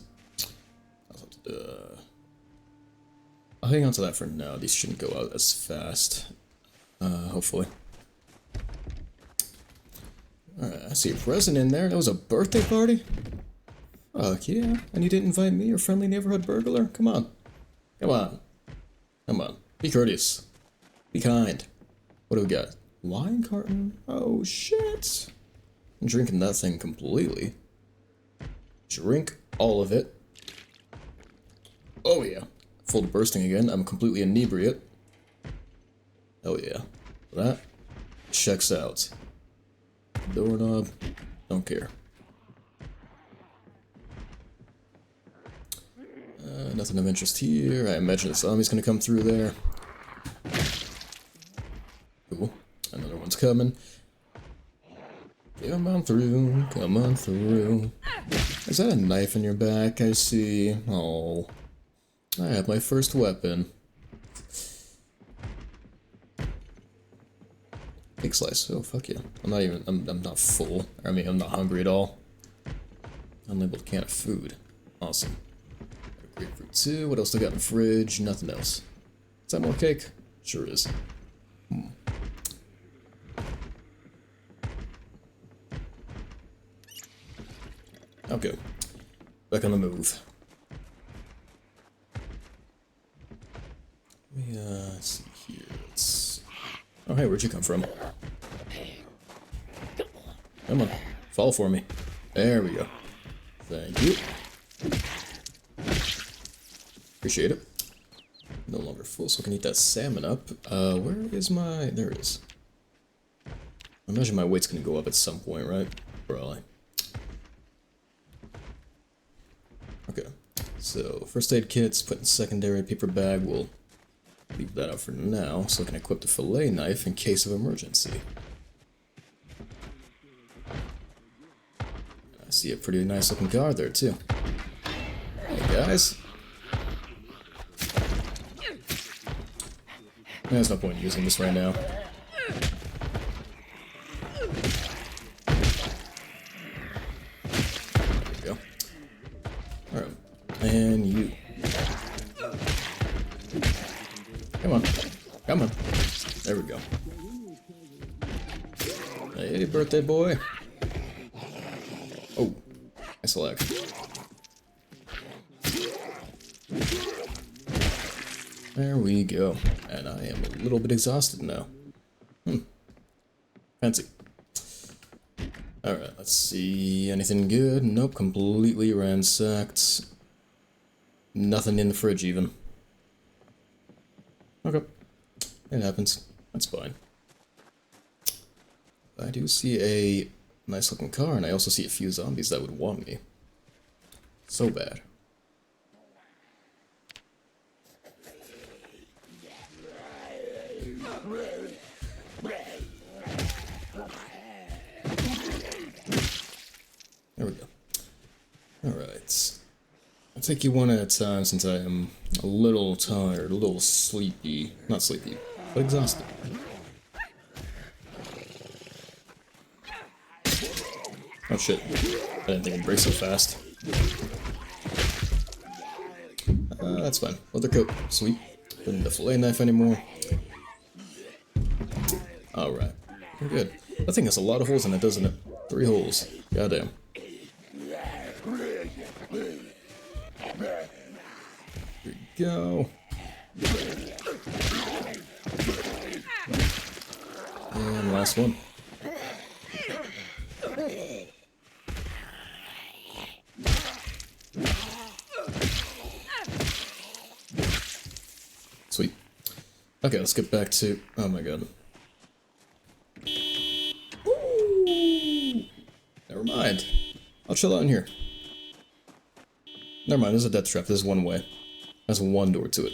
S1: I'll hang on to that for now. These shouldn't go out as fast. Hopefully. Alright, I see a present in there. That was a birthday party? Fuck yeah. And you didn't invite me, your friendly neighborhood burglar? Come on. Come on. Come on. Be courteous. Be kind. What do we got? Wine carton? Oh shit. I'm drinking that thing completely. Drink all of it. Oh yeah. Full to bursting again. I'm completely inebriate. Oh yeah. That checks out. Doorknob. Don't care. Nothing of interest here. I imagine the zombie's gonna come through there. Cool. Another one's coming. Come on through, come on through. Is that a knife in your back? I see. Oh, I have my first weapon. Big slice. Oh, fuck yeah. I'm not full. I mean, I'm not hungry at all. Unlabeled can of food. Awesome. Grapefruit too. What else do I got in the fridge? Nothing else. Is that more cake? Sure is. Okay. Back on the move. Let me, see here. Oh, hey, where'd you come from? Come on. Fall for me. There we go. Thank you. Appreciate it. No longer full, so I can eat that salmon up. Where is my... There it is. I imagine my weight's gonna go up at some point, right? Probably. Okay. So, first aid kits, put in secondary paper bag. We'll leave that out for now, so I can equip the fillet knife in case of emergency. I see a pretty nice looking car there, too. Hey, guys. There's no point in using this right now. There we go. Alright. And you. Come on. Come on. There we go. Hey, birthday boy. Oh. I select. There we go. And I am a little bit exhausted now. Fancy. Alright, let's see. Anything good? Nope, completely ransacked. Nothing in the fridge even. Okay. It happens. That's fine. I do see a nice looking car, and I also see a few zombies that would want me. So bad. There we go. Alright. I'll take you one at a time since I am a little tired, a little sleepy. Not sleepy, but exhausted. Oh shit. I didn't think it'd break so fast. That's fine. Leather coat. Sweet. Don't need a fillet knife anymore. Alright. We're good. That thing has a lot of holes in it, doesn't it? 3 holes. Goddamn. Here we go. And last one. Sweet. Okay, let's get back to... Oh my god. Ooh. Never mind. I'll chill out in here. Never mind, there's a death trap. There's one way. There's one door to it.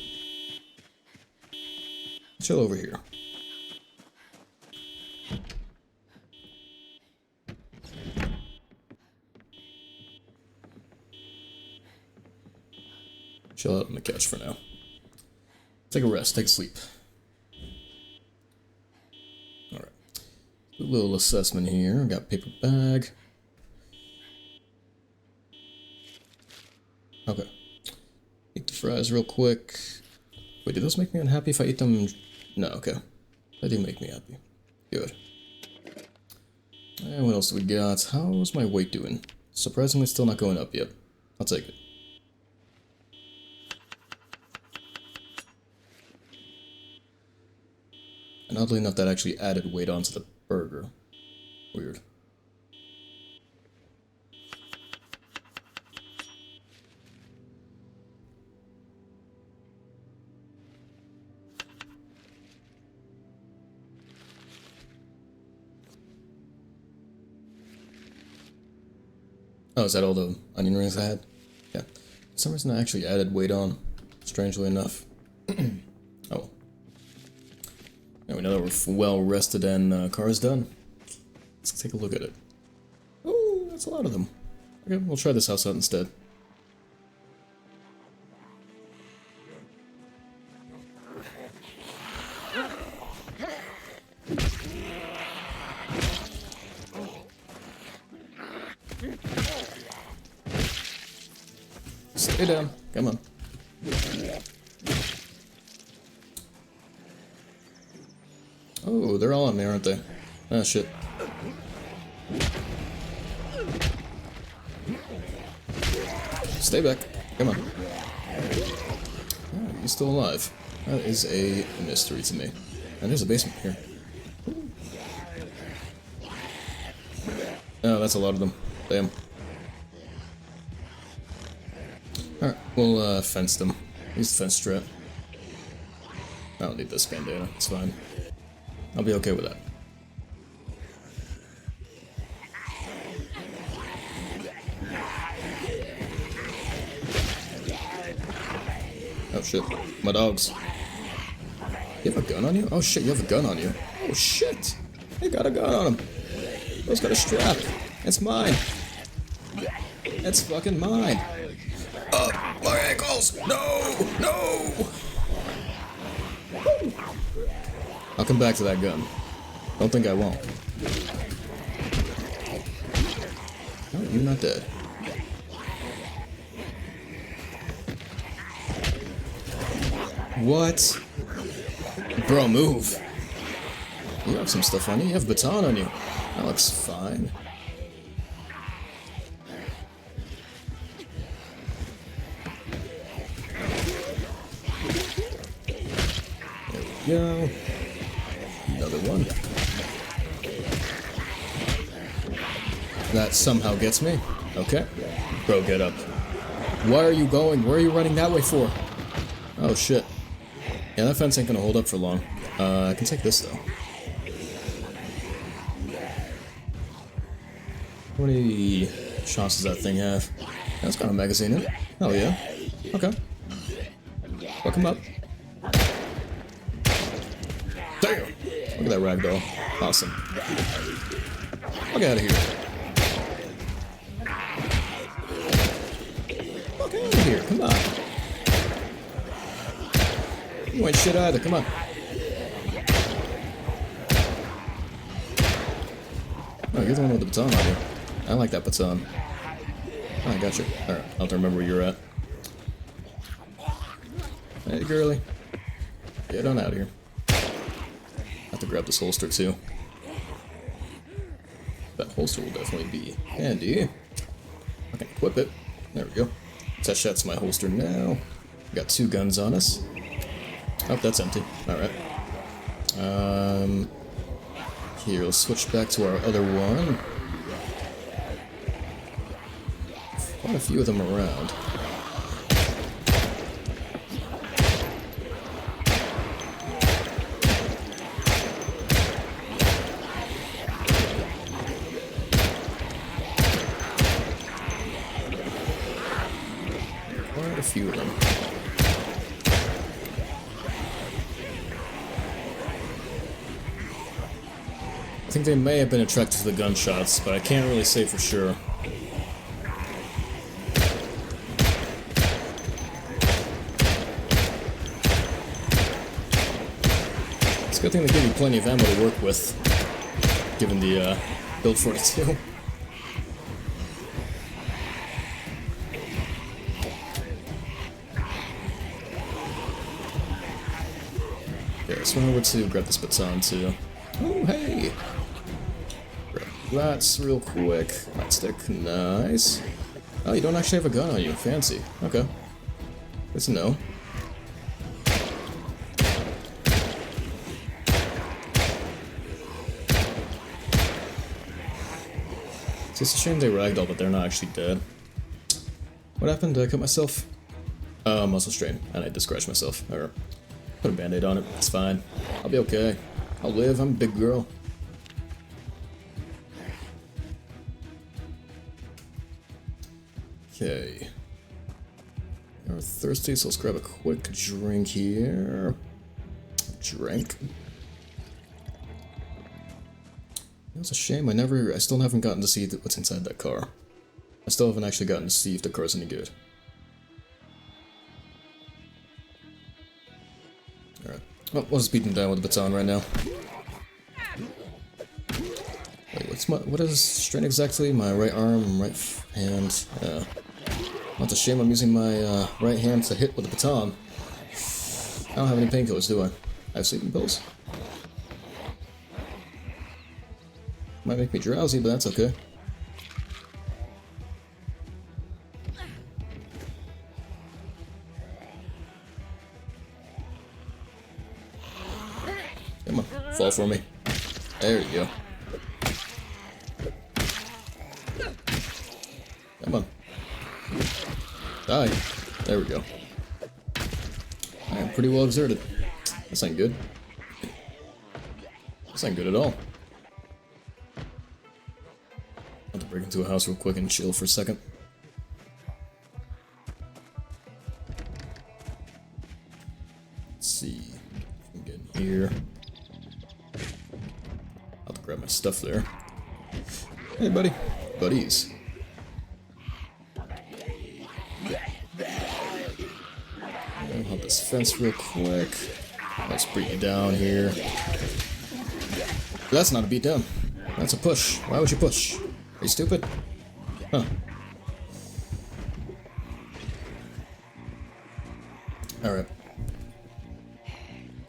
S1: Chill over here. Chill out on the couch for now. Take a rest, take a sleep. Alright. A little assessment here. Got paper bag. Okay. Eat the fries real quick. Wait, do those make me unhappy if I eat them? No, okay. They do make me happy. Good. And what else do we got? How's my weight doing? Surprisingly still not going up yet. I'll take it. And oddly enough, that actually added weight onto the burger. Weird. Oh, is that all the onion rings I had? Yeah. For some reason I actually added weight on, strangely enough. Oh. Now we know that we're well rested and car is done. Let's take a look at it. That's a lot of them. Okay, we'll try this house out instead. Stay down. Come on. Oh, they're all on me, aren't they? Ah, shit. Stay back. Come on. Oh, he's still alive. That is a mystery to me. And there's a basement here. Oh, that's a lot of them. Damn. Alright, we'll fence them. Use the fence strap. I don't need this bandana, it's fine. I'll be okay with that. Oh shit, my dogs. You have a gun on you? Oh shit, you have a gun on you. Oh shit! You got a gun on him. Bro's got a strap. It's mine. It's fucking mine. My ankles! No! No! I'll come back to that gun. Don't think I won't. Oh, you're not dead. What? Bro, move. You have some stuff on you. You have baton on you. That looks fine. There we go. Another one. That somehow gets me. Okay. Bro, get up. Why are you going? Where are you running that way for? Oh, shit. Yeah, that fence ain't gonna hold up for long. I can take this, though. How many shots does that thing have? That's got a magazine in it. Hell yeah. Okay. Fuck him up. Damn! Look at that ragdoll. Awesome. Fuck out of here. Fuck out of here, come on. You ain't shit either, come on. Oh, you're the one with the baton on you. I like that baton. Oh, I got you. Alright, I'll have to remember where you're at. Hey, girly. Get on out of here. Have to grab this holster, too. That holster will definitely be handy. I can equip it. There we go. Attach that to my holster now. We got 2 guns on us. Oh, that's empty. Alright. Here, let's switch back to our other one. Quite a few of them around. Quite a few of them. I think they may have been attracted to the gunshots, but I can't really say for sure. It's a good thing they give you plenty of ammo to work with, given the build 42. Okay, so over to grab this baton too. Oh, hey! Grab that real quick. Nightstick, nice. Oh, you don't actually have a gun on you. Fancy. Okay. Good to know. It's just a shame they ragdoll, but they're not actually dead. What happened? Did I cut myself? Muscle strain. And I did scratch myself. Or put a band-aid on it. It's fine. I'll be okay. I'll live. I'm a big girl. Okay. We're thirsty, so let's grab a quick drink here. Drink. It's a shame. I still haven't gotten to see what's inside that car. I still haven't actually gotten to see if the car's any good. Alright. Well, we'll just beat them down with a baton right now. Wait, what is strength exactly? My right arm, right hand. Not a shame I'm using my right hand to hit with the baton. I don't have any painkillers, do I? I have sleeping pills. Might make me drowsy, but that's okay. Come on, fall for me. There you go. Come on. Die. There we go. I am pretty well exerted. This ain't good. This ain't good at all. I'll have to break into a house real quick and chill for a second. Let's see. If I can get in here. I'll have to grab my stuff there. Hey, buddy. Buddies. I'll hop this fence real quick. Let's bring you down here. That's not a beat down. That's a push. Why would you push? Are you stupid? Huh. Alright.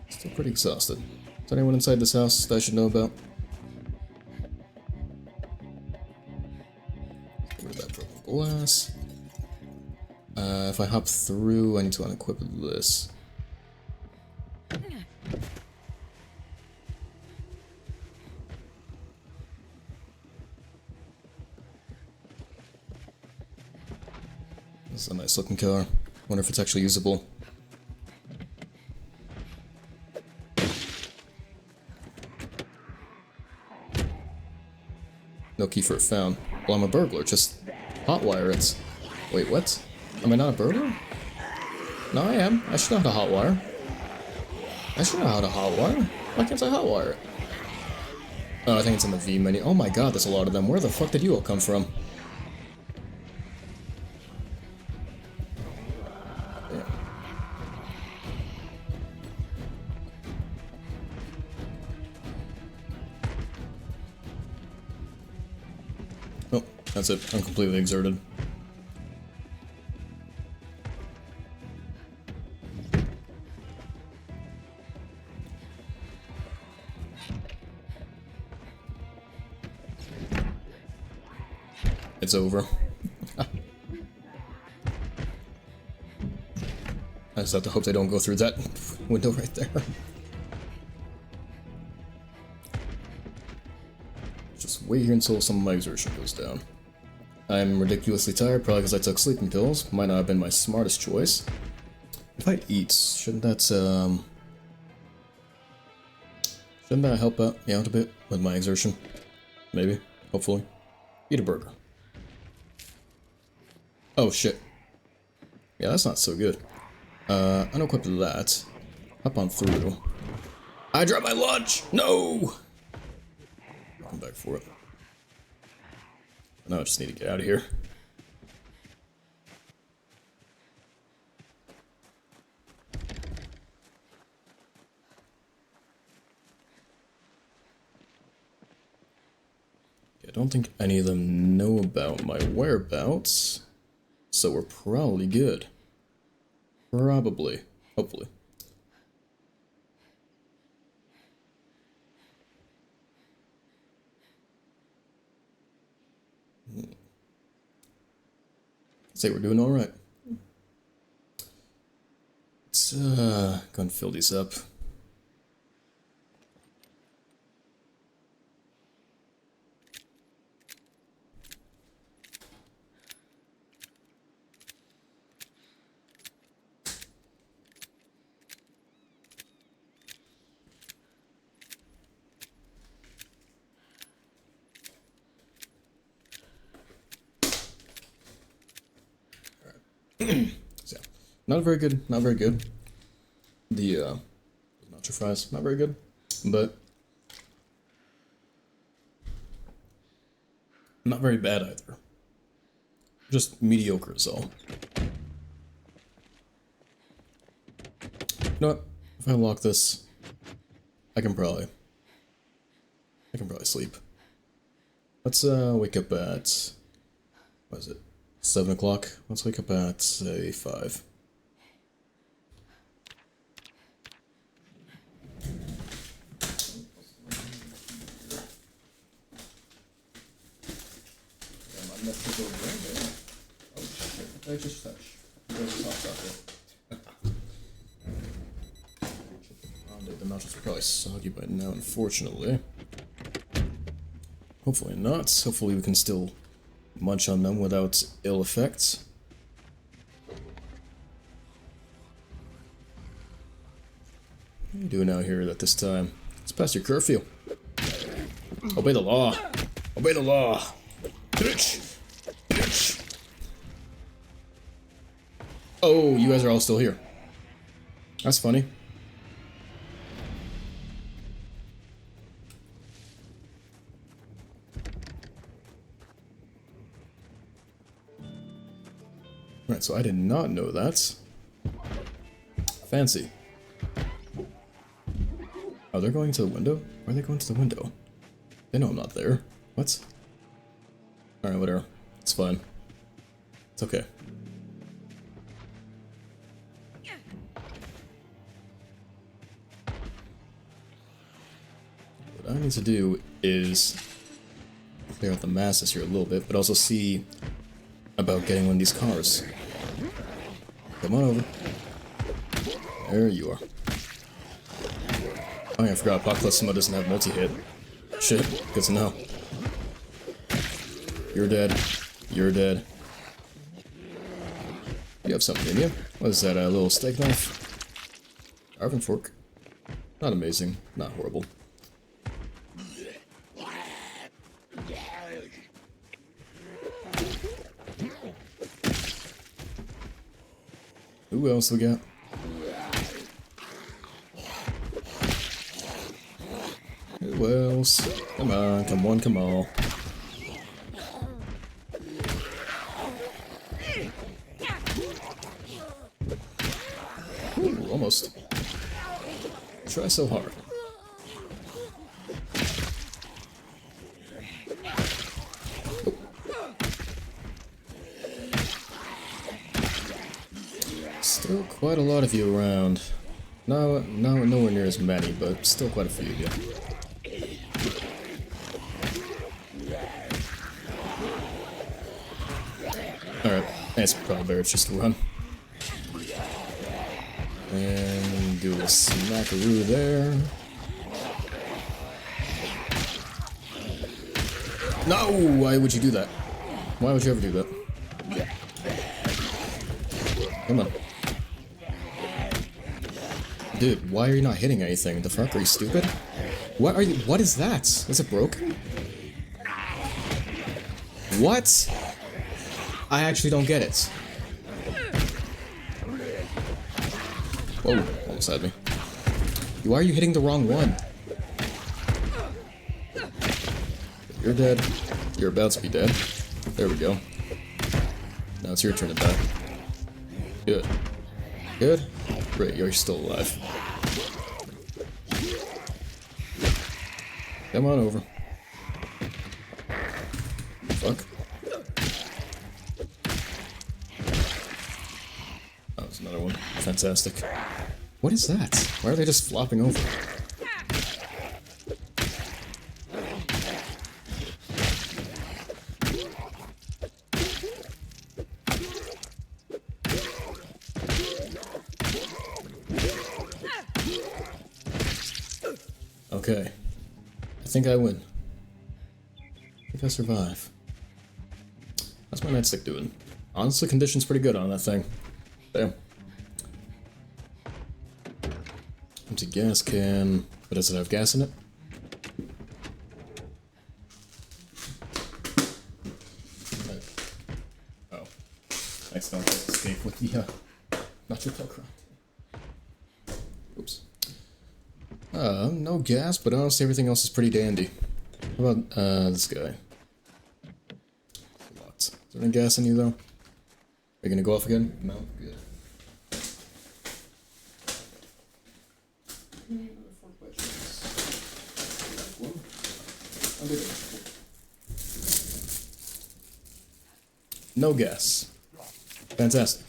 S1: Still pretty exhausted. Is there anyone inside this house that I should know about? Get rid of that broken glass. If I hop through, I need to unequip this. This is a nice looking car. Wonder if it's actually usable. No key for it found. Well, I'm a burglar. Just hotwire it. Wait, what? Am I not a burglar? No, I am. I should know how to hotwire. I should know how to hotwire. Why can't I hotwire it? Oh, I think it's in the V menu. Oh my god, there's a lot of them. Where the fuck did you all come from? Yeah. Oh, that's it. I'm completely exerted. It's over. I just have to hope they don't go through that window right there. Just wait here until some of my exertion goes down. I'm ridiculously tired, probably because I took sleeping pills. Might not have been my smartest choice. If I eat, shouldn't that help me out a bit with my exertion? Maybe. Hopefully. Eat a burger. Oh shit. Yeah, that's not so good. Unequip that. Hop on through. I dropped my lunch! No! Come back for it. No, I just need to get out of here. I don't think any of them know about my whereabouts. So we're probably good. Probably. Hopefully. Say we're doing alright. Let's go and fill these up. So, not very good, not very good. The nacho fries, not very good, but Not very bad either. Just mediocre is all. You know what? If I lock this, I can probably sleep. Let's wake up at, what is it? 7 o'clock? Let's wake up at, say, 5. I just touch. The nachos are probably soggy by now, unfortunately. Hopefully not. Hopefully we can still munch on them without ill effects. What are you doing out here at this time? It's past your curfew. Obey the law. Obey the law. Bitch. Bitch. Oh, you guys are all still here. That's funny. Right, so I did not know that. Fancy. Oh, they're going to the window? Why are they going to the window? They know I'm not there. What? Alright, whatever. It's fine. It's okay. What I need to do is clear out the masses here a little bit, but also see about getting one of these cars. Come on over. There you are. Oh yeah, I forgot Apocalypse Mode doesn't have multi-hit. Shit, good to know. You're dead. You're dead. You have something in you. What is that, a little steak knife? Carving fork. Not amazing, not horrible. Who else we got? Who else? Come on, come on, come on. Ooh, almost. Try so hard. Still quite a lot of you around. No, nowhere near as many, but still quite a few of you. Alright, it's probably better just to run. And do a smackaroo there. No! Why would you do that? Why would you ever do that? Come on. Dude, why are you not hitting anything? The fuck? Are you stupid? What are you? What is that? Is it broken? What? I actually don't get it. Whoa, almost had me. Why are you hitting the wrong one? You're dead. You're about to be dead. There we go. Now it's your turn to die. Good. Good? Great, you're still alive. Come on over. Fuck. Oh, there's another one. Fantastic. What is that? Why are they just flopping over? Okay. I think I win. I think I survive. How's my nightstick doing? Honestly, condition's pretty good on that thing. Damn. Empty gas can. But does it have gas in it? Oh. I accidentally escape with the, nacho Velcro. Oops. No gas, but honestly everything else is pretty dandy. How about, this guy? there any gas in you, though? Are you gonna go off again? No? Good. No gas. Fantastic.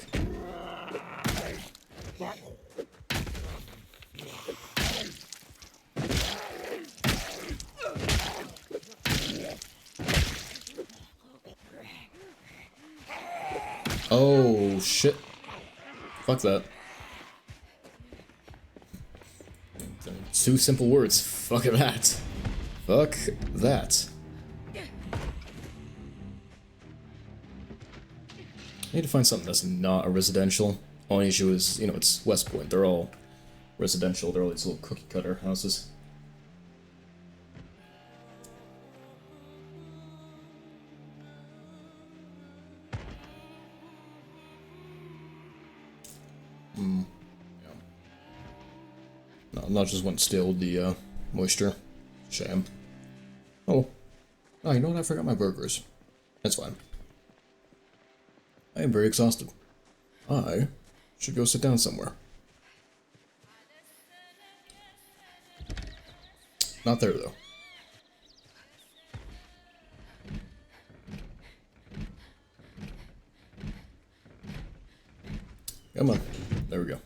S1: Oh, shit. Fuck that. Two simple words. Fuck that. Fuck that. I need to find something that's not a residential. Only issue is, you know, it's West Point. They're all residential. They're all these little cookie cutter houses. Yeah. No, I'm not just went stilled the moisture. Shame. Oh. Oh, you know what? I forgot my burgers. That's fine. I am very exhausted. I should go sit down somewhere. Not there, though. Come on. There we go.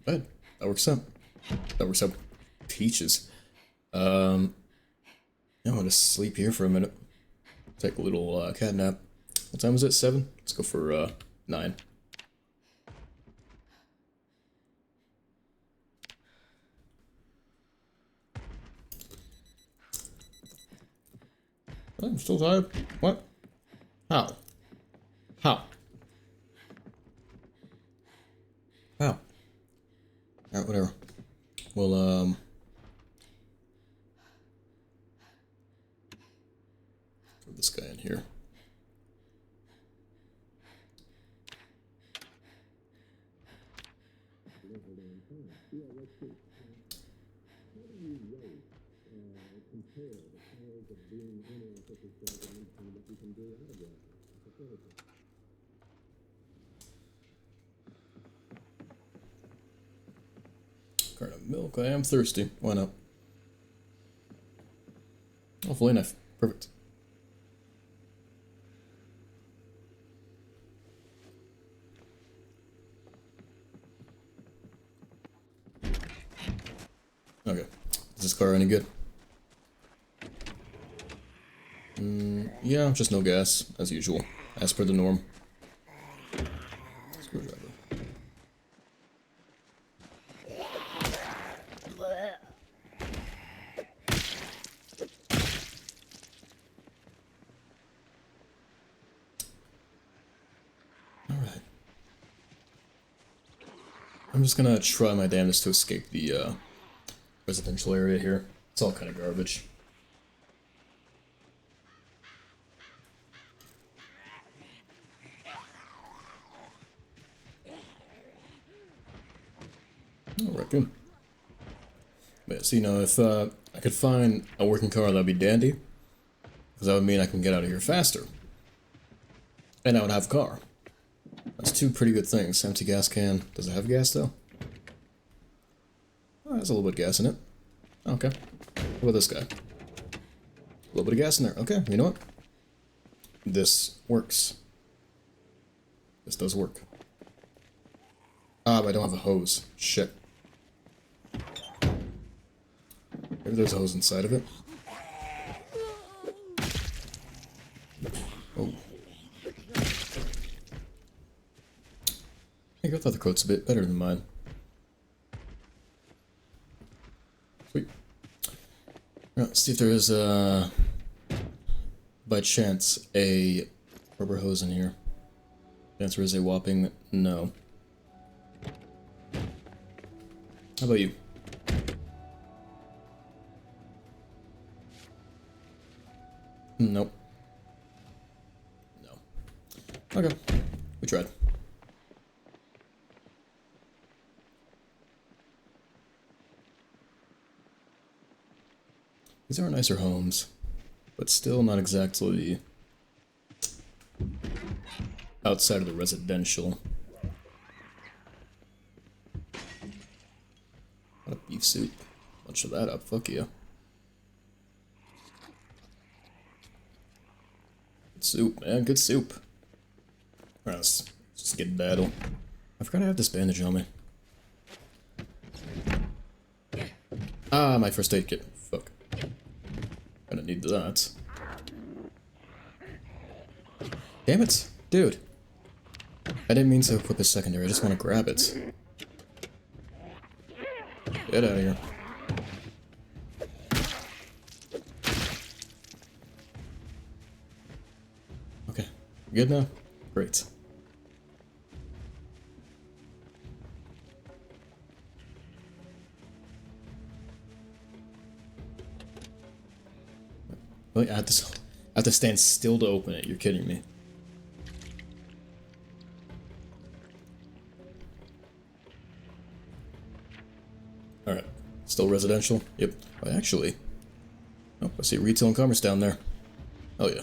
S1: Good. That works out. That works out. Peaches. Yeah, I'm gonna sleep here for a minute. Take a little cat nap. What time is it? 7? Let's go for 9. I'm still tired. What? How? How? How? Alright, whatever. Well, put this guy in here. Carton of milk. I am thirsty. Why not? Oh, fully enough. Perfect. Okay. Is this car any good? Yeah, just no gas, as usual. As per the norm. Screwdriver. Alright. I'm just gonna try my damnedest to escape the, residential area here. It's all kind of garbage. Alright, good. But yeah, so, you know, if I could find a working car, that'd be dandy. Because that would mean I can get out of here faster. And I would have a car. That's two pretty good things. Empty gas can. Does it have gas, though? Oh, there's a little bit of gas in it. Okay. What about this guy? A little bit of gas in there. Okay, you know what? This works. This does work. Ah, but I don't have a hose. Shit. Maybe there's a hose inside of it. Oh. I think I thought the coat's a bit better than mine. Sweet. Right, let's see if there is, by chance, a rubber hose in here. The answer is a whopping no. How about you? Nope. No. Okay. We tried. These are nicer homes, but still not exactly outside of the residential. What a beef soup. Bunch of that up, fuck you. Good soup, man, good soup. Alright, let's just get battle. I forgot I have this bandage on me. Ah, my first aid kit. Fuck. Gonna need that. Damn it, dude. I didn't mean to equip a secondary, I just want to grab it. Get out of here. Okay, good now? Great. Wait, I have to stand still to open it, you're kidding me. Alright, still residential? Yep. Oh, actually. Oh, I see retail and commerce down there. Oh yeah.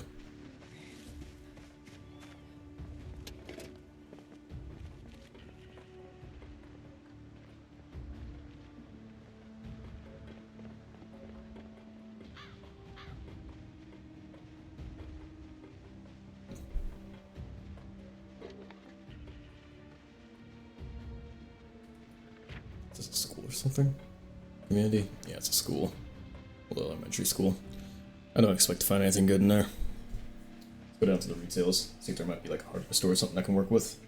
S1: Is this a school or something? Community? Yeah, it's a school. A little elementary school. I don't expect to find anything good in there. Let's go down to the retails. See if there might be like a hardware store or something I can work with.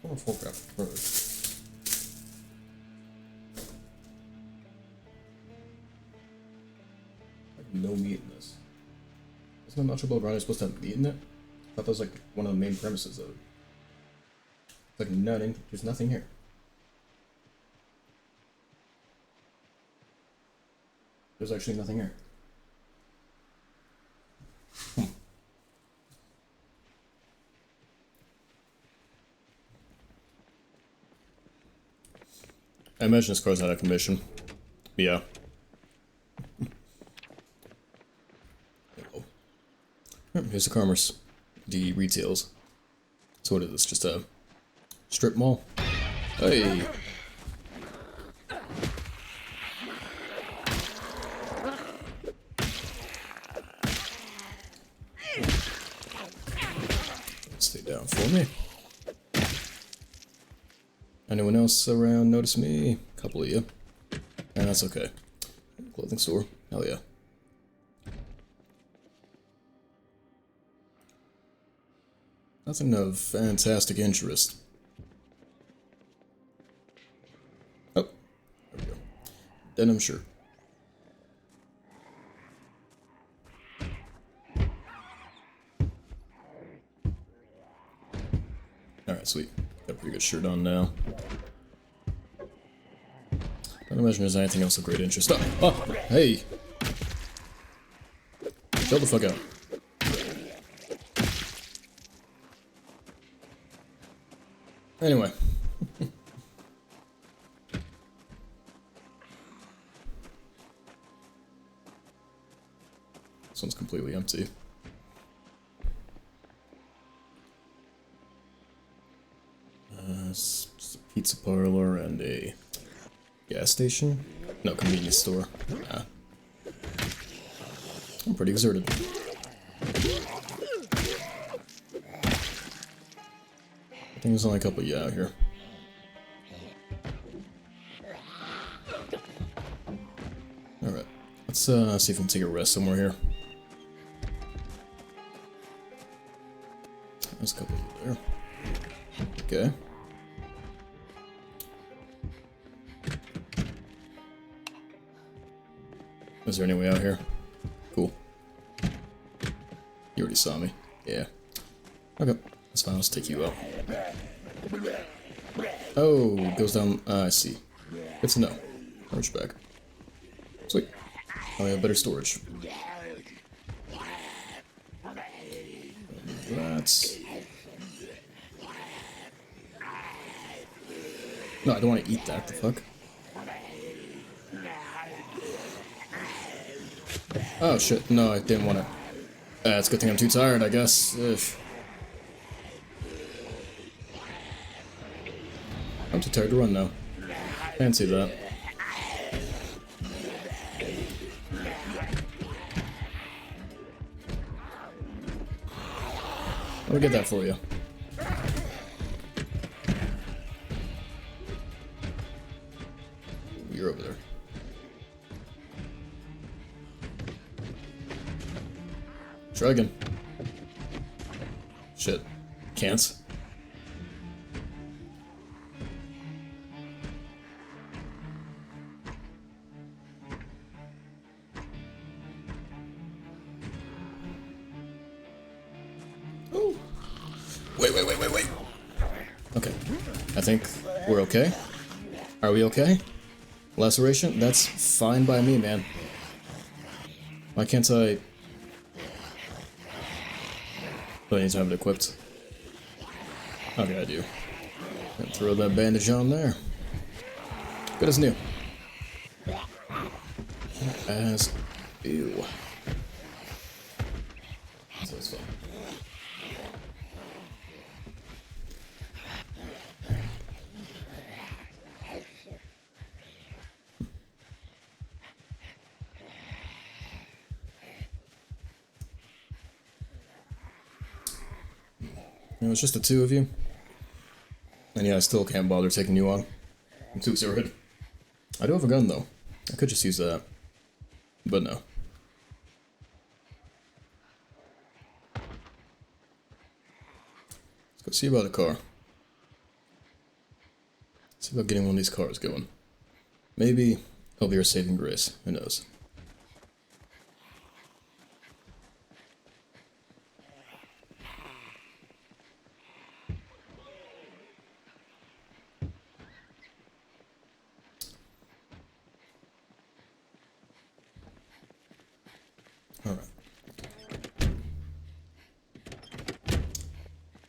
S1: Or photograph first. No meat in this. Isn't a nacho belgrano supposed to have meat in it? I thought that was like one of the main premises of it. It's like nothing. There's nothing here. There's actually nothing here. I imagine this car's out of commission. Yeah. Here's the commerce. The retails. So what is this? Just a strip mall? Hey! Stay down for me. Anyone else around notice me? A couple of you. And that's okay. Clothing store. Hell yeah. Nothing of fantastic interest. Oh, there we go. Denim shirt. Alright, sweet. Got a pretty good shirt on now. Don't imagine there's anything else of great interest. Oh, hey! Chill the fuck out. Anyway. This one's completely empty. It's just a pizza parlor and a gas station? No, convenience store. Nah. I'm pretty exerted. I think there's only a couple of you out here. Alright. Let's see if we can take a rest somewhere here. There's a couple of you there. Okay. Is there any way out here? Cool. You already saw me. Yeah. Okay. That's fine. Let's take you out. Oh, it goes down. I see. Good to know. Orange bag. Sweet. Oh, we have better storage. plants. No, I don't want to eat that. The fuck? Oh shit, no, I didn't want to. It's a good thing I'm too tired, I guess. Ugh. I'm too tired to run now. Fancy that. Let me get that for you. You're over there. Try again. Shit. Can't. Oh. Wait. Okay. I think we're okay. Are we okay? Laceration? That's fine by me, man. Why can't I... Do I need to have it equipped? Okay, I do. And throw that bandage on there. Good as new. As... Ew. So it's fun. It was just the two of you. And yeah, I still can't bother taking you on. I'm too excited. I do have a gun though. I could just use that. But no. Let's go see about a car. See about getting one of these cars going. Maybe it'll be our saving grace. Who knows? Alright.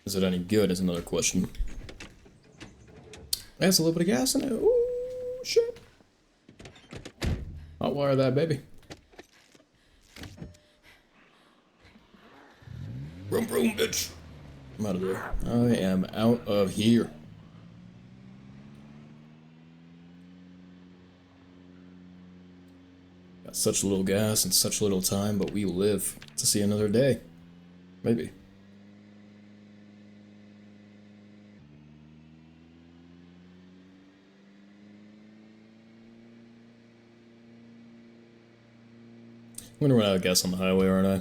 S1: Is it any good is another question. That's a little bit of gas in it. Ooh, shit. Hot wire that baby. Vroom vroom, bitch. I'm out of there. I am out of here. Got such little gas and such little time, but we live to see another day. Maybe. I'm gonna run out of gas on the highway, aren't I?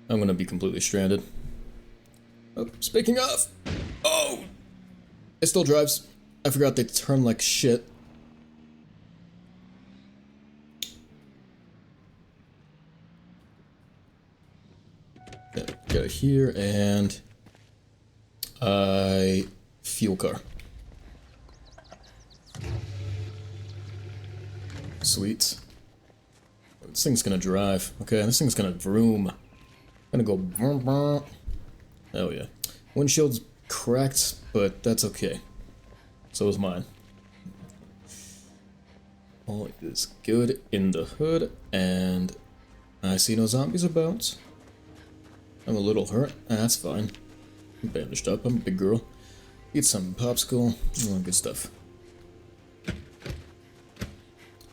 S1: I'm gonna be completely stranded. Oh, speaking of! Oh! It still drives. I forgot they turn like shit. Get it here, and... fuel car. Sweet. This thing's gonna drive. Okay, this thing's gonna vroom. Gonna go vroom vroom. Oh yeah. Windshield's cracked, but that's okay. So is mine. All is good in the hood, and I see no zombies about. I'm a little hurt. That's fine. I'm bandaged up. I'm a big girl. Eat some popsicle. Oh, good stuff.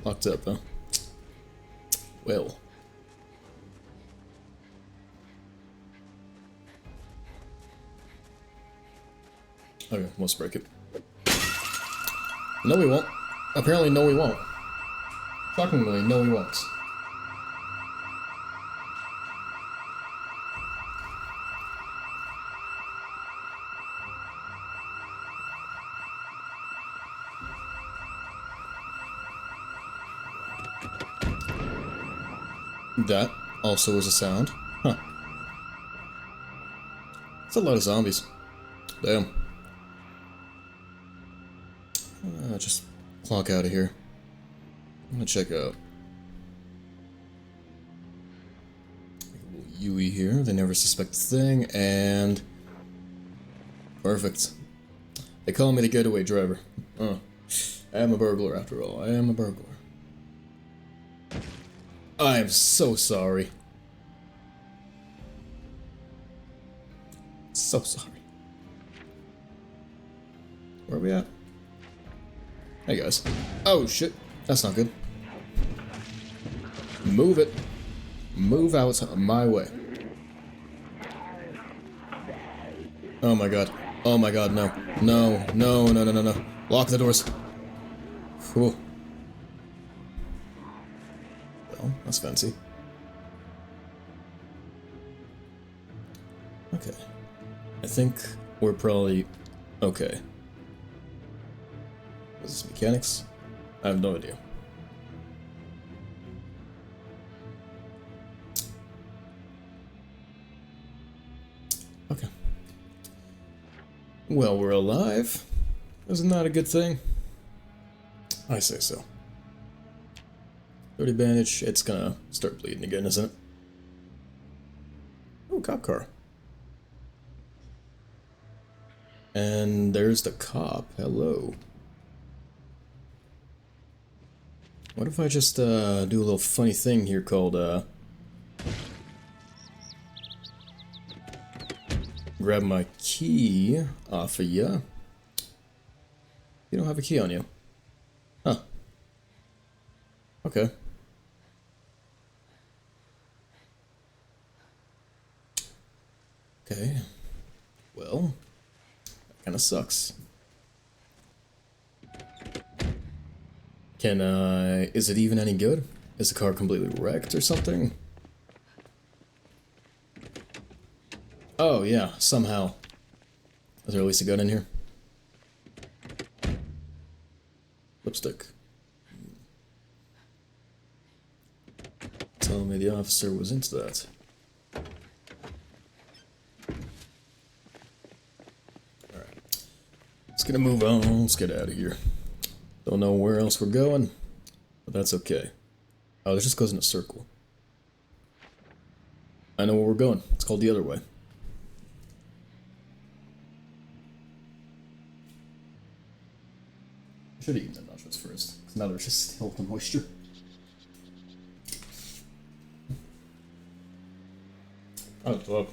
S1: Locked up, huh? Well. Okay, let's break it. No, we won't. Apparently, no, we won't. Shockingly, no, we won't. That also is a sound. Huh. That's a lot of zombies. Damn. Just clock out of here. I'm gonna check out. We'll UE here. They never suspect a thing, and... Perfect. They call me the getaway driver. Oh. I am a burglar after all. I am a burglar. I am so sorry. So sorry. Where are we at? Hey guys. Oh shit. That's not good. Move it. Move out my way. Oh my god. Oh my god, no. No, no, no, no, no, no. Lock the doors. Whew. Well, that's fancy. Okay. I think we're probably okay. Is this mechanics? I have no idea. Okay. Well, we're alive. Isn't that a good thing? I say so. Dirty bandage, it's gonna start bleeding again, isn't it? Oh, cop car. And there's the cop. Hello. What if I just do a little funny thing here called grab my key off of ya. You don't have a key on you. Huh. Okay. Okay. Well, that kinda sucks. Is it even any good? Is the car completely wrecked or something? Oh, yeah, somehow. Is there at least a gun in here? Lipstick. Tell me the officer was into that. Alright. Let's get a move on. Let's get out of here. Don't know where else we're going, but that's okay. Oh, this just goes in a circle. I know where we're going. It's called the other way. I should have eaten the nachos first, because now there's just still the moisture. Oh, it's up.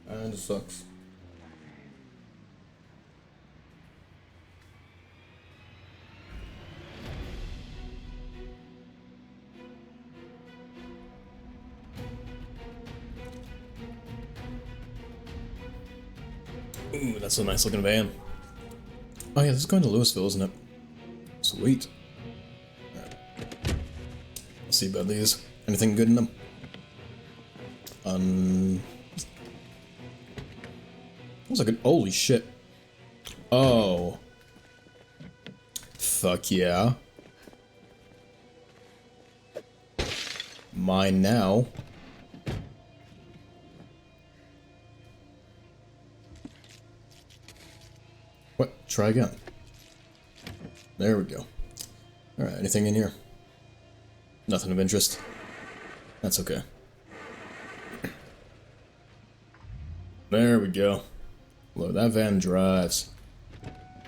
S1: And it sucks. Ooh, that's a nice looking van. Oh yeah, this is going to Louisville, isn't it? Sweet. Alright. Let's see about these. Anything good in them? Looks like an holy shit. Oh. Fuck yeah. Mine now. What? Try again. There we go. Alright, anything in here? Nothing of interest. That's okay. There we go. Look, that van drives.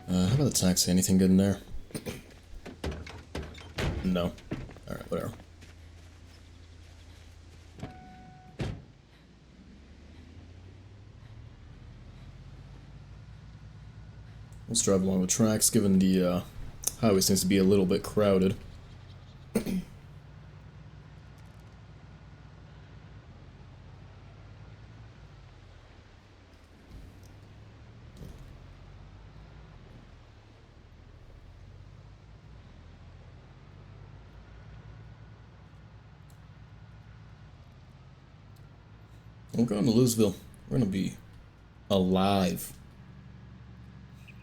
S1: How about the taxi? Anything good in there? No. Alright, whatever. Let's drive along the tracks, given the highway seems to be a little bit crowded. We're going to Louisville. We're going to be alive.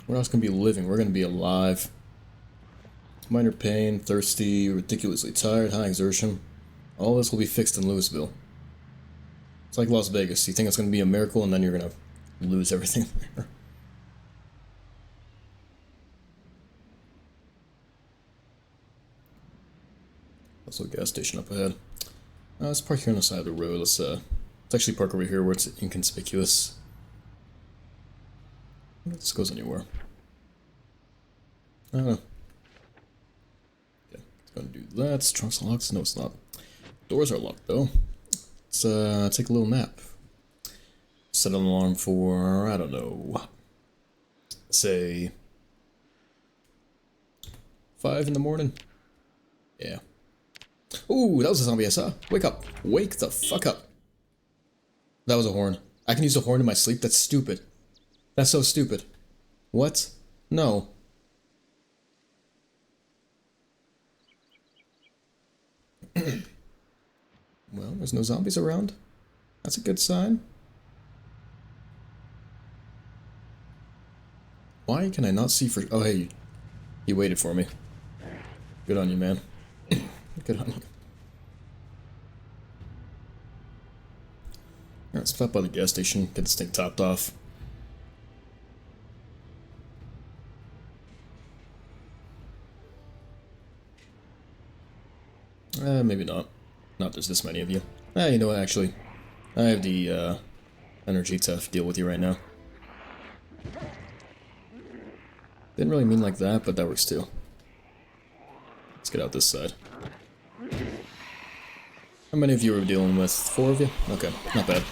S1: We're not going to be living. We're going to be alive. Minor pain, thirsty, ridiculously tired, high exertion. All this will be fixed in Louisville. It's like Las Vegas. You think it's going to be a miracle, and then you're going to lose everything there. Also a gas station up ahead. Let's park here on the side of the road. Let's actually park over here where it's inconspicuous. I don't know if this goes anywhere. I don't know. Okay, it's gonna do that. Trunk's locked. No, it's not. Doors are locked though. Let's take a little nap. Set an alarm for, I don't know, say 5 in the morning. Yeah. Ooh, that was a zombie I saw. Wake up. Wake the fuck up. That was a horn. I can use a horn in my sleep? That's stupid. That's so stupid. What? No. Well, there's no zombies around. That's a good sign. Why can I not see for... Oh, hey. You waited for me. Good on you, man. Good on you. Alright, let's stop by the gas station, get this thing topped off. Maybe not. Not there's this many of you. You know what, actually. I have the, energy to deal with you right now. Didn't really mean like that, but that works too. Let's get out this side. How many of you are we dealing with? 4 of you? Okay, not bad.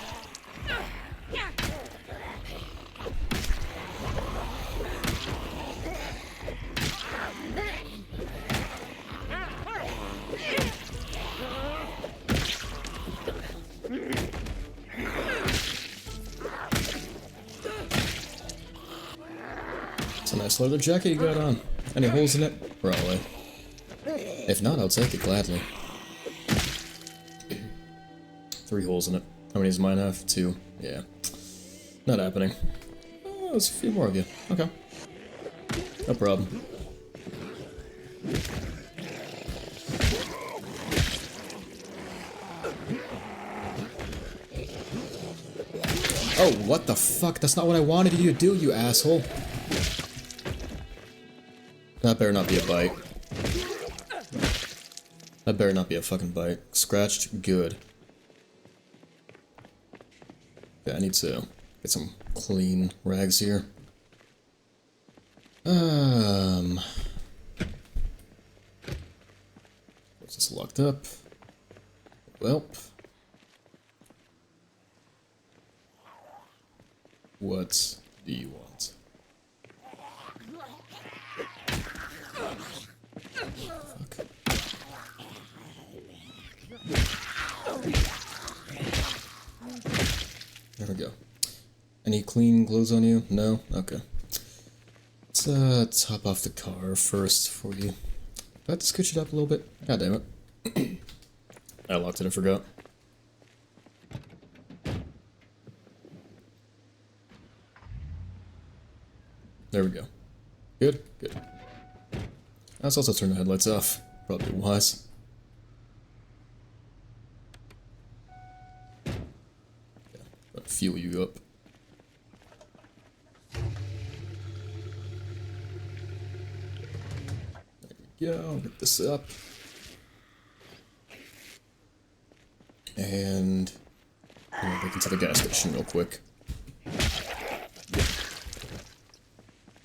S1: It's a nice leather jacket you got on. Any holes in it? Probably. If not, I'll take it gladly. 3 holes in it. How many does mine have? 2. Yeah. Not happening. Oh, there's a few more of you. Okay. No problem. Oh, what the fuck? That's not what I wanted you to do, you asshole. That better not be a bite. That better not be a fucking bite. Scratched? Good. Yeah, I need to get some clean rags here. What's this locked up? Welp. What do you want? Fuck. There we go. Any clean clothes on you? No? Okay. Let's hop off the car first for you. Do I have to scooch it up a little bit? God damn it. I locked it, I forgot. There we go. Good? Good. Let's also turn the headlights off. Probably wise. Yeah, gotta fuel you up. There we go, get this up. And I'm gonna break into the gas station real quick.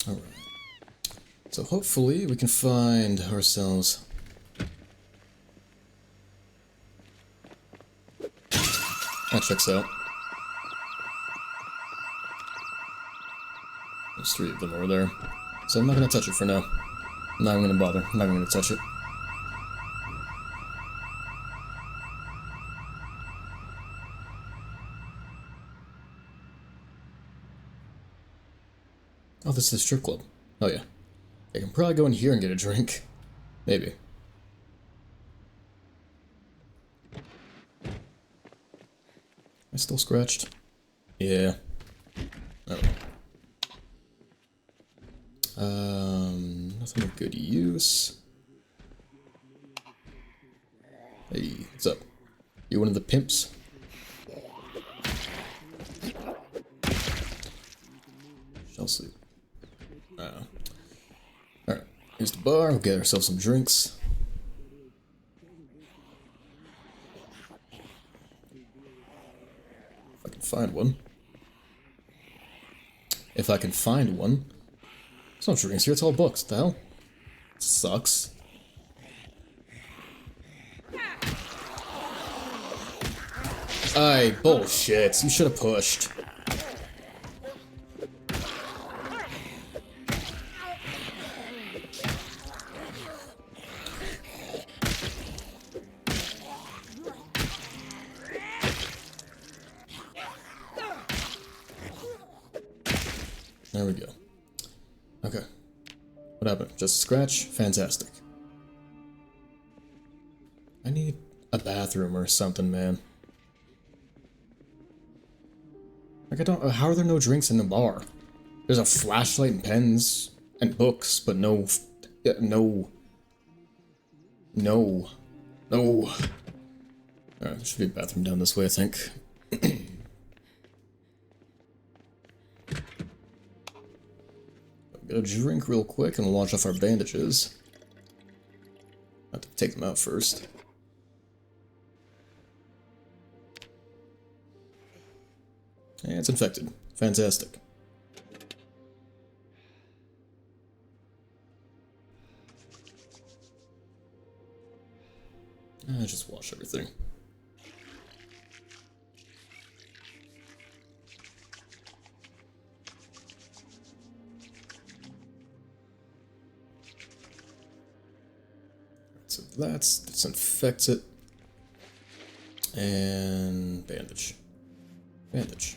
S1: Alright. So hopefully we can find ourselves... That checks out. There's 3 of them over there. So I'm not gonna touch it for now. I'm not even gonna bother. I'm not even gonna touch it. Oh, this is a strip club. Oh yeah. I can probably go in here and get a drink. Maybe. Am I still scratched? Yeah. I don't know. Nothing of good use. Hey, what's up? You one of the pimps? Shall see. Alright, here's the bar. We'll get ourselves some drinks. find one. If I can find one. There's no drinks here, it's all books. What the hell? Sucks. Aye, bullshit. You should have pushed. There we go. Okay. What happened? Just a scratch? Fantastic. I need a bathroom or something, man. Like, I don't... How are there no drinks in the bar? There's a flashlight and pens and books, but no... No. No. No. Alright, there should be a bathroom down this way, I think. Get a drink real quick and we'll launch off our bandages. Have to take them out first. Yeah, it's infected. Fantastic. Just wash everything. So that's disinfects it. And bandage. Bandage.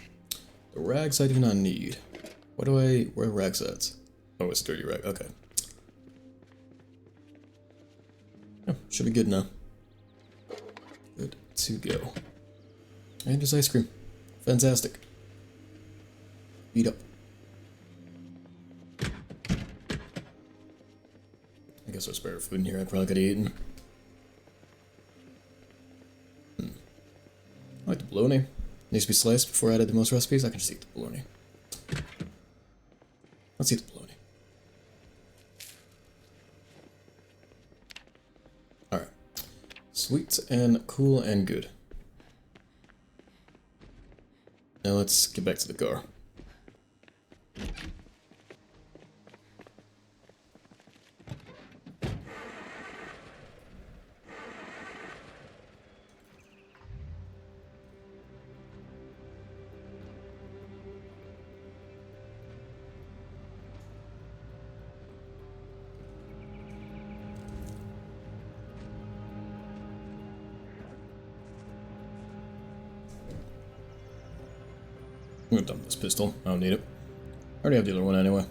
S1: The rags I do not need. Where are rags at? Oh, it's dirty rag, okay. Oh, should be good now. Good to go. And there's ice cream. Fantastic. Eat up. I guess there's better food in here I probably could have eaten. I like the bologna. Needs to be sliced before I added to most recipes. I can just eat the bologna. Let's eat the bologna. Alright. Sweet and cool and good. Now let's get back to the car. I'm gonna dump this pistol. I don't need it. I already have the other one anyway.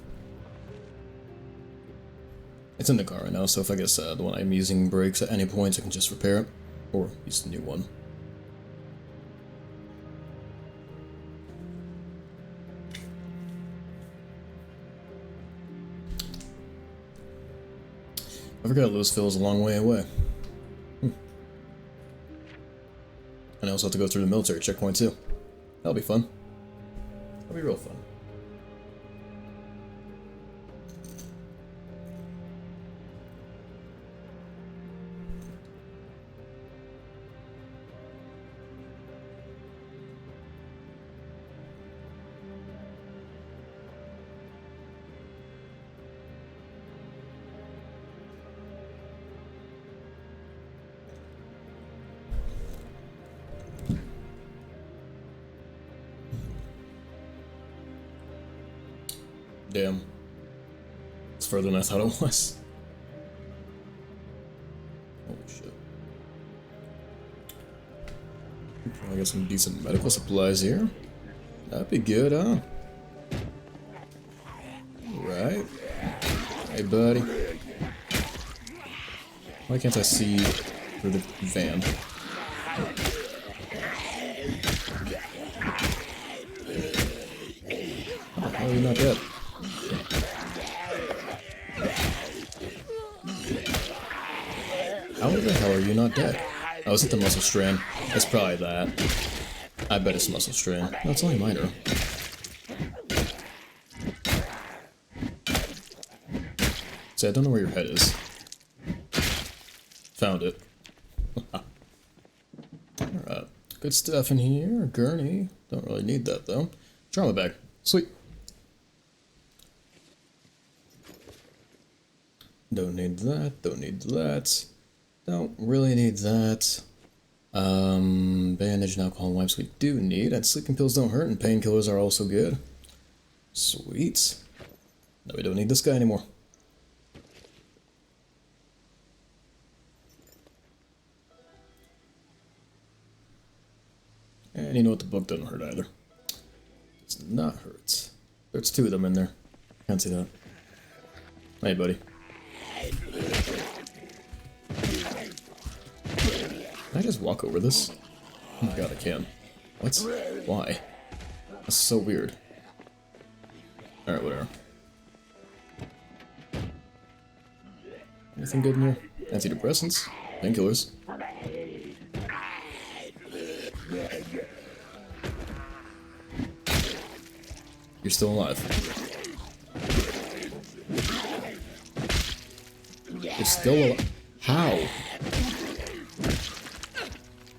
S1: It's in the car right now, so if I guess the one I'm using breaks at any point, I can just repair it. Or use the new one. I forgot Louisville's a long way away. And I also have to go through the military checkpoint too. That'll be fun. That'll be real fun. Damn. It's further than I thought it was. Holy shit. Probably got some decent medical supplies here. That'd be good, huh? Alright. Hey, buddy. Why can't I see through the van? How are you not dead? How the hell are you not dead? Oh, is it the muscle strain? It's probably that. I bet it's muscle strain. No, it's only minor. See, I don't know where your head is. Found it. Alright. Good stuff in here. Gurney. Don't really need that, though. Trauma bag. Sweet. Don't need that. Don't need that. Don't really need that. Bandage and alcohol wipes we do need. And sleeping pills don't hurt, and painkillers are also good. Sweet. No, we don't need this guy anymore. And you know what? The book doesn't hurt either. Does not hurt. There's 2 of them in there. Can't see that. Hey, buddy. Can I just walk over this? Oh my god, I can. What? Why? That's so weird. Alright, whatever. Anything good in here? Antidepressants? Painkillers? You're still alive. You're still alive. How?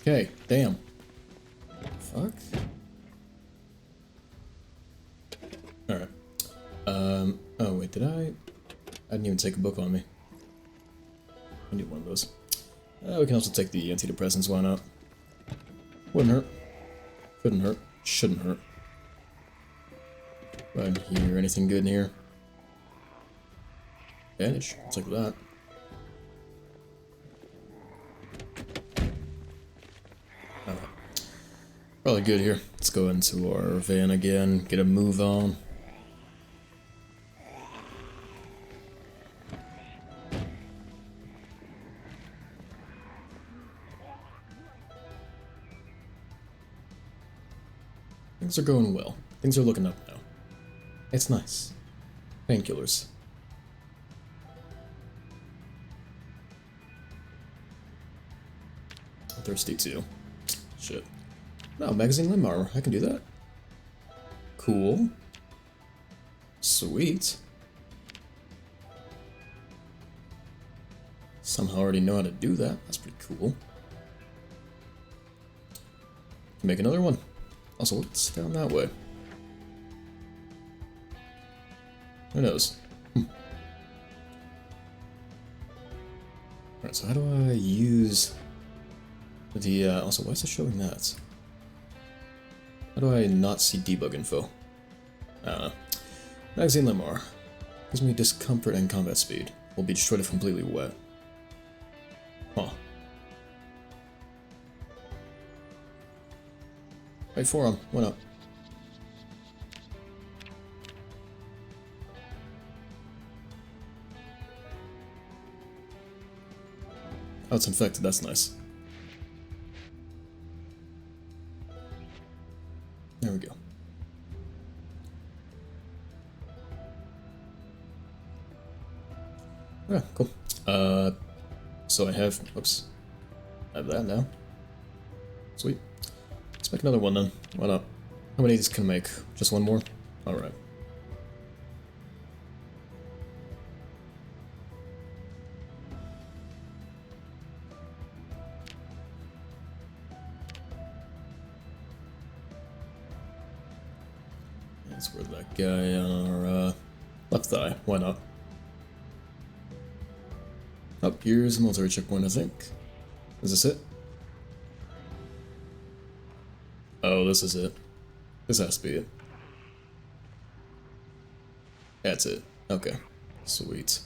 S1: Okay, damn. Fuck. Alright. Oh wait, did I didn't even take a book on me. I need one of those. We can also take the antidepressants, why not? Wouldn't hurt. Couldn't hurt. Shouldn't hurt. Right here, anything good in here? Bandage, I'll take that. Alright. Probably good here. Let's go into our van again, get a move on. Things are going well. Things are looking up now. It's nice. Painkillers. I'm thirsty too. Shit. No, magazine limb armor. I can do that. Cool. Sweet. Somehow already know how to do that. That's pretty cool. Can make another one. Also, let's down that way. Who knows? Alright, so how do I use the, also, why is it showing that? How do I not see debug info? I don't know. Magazine Lemar. Gives me discomfort and combat speed. Will be destroyed if completely wet. Huh. Right forearm, why not? Oh, it's infected, that's nice. There we go. Yeah, cool. So I have, oops. I have that now. Sweet. Let's make another one then. Why not? How many of these can I make? Just one more? Alright. That's where that guy on our left thigh. Why not? Up here's a military checkpoint, I think. Is this it? Oh, this is it. This has to be it. That's it. Okay. Sweet.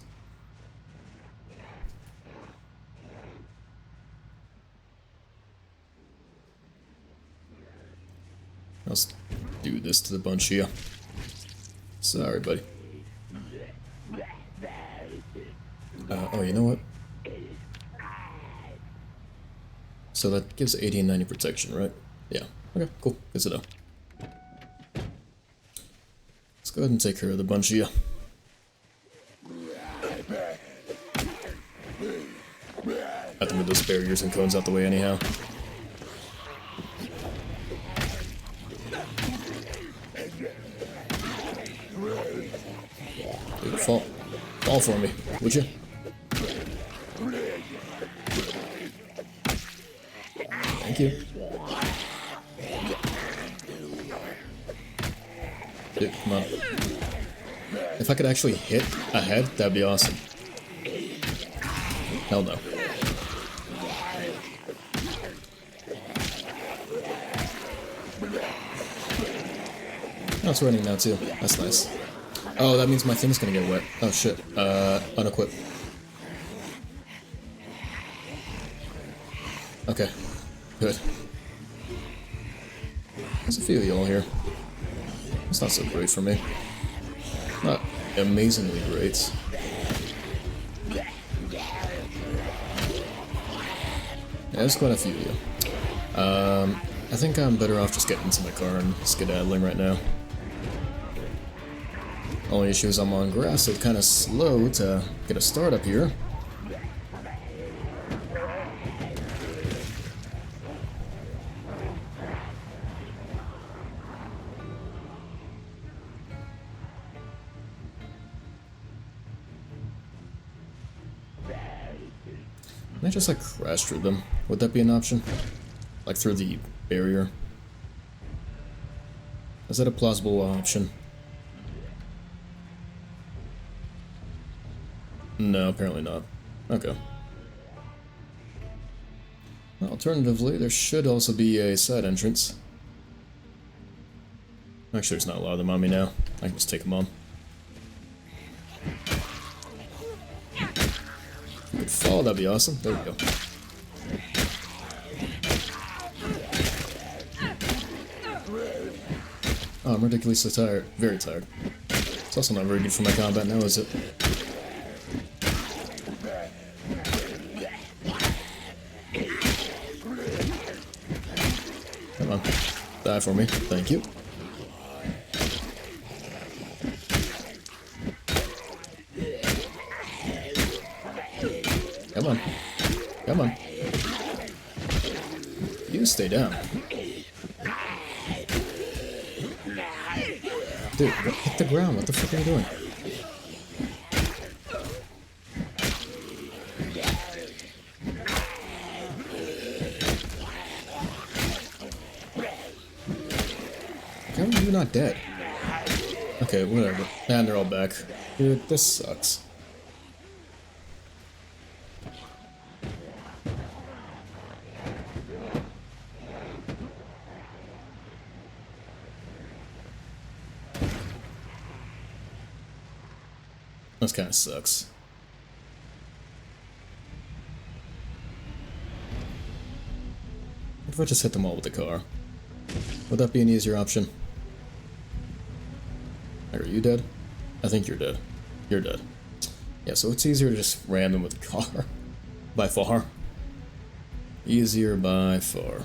S1: Let's do this to the bunch of you. Sorry, buddy. Oh, you know what? So that gives 80 and 90 protection, right? Yeah. Okay, cool. Good to know. Let's go ahead and take care of the bunch of you. I have to move those barriers and cones out the way anyhow. Dude, fall for me, would you? Thank you. Dude, come on. If I could actually hit a head, that'd be awesome. Hell no. Oh, it's raining now too. That's nice. Oh, that means my thing's gonna get wet. Oh shit. Unequip. Okay. Good. There's a few of y'all here. It's not so great for me. Not amazingly great. Yeah, there's quite a few of you. I think I'm better off just getting into my car and skedaddling right now. Only issue is I'm on grass, so it's kind of slow to get a start up here. Can I just like crash through them? Would that be an option? Like through the barrier? Is that a plausible option? No, apparently not. Okay. Alternatively, there should also be a side entrance. Actually, there's not a lot of them on me now. I can just take them on. If you could fall, that'd be awesome. There we go. Oh, I'm ridiculously tired. Very tired. It's also not very good for my combat now, is it? Come on. Die for me. Thank you. Come on. Come on. You stay down. Dude, hit the ground. What the fuck are you doing? How are you not dead? Okay, whatever. And they're all back. Dude, this sucks. This kind of sucks. What if I just hit them all with the car? Would that be an easier option? Are you dead? I think you're dead. You're dead. Yeah, so it's easier to just ram them with the car. By far. Easier by far.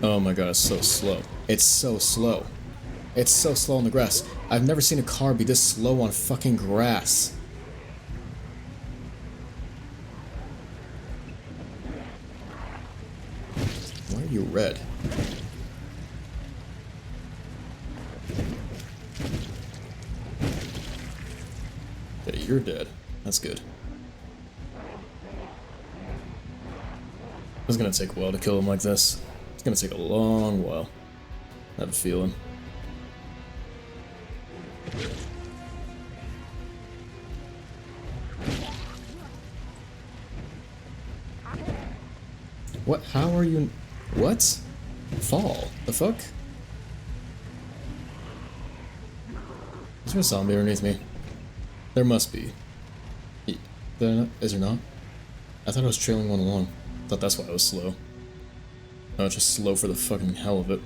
S1: Oh my god, it's so slow. It's so slow. It's so slow on the grass. I've never seen a car be this slow on fucking grass. Why are you red? Okay, you're dead. That's good. It's gonna take a while to kill him like this. It's gonna take a long while. I have a feeling. What? How are you? What? Fall? The fuck? Is there a zombie underneath me? There must be. Is there not? I thought I was trailing one along. I thought that's why I was slow. I was just slow for the fucking hell of it.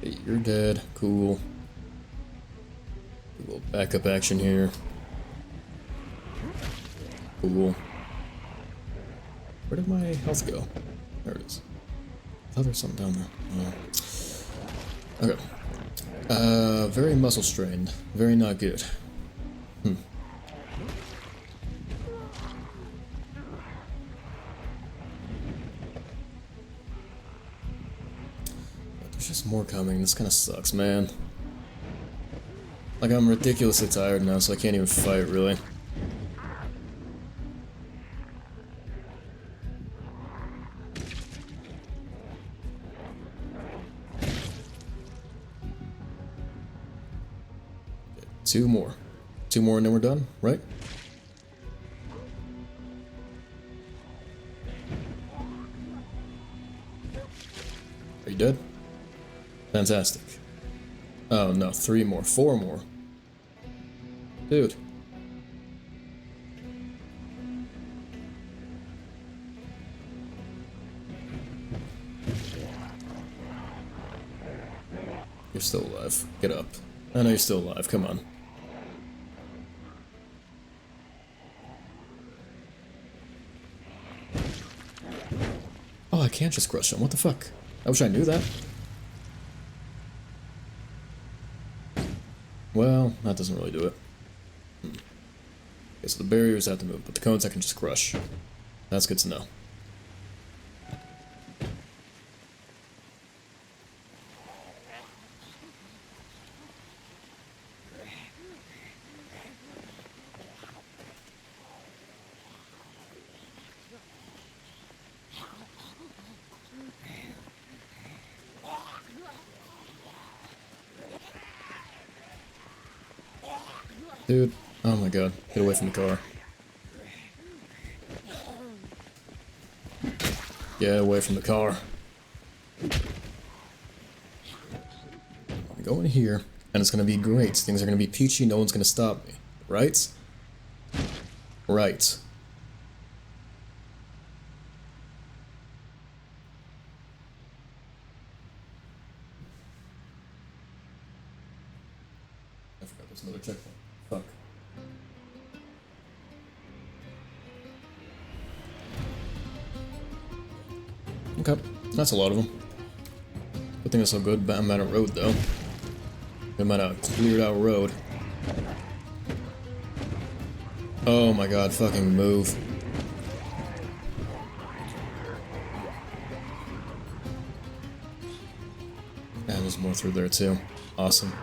S1: Hey, you're dead. Cool. A little backup action here. Cool. Where did my health go? There it is. I thought there was something down there. Okay. Very muscle strained. Very not good. There's just more coming. This kind of sucks, man. Like, I'm ridiculously tired now, so I can't even fight, really. Two more. Two more and then we're done, right? Are you dead? Fantastic. Oh no, three more, four more. Dude. You're still alive. Get up. I know you're still alive, come on. Oh, I can't just crush him, what the fuck? I wish I knew that. Well, that doesn't really do it. Okay, so the barriers have to move, but the cones I can just crush. That's good to know. Dude, oh my god, get away from the car. Get away from the car. I'm going here, and it's gonna be great. Things are gonna be peachy, no one's gonna stop me. Right? Right. I forgot there's another checkpoint. Fuck. Okay, that's a lot of them. Good thing it's so good, but I'm at a road though. I'm at a cleared out road. Oh my god, fucking move. And there's more through there too. Awesome.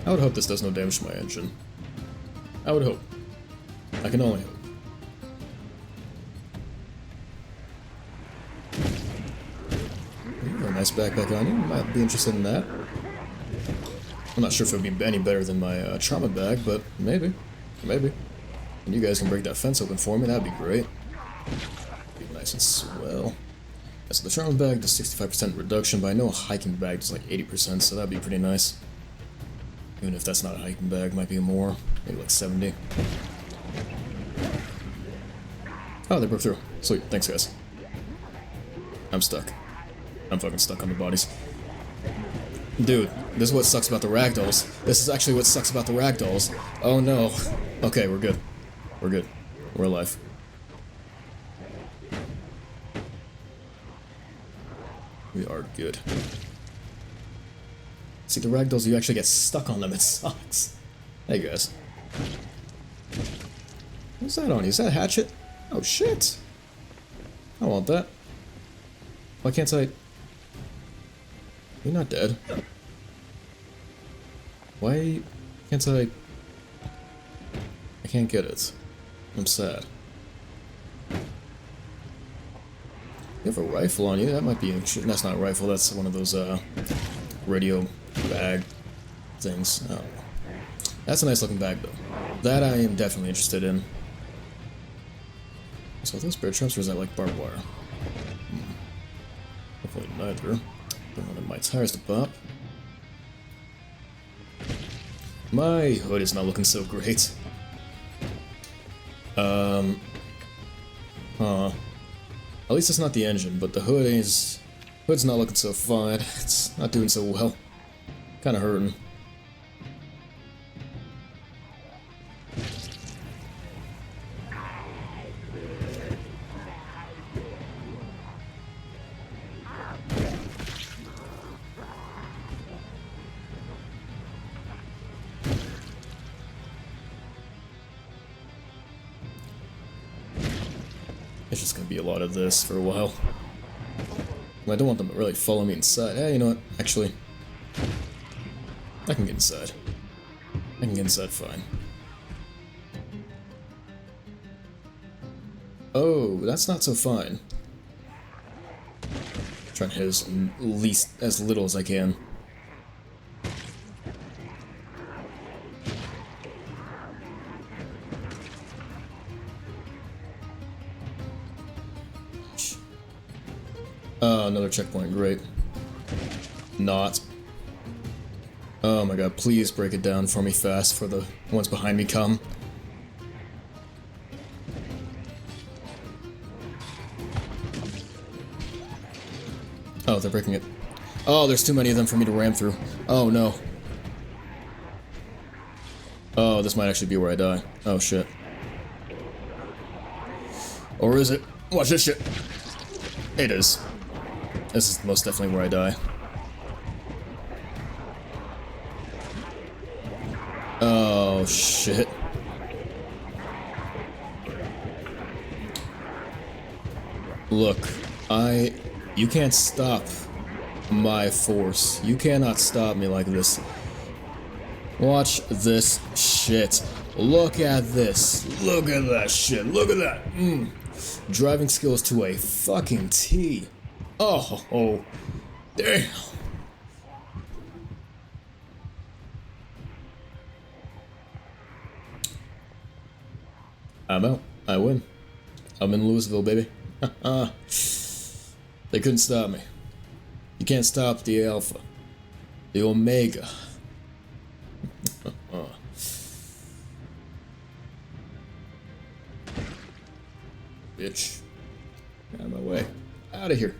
S1: I would hope this does no damage to my engine. I would hope. I can only hope. Ooh, a nice backpack on you. Might be interested in that. I'm not sure if it would be any better than my trauma bag, but maybe. Maybe. And you guys can break that fence open for me, that'd be great. Be nice and swell. Yeah, so the trauma bag does 65% reduction, but I know a hiking bag does like 80%, so that'd be pretty nice. Even if that's not a hiking bag, might be more. Maybe like 70. Oh, they broke through. Sweet, thanks guys. I'm stuck. I'm fucking stuck on the bodies. Dude, this is what sucks about the ragdolls. This is actually what sucks about the ragdolls. Oh no. Okay, we're good. We're good. We're alive. We are good. See, the ragdolls, you actually get stuck on them. It sucks. Hey, guys. What's that on you? Is that a hatchet? Oh, shit. I want that. Why can't I... You're not dead. Why can't I... I can't get it. I'm sad. You have a rifle on you? That might be... That's not a rifle. That's one of those, radio bag things. Oh. That's a nice looking bag, though. That I am definitely interested in. So are those bear traps, or is that like barbed wire? Hopefully neither. Don't want my tires to pop. My hood is not looking so great. At least it's not the engine, but the hood is... Hood's not looking so fine. It's not doing so well. Kinda hurting. It's just gonna be a lot of this for a while. I don't want them to really follow me inside. Eh, you know what? Actually, I can get inside. I can get inside fine. Oh, that's not so fine. Trying to hit as little as I can. Another checkpoint, great. Not. Oh my god, please break it down for me fast for the ones behind me come. Oh, they're breaking it. Oh, there's too many of them for me to ram through. Oh no. Oh, this might actually be where I die. Oh shit. Or is it? Watch this shit. It is. This is most definitely where I die. Oh shit. Look, you can't stop my force. You cannot stop me like this. Watch this shit. Look at this. Look at that shit. Look at that. Driving skills to a fucking T. Oh, damn. I'm out. I win. I'm in Louisville, baby. They couldn't stop me. You can't stop the Alpha. The Omega. Bitch. Out of my way. Out of here.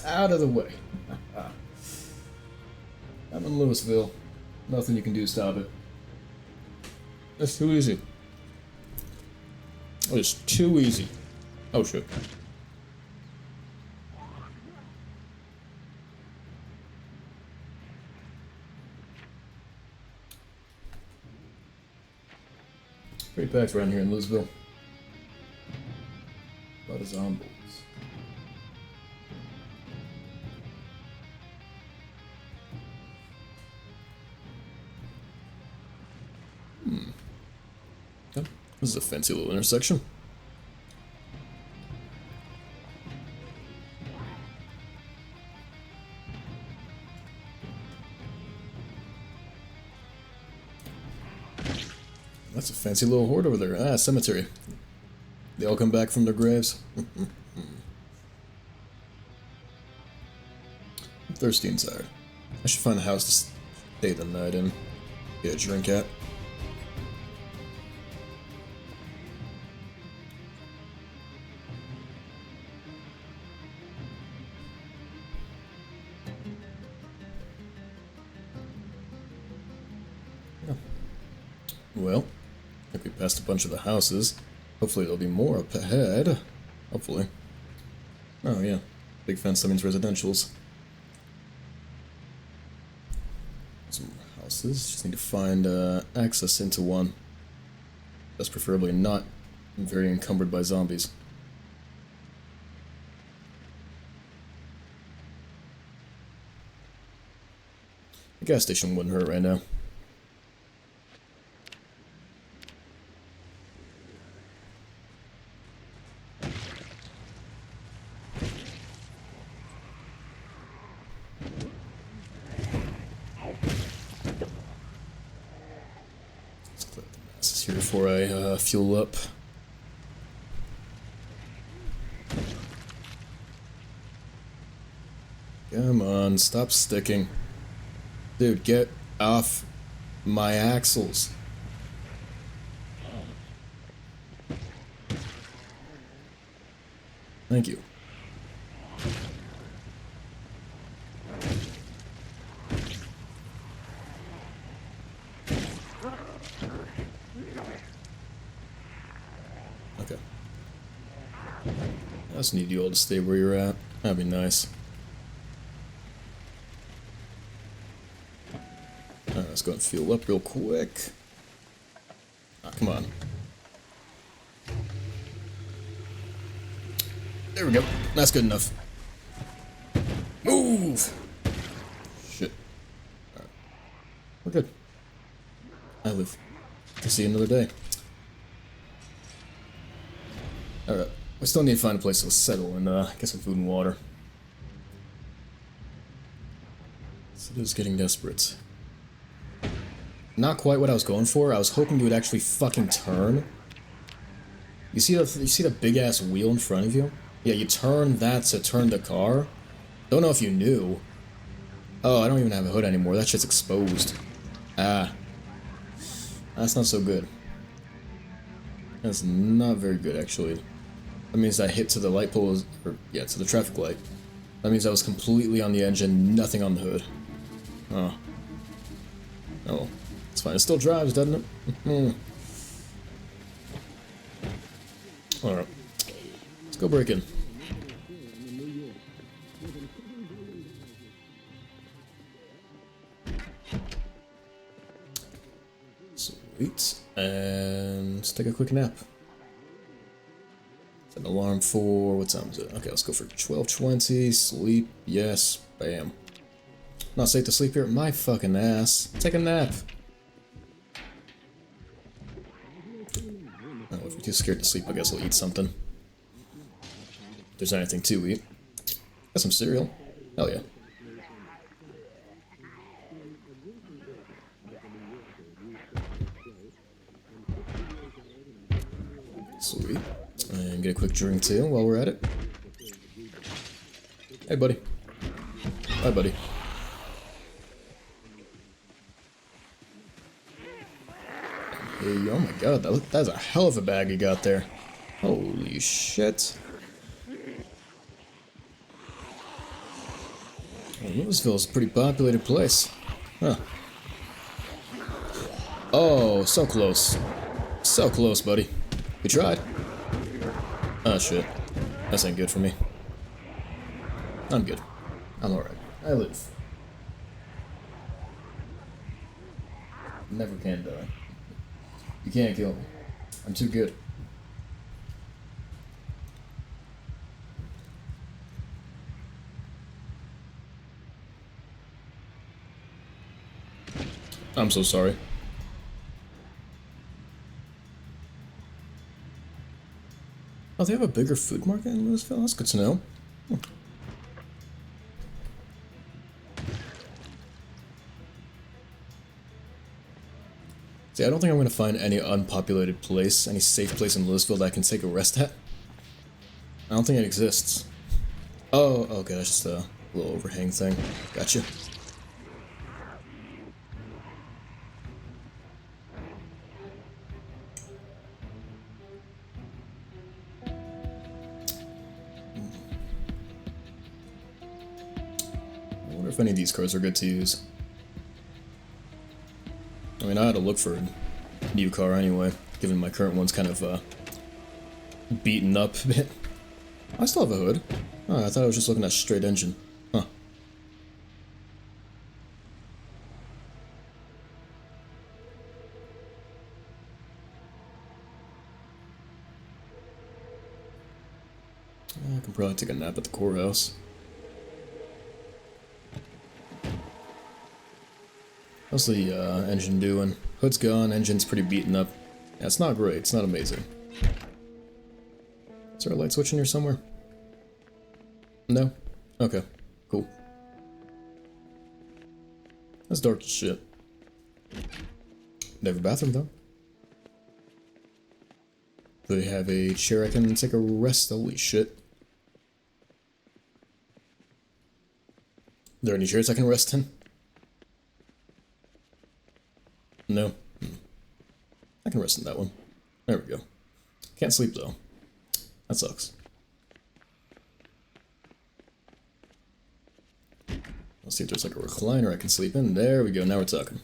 S1: Out of the way. I'm in Louisville. Nothing you can do to stop it. That's too easy. It's too easy. Oh shit. Pretty packed around here in Louisville. A lot of zombies. Okay. This is a fancy little intersection. That's a fancy little horde over there. Ah, cemetery. They all come back from their graves. I'm thirsty and tired. I should find a house to stay the night in. Get a drink at. Well, I think we passed a bunch of the houses. Hopefully there'll be more up ahead. Hopefully. Oh yeah, big fence, that means residentials. Some more houses, just need to find access into one. That's preferably not very encumbered by zombies. The gas station wouldn't hurt right now. Here before I fuel up. Come on, stop sticking. Dude, get off my axles. Thank you. Okay. I just need you all to stay where you're at. That'd be nice. Alright, let's go and fuel up real quick. Ah, come on. There we go. That's good enough. Move! Shit. Alright. We're good. I live to see another day. Alright. We still need to find a place to settle and get some food and water. So it is getting desperate. Not quite what I was going for. I was hoping it would actually fucking turn. You see the big ass wheel in front of you? Yeah, you turn that to turn the car. Don't know if you knew. Oh, I don't even have a hood anymore. That shit's exposed. Ah. That's not so good. That's not very good, actually. That means I hit to the light pole, or yeah, to the traffic light. That means I was completely on the engine, nothing on the hood. Oh. Oh well. It's fine. It still drives, doesn't it? Alright. Let's go break in. Sweet. And let's take a quick nap. Set an alarm for... what time is it? Okay, let's go for 12:20. Sleep. Yes. Bam. Not safe to sleep here. My fucking ass. Take a nap. Oh, if you're too scared to sleep, I guess I'll eat something. If there's anything to eat. Got some cereal. Hell yeah. Sweet. And get a quick drink too while we're at it. Hey, buddy. Bye, buddy. Hey, oh my god, that's a hell of a bag you got there. Holy shit. Well, Louisville's a pretty populated place. Huh. Oh, so close. So close, buddy. We tried. Oh shit. This ain't good for me. I'm good. I'm alright. I live. Never can die. You can't kill me. I'm too good. I'm so sorry. Oh, they have a bigger food market in Louisville? That's good to know. See, I don't think I'm gonna find any unpopulated place, any safe place in Louisville that I can take a rest at. I don't think it exists. Oh, okay, that's just a little overhang thing. Gotcha. I wonder if any of these cars are good to use. I mean, I had to look for a new car anyway, given my current one's kind of, beaten up a bit. I still have a hood. Oh, I thought I was just looking at straight engine. Huh. I can probably take a nap at the courthouse. How's the engine doing? Hood's gone, engine's pretty beaten up. Yeah, it's not great, it's not amazing. Is there a light switch in here somewhere? No? Okay, cool. That's dark as shit. They have a bathroom though. They have a chair I can take a rest, holy shit. Are there any chairs I can rest in? No. I can rest in that one. There we go. Can't sleep though. That sucks. Let's see if there's like a recliner I can sleep in. There we go, now we're talking.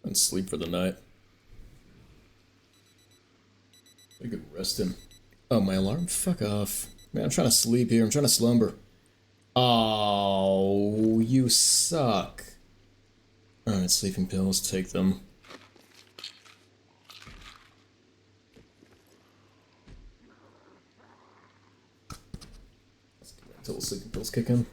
S1: And sleep for the night. We could rest in. Oh, my alarm? Fuck off. Man, I'm trying to sleep here. I'm trying to slumber. Oh, you suck. Alright, sleeping pills, take them. Till the sleeping pills kick in.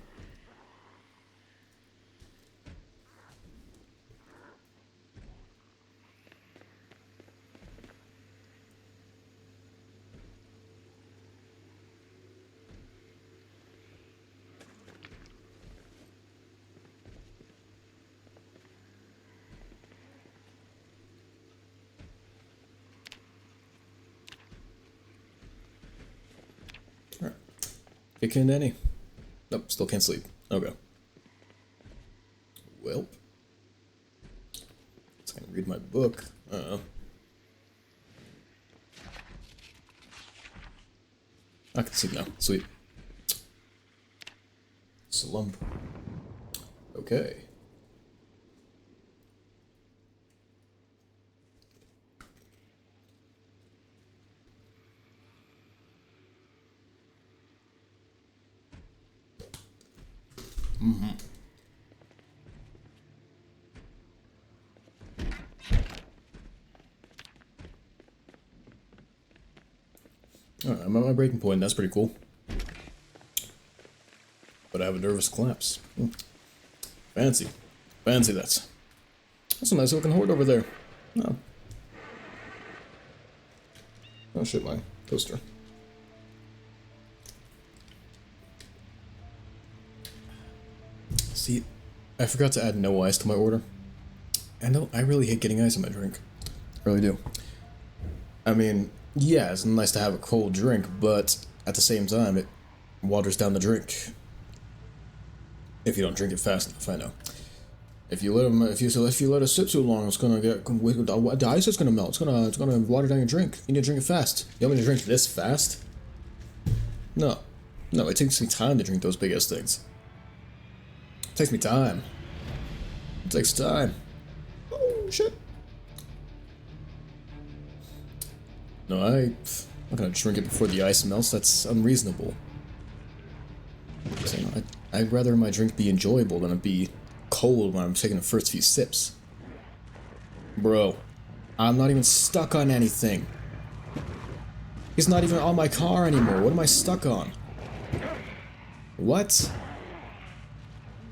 S1: Alright. Kick in any. Nope, still can't sleep. Okay. Well. Just gonna read my book. I can sleep now. Sweet. Slump. Okay. Alright, I'm at my breaking point. That's pretty cool. But I have a nervous collapse. Fancy. Fancy that. That's a nice looking horde over there. Oh. Oh shit, my toaster. See, I forgot to add no ice to my order. I really hate getting ice in my drink. I really do. I mean, yeah, it's nice to have a cold drink, but at the same time, it waters down the drink. If you don't drink it fast enough, I know. If you let it sit too long, it's gonna get the ice is gonna melt. It's gonna water down your drink. You need to drink it fast. You want me to drink this fast? No, it takes me time to drink those big ass things. It takes me time. It takes time. Oh shit. No, I'm not gonna drink it before the ice melts. That's unreasonable. So, I'd rather my drink be enjoyable than it be cold when I'm taking the first few sips. Bro, I'm not even stuck on anything. He's not even on my car anymore. What am I stuck on? What?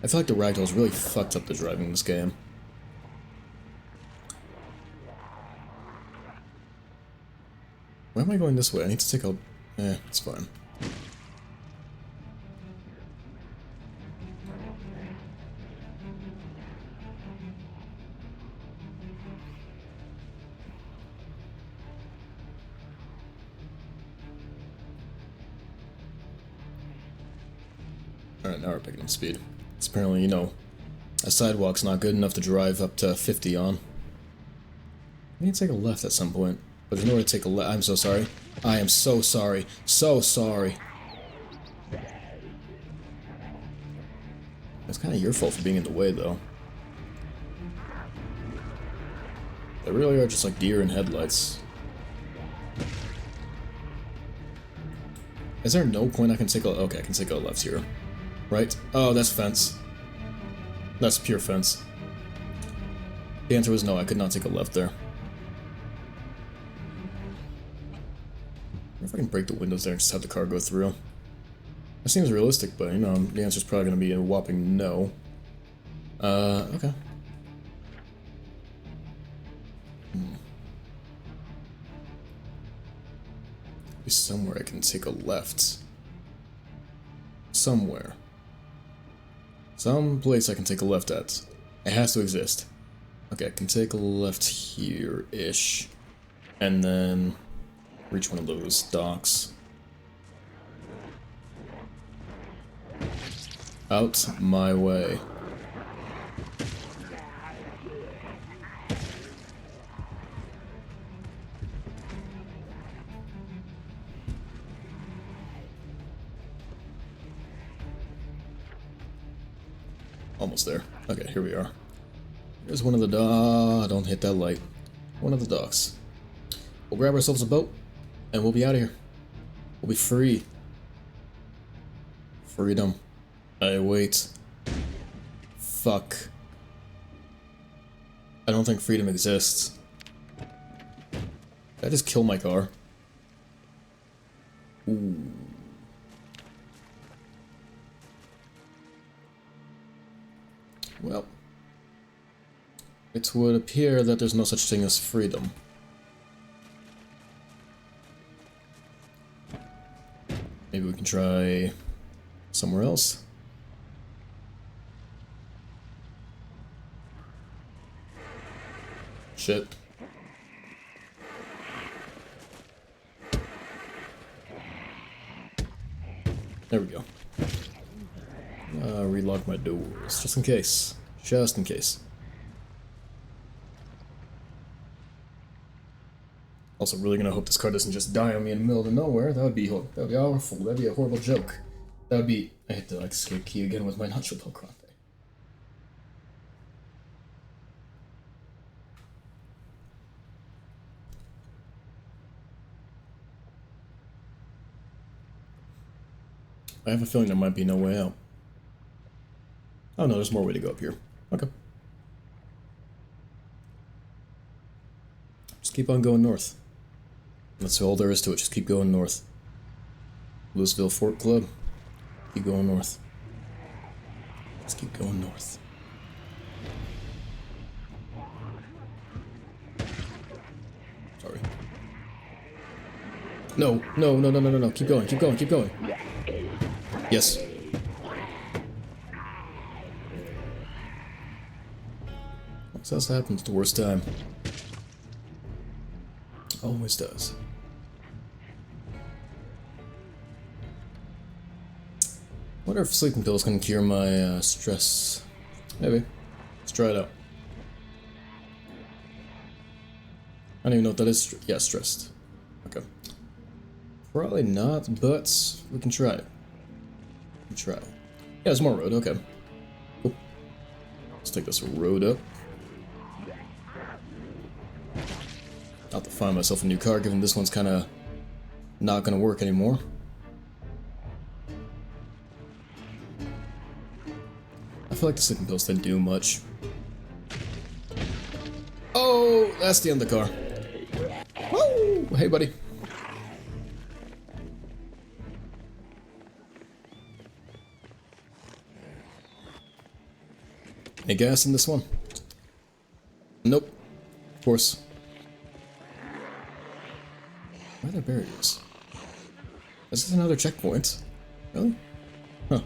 S1: I feel like the ragdolls really fucked up the driving in this game. Why am I going this way? I need to take a... it's fine. Alright, now we're picking up speed. It's apparently, you know, a sidewalk's not good enough to drive up to 50 on. I need to take a left at some point. But there's nowhere to take a left. I'm so sorry. I am so sorry. So sorry. It's kind of your fault for being in the way, though. They really are just like deer in headlights. Is there no point I can take a... Okay, I can take a left here. Right? Oh, that's fence. That's pure fence. The answer was no, I could not take a left there. I wonder if I can break the windows there and just have the car go through. That seems realistic, but, you know, the answer's probably going to be a whopping no. Okay. Maybe somewhere I can take a left. Somewhere. Some place I can take a left at. It has to exist. Okay, I can take a left here-ish. And then... reach one of those docks. Out my way. Almost there. Okay, here we are. Here's one of the don't hit that light. One of the docks. We'll grab ourselves a boat, and we'll be out of here. We'll be free. Freedom. I wait. Fuck. I don't think freedom exists. Did I just kill my car? Ooh. it would appear that there's no such thing as freedom. Maybe we can try somewhere else. Shit. There we go. Relock my doors, just in case. Just in case. Also, really gonna hope this car doesn't just die on me in the middle of nowhere. That would be awful. That'd be a horrible joke. That would be. I hit the escape key again with my nacho pocrante. I have a feeling there might be no way out. Oh no, there's more way to go up here. Okay. Just keep on going north. That's all there is to it, just keep going north. Louisville Fort Club. Keep going north. Just keep going north. Sorry. No, no, no, no, no, no, no. Keep going, keep going, keep going. Yes. What else happens the worst time? Always does. Wonder if sleeping pills can cure my stress. Maybe. Let's try it out. I don't even know what that is. Yeah, stressed. Okay. Probably not, but we can try it. We can try it. Yeah, there's more road. Okay. Cool. Let's take this road up. I'll have to find myself a new car, given this one's kind of not gonna work anymore. I feel like the sleeping pills didn't do much. Oh, that's the end of the car. Woo! Hey, buddy. Any gas in this one? Nope. Of course. Why are there barriers? Is this another checkpoint? Really? Huh.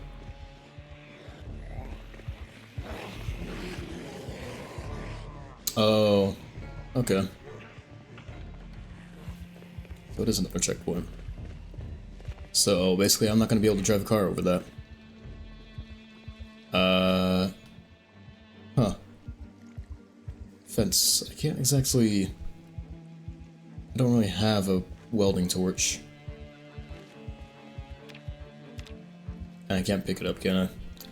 S1: Oh. Okay. So it is another checkpoint. So basically I'm not gonna be able to drive a car over that. Huh. Fence. I can't exactly... I don't really have a welding torch. And I can't pick it up, can I?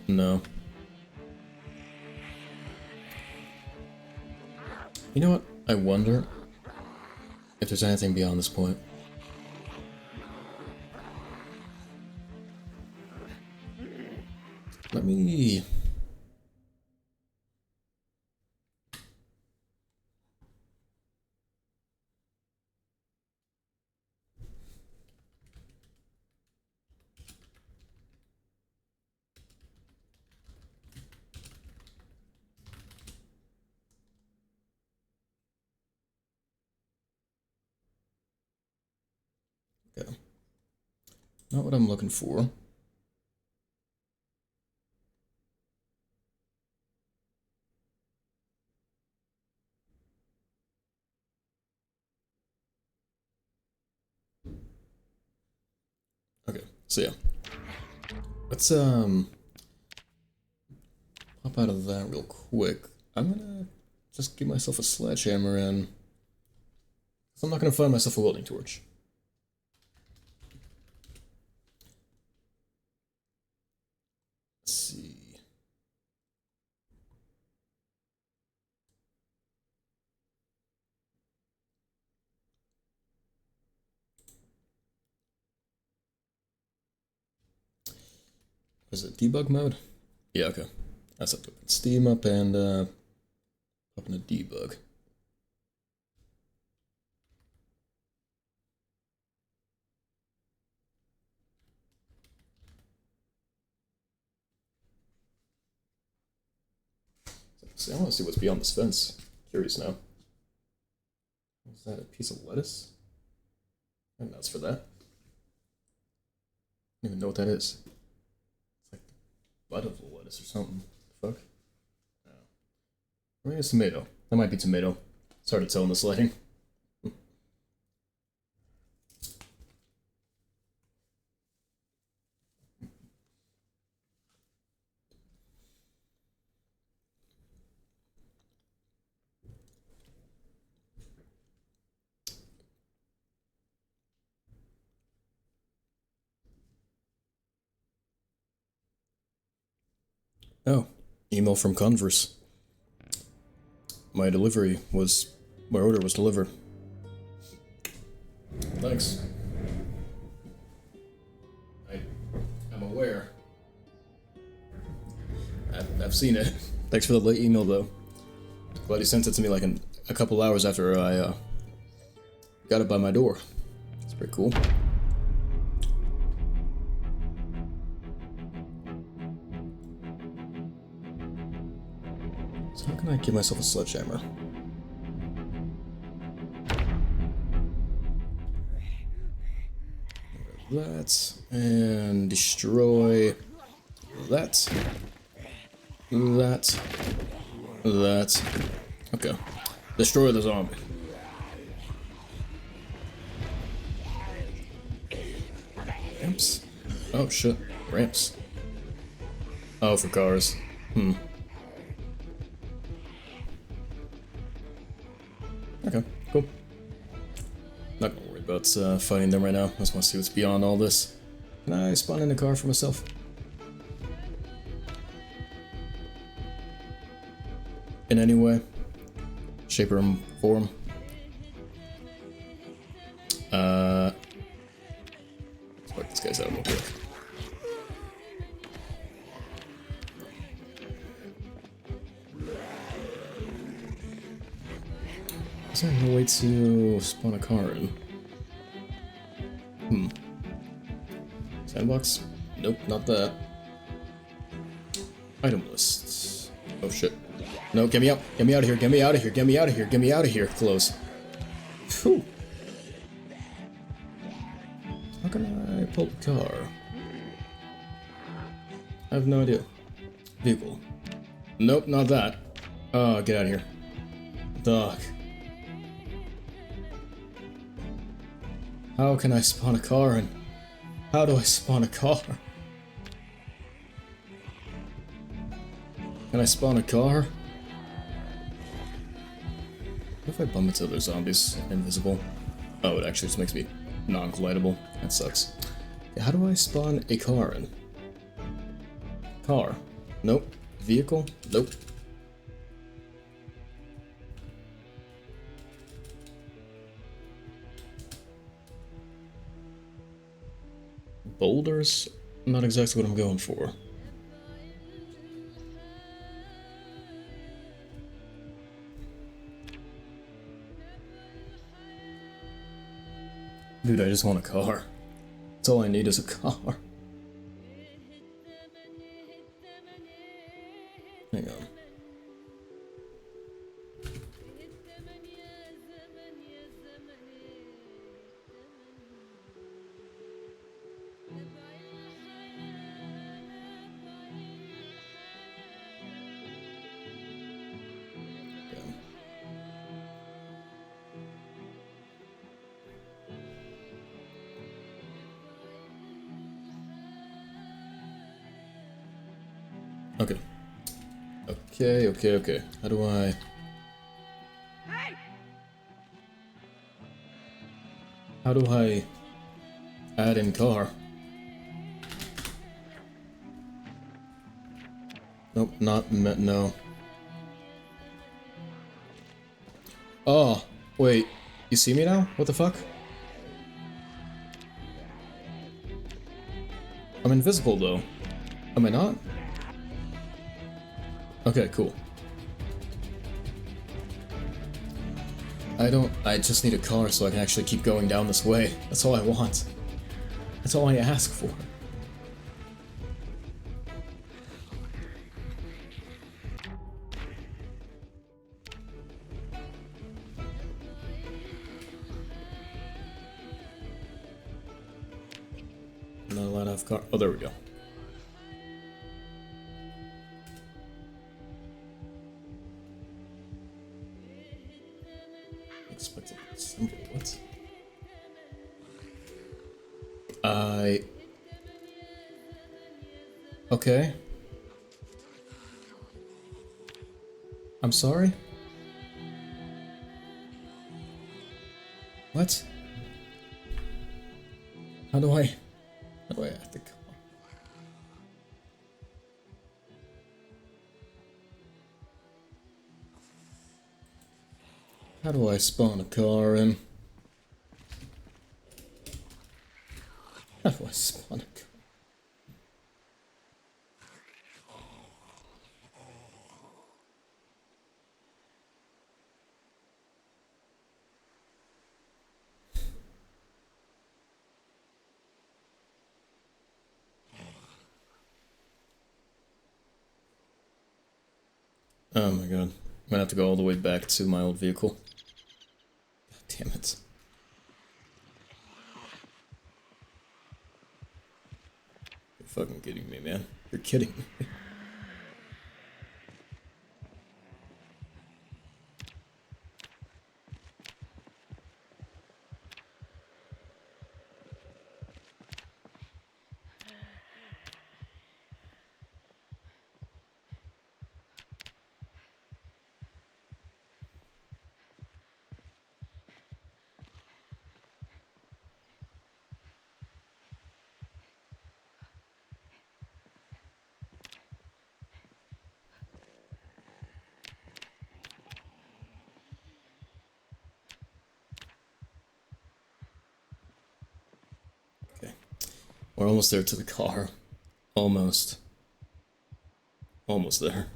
S1: No. You know what? I wonder if there's anything beyond this point. Let me... Okay. Not what I'm looking for. Okay, so yeah. Let's pop out of that real quick. I'm gonna just give myself a sledgehammer and I'm not gonna find myself a welding torch. Let's see. Is it debug mode? Yeah, okay. That's up to Steam up and up in a debug. See, I want to see what's beyond this fence. Curious now. Is that a piece of lettuce? I'm nuts for that. I don't even know what that is. It's like the butt of the lettuce or something. The fuck? No. Maybe it's tomato. That might be tomato. It's hard to tell in this lighting. Oh, email from Converse. My order was delivered. Thanks. I'm aware. I've seen it. Thanks for the late email, though. Glad you sent it to me like a couple hours after I got it by my door. It's pretty cool. So how can I give myself a sledgehammer? That, and destroy that. That. Okay. Destroy the zombie. Ramps? Oh shit. Ramps. Oh, for cars. Okay, cool. Not gonna worry about fighting them right now. I just want to see what's beyond all this. Can I spawn in a car for myself? In any way? Shape or form? Let's work this guy's out real quick. Is there no way to spawn a car in? Sandbox? Nope, not that. Item list. Oh shit. No, get me out. Get me out of here. Get me out of here. Get me out of here. Get me out of here. Close. Phew. How can I pull the car? I have no idea. Vehicle. Nope, not that. Oh, get out of here. Dog. How can I spawn a car and how do I spawn a car? Can I spawn a car? What if I bump into other zombies invisible? Oh, it actually just makes me non-collidable. That sucks. Okay, how do I spawn a car in? Car. Nope. Vehicle? Nope. Boulders? Not exactly what I'm going for. Dude, I just want a car. That's all I need is a car. Hang on. Okay. Okay. How do I... How do I add in car? Nope, no. Oh, wait. You see me now? What the fuck? I'm invisible though. Am I not? Okay, cool. I just need a car so I can actually keep going down this way. That's all I want. That's all I ask for. allowed to have a car? Oh, there we go. Expected symbol, what? Okay. I'm sorry? What? How do I have to go? How do I spawn a car in? How do I spawn a car? Oh my god. I'm gonna have to go all the way back to my old vehicle. God damn it. You're fucking kidding me, man. You're kidding me. Okay. We're almost there to the car. Almost. Almost there.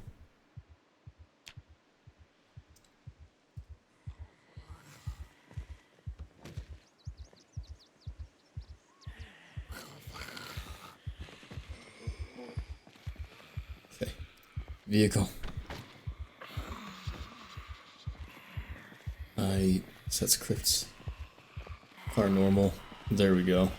S1: Okay. Vehicle. I set scripts. Car normal. There we go.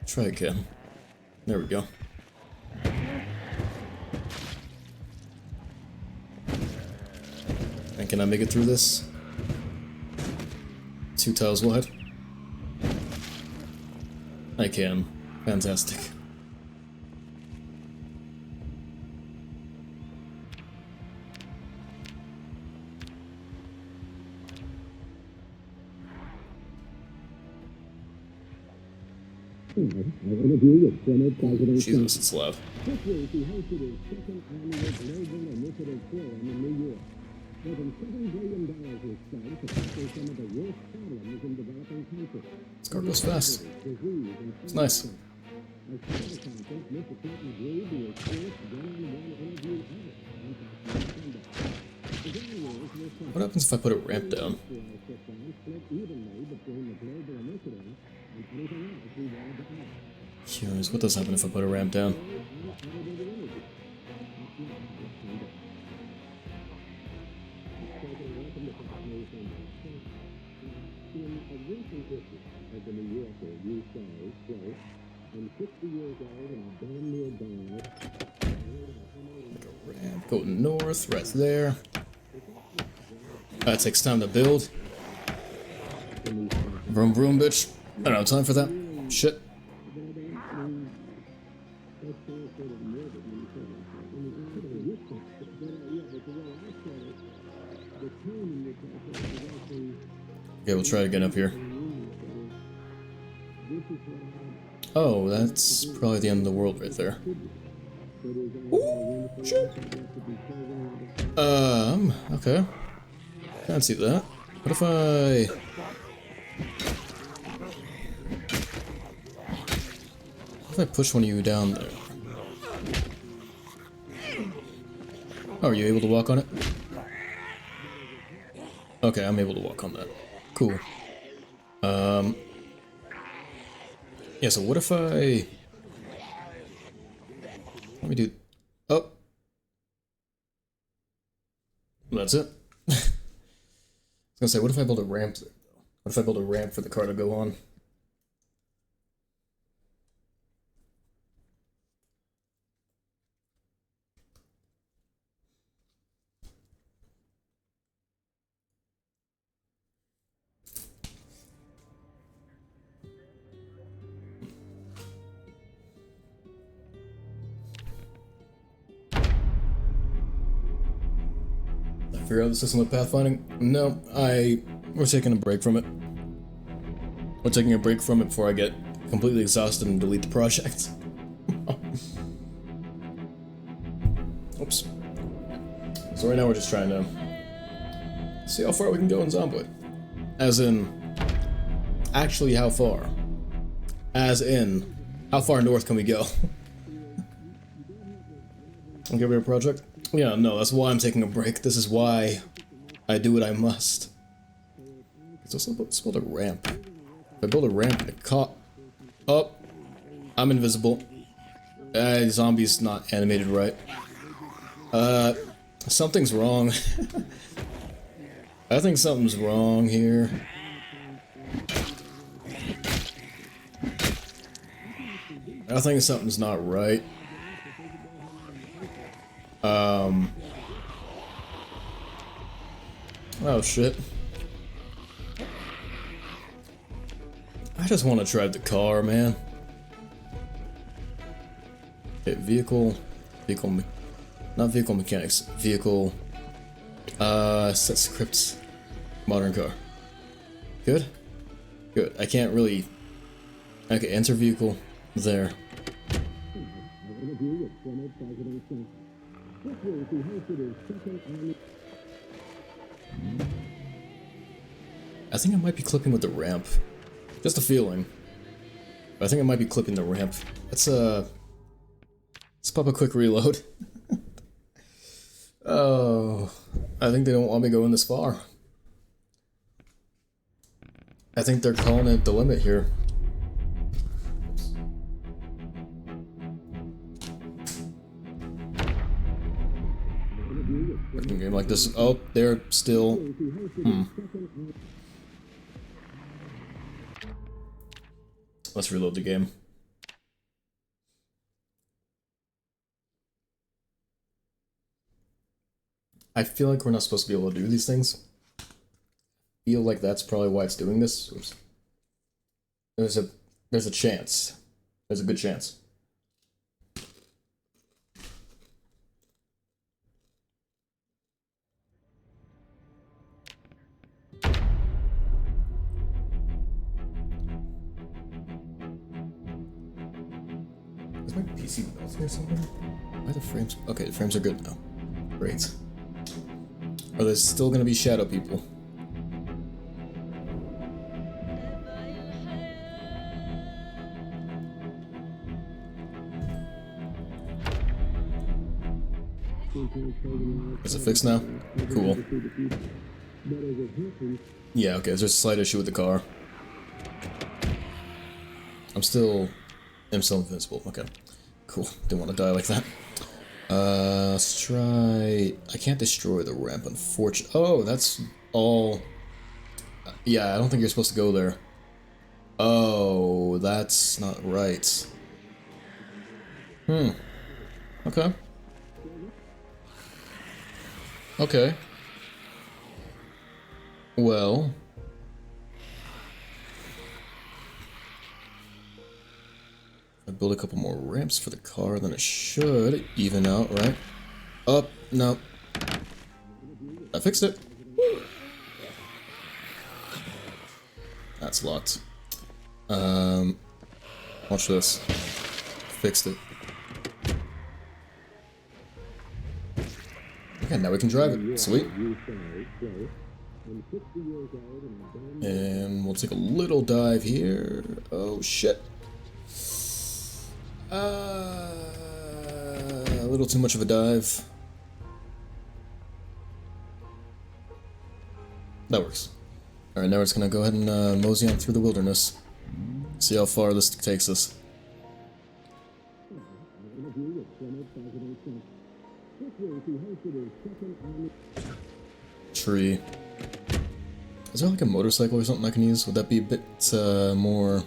S1: Try again. There we go. And can I make it through this? 2 tiles wide? I can. Fantastic. Jesus, it's loud. This car goes fast. It's nice. What happens if I put a ramp down? Curious, what does happen if I put a ramp down? Like a ramp going north, right there. That takes time to build. Vroom vroom, bitch. I don't have time for that. Shit. Okay, we'll try again up here. Oh, that's probably the end of the world right there. Ooh, shit. Okay. Can't see that. What if I push one of you down there? Oh, are you able to walk on it? Okay, I'm able to walk on that. Cool. Yeah, so what if I... That's it. I was gonna say, what if I build a ramp there, though? What if I build a ramp for the car to go on? Figure out the system with pathfinding? No, we're taking a break from it. We're taking a break from it before I get completely exhausted and delete the project. Oops. So right now we're just trying to see how far we can go in Zomboid. As in, actually how far? As in, how far north can we go? Okay, we have a project? Yeah, no, that's why I'm taking a break. This is why I do what I must. So let's build a ramp. If I build a ramp in the car... Oh! I'm invisible. Zombie's not animated right. Something's wrong. I think something's wrong here. I think something's not right. Oh shit. I just want to drive the car, man. Okay, not vehicle mechanics, set scripts, modern car. Good? Good, I can't really, okay, enter vehicle, there. I think I might be clipping with the ramp. Just a feeling. But I think I might be clipping the ramp. Let's pop a quick reload. Oh, I think they don't want me going this far. I think they're calling it the limit here. A game like this. Oh, they're still. Let's reload the game. I feel like we're not supposed to be able to do these things. I feel like that's probably why it's doing this. Oops. There's a chance. There's a good chance. Is my PC melting or something? Why are the frames? Okay, the frames are good now. Great. Are there still gonna be shadow people? Is it fixed now? Cool. Yeah, okay, there's a slight issue with the car. I'm still invincible. Okay. Cool. Didn't want to die like that. Let's try... I can't destroy the ramp, unfortunately. Oh, that's all... Yeah, I don't think you're supposed to go there. Oh, that's not right. Okay. Okay. Well... I build a couple more ramps for the car, then it should even out, right? Oh, no. I fixed it. That's locked. Watch this. Fixed it. Okay, now we can drive it. Sweet. And we'll take a little dive here. Oh, shit. A little too much of a dive. That works. Alright, now we're just gonna go ahead and mosey on through the wilderness. See how far this takes us. tree. Is there like a motorcycle or something I can use? Would that be a bit more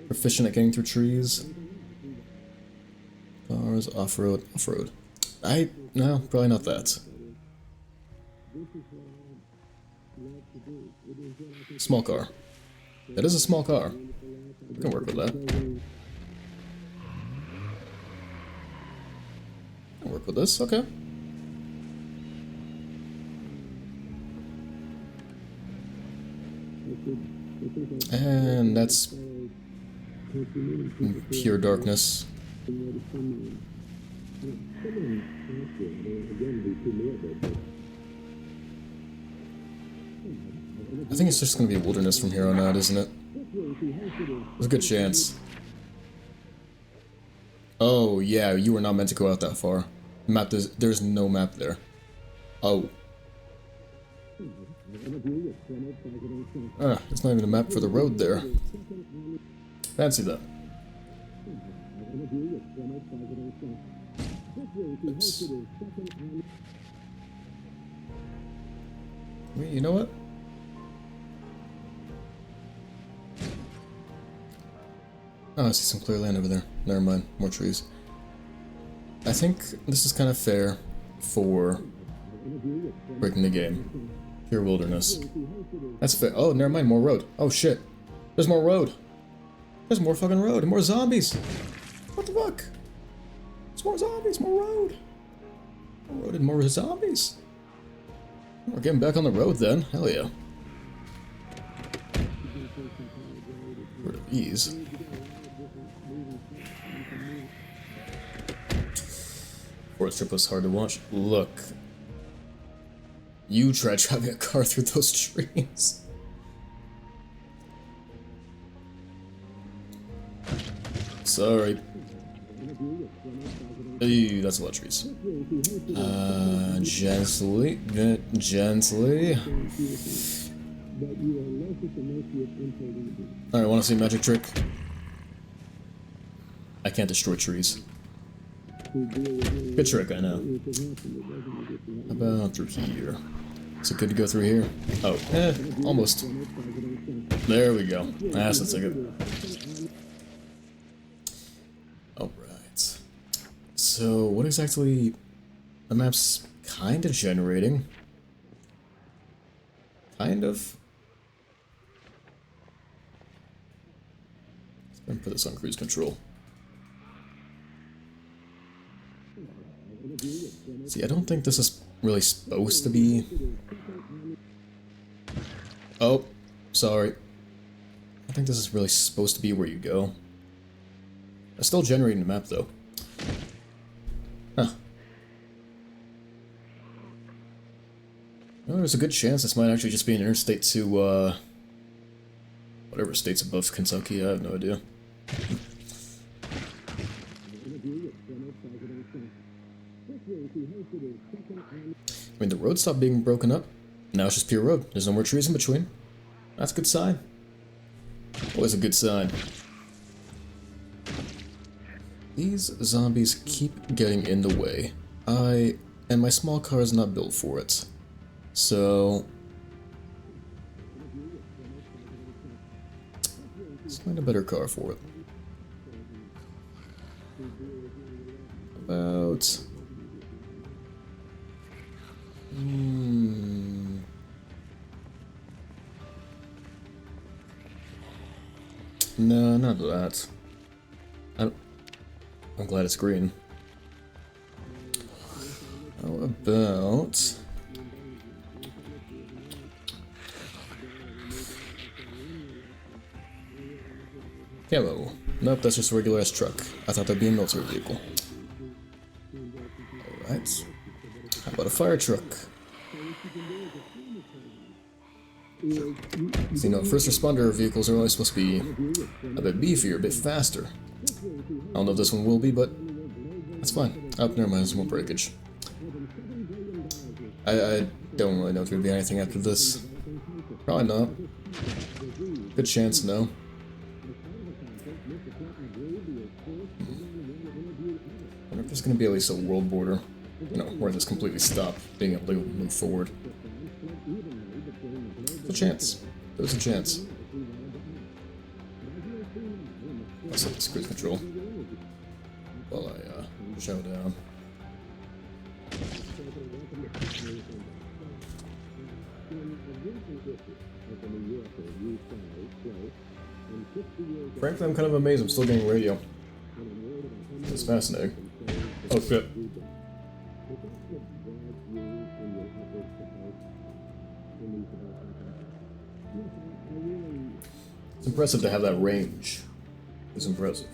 S1: proficient at getting through trees? Cars, off-road, off-road. No, probably not that. Small car. That is a small car. We can work with that. Can work with this, okay. And that's pure darkness. I think it's just gonna be wilderness from here on out, isn't it? There's a good chance. Oh, yeah, you were not meant to go out that far. Map, there's no map there. Oh. It's not even a map for the road there. Fancy that. Oops. You know what? Oh, I see some clear land over there. Never mind, more trees. I think this is kind of fair for breaking the game. Pure wilderness. That's fair. Oh, never mind, more road. Oh shit. There's more road. There's more fucking road and more zombies. What the fuck? There's more zombies, more road. More road and more zombies. We're getting back on the road then. Hell yeah. Word of ease. Forest trip was hard to watch. Look. You tried driving a car through those trees. Sorry. Ew, that's a lot of trees. Gently. Gently. Alright, wanna see a magic trick? I can't destroy trees. Good trick, I know. How about through here? Is it good to go through here? Oh, almost. There we go. That's a second. Alright. So, what exactly the map's kind of generating? Kind of? Let's go and put this on cruise control. See, I don't think this is really supposed to be... Oh, sorry. I think this is really supposed to be where you go. I'm still generating the map, though. Huh. Well, there's a good chance this might actually just be an interstate to, whatever state's above Kentucky, I have no idea. I mean, the road stopped being broken up. Now it's just pure road. There's no more trees in between. That's a good sign. Always a good sign. These zombies keep getting in the way. And my small car is not built for it. So... let's find a better car for it. About... No, not that. I'm glad it's green. How about... Camo. Nope, that's just a regular ass truck. I thought that'd be a military vehicle. Alright. How about a fire truck? So, you know, first responder vehicles are always supposed to be a bit beefier, a bit faster. I don't know if this one will be, but that's fine. Oh, never mind, there's more breakage. I don't really know if there'd be anything after this. Probably not. Good chance, no. I wonder if there's gonna be at least a world border. You know, where this completely stop being able to move forward. a chance. There's a chance. I'll set this cruise control while I show down. Frankly, I'm kind of amazed I'm still getting radio. It's fascinating. Oh shit. It's impressive to have that range. It's impressive.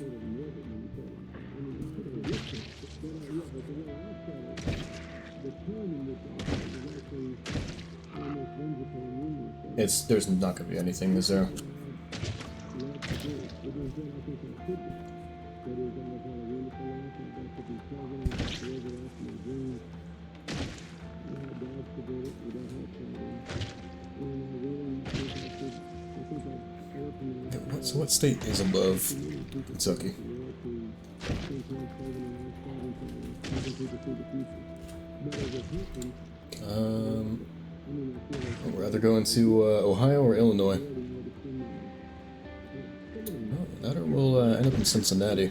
S1: There's not gonna be anything, is there? So what state is above Kentucky? I'd rather go into Ohio or Illinois. Oh, that or we'll end up in Cincinnati.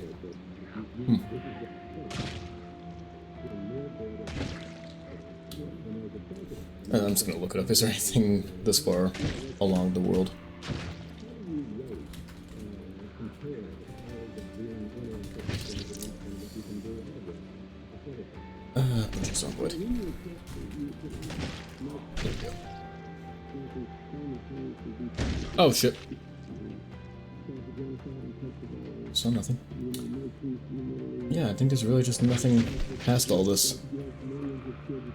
S1: I'm just gonna look it up. Is there anything this far along the world? Bunch of Zomboid. There we go. Oh shit. Saw nothing. Yeah, I think there's really just nothing past all this.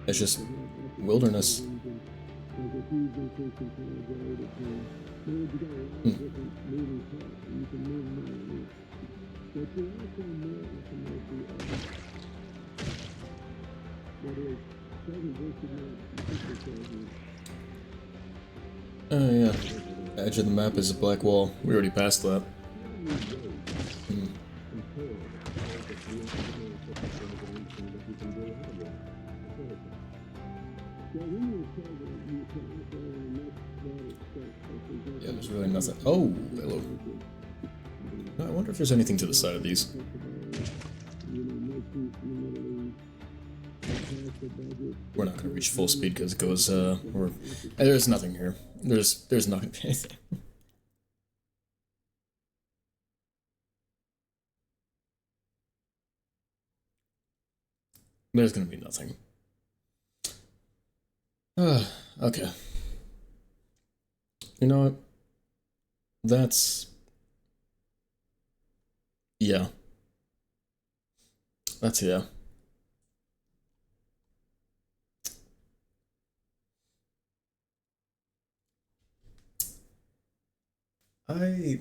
S1: It's just wilderness. Oh yeah. Edge of the map is a black wall. We already passed that. Yeah, there's really nothing. Oh, hello. I wonder if there's anything to the side of these. We're not gonna reach full speed because it goes, there's nothing here. There's not gonna be anything. There's gonna be nothing. Okay. You know what? That's... yeah. That's yeah. I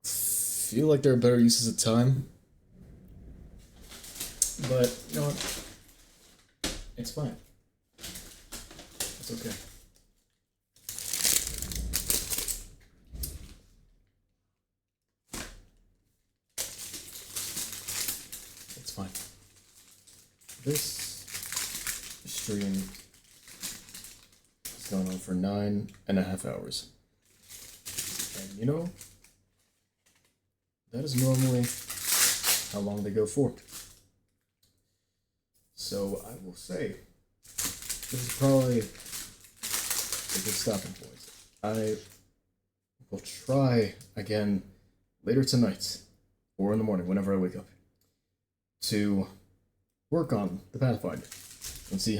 S1: feel like there are better uses of time. But, you know what? It's fine. It's okay. It's fine. This stream is going on for 9.5 hours. And you know, that is normally how long they go for. So I will say, this is probably a good stopping point. I will try again later tonight, or in the morning, whenever I wake up, to work on the Pathfinder and see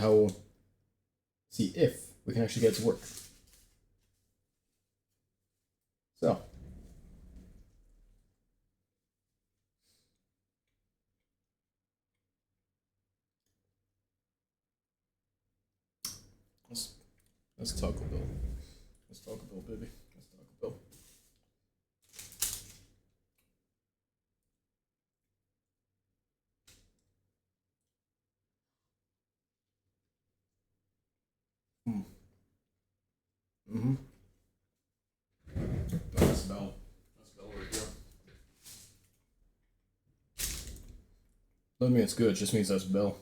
S1: if we can actually get it to work. So, let's Taco Bell. Let's Taco Bell, baby. Let's Taco Bell. That's Bell. That's Bell right here. Doesn't mean it's good, it just means that's Bell.